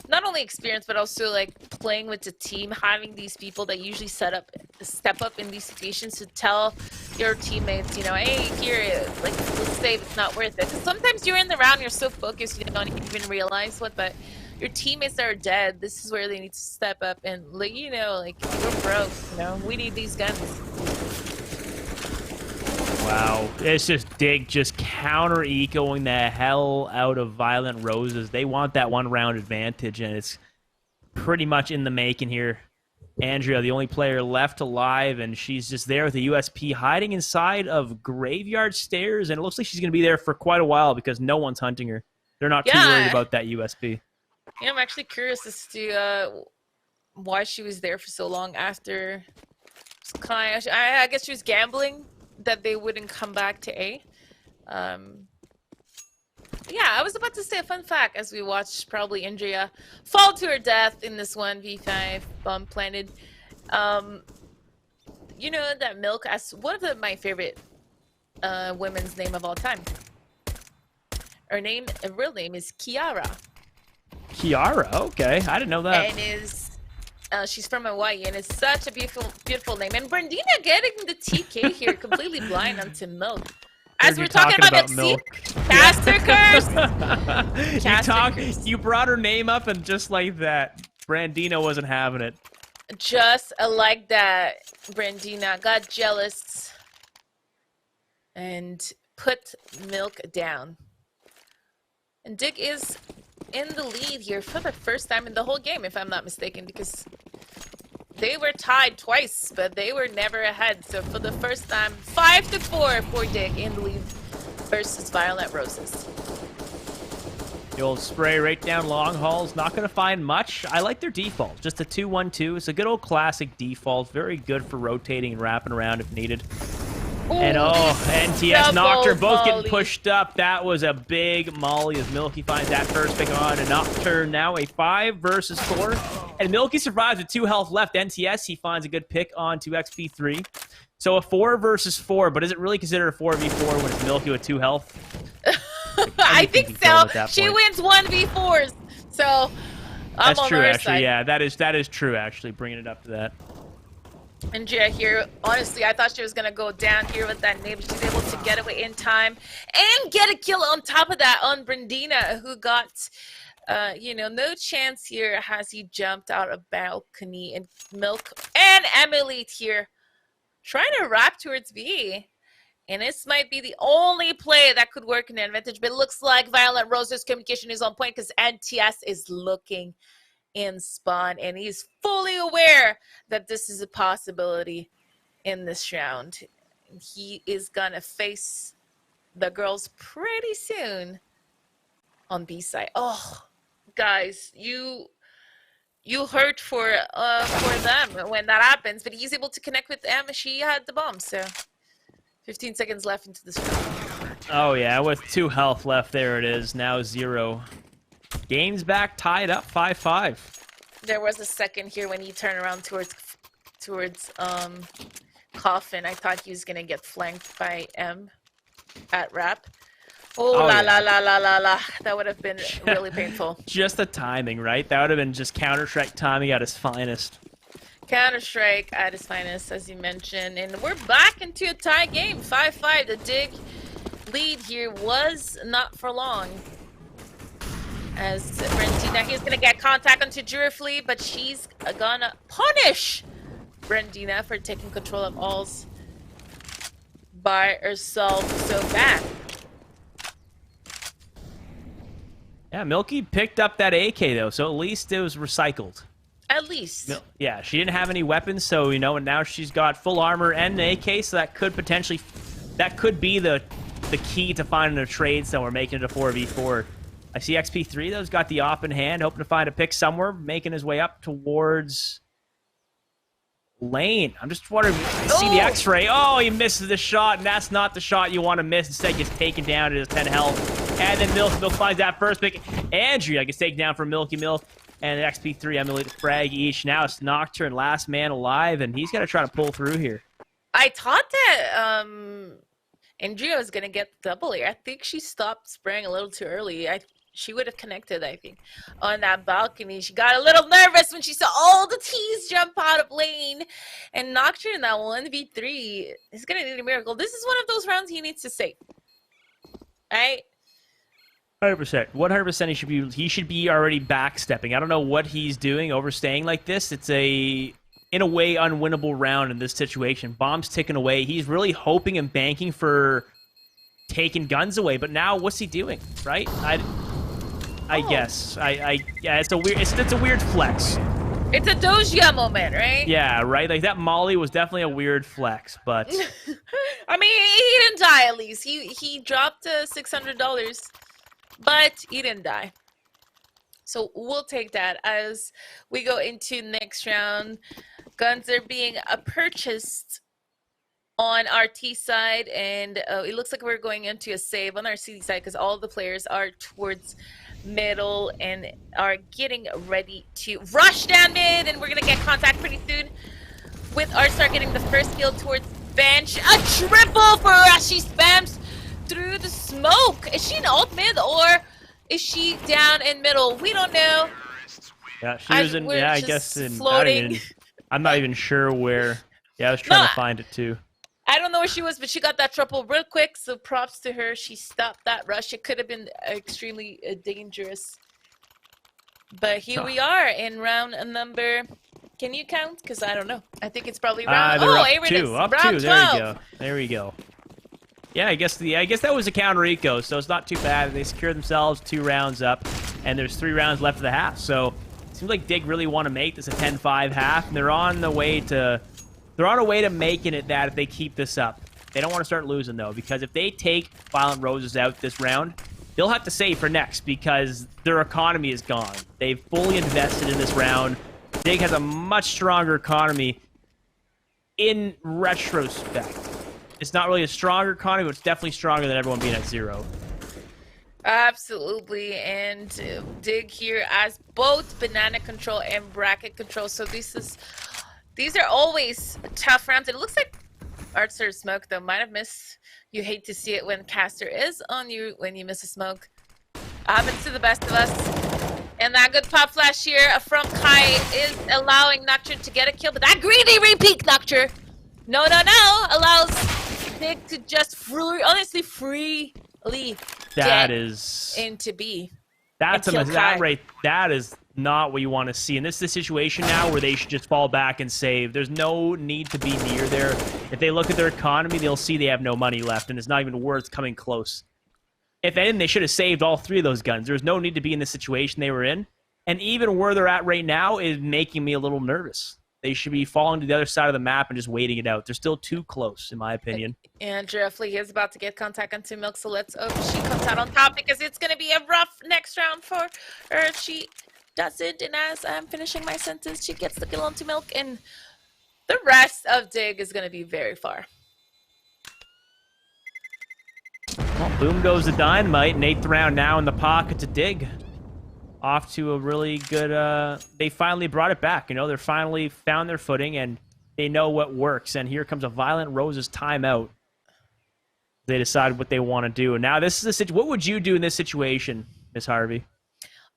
not only experience, but also like playing with the team, having these people that usually step up in these situations to tell your teammates, you know, hey, here, like, let's save, it's not worth it. Because sometimes you're in the round, you're so focused, you don't even realize what, but your teammates are dead. This is where they need to step up and let you know, like, we're broke, you know, we need these guns. Wow, it's just Dig just counter-ecoing the hell out of Violent Roses. They want that one-round advantage, and it's pretty much in the making here. Andrea, the only player left alive, and she's just there with the USP hiding inside of Graveyard Stairs, and it looks like she's going to be there for quite a while because no one's hunting her. They're not too worried about that USP. Yeah, I'm actually curious as to why she was there for so long after... I guess she was gambling that they wouldn't come back to A. Yeah, I was about to say a fun fact as we watched probably Andrea fall to her death in this 1v5 bomb planted. You know that Milk as one of my favorite women's name of all time. Her real name is Kiara. Kiara, okay, I didn't know that. And she's from Hawaii, and it's such a beautiful name. And Brandina getting the TK here, completely blind onto Milk. As we're talking about Milk. Caster curse! You brought her name up, and just like that, Brandina wasn't having it. Just like that, Brandina got jealous and put Milk down. And Dick is in the lead here for the first time in the whole game, if I'm not mistaken, because they were tied twice, but they were never ahead. So for the first time, 5-4 for Dick in the lead versus Violet Roses. The old spray right down long hall's not going to find much. I like their default, just a 2-1-2. It's a good old classic default, very good for rotating and wrapping around if needed. Ooh, and NTS Nocturne both getting pushed up. That was a big molly as Milky finds that first pick on. And Nocturne now a 5 versus 4. And Milky survives with 2 health left. NTS, he finds a good pick on to XP3. So a 4 versus 4, but is it really considered a 4v4 when it's Milky with 2 health? I think so. She wins 1v4s. So I'm That's true, on her actually. side. Yeah, that is true, actually, bringing it up to that. Andrea here, honestly, I thought she was going to go down here with that name. She's able to get away in time and get a kill on top of that on Brandina, who got, you know, no chance here as he jumped out of balcony. And Milk and Emily here trying to wrap towards B. And this might be the only play that could work in an advantage. But it looks like Violet Rose's communication is on point because NTS is looking in spawn, and he's fully aware that this is a possibility in this round. He is gonna face the girls pretty soon on B side. Oh, guys, you hurt for them when that happens, but he's able to connect with them. She had the bomb, so 15 seconds left into this round. Oh yeah, with 2 health left, there it is. Now 0. Game's back, tied up 5-5. There was a second here when he turned around towards Coffin. I thought he was gonna get flanked by M at Rap. Oh la yeah. la la la la la. That would have been really painful. Just the timing, right? That would have been just Counter-Strike timing at its finest. Counter-Strike at its finest, as you mentioned. And we're back into a tie game, 5-5. The Dig lead here was not for long. As Brandina, he's going to get contact onto Duraflee, but she's gonna punish Brandina for taking control of alls by herself so bad. Yeah, Milky picked up that AK, though, so at least it was recycled. At least. Yeah, she didn't have any weapons, so, you know, and now she's got full armor and an AK, so that could potentially... That could be the key to finding a trade somewhere, making it a 4v4. I see XP3, though, has got the op in hand, hoping to find a pick somewhere, making his way up towards lane. I'm just wondering, I see the X-ray. Oh, he misses the shot, and that's not the shot you want to miss. Instead, gets taken down at his 10 health. And then Milk finds that first pick. Andrea gets taken down from Milky Milk. And an XP3 emulated frag each. Now it's Nocturne, last man alive, and he's going to try to pull through here. I thought that Andrea was going to get the double here. I think she stopped spraying a little too early. She would have connected, I think, on that balcony. She got a little nervous when she saw all the T's jump out of lane. And Nocturne in that 1v3 is going to need a miracle. This is one of those rounds he needs to save. Right? 100%. 100% he should be already backstepping. I don't know what he's doing, overstaying like this. It's in a way, unwinnable round in this situation. Bomb's ticking away. He's really hoping and banking for taking guns away. But now, what's he doing? Right? I guess. Yeah, it's a weird flex. It's a Doja moment, right? Yeah, right? Like, that Molly was definitely a weird flex, but... I mean, he didn't die, at least. He dropped $600, but he didn't die. So we'll take that as we go into next round. Guns are being purchased on our T side, and it looks like we're going into a save on our C side because all the players are towards middle and are getting ready to rush down mid, and we're gonna get contact pretty soon with our star getting the first kill towards bench. A triple for us. She spams through the smoke. Is she in ult mid or is she down in middle? We don't know. Yeah, she was in. Yeah, I guess in. Floating. I'm not even sure where. Yeah, I was trying to find it too. I don't know where she was, but she got that triple real quick, so props to her. She stopped that rush. It could have been extremely dangerous. But here we are in round number... Can you count? Because I don't know. I think it's probably round... Up two. Up round 2. 12. There you go. There we go. Yeah, I guess that was a counter eco, so it's not too bad. They secured themselves 2 rounds up, and there's 3 rounds left of the half. So it seems like Dig really want to make this a 10-5 half, and they're on the way to... They're on a way to making it that if they keep this up. They don't want to start losing, though, because if they take Violent Roses out this round, they'll have to save for next because their economy is gone. They've fully invested in this round. Dig has a much stronger economy in retrospect. It's not really a stronger economy, but it's definitely stronger than everyone being at 0. Absolutely, and Dig here as both banana control and bracket control. So these are always tough rounds. It looks like Archer Smoke, though, might have missed. You hate to see it when Caster is on you when you miss a smoke. Happens to the best of us. And that good pop flash here from Kai is allowing Nocturne to get a kill. But that greedy repeat, Nocturne! No, allows Dig to just freely that get is into B. That is not what you want to see. And this is the situation now where they should just fall back and save. There's no need to be near there. If they look at their economy, they'll see they have no money left, and it's not even worth coming close. If anything, they should have saved all 3 of those guns. There's no need to be in the situation they were in. And even where they're at right now is making me a little nervous. They should be falling to the other side of the map and just waiting it out. They're still too close, in my opinion. And Duraflee is about to get contact onto Milk, so let's hope she comes out on top because it's going to be a rough next round for her if she doesn't. And as I'm finishing my sentence, she gets the kill onto Milk, and the rest of Dig is going to be very far. Well, boom goes the dynamite, and 8th round now in the pocket to Dig. Off to a really good, they finally brought it back, you know, they're finally found their footing, and they know what works, and here comes a Violent Roses timeout. They decide what they want to do, and now this is what would you do in this situation, Miss Harvey?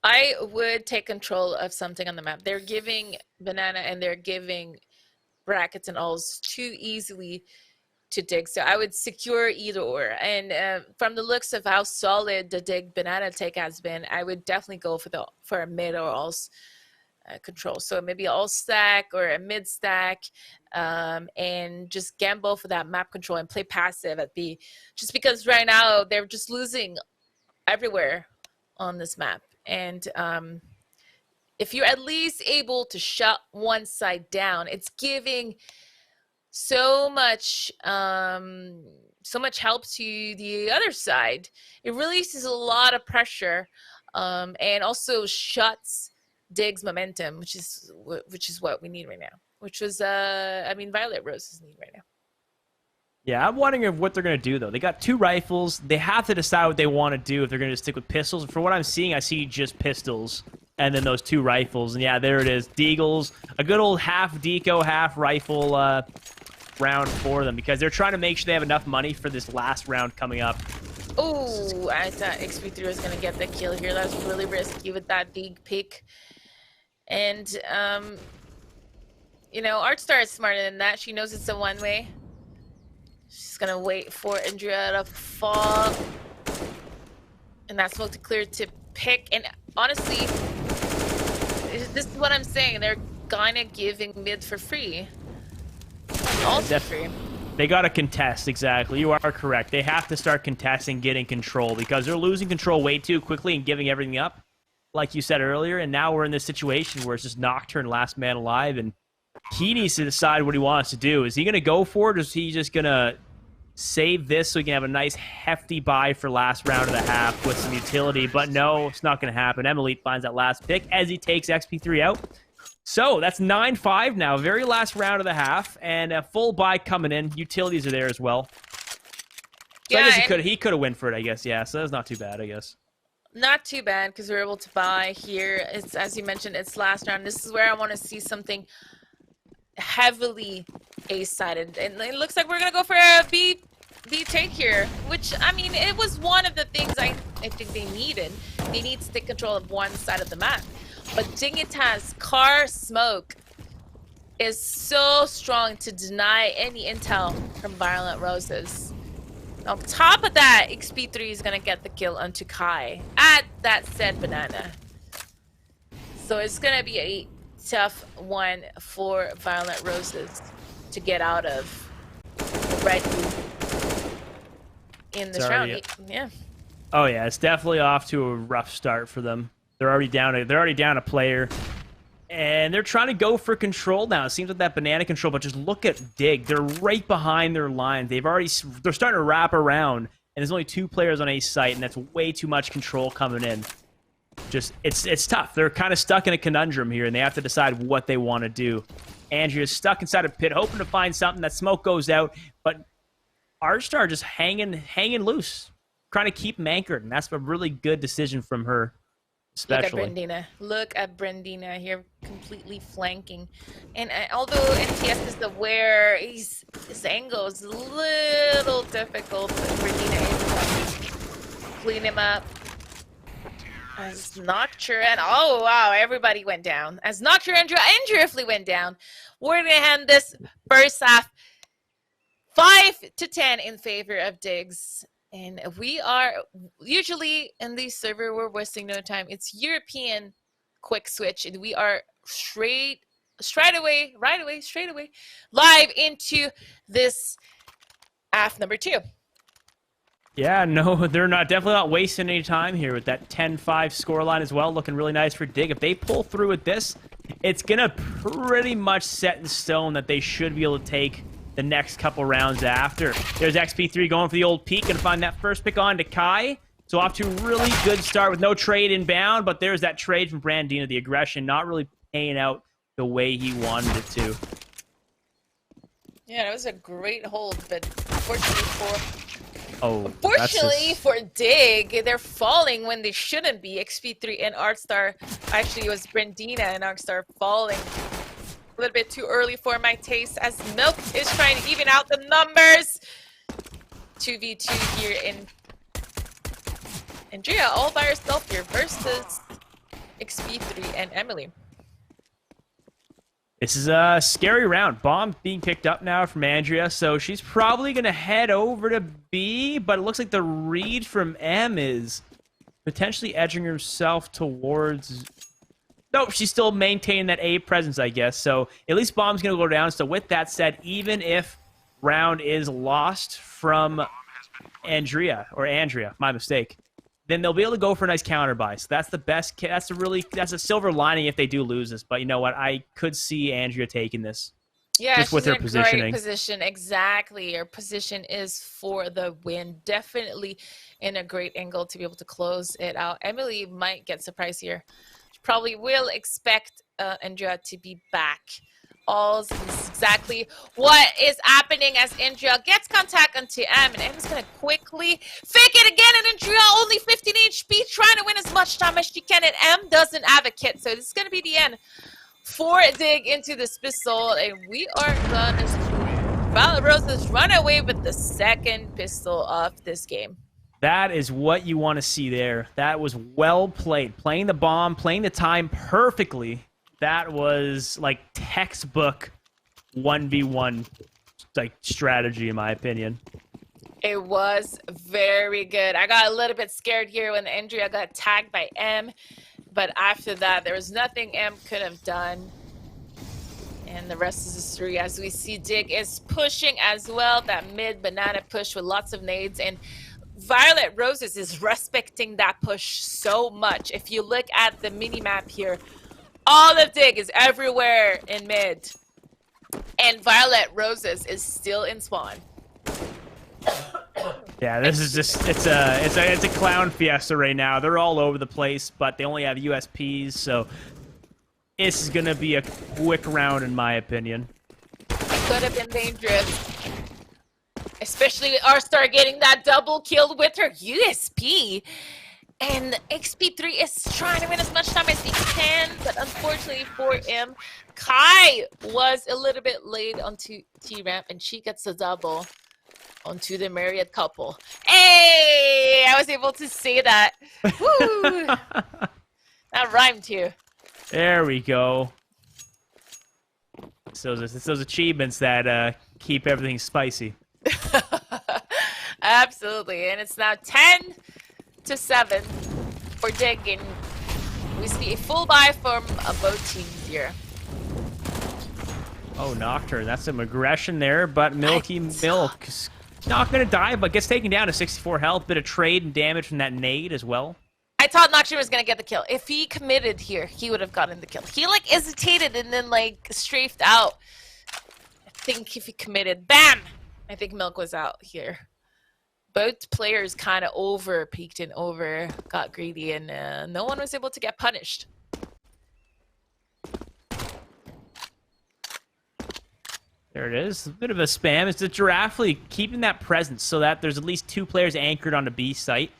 I would take control of something on the map. They're giving Banana and they're giving brackets and alls too easily to dig. So I would secure either or. And from the looks of how solid the dig banana take has been, I would definitely go for a mid or alls control. So maybe all stack or a mid stack, and just gamble for that map control and play passive at B. Just because right now they're just losing everywhere on this map. And if you're at least able to shut one side down, it's giving so much help to the other side. It releases a lot of pressure, and also shuts Dig's momentum, which is what we need right now. Which was Violet Rose's need right now. Yeah, I'm wondering what they're going to do, though. They got 2 rifles. They have to decide what they want to do, if they're going to stick with pistols. And for what I'm seeing, I see just pistols and then those 2 rifles. And yeah, there it is. Deagles, a good old half deco, half rifle round for them, because they're trying to make sure they have enough money for this last round coming up. Oh, I thought XP3 was going to get the kill here. That was really risky with that Deag pick. And, Artstar is smarter than that. She knows it's a one-way. She's gonna wait for Andrea to fall. And that smoke to clear to pick. And honestly, this is what I'm saying. They're kinda giving mid for free. Also free. They gotta contest, exactly. You are correct. They have to start contesting, getting control, because they're losing control way too quickly and giving everything up, like you said earlier. And now we're in this situation where it's just Nocturne last man alive, and he needs to decide what he wants to do. Is he gonna go for it, or is he just gonna save this so he can have a nice hefty buy for last round of the half with some utility? But no, it's not going to happen. Emily finds that last pick as he takes XP3 out. So that's 9-5 now, very last round of the half, and a full buy coming in. Utilities are there as well. So Yeah, I guess he could have win for it, I guess. Yeah, so that's not too bad, I guess. Not too bad, because we're able to buy here. It's, as you mentioned, it's last round. This is where I want to see something heavily ace-sided, and it looks like we're gonna go for a B take here, which, I mean, it was one of the things I think they needed. They need stick control of one side of the map, but Dignitas car smoke is so strong to deny any intel from Violent Roses. On top of that, XP3 is gonna get the kill onto Kai at that said banana, so it's gonna be a tough one for Violent Roses to get out of the red in this round. Yeah. Oh yeah, it's definitely off to a rough start for them. They're already down a player, and they're trying to go for control now. It seems like that banana control, but just look at Dig. They're right behind their line. They're starting to wrap around, and there's only 2 players on a site, and that's way too much control coming in. Just it's tough. They're kind of stuck in a conundrum here, and they have to decide what they want to do. Andrea's stuck inside a pit, hoping to find something. That smoke goes out, but Artstar just hanging loose, trying to keep him anchored, and that's a really good decision from her, especially. Look at Brandina here, completely flanking. And although NTS is aware, his angle is a little difficult, but Brandina is clean him up. As Nocturne, oh wow, everybody went down. As Nocturne and Driftly went down, we're gonna hand this first half 5-10 in favor of Diggs. And we are usually in this server, we're wasting no time. It's European quick switch, and we are straight away live into this half number 2. Yeah, no, they're definitely not wasting any time here with that 10-5 scoreline as well. Looking really nice for Dig. If they pull through with this, it's going to pretty much set in stone that they should be able to take the next couple rounds after. There's XP3 going for the old peek and find that first pick on to Kai. So off to a really good start with no trade inbound, but there's that trade from Brandina. The aggression not really paying out the way he wanted it to. Yeah, that was a great hold, but unfortunately for Dig, they're falling when they shouldn't be. XP3 and Artstar, actually it was Brandina and Artstar falling a little bit too early for my taste, as Milk is trying to even out the numbers. 2v2 here in Andrea all by herself here versus XP3 and Emily. This is a scary round. Bomb being picked up now from Andrea, so she's probably going to head over to B, but it looks like the read from M is potentially edging herself towards... Nope, she's still maintaining that A presence, I guess, so at least Bomb's going to go down. So with that said, even if round is lost from Andrea, my mistake, then they'll be able to go for a nice counter buy. So that's the best. That's a silver lining if they do lose this. But you know what? I could see Andrea taking this. Yeah, just she's with her in a positioning. great position. Exactly. Her position is for the win. Definitely in a great angle to be able to close it out. Emily might get surprised here. She probably will expect Andrea to be back. All is exactly what is happening as Andrea gets contact onto M, and M is going to quickly fake it again, and Andrea only 15 HP, trying to win as much time as she can, and M doesn't have a kit, so this is going to be the end for Dig into this pistol, and we are going to see Violet Roses run away with the second pistol of this game. That is what you want to see there. That was well played. Playing the bomb, playing the time perfectly. That was like textbook 1v1 like strategy, in my opinion. It was very good. I got a little bit scared here when Andrea got tagged by M, but after that, there was nothing M could have done. And the rest is history. As we see, Dig is pushing as well. That mid banana push with lots of nades, and Violet Roses is respecting that push so much. If you look at the mini map here, all of Dig is everywhere in mid, and Violet Roses is still in spawn. Yeah, this is just it's a clown fiesta right now. They're all over the place, but they only have USPs, so this is gonna be a quick round in my opinion. Could have been dangerous, especially with R-Star getting that double kill with her USP. And XP3 is trying to win as much time as he can, but unfortunately for him, Kai was a little bit late onto T-Ramp, and she gets a double onto the married couple. Hey! I was able to say that. Woo! That rhymed too. There we go. It's those achievements that keep everything spicy. Absolutely, and it's now 10-7 for Dig, and we see a full buy from both teams here. Oh, Nocturne, that's some aggression there, but Milky Milk's not going to die, but gets taken down to 64 health. Bit of trade and damage from that nade as well. I thought Nocturne was going to get the kill. If he committed here, he would have gotten the kill. He, like, hesitated and then, like, strafed out. I think if he committed, bam! I think Milk was out here. Both players kind of peeked and got greedy, and no one was able to get punished. There it is. A bit of a spam. It's the Giraffe League keeping that presence so that there's at least 2 players anchored on the B site,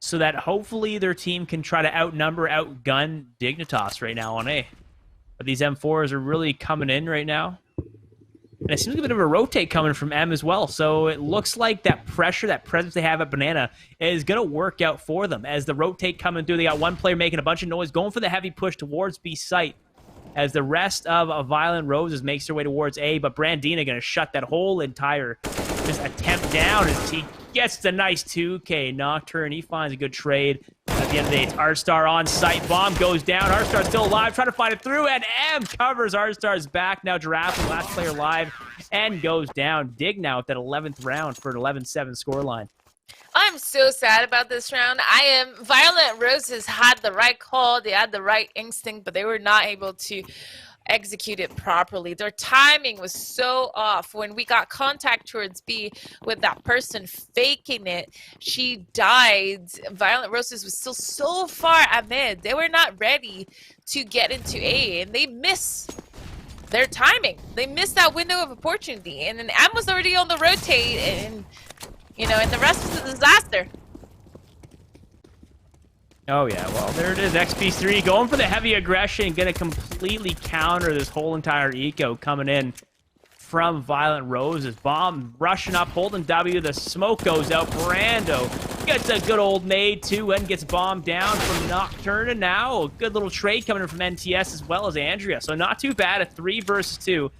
so that hopefully their team can try to outgun Dignitas right now on A. But these M4s are really coming in right now. And it seems like a bit of a rotate coming from M as well. So it looks like that pressure, that presence they have at Banana is going to work out for them. As the rotate coming through, they got one player making a bunch of noise, going for the heavy push towards B site. As the rest of Violent Roses makes their way towards A, but Brandina going to shut that whole entire just attempt down as he gets the nice 2K Nocturne. He finds a good trade. At the end of the day, it's R-Star on site. Bomb goes down. R-Star's still alive, trying to find it through, and M covers R-Star's back. Now Giraffe, the last player live, and goes down. Dig now at that 11th round for an 11-7 scoreline. I'm so sad about this round. Violet Roses had the right call, they had the right instinct, but they were not able to execute it properly. Their timing was so off. When we got contact towards B with that person faking it, she died. Violet Roses was still so far at mid. They were not ready to get into A, and they missed their timing. They missed that window of opportunity, and then M was already on the rotate, and and the rest was a disaster. Oh, yeah. Well, there it is. XP3 going for the heavy aggression. Going to completely counter this whole entire eco coming in from Violent Roses. Bomb rushing up, holding W. The smoke goes out. Brando Gets a good old nade too and gets bombed down from Nocturne. And now a good little trade coming in from NTS as well as Andrea. So not too bad, a 3 versus 2.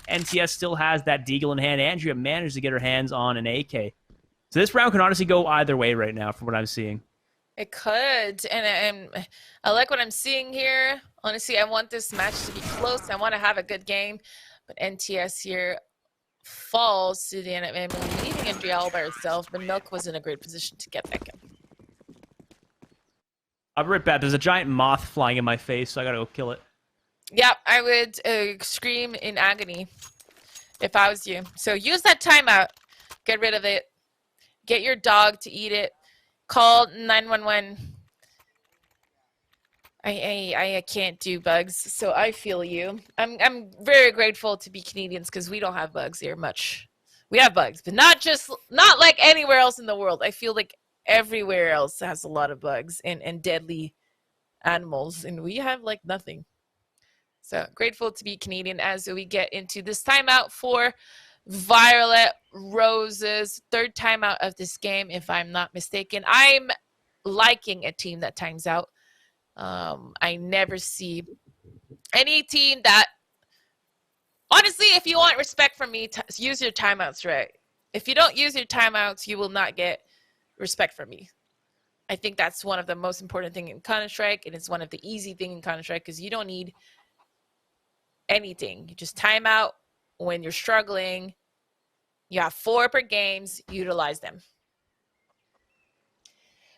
NTS still has that deagle in hand. Andrea managed to get her hands on an AK. So this round can honestly go either way right now from what I'm seeing. It could, and I like what I'm seeing here. Honestly, I want this match to be close. I want to have a good game, but NTS here falls to the end of Emily, leaving Andrea all by herself, but Milk was in a great position to get that kill. I'll be right back. There's a giant moth flying in my face, so I gotta go kill it. Yeah, I would scream in agony if I was you. So use that timeout. Get rid of it. Get your dog to eat it. Call 911. I can't do bugs, so I feel you. I'm very grateful to be Canadians because we don't have bugs here much. We have bugs, but not like anywhere else in the world. I feel like everywhere else has a lot of bugs and deadly animals, and we have like nothing. So grateful to be Canadian as we get into this timeout for Violet Rose's third timeout of this game, if I'm not mistaken. I'm liking a team that times out. I never see any team that, honestly, if you want respect from me, use your timeouts right. If you don't use your timeouts, you will not get respect from me. I think that's one of the most important things in Counter-Strike, and it's one of the easy things in Counter-Strike because you don't need anything. You just time out when you're struggling. You have 4 per games, utilize them.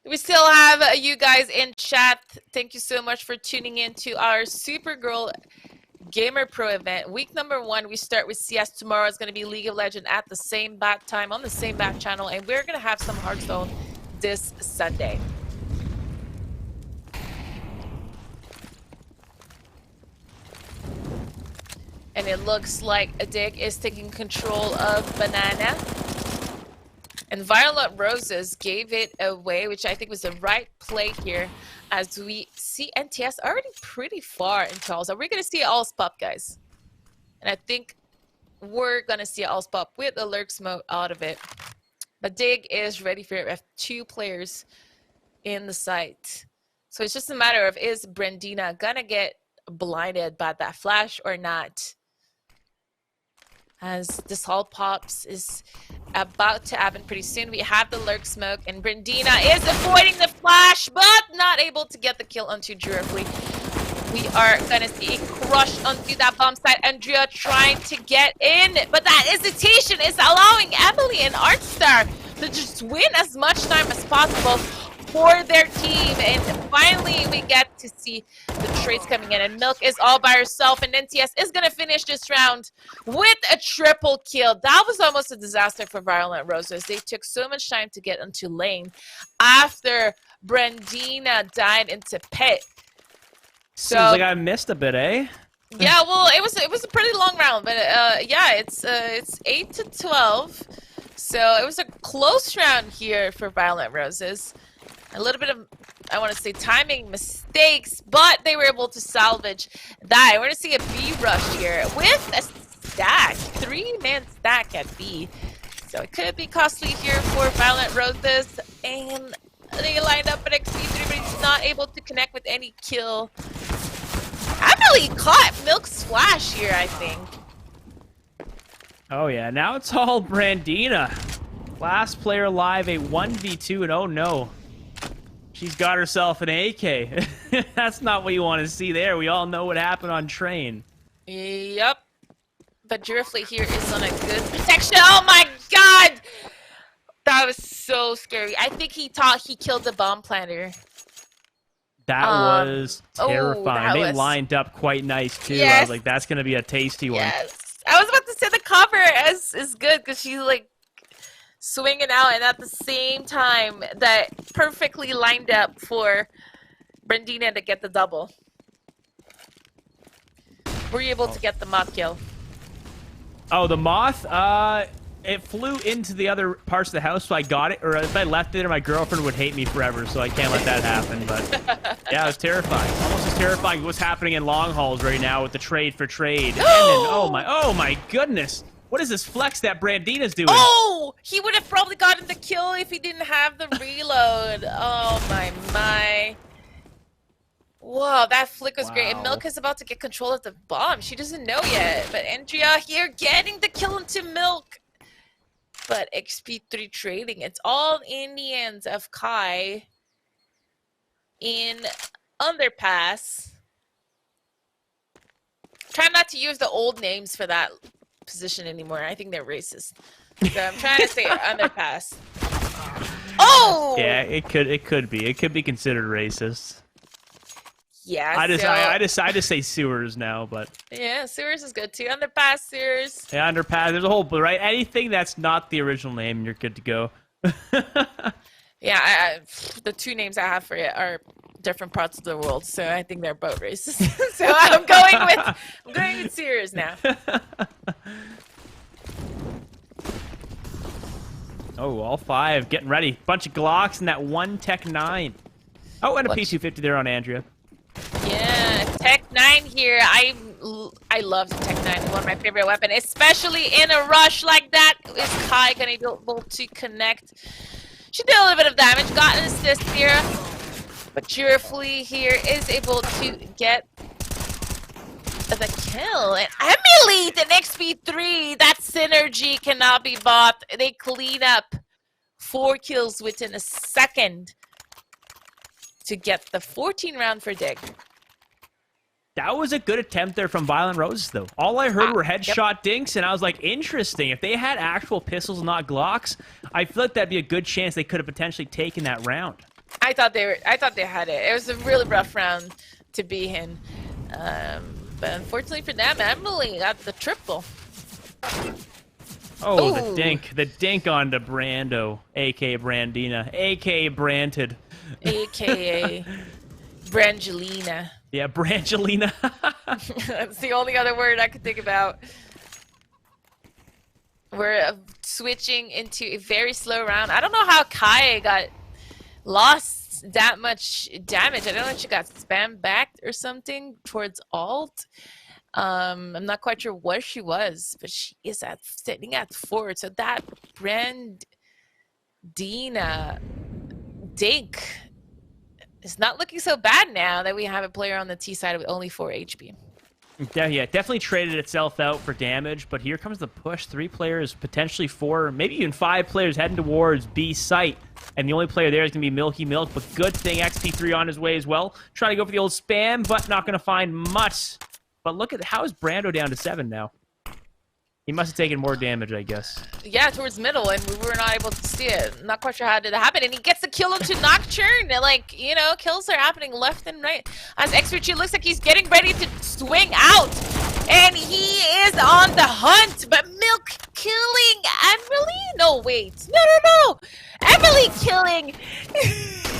We still have you guys in chat. Thank you so much for tuning in to our Supergirl Gamer Pro event. Week number 1, we start with CS. Tomorrow is going to be League of Legends at the same bat time on the same bat channel, and we're going to have some Hearthstone this Sunday. And it looks like Dig is taking control of Banana. And Violet Roses gave it away, which I think was the right play here, as we see NTS already pretty far into all. So we're going to see all pop, guys. And I think we're going to see all pop with the lurk smoke out of it. But Dig is ready for it. We have 2 players in the site. So it's just a matter of, is Brandina going to get blinded by that flash or not? As this Hall Pops is about to happen pretty soon. We have the lurk smoke, and Brandina is avoiding the flash, but not able to get the kill onto Durafleet. We are gonna see a crush onto that bomb site. Andrea trying to get in, but that hesitation is allowing Emily and Artstar to just win as much time as possible for their team. And finally we get to see the trades coming in, and Milk is all by herself, and NTS is going to finish this round with a triple kill. That was almost a disaster for Violet Roses. They took so much time to get into lane after Brandina died into pit. So seems like I missed a bit, eh? Yeah, well, it was a pretty long round, but yeah, it's 8-12. So it was a close round here for Violet Roses. A little bit of, I want to say, timing mistakes, but they were able to salvage that. We're going to see a B rush here with a stack, 3-man stack at B. So it could be costly here for Violet Roses, and they lined up an XP3, but he's not able to connect with any kill. Emily caught Milk's flash here, I think. Oh yeah, now it's all Brandina. Last player alive, a 1v2, and oh no. She's got herself an AK. That's not what you want to see there. We all know what happened on train. Yep. But Durafleet here is on a good protection. Oh my god! That was so scary. I think he thought he killed the bomb planter. That was terrifying. They lined up quite nice too. Yes. I was like, that's going to be a tasty one. Yes. I was about to say the cover is good because she's like swinging out, and at the same time that perfectly lined up for Brandina to get the double. Were you able to get the moth kill? Oh, the moth? It flew into the other parts of the house, so I got it. Or if I left it, my girlfriend would hate me forever, so I can't let that happen. But yeah, it was terrifying. Almost as terrifying as what's happening in long hauls right now with the trade for trade. And then, oh my goodness. What is this flex that Brandina's doing? Oh! He would have probably gotten the kill if he didn't have the reload. Oh my. Whoa, that flick was great. And Milk is about to get control of the bomb. She doesn't know yet. But Andrea here getting the kill into Milk. But XP3 trading. It's all in the hands of Kai in Underpass. Try not to use the old names for that position anymore. I think they're racist. So I'm trying to say Underpass. Oh! Yeah, it could be. It could be considered racist. Yeah, I just say sewers now, but yeah, sewers is good too. Underpass, sewers. Yeah, underpass. There's a whole right. Anything that's not the original name, you're good to go. Yeah, the two names I have for it are different parts of the world, so I think they're both racist. So I'm going with sewers now. Oh, all five getting ready. Bunch of Glocks and that one Tech 9. Oh, and a P250 there on Andrea. Yeah, Tech 9 here. I love the Tech 9. It's one of my favorite weapons, especially in a rush like that. Is Kai gonna be able to connect? She did a little bit of damage, got an assist here, but cheerfully here is able to get the kill. And Emily, the XP3, that synergy cannot be bought. They clean up 4 kills within a second to get the 14 round for Dig. That was a good attempt there from Violent Roses, though. All I heard were headshot dinks, and I was like, interesting. If they had actual pistols, not Glocks, I feel like that'd be a good chance they could have potentially taken that round. I thought they had it. It was a really rough round to be in. But unfortunately for them, Emily got the triple. Oh, ooh. The dink onto Brando, a.k.a. Brandina, a.k.a. Branted. A.k.a. Brangelina. Yeah, Brangelina. That's the only other word I could think about. We're switching into a very slow round. I don't know how Kai lost that much damage. I don't know if she got spam backed or something towards alt. I'm not quite sure where she was, but she is sitting at 4. So that Brandina Dink is not looking so bad now that we have a player on the T side with only 4 HP. Yeah, definitely traded itself out for damage, but here comes the push. 3 players, potentially 4, maybe even 5 players heading towards B site. And the only player there is going to be Milky Milk, but good thing XP3 on his way as well. Trying to go for the old spam, but not going to find much. But look at how is Brando down to 7 now? He must have taken more damage, I guess. Yeah, towards middle, and we were not able to see it. Not quite sure how did it happen. And he gets the kill into Nocturne. Like, you know, kills are happening left and right. As XP3 looks like he's getting ready to swing out. And he is on the hunt. But Milk killing Emily? No, wait. No. Emily killing.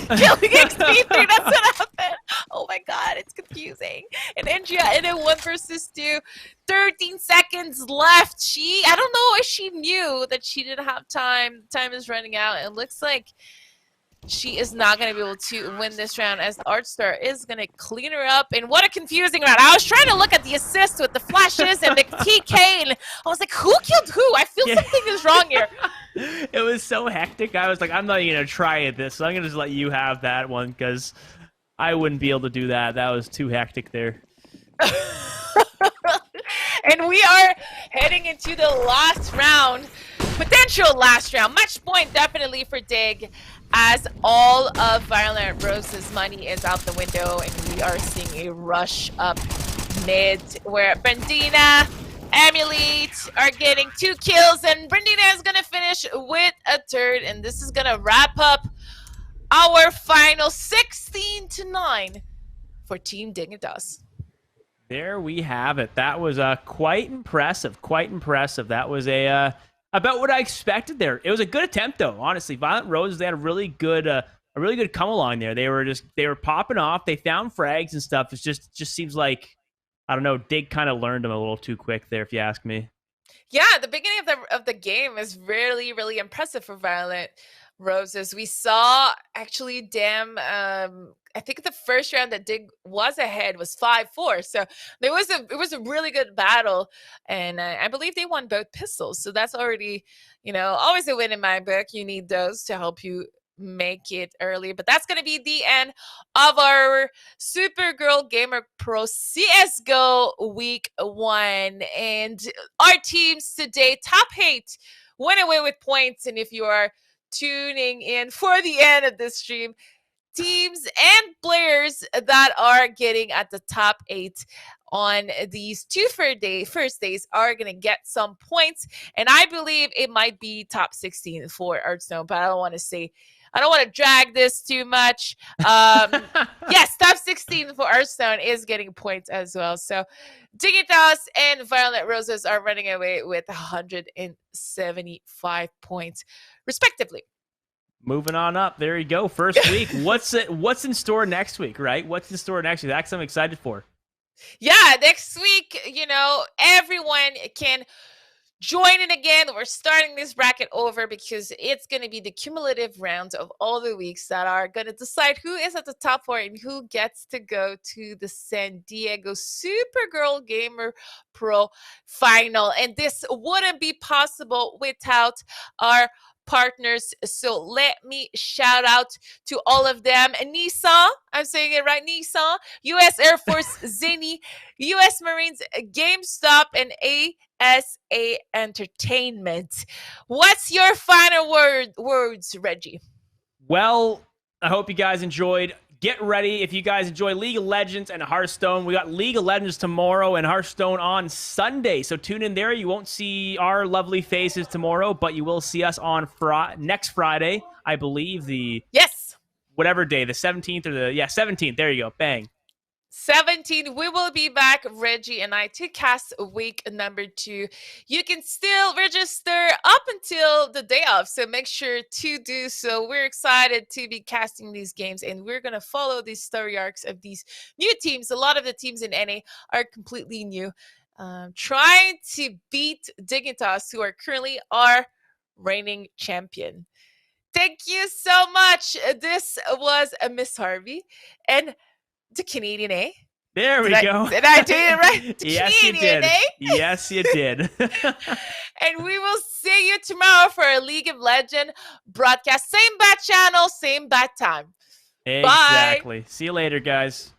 Killing XP3. That's what happened. Oh my god, it's confusing. And Andrea in a 1 versus 2. 13 seconds left. I don't know if she knew that she didn't have time. Time is running out. It looks like she is not going to be able to win this round as Artstar is going to clean her up. And what a confusing round. I was trying to look at the assists with the flashes and the TK, and I was like, who killed who? I feel something is wrong here. It was so hectic. I was like, I'm not even going to try this. So I'm going to just let you have that one because I wouldn't be able to do that. That was too hectic there. And we are heading into the last round. Potential last round. Match point definitely for Dig, as all of Violent Rose's money is out the window, and we are seeing a rush up mid where Brandina, Amulet are getting 2 kills, and Brandina is going to finish with a third, and this is going to wrap up our final 16-9 for Team Dig and Dust. There we have it. That was quite impressive. Quite impressive. That was about what I expected there. It was a good attempt, though. Honestly, Violent Roses, they had a really good come along there. They were popping off. They found frags and stuff. It just seems like, I don't know, Dig kind of learned them a little too quick there, if you ask me. Yeah, the beginning of the game is really, really impressive for Violent. Roses. We saw actually them. I think the first round that Dig was ahead was 5-4. So it was a really good battle, and I believe they won both pistols. So that's already, always a win in my book. You need those to help you make it early. But that's going to be the end of our Supergirl Gamer Pro CSGO Week 1. And our teams today, top 8, went away with points. And if you are tuning in for the end of this stream, teams and players that are getting at the top 8 on these two first days are going to get some points. And I believe it might be top 16 for Hearthstone, but I don't want to drag this too much. Yes, top 16 for Hearthstone is getting points as well. So Dignitas and Violet Roses are running away with 175 points, respectively. Moving on up. There you go. First week. What's in store next week, right? What's in store next week? That's what I'm excited for. Yeah, next week, everyone can join in again. We're starting this bracket over because it's going to be the cumulative rounds of all the weeks that are going to decide who is at the top 4 and who gets to go to the San Diego Supergirl Gamer Pro Final. And this wouldn't be possible without our partners. So let me shout out to all of them. Nissan, I'm saying it right, Nissan, U.S. Air Force, Zinni, U.S. Marines, GameStop, and ASA Entertainment. What's your final words, Reggie? Well, I hope you guys enjoyed. Get ready if you guys enjoy League of Legends and Hearthstone. We got League of Legends tomorrow and Hearthstone on Sunday. So tune in there. You won't see our lovely faces tomorrow, but you will see us on next Friday, I believe. Whatever day, the 17th or 17th. There you go. Bang. 17, we will be back, Reggie and I, to cast week number 2. You can still register up until the day of, so make sure to do so. We're excited to be casting these games, and we're going to follow these story arcs of these new teams. A lot of the teams in NA are completely new, trying to beat Dignitas, who are currently our reigning champion. Thank you so much. This was Miss Harvey, and the Canadian A. There we go. Did I do it right? Yes, you did. Yes, you did. And we will see you tomorrow for a League of Legends broadcast. Same bat channel, same bat time. Exactly. Bye. See you later, guys.